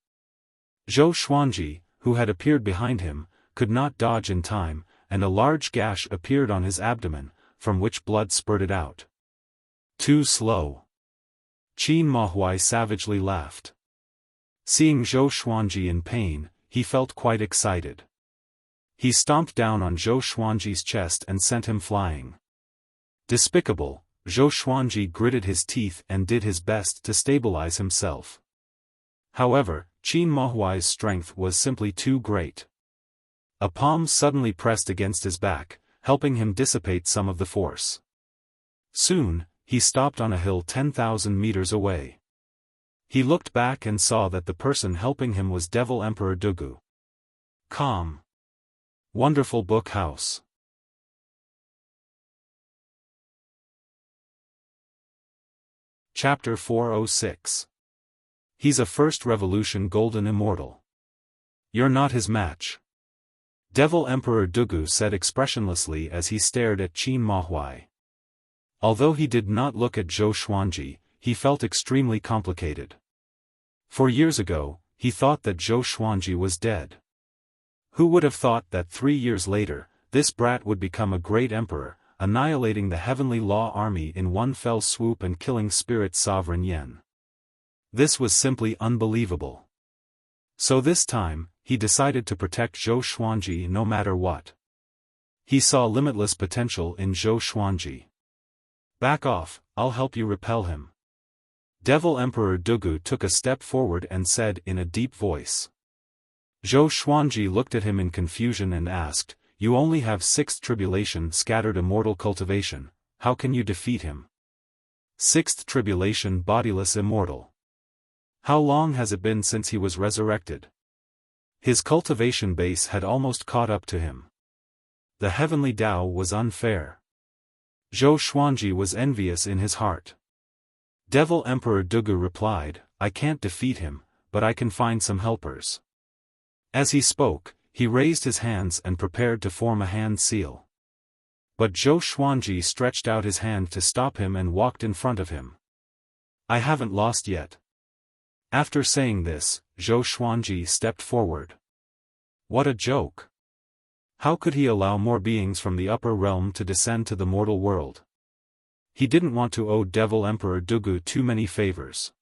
Zhou Xuanji, who had appeared behind him, could not dodge in time, and a large gash appeared on his abdomen, from which blood spurted out. Too slow. Qin Mahuai savagely laughed. Seeing Zhou Xuanji in pain, he felt quite excited. He stomped down on Zhou Xuanji's chest and sent him flying. Despicable, Zhou Xuanji gritted his teeth and did his best to stabilize himself. However, Qin Mahuai's strength was simply too great. A palm suddenly pressed against his back, helping him dissipate some of the force. Soon, he stopped on a hill 10,000 meters away. He looked back and saw that the person helping him was Devil Emperor Dugu. Calm. Wonderful book house. Chapter 406. He's a first revolution golden immortal. You're not his match. Devil Emperor Dugu said expressionlessly as he stared at Qin Mahuai. Although he did not look at Zhou Xuanji, he felt extremely complicated. For years ago, he thought that Zhou Xuanji was dead. Who would have thought that 3 years later, this brat would become a great emperor, annihilating the heavenly law army in one fell swoop and killing spirit sovereign Yen. This was simply unbelievable. So this time, he decided to protect Zhou Xuanji no matter what. He saw limitless potential in Zhou Xuanji. Back off, I'll help you repel him. Devil Emperor Dugu took a step forward and said in a deep voice. Zhou Xuanji looked at him in confusion and asked, "You only have sixth tribulation scattered immortal cultivation, how can you defeat him?" Sixth tribulation bodiless immortal. How long has it been since he was resurrected? His cultivation base had almost caught up to him. The heavenly Tao was unfair. Zhou Xuanji was envious in his heart. Devil Emperor Dugu replied, "I can't defeat him, but I can find some helpers." As he spoke, he raised his hands and prepared to form a hand seal. But Zhou Xuanji stretched out his hand to stop him and walked in front of him. "I haven't lost yet." After saying this, Zhou Xuanji stepped forward. What a joke! How could he allow more beings from the upper realm to descend to the mortal world? He didn't want to owe Devil Emperor Dugu too many favors.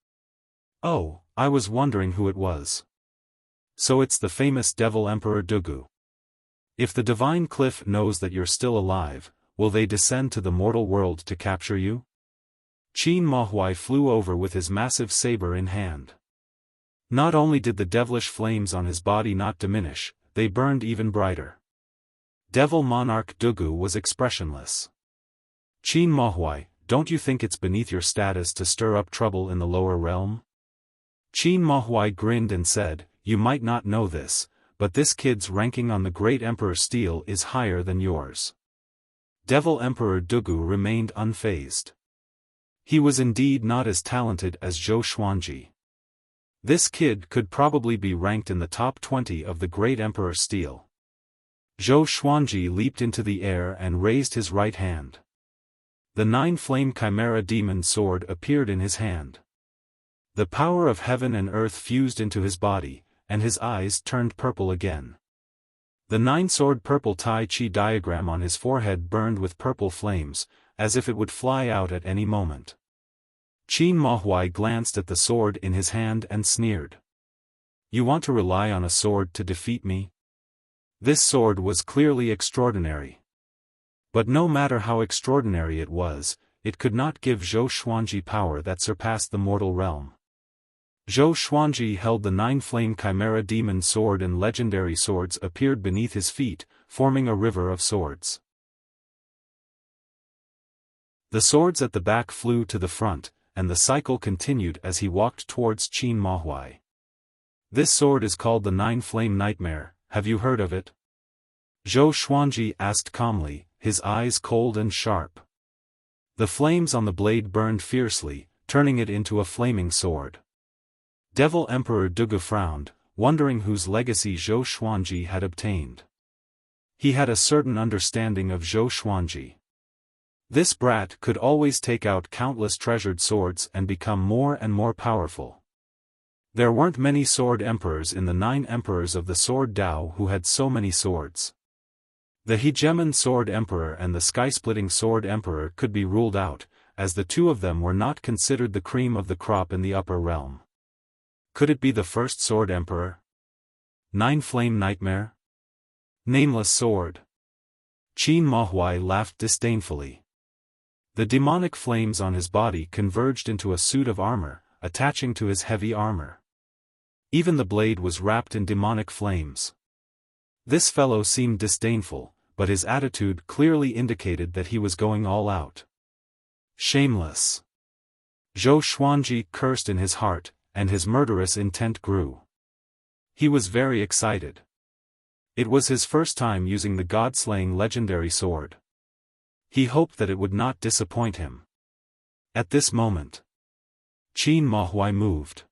Oh, I was wondering who it was. So it's the famous Devil Emperor Dugu. If the divine cliff knows that you're still alive, will they descend to the mortal world to capture you? Qin Mahuai flew over with his massive saber in hand. Not only did the devilish flames on his body not diminish, they burned even brighter. Devil Monarch Dugu was expressionless. "Qin Mahuai, don't you think it's beneath your status to stir up trouble in the lower realm?" Qin Mahuai grinned and said, "You might not know this, but this kid's ranking on the Great Emperor Steel is higher than yours." Devil Emperor Dugu remained unfazed. He was indeed not as talented as Zhou Xuanji. This kid could probably be ranked in the top 20 of the Great Emperor Steel. Zhou Xuanji leaped into the air and raised his right hand. The 9-flame Chimera Demon Sword appeared in his hand. The power of heaven and earth fused into his body, and his eyes turned purple again. The 9-sword purple Tai Chi diagram on his forehead burned with purple flames, as if it would fly out at any moment. Qin Mahuai glanced at the sword in his hand and sneered. "You want to rely on a sword to defeat me?" This sword was clearly extraordinary. But no matter how extraordinary it was, it could not give Zhou Xuanji power that surpassed the mortal realm. Zhou Xuanji held the 9-flame Chimera Demon Sword, and legendary swords appeared beneath his feet, forming a river of swords. The swords at the back flew to the front, and the cycle continued as he walked towards Qin Mahuai. "This sword is called the 9-flame Nightmare, have you heard of it?" Zhou Xuanji asked calmly, his eyes cold and sharp. The flames on the blade burned fiercely, turning it into a flaming sword. Devil Emperor Dugu frowned, wondering whose legacy Zhou Xuanji had obtained. He had a certain understanding of Zhou Xuanji. This brat could always take out countless treasured swords and become more and more powerful. There weren't many sword emperors in the 9 emperors of the Sword Dao who had so many swords. The Hegemon Sword Emperor and the Sky-Splitting Sword Emperor could be ruled out, as the two of them were not considered the cream of the crop in the upper realm. Could it be the first Sword Emperor? 9-flame Nightmare? Nameless Sword? Qin Mahuai laughed disdainfully. The demonic flames on his body converged into a suit of armor, attaching to his heavy armor. Even the blade was wrapped in demonic flames. This fellow seemed disdainful, but his attitude clearly indicated that he was going all out. Shameless. Zhou Xuanji cursed in his heart, and his murderous intent grew. He was very excited. It was his first time using the god-slaying legendary sword. He hoped that it would not disappoint him. At this moment, Qin Mahuai moved.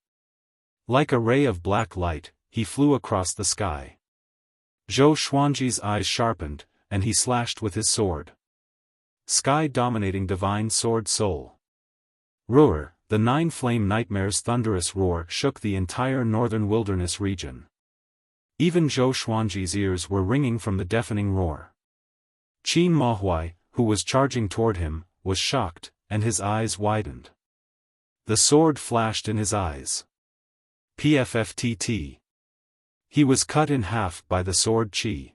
Like a ray of black light, he flew across the sky. Zhou Xuanji's eyes sharpened, and he slashed with his sword. Sky-dominating divine sword soul. Roar, the nine-flame nightmare's thunderous roar shook the entire northern wilderness region. Even Zhou Xuanji's ears were ringing from the deafening roar. Qin Mahuai, who was charging toward him, was shocked, and his eyes widened. The sword flashed in his eyes. PFFTT. He was cut in half by the sword chi.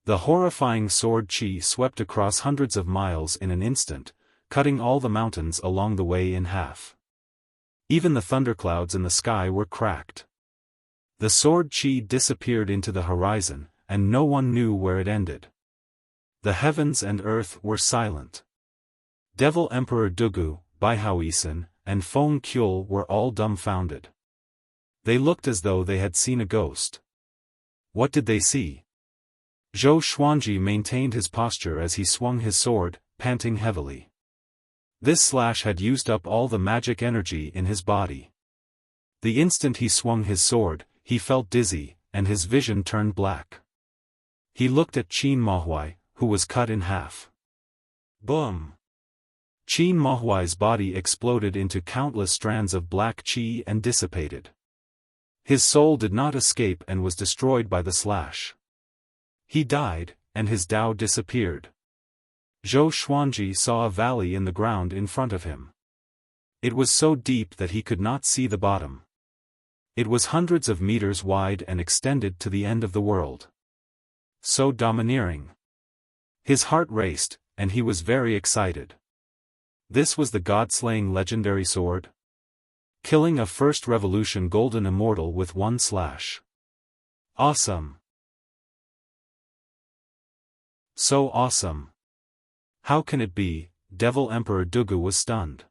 The horrifying sword chi swept across hundreds of miles in an instant, cutting all the mountains along the way in half. Even the thunderclouds in the sky were cracked. The sword chi disappeared into the horizon, and no one knew where it ended. The heavens and earth were silent. Devil Emperor Dugu, Baihaoisen, and Feng Qiul were all dumbfounded. They looked as though they had seen a ghost. What did they see? Zhou Xuanji maintained his posture as he swung his sword, panting heavily. This slash had used up all the magic energy in his body. The instant he swung his sword, he felt dizzy, and his vision turned black. He looked at Qin Mahuai, who was cut in half. Boom! Qin Mahuai's body exploded into countless strands of black qi and dissipated. His soul did not escape and was destroyed by the slash. He died, and his Tao disappeared. Zhou Xuanji saw a valley in the ground in front of him. It was so deep that he could not see the bottom. It was hundreds of meters wide and extended to the end of the world. So domineering. His heart raced, and he was very excited. This was the god-slaying legendary sword? Killing a first revolution golden immortal with one slash. Awesome. So awesome. How can it be? Devil Emperor Dugu was stunned.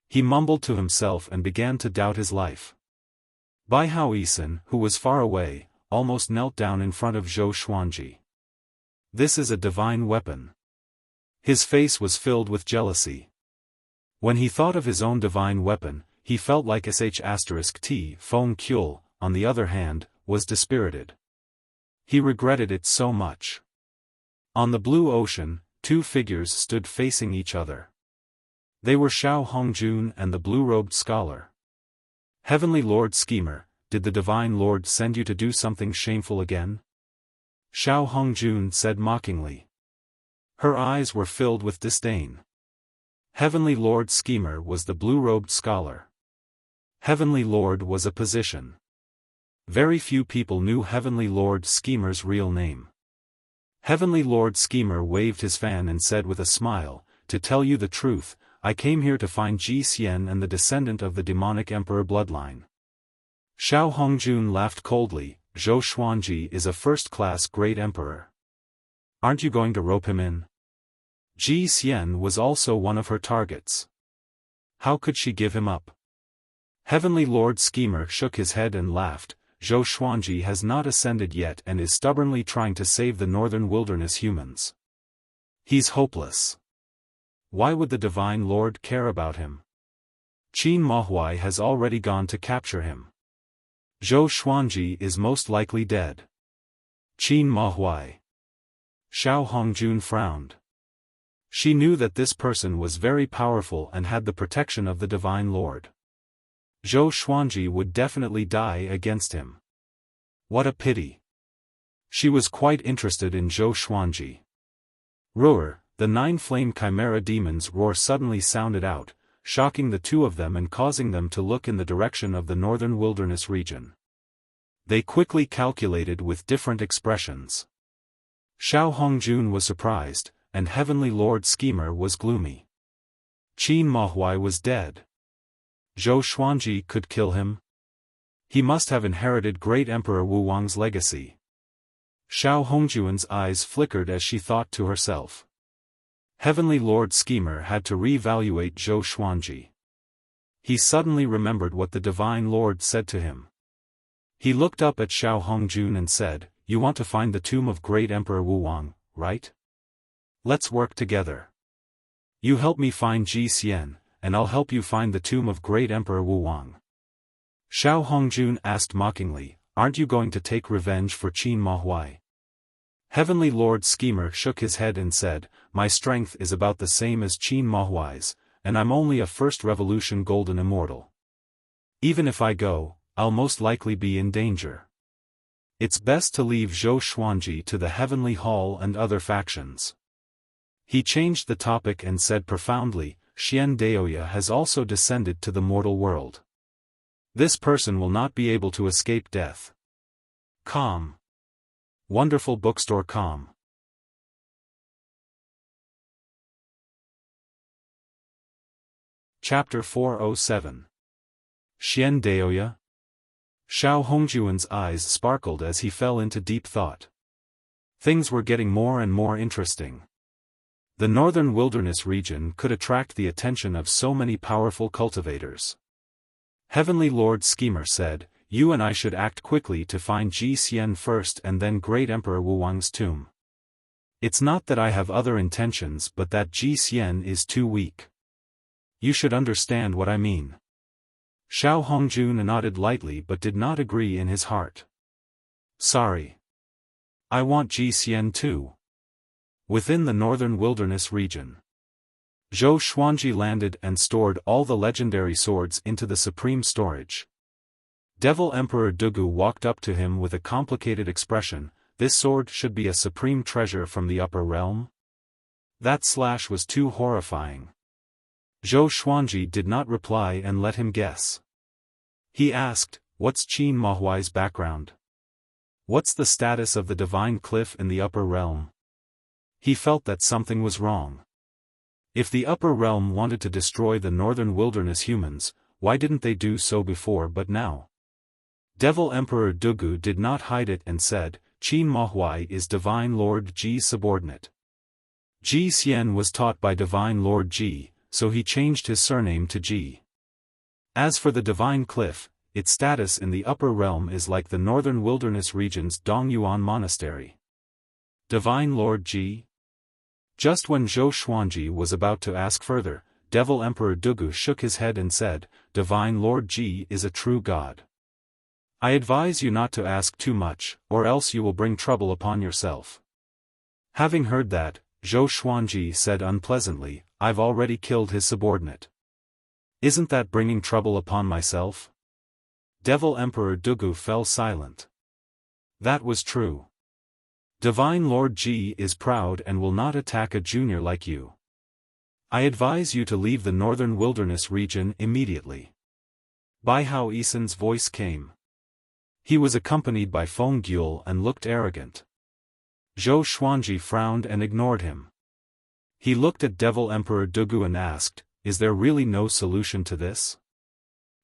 He mumbled to himself and began to doubt his life. Baihaoisen, who was far away, almost knelt down in front of Zhou Xuanji. This is a divine weapon. His face was filled with jealousy. When he thought of his own divine weapon, he felt like *T. Feng Qiul, on the other hand, was dispirited. He regretted it so much. On the blue ocean, two figures stood facing each other. They were Xiao Hongjun and the blue-robed scholar. Heavenly Lord Schemer, did the Divine Lord send you to do something shameful again? Xiao Hongjun said mockingly. Her eyes were filled with disdain. Heavenly Lord Schemer was the blue-robed scholar. Heavenly Lord was a position. Very few people knew Heavenly Lord Schemer's real name. Heavenly Lord Schemer waved his fan and said with a smile, "To tell you the truth, I came here to find Ji Xian and the descendant of the demonic emperor bloodline." Xiao Hongjun laughed coldly. Zhou Xuanji is a first-class great emperor. Aren't you going to rope him in? Ji Xian was also one of her targets. How could she give him up? Heavenly Lord Schemer shook his head and laughed. Zhou Xuanji has not ascended yet and is stubbornly trying to save the northern wilderness humans. He's hopeless. Why would the Divine Lord care about him? Qin Mahuai has already gone to capture him. Zhou Xuanji is most likely dead. Qin Mahuai. Xiao Hongjun frowned. She knew that this person was very powerful and had the protection of the Divine Lord. Zhou Xuanji would definitely die against him. What a pity. She was quite interested in Zhou Xuanji. Roar, the nine-flame chimera demon's roar suddenly sounded out, shocking the two of them and causing them to look in the direction of the northern wilderness region. They quickly calculated with different expressions. Xiao Hongjun was surprised, and Heavenly Lord Schemer was gloomy. Qin Mahuai was dead. Zhou Xuanji could kill him? He must have inherited Great Emperor Wu Wang's legacy. Xiao Hongjun's eyes flickered as she thought to herself. Heavenly Lord Schemer had to re-evaluate Zhou Xuanji. He suddenly remembered what the Divine Lord said to him. He looked up at Xiao Hongjun and said, "You want to find the tomb of Great Emperor Wu Wang, right? Let's work together. You help me find Ji Xian, and I'll help you find the tomb of Great Emperor Wu Wang." Xiao Hongjun asked mockingly, aren't you going to take revenge for Qin Mahuai? Heavenly Lord Schemer shook his head and said, my strength is about the same as Qin Mahuai's, and I'm only a first revolution golden immortal. Even if I go, I'll most likely be in danger. It's best to leave Zhou Xuanji to the Heavenly Hall and other factions. He changed the topic and said profoundly, Xian Daoya has also descended to the mortal world. This person will not be able to escape death. Calm. Wonderful bookstore calm. Chapter 407. Xian Daoya? Xiao Hongjuan's eyes sparkled as he fell into deep thought. Things were getting more and more interesting. The northern wilderness region could attract the attention of so many powerful cultivators. Heavenly Lord Schemer said, you and I should act quickly to find Ji Xian first and then Great Emperor Wu Wang's tomb. It's not that I have other intentions but that Ji Xian is too weak. You should understand what I mean. Xiao Hongjun nodded lightly but did not agree in his heart. Sorry. I want Ji Xian too. Within the northern wilderness region, Zhou Xuanji landed and stored all the legendary swords into the supreme storage. Devil Emperor Dugu walked up to him with a complicated expression, this sword should be a supreme treasure from the upper realm? That slash was too horrifying. Zhou Xuanji did not reply and let him guess. He asked, what's Qin Mahuai's background? What's the status of the divine cliff in the upper realm? He felt that something was wrong. If the upper realm wanted to destroy the northern wilderness humans, why didn't they do so before but now? Devil Emperor Dugu did not hide it and said, Qin Mahuai is Divine Lord Ji's subordinate. Ji Xian was taught by Divine Lord Ji, so he changed his surname to Ji. As for the Divine Cliff, its status in the upper realm is like the northern wilderness region's Dongyuan Monastery. Divine Lord Ji? Just when Zhou Xuanji was about to ask further, Devil Emperor Dugu shook his head and said, Divine Lord Ji is a true god. I advise you not to ask too much, or else you will bring trouble upon yourself. Having heard that, Zhou Xuanji said unpleasantly, I've already killed his subordinate. Isn't that bringing trouble upon myself? Devil Emperor Dugu fell silent. That was true. Divine Lord Ji is proud and will not attack a junior like you. I advise you to leave the northern wilderness region immediately. Bai Hao Isen's voice came. He was accompanied by Feng Gyul and looked arrogant. Zhou Xuanji frowned and ignored him. He looked at Devil Emperor Dugu and asked, is there really no solution to this?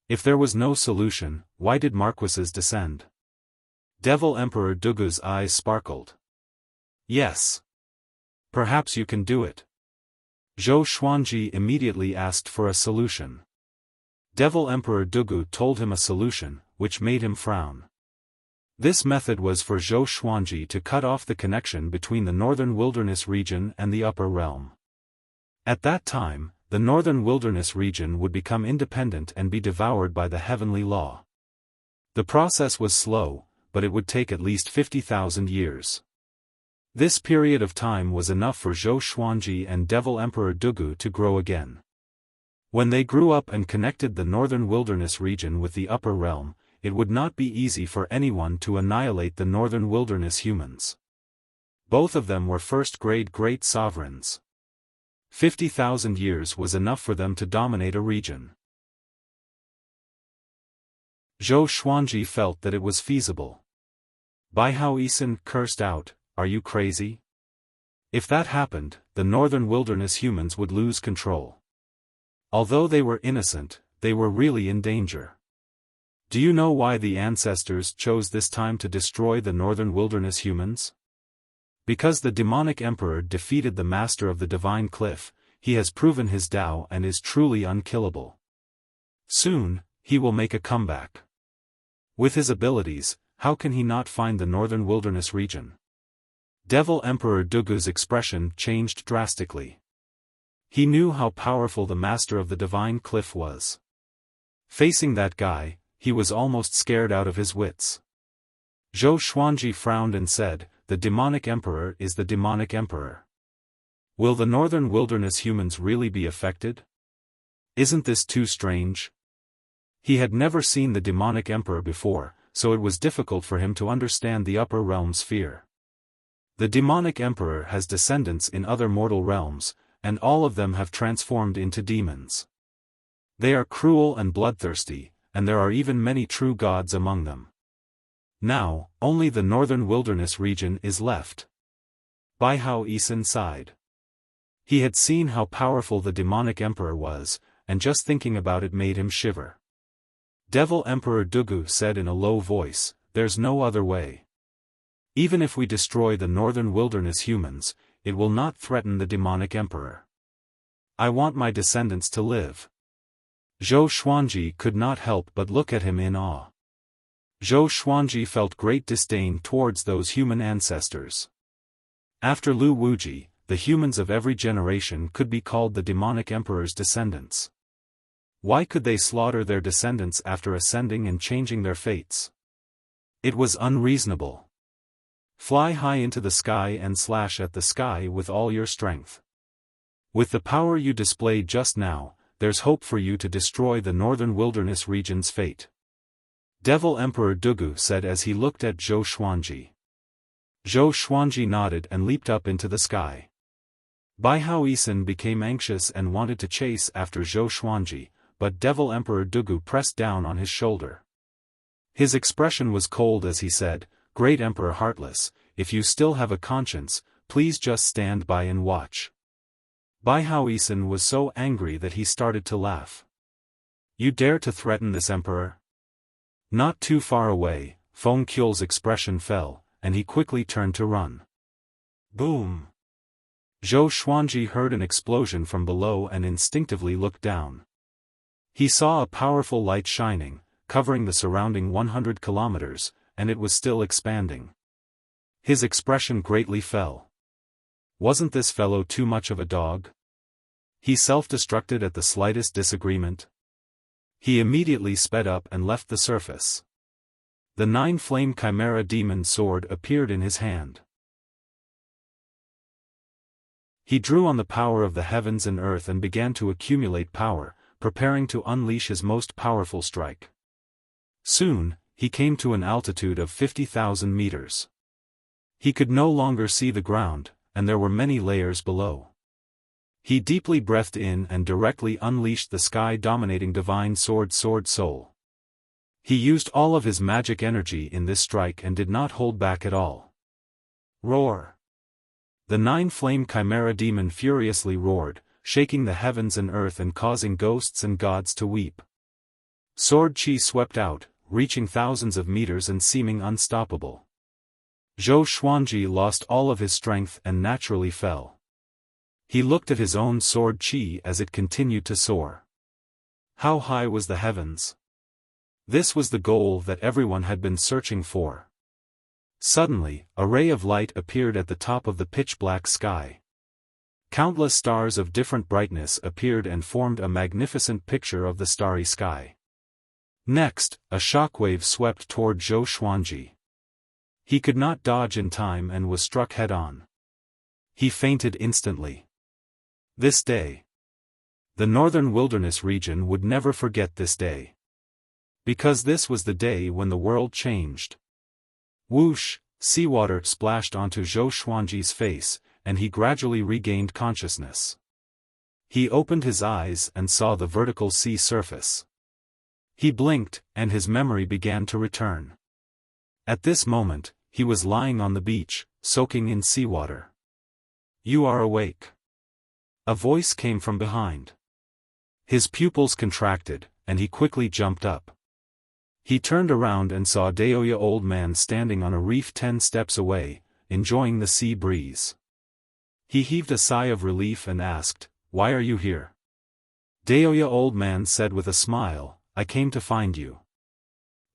If there was no solution, why did marquises descend? Devil Emperor Dugu's eyes sparkled. Yes. Perhaps you can do it. Zhou Xuanji immediately asked for a solution. Devil Emperor Dugu told him a solution, which made him frown. This method was for Zhou Xuanji to cut off the connection between the northern wilderness region and the upper realm. At that time, the northern wilderness region would become independent and be devoured by the heavenly law. The process was slow, but it would take at least 50,000 years. This period of time was enough for Zhou Xuanji and Devil Emperor Dugu to grow again. When they grew up and connected the northern wilderness region with the upper realm, it would not be easy for anyone to annihilate the northern wilderness humans. Both of them were first-grade great sovereigns. 50,000 years was enough for them to dominate a region. Zhou Xuanji felt that it was feasible. Bai Hao Isen cursed out, are you crazy? If that happened, the northern wilderness humans would lose control. Although they were innocent, they were really in danger. Do you know why the ancestors chose this time to destroy the northern wilderness humans? Because the demonic emperor defeated the master of the divine cliff, he has proven his Tao and is truly unkillable. Soon, he will make a comeback. With his abilities, how can he not find the northern wilderness region? Devil Emperor Dugu's expression changed drastically. He knew how powerful the master of the divine cliff was. Facing that guy, he was almost scared out of his wits. Zhou Xuanji frowned and said, "The demonic emperor is the demonic emperor. Will the northern wilderness humans really be affected? Isn't this too strange?" He had never seen the demonic emperor before, so it was difficult for him to understand the upper realm's fear. The demonic emperor has descendants in other mortal realms, and all of them have transformed into demons. They are cruel and bloodthirsty, and there are even many true gods among them. Now, only the northern wilderness region is left. Bai Hao Yisan sighed. He had seen how powerful the demonic emperor was, and just thinking about it made him shiver. Devil Emperor Dugu said in a low voice, "There's no other way. Even if we destroy the northern wilderness humans, it will not threaten the demonic emperor. I want my descendants to live." Zhou Xuanji could not help but look at him in awe. Zhou Xuanji felt great disdain towards those human ancestors. After Lu Wuji, the humans of every generation could be called the demonic emperor's descendants. Why could they slaughter their descendants after ascending and changing their fates? It was unreasonable. Fly high into the sky and slash at the sky with all your strength. With the power you displayed just now, there's hope for you to destroy the northern wilderness region's fate. Devil Emperor Dugu said as he looked at Zhou Xuanji. Zhou Xuanji nodded and leaped up into the sky. Bai Hao Yisan became anxious and wanted to chase after Zhou Xuanji, but Devil Emperor Dugu pressed down on his shoulder. His expression was cold as he said, "Great Emperor Heartless, if you still have a conscience, please just stand by and watch." Bai Hao Yisan was so angry that he started to laugh. "You dare to threaten this emperor?" Not too far away, Feng Qiul's expression fell, and he quickly turned to run. Boom! Zhou Xuanji heard an explosion from below and instinctively looked down. He saw a powerful light shining, covering the surrounding 100 kilometers, and it was still expanding. His expression greatly fell. Wasn't this fellow too much of a dog? He self-destructed at the slightest disagreement. He immediately sped up and left the surface. The 9-flame chimera demon sword appeared in his hand. He drew on the power of the heavens and earth and began to accumulate power, preparing to unleash his most powerful strike. Soon, he came to an altitude of 50,000 meters. He could no longer see the ground, and there were many layers below. He deeply breathed in and directly unleashed the sky-dominating divine sword Soul. He used all of his magic energy in this strike and did not hold back at all. Roar! The 9-flame chimera demon furiously roared, shaking the heavens and earth and causing ghosts and gods to weep. Sword chi swept out, reaching thousands of meters and seeming unstoppable. Zhou Xuanji lost all of his strength and naturally fell. He looked at his own sword chi as it continued to soar. How high was the heavens? This was the goal that everyone had been searching for. Suddenly, a ray of light appeared at the top of the pitch-black sky. Countless stars of different brightness appeared and formed a magnificent picture of the starry sky. Next, a shockwave swept toward Zhou Xuanji. He could not dodge in time and was struck head-on. He fainted instantly. This day. The northern wilderness region would never forget this day. Because this was the day when the world changed. Whoosh, seawater splashed onto Zhou Xuanji's face, and he gradually regained consciousness. He opened his eyes and saw the vertical sea surface. He blinked, and his memory began to return. At this moment, he was lying on the beach, soaking in seawater. "You are awake." A voice came from behind. His pupils contracted, and he quickly jumped up. He turned around and saw Daoya old man standing on a reef 10 steps away, enjoying the sea breeze. He heaved a sigh of relief and asked, "Why are you here?" Daoya old man said with a smile, "I came to find you."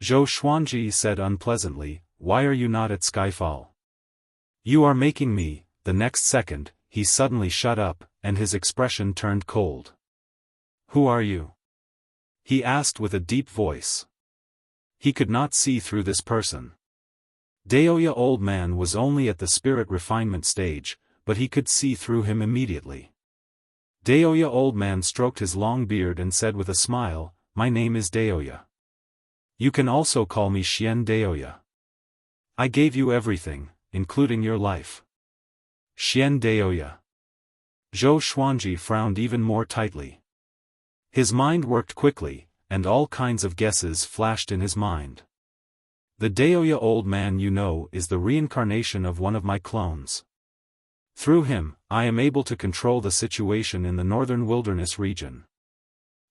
Zhou Xuanji said unpleasantly, "Why are you not at Skyfall?" "You are making me." The next second, he suddenly shut up, and his expression turned cold. "Who are you?" he asked with a deep voice. He could not see through this person. Daoya old man was only at the spirit refinement stage, but he could see through him immediately. Daoya old man stroked his long beard and said with a smile, "My name is Daoya. You can also call me Xian Daoya. I gave you everything, including your life." Xian Daoya. Zhou Xuanji frowned even more tightly. His mind worked quickly, and all kinds of guesses flashed in his mind. The Daoya old man you know is the reincarnation of one of my clones. Through him, I am able to control the situation in the northern wilderness region.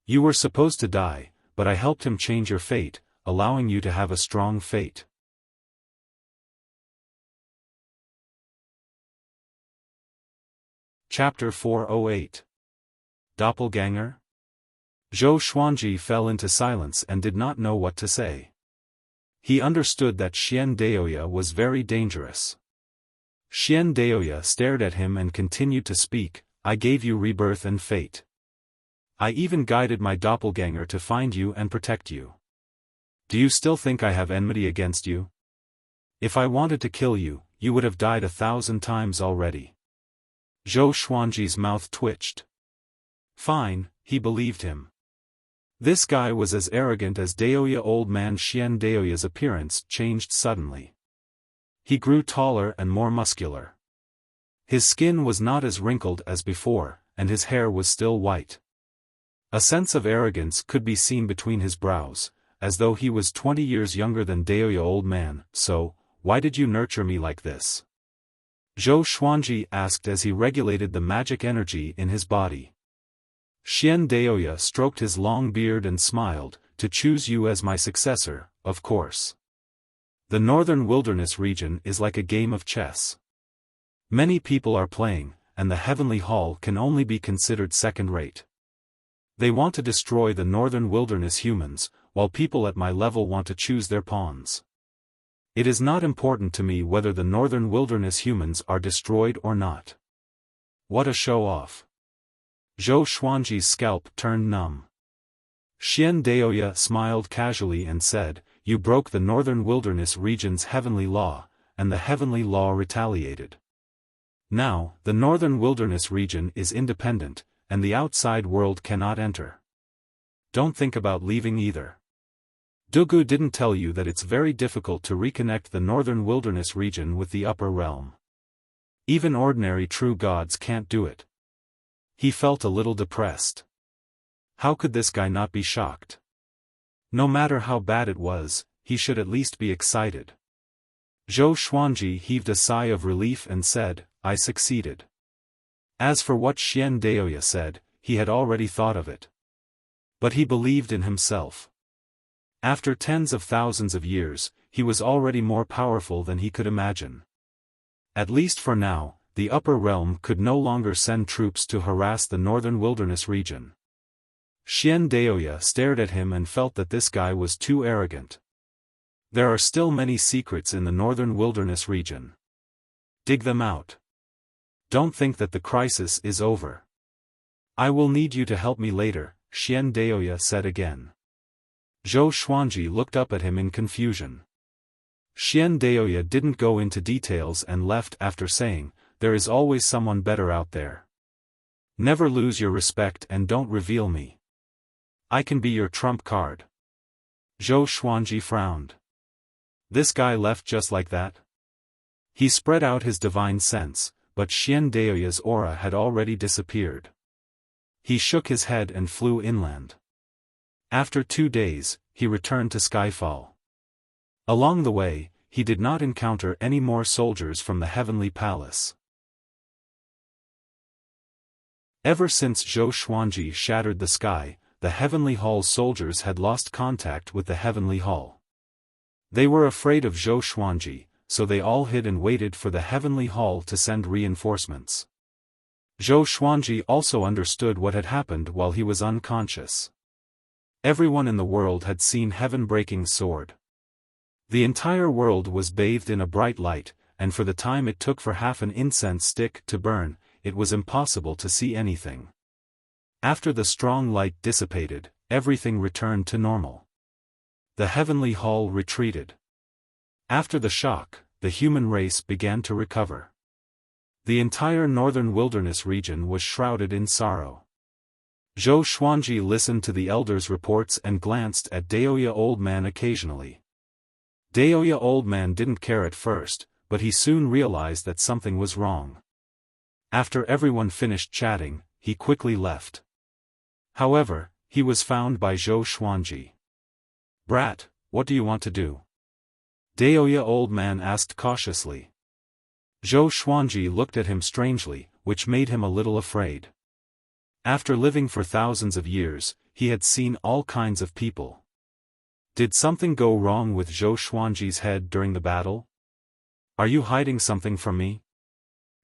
You were supposed to die, but I helped him change your fate, allowing you to have a strong fate. Chapter 408. Doppelganger? Zhou Xuanji fell into silence and did not know what to say. He understood that Xian Daoya was very dangerous. Xian Daoya stared at him and continued to speak, "I gave you rebirth and fate. I even guided my doppelganger to find you and protect you. Do you still think I have enmity against you? If I wanted to kill you, you would have died 1,000 times already." Zhou Xuanji's mouth twitched. Fine, he believed him. This guy was as arrogant as Daoya old man. Xian Daoya's appearance changed suddenly. He grew taller and more muscular. His skin was not as wrinkled as before, and his hair was still white. A sense of arrogance could be seen between his brows, as though he was 20 years younger than Daoya old man. "So, why did you nurture me like this?" Zhou Xuanji asked as he regulated the magic energy in his body. Xian Daoya stroked his long beard and smiled, "To choose you as my successor, of course. The northern wilderness region is like a game of chess. Many people are playing, and the heavenly hall can only be considered second-rate. They want to destroy the northern wilderness humans, while people at my level want to choose their pawns. It is not important to me whether the northern wilderness humans are destroyed or not." What a show-off. Zhou Xuanji's scalp turned numb. Xian Daoya smiled casually and said, "You broke the northern wilderness region's heavenly law, and the heavenly law retaliated. Now, the northern wilderness region is independent, and the outside world cannot enter. Don't think about leaving either. Dugu didn't tell you that it's very difficult to reconnect the northern wilderness region with the upper realm. Even ordinary true gods can't do it." He felt a little depressed. How could this guy not be shocked? No matter how bad it was, he should at least be excited. Zhou Xuanji heaved a sigh of relief and said, "I succeeded." As for what Xian Daoya said, he had already thought of it. But he believed in himself. After tens of thousands of years, he was already more powerful than he could imagine. At least for now, the upper realm could no longer send troops to harass the northern wilderness region. Xian Daoya stared at him and felt that this guy was too arrogant. There are still many secrets in the northern wilderness region. Dig them out. Don't think that the crisis is over. "I will need you to help me later," Xian Daoya said again. Zhou Xuanji looked up at him in confusion. Xian Daoya didn't go into details and left after saying, "There is always someone better out there. Never lose your respect and don't reveal me. I can be your trump card." Zhou Xuanji frowned. This guy left just like that? He spread out his divine sense, but Xian Daoya's aura had already disappeared. He shook his head and flew inland. After 2 days, he returned to Skyfall. Along the way, he did not encounter any more soldiers from the heavenly palace. Ever since Zhou Xuanji shattered the sky, the heavenly hall's soldiers had lost contact with the heavenly hall. They were afraid of Zhou Xuanji, so they all hid and waited for the heavenly hall to send reinforcements. Zhou Xuanji also understood what had happened while he was unconscious. Everyone in the world had seen heaven-breaking sword. The entire world was bathed in a bright light, and for the time it took for half an incense stick to burn, it was impossible to see anything. After the strong light dissipated, everything returned to normal. The heavenly hall retreated. After the shock, the human race began to recover. The entire northern wilderness region was shrouded in sorrow. Zhou Xuanji listened to the elders' reports and glanced at Daoya Old Man occasionally. Daoya Old Man didn't care at first, but he soon realized that something was wrong. After everyone finished chatting, he quickly left. However, he was found by Zhou Xuanji. "Brat, what do you want to do?" Daoya Old Man asked cautiously. Zhou Xuanji looked at him strangely, which made him a little afraid. After living for thousands of years, he had seen all kinds of people. Did something go wrong with Zhou Xuanji's head during the battle? "Are you hiding something from me?"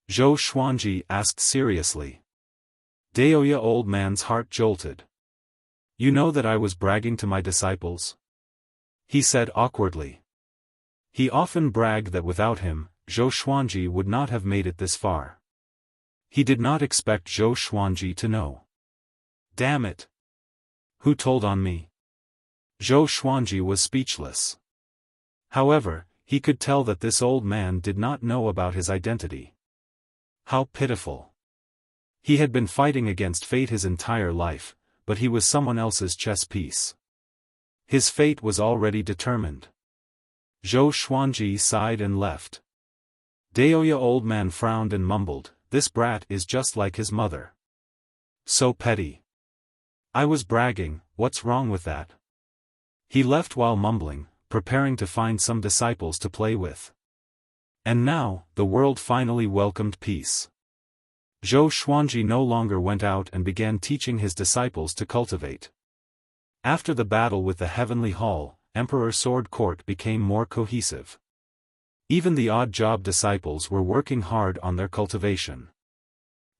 Zhou Xuanji asked seriously. Daoya Old Man's heart jolted. "You know that I was bragging to my disciples?" he said awkwardly. He often bragged that without him, Zhou Xuanji would not have made it this far. He did not expect Zhou Xuanji to know. "Damn it! Who told on me?" Zhou Xuanji was speechless. However, he could tell that this old man did not know about his identity. How pitiful. He had been fighting against fate his entire life, but he was someone else's chess piece. His fate was already determined. Zhou Xuanji sighed and left. Daoya Old Man frowned and mumbled, "This brat is just like his mother. So petty. I was bragging, what's wrong with that?" He left while mumbling, preparing to find some disciples to play with. And now, the world finally welcomed peace. Zhou Xuanji no longer went out and began teaching his disciples to cultivate. After the battle with the Heavenly Hall, Emperor Sword Court became more cohesive. Even the odd-job disciples were working hard on their cultivation.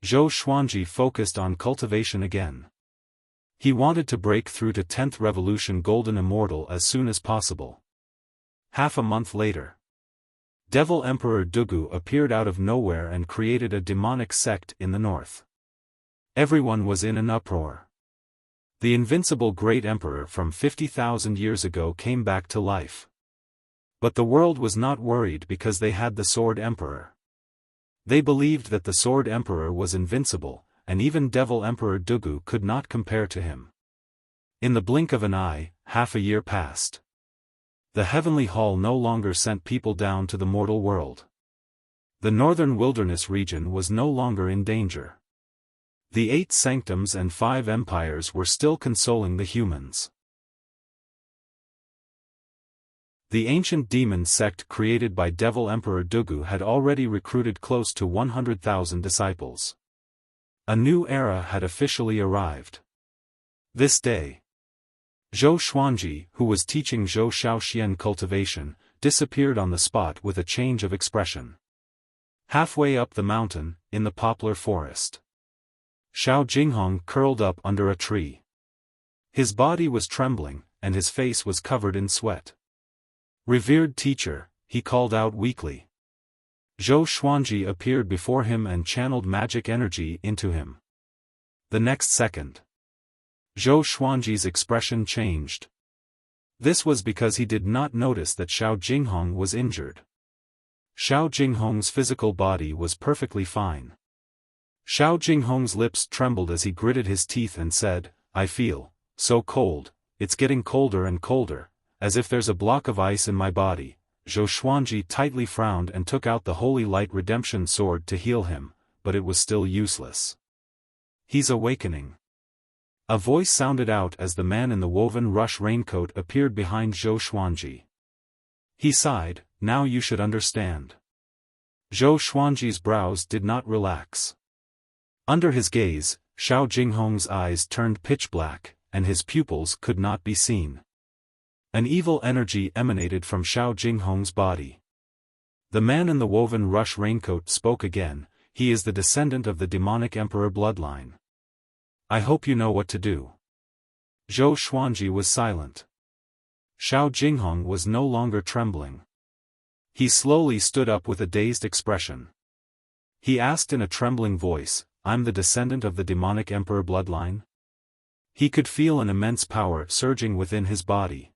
Zhou Xuanji focused on cultivation again. He wanted to break through to 10th Revolution Golden Immortal as soon as possible. Half a month later, Devil Emperor Dugu appeared out of nowhere and created a demonic sect in the north. Everyone was in an uproar. The invincible Great Emperor from 50,000 years ago came back to life. But the world was not worried because they had the Sword Emperor. They believed that the Sword Emperor was invincible, and even Devil Emperor Dugu could not compare to him. In the blink of an eye, half a year passed. The Heavenly Hall no longer sent people down to the mortal world. The northern wilderness region was no longer in danger. The 8 sanctums and 5 empires were still consoling the humans. The ancient demon sect created by Devil Emperor Dugu had already recruited close to 100,000 disciples. A new era had officially arrived. This day, Zhou Xuanji, who was teaching Zhou Shaoxian cultivation, disappeared on the spot with a change of expression. Halfway up the mountain, in the poplar forest, Xiao Jinghong curled up under a tree. His body was trembling, and his face was covered in sweat. "Revered teacher," he called out weakly. Zhou Xuanji appeared before him and channeled magic energy into him. The next second, Zhou Xuanji's expression changed. This was because he did not notice that Xiao Jinghong was injured. Xiao Jinghong's physical body was perfectly fine. Xiao Jinghong's lips trembled as he gritted his teeth and said, "I feel so cold, it's getting colder and colder, as if there's a block of ice in my body." Zhou Xuanji tightly frowned and took out the Holy Light Redemption Sword to heal him, but it was still useless. "He's awakening." A voice sounded out as the man in the woven rush raincoat appeared behind Zhou Xuanji. He sighed, "Now you should understand." Zhou Xuanji's brows did not relax. Under his gaze, Xiao Jinghong's eyes turned pitch black, and his pupils could not be seen. An evil energy emanated from Xiao Jinghong's body. The man in the woven rush raincoat spoke again, "He is the descendant of the demonic emperor bloodline. I hope you know what to do." Zhou Xuanji was silent. Xiao Jinghong was no longer trembling. He slowly stood up with a dazed expression. He asked in a trembling voice, "I'm the descendant of the demonic emperor bloodline?" He could feel an immense power surging within his body.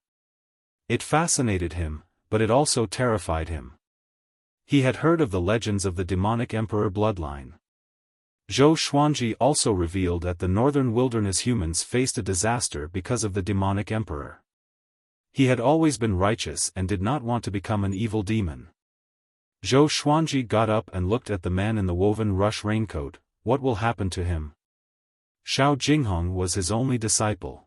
It fascinated him, but it also terrified him. He had heard of the legends of the demonic emperor bloodline. Zhou Xuanji also revealed that the northern wilderness humans faced a disaster because of the demonic emperor. He had always been righteous and did not want to become an evil demon. Zhou Xuanji got up and looked at the man in the woven rush raincoat. What will happen to him? Xiao Jinghong was his only disciple.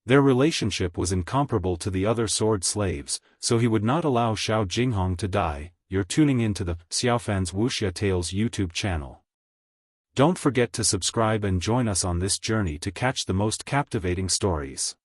Their relationship was incomparable to the other sword slaves, so he would not allow Xiao Jinghong to die. You're tuning into the Xiaofan's Wuxia Tales YouTube channel. Don't forget to subscribe and join us on this journey to catch the most captivating stories.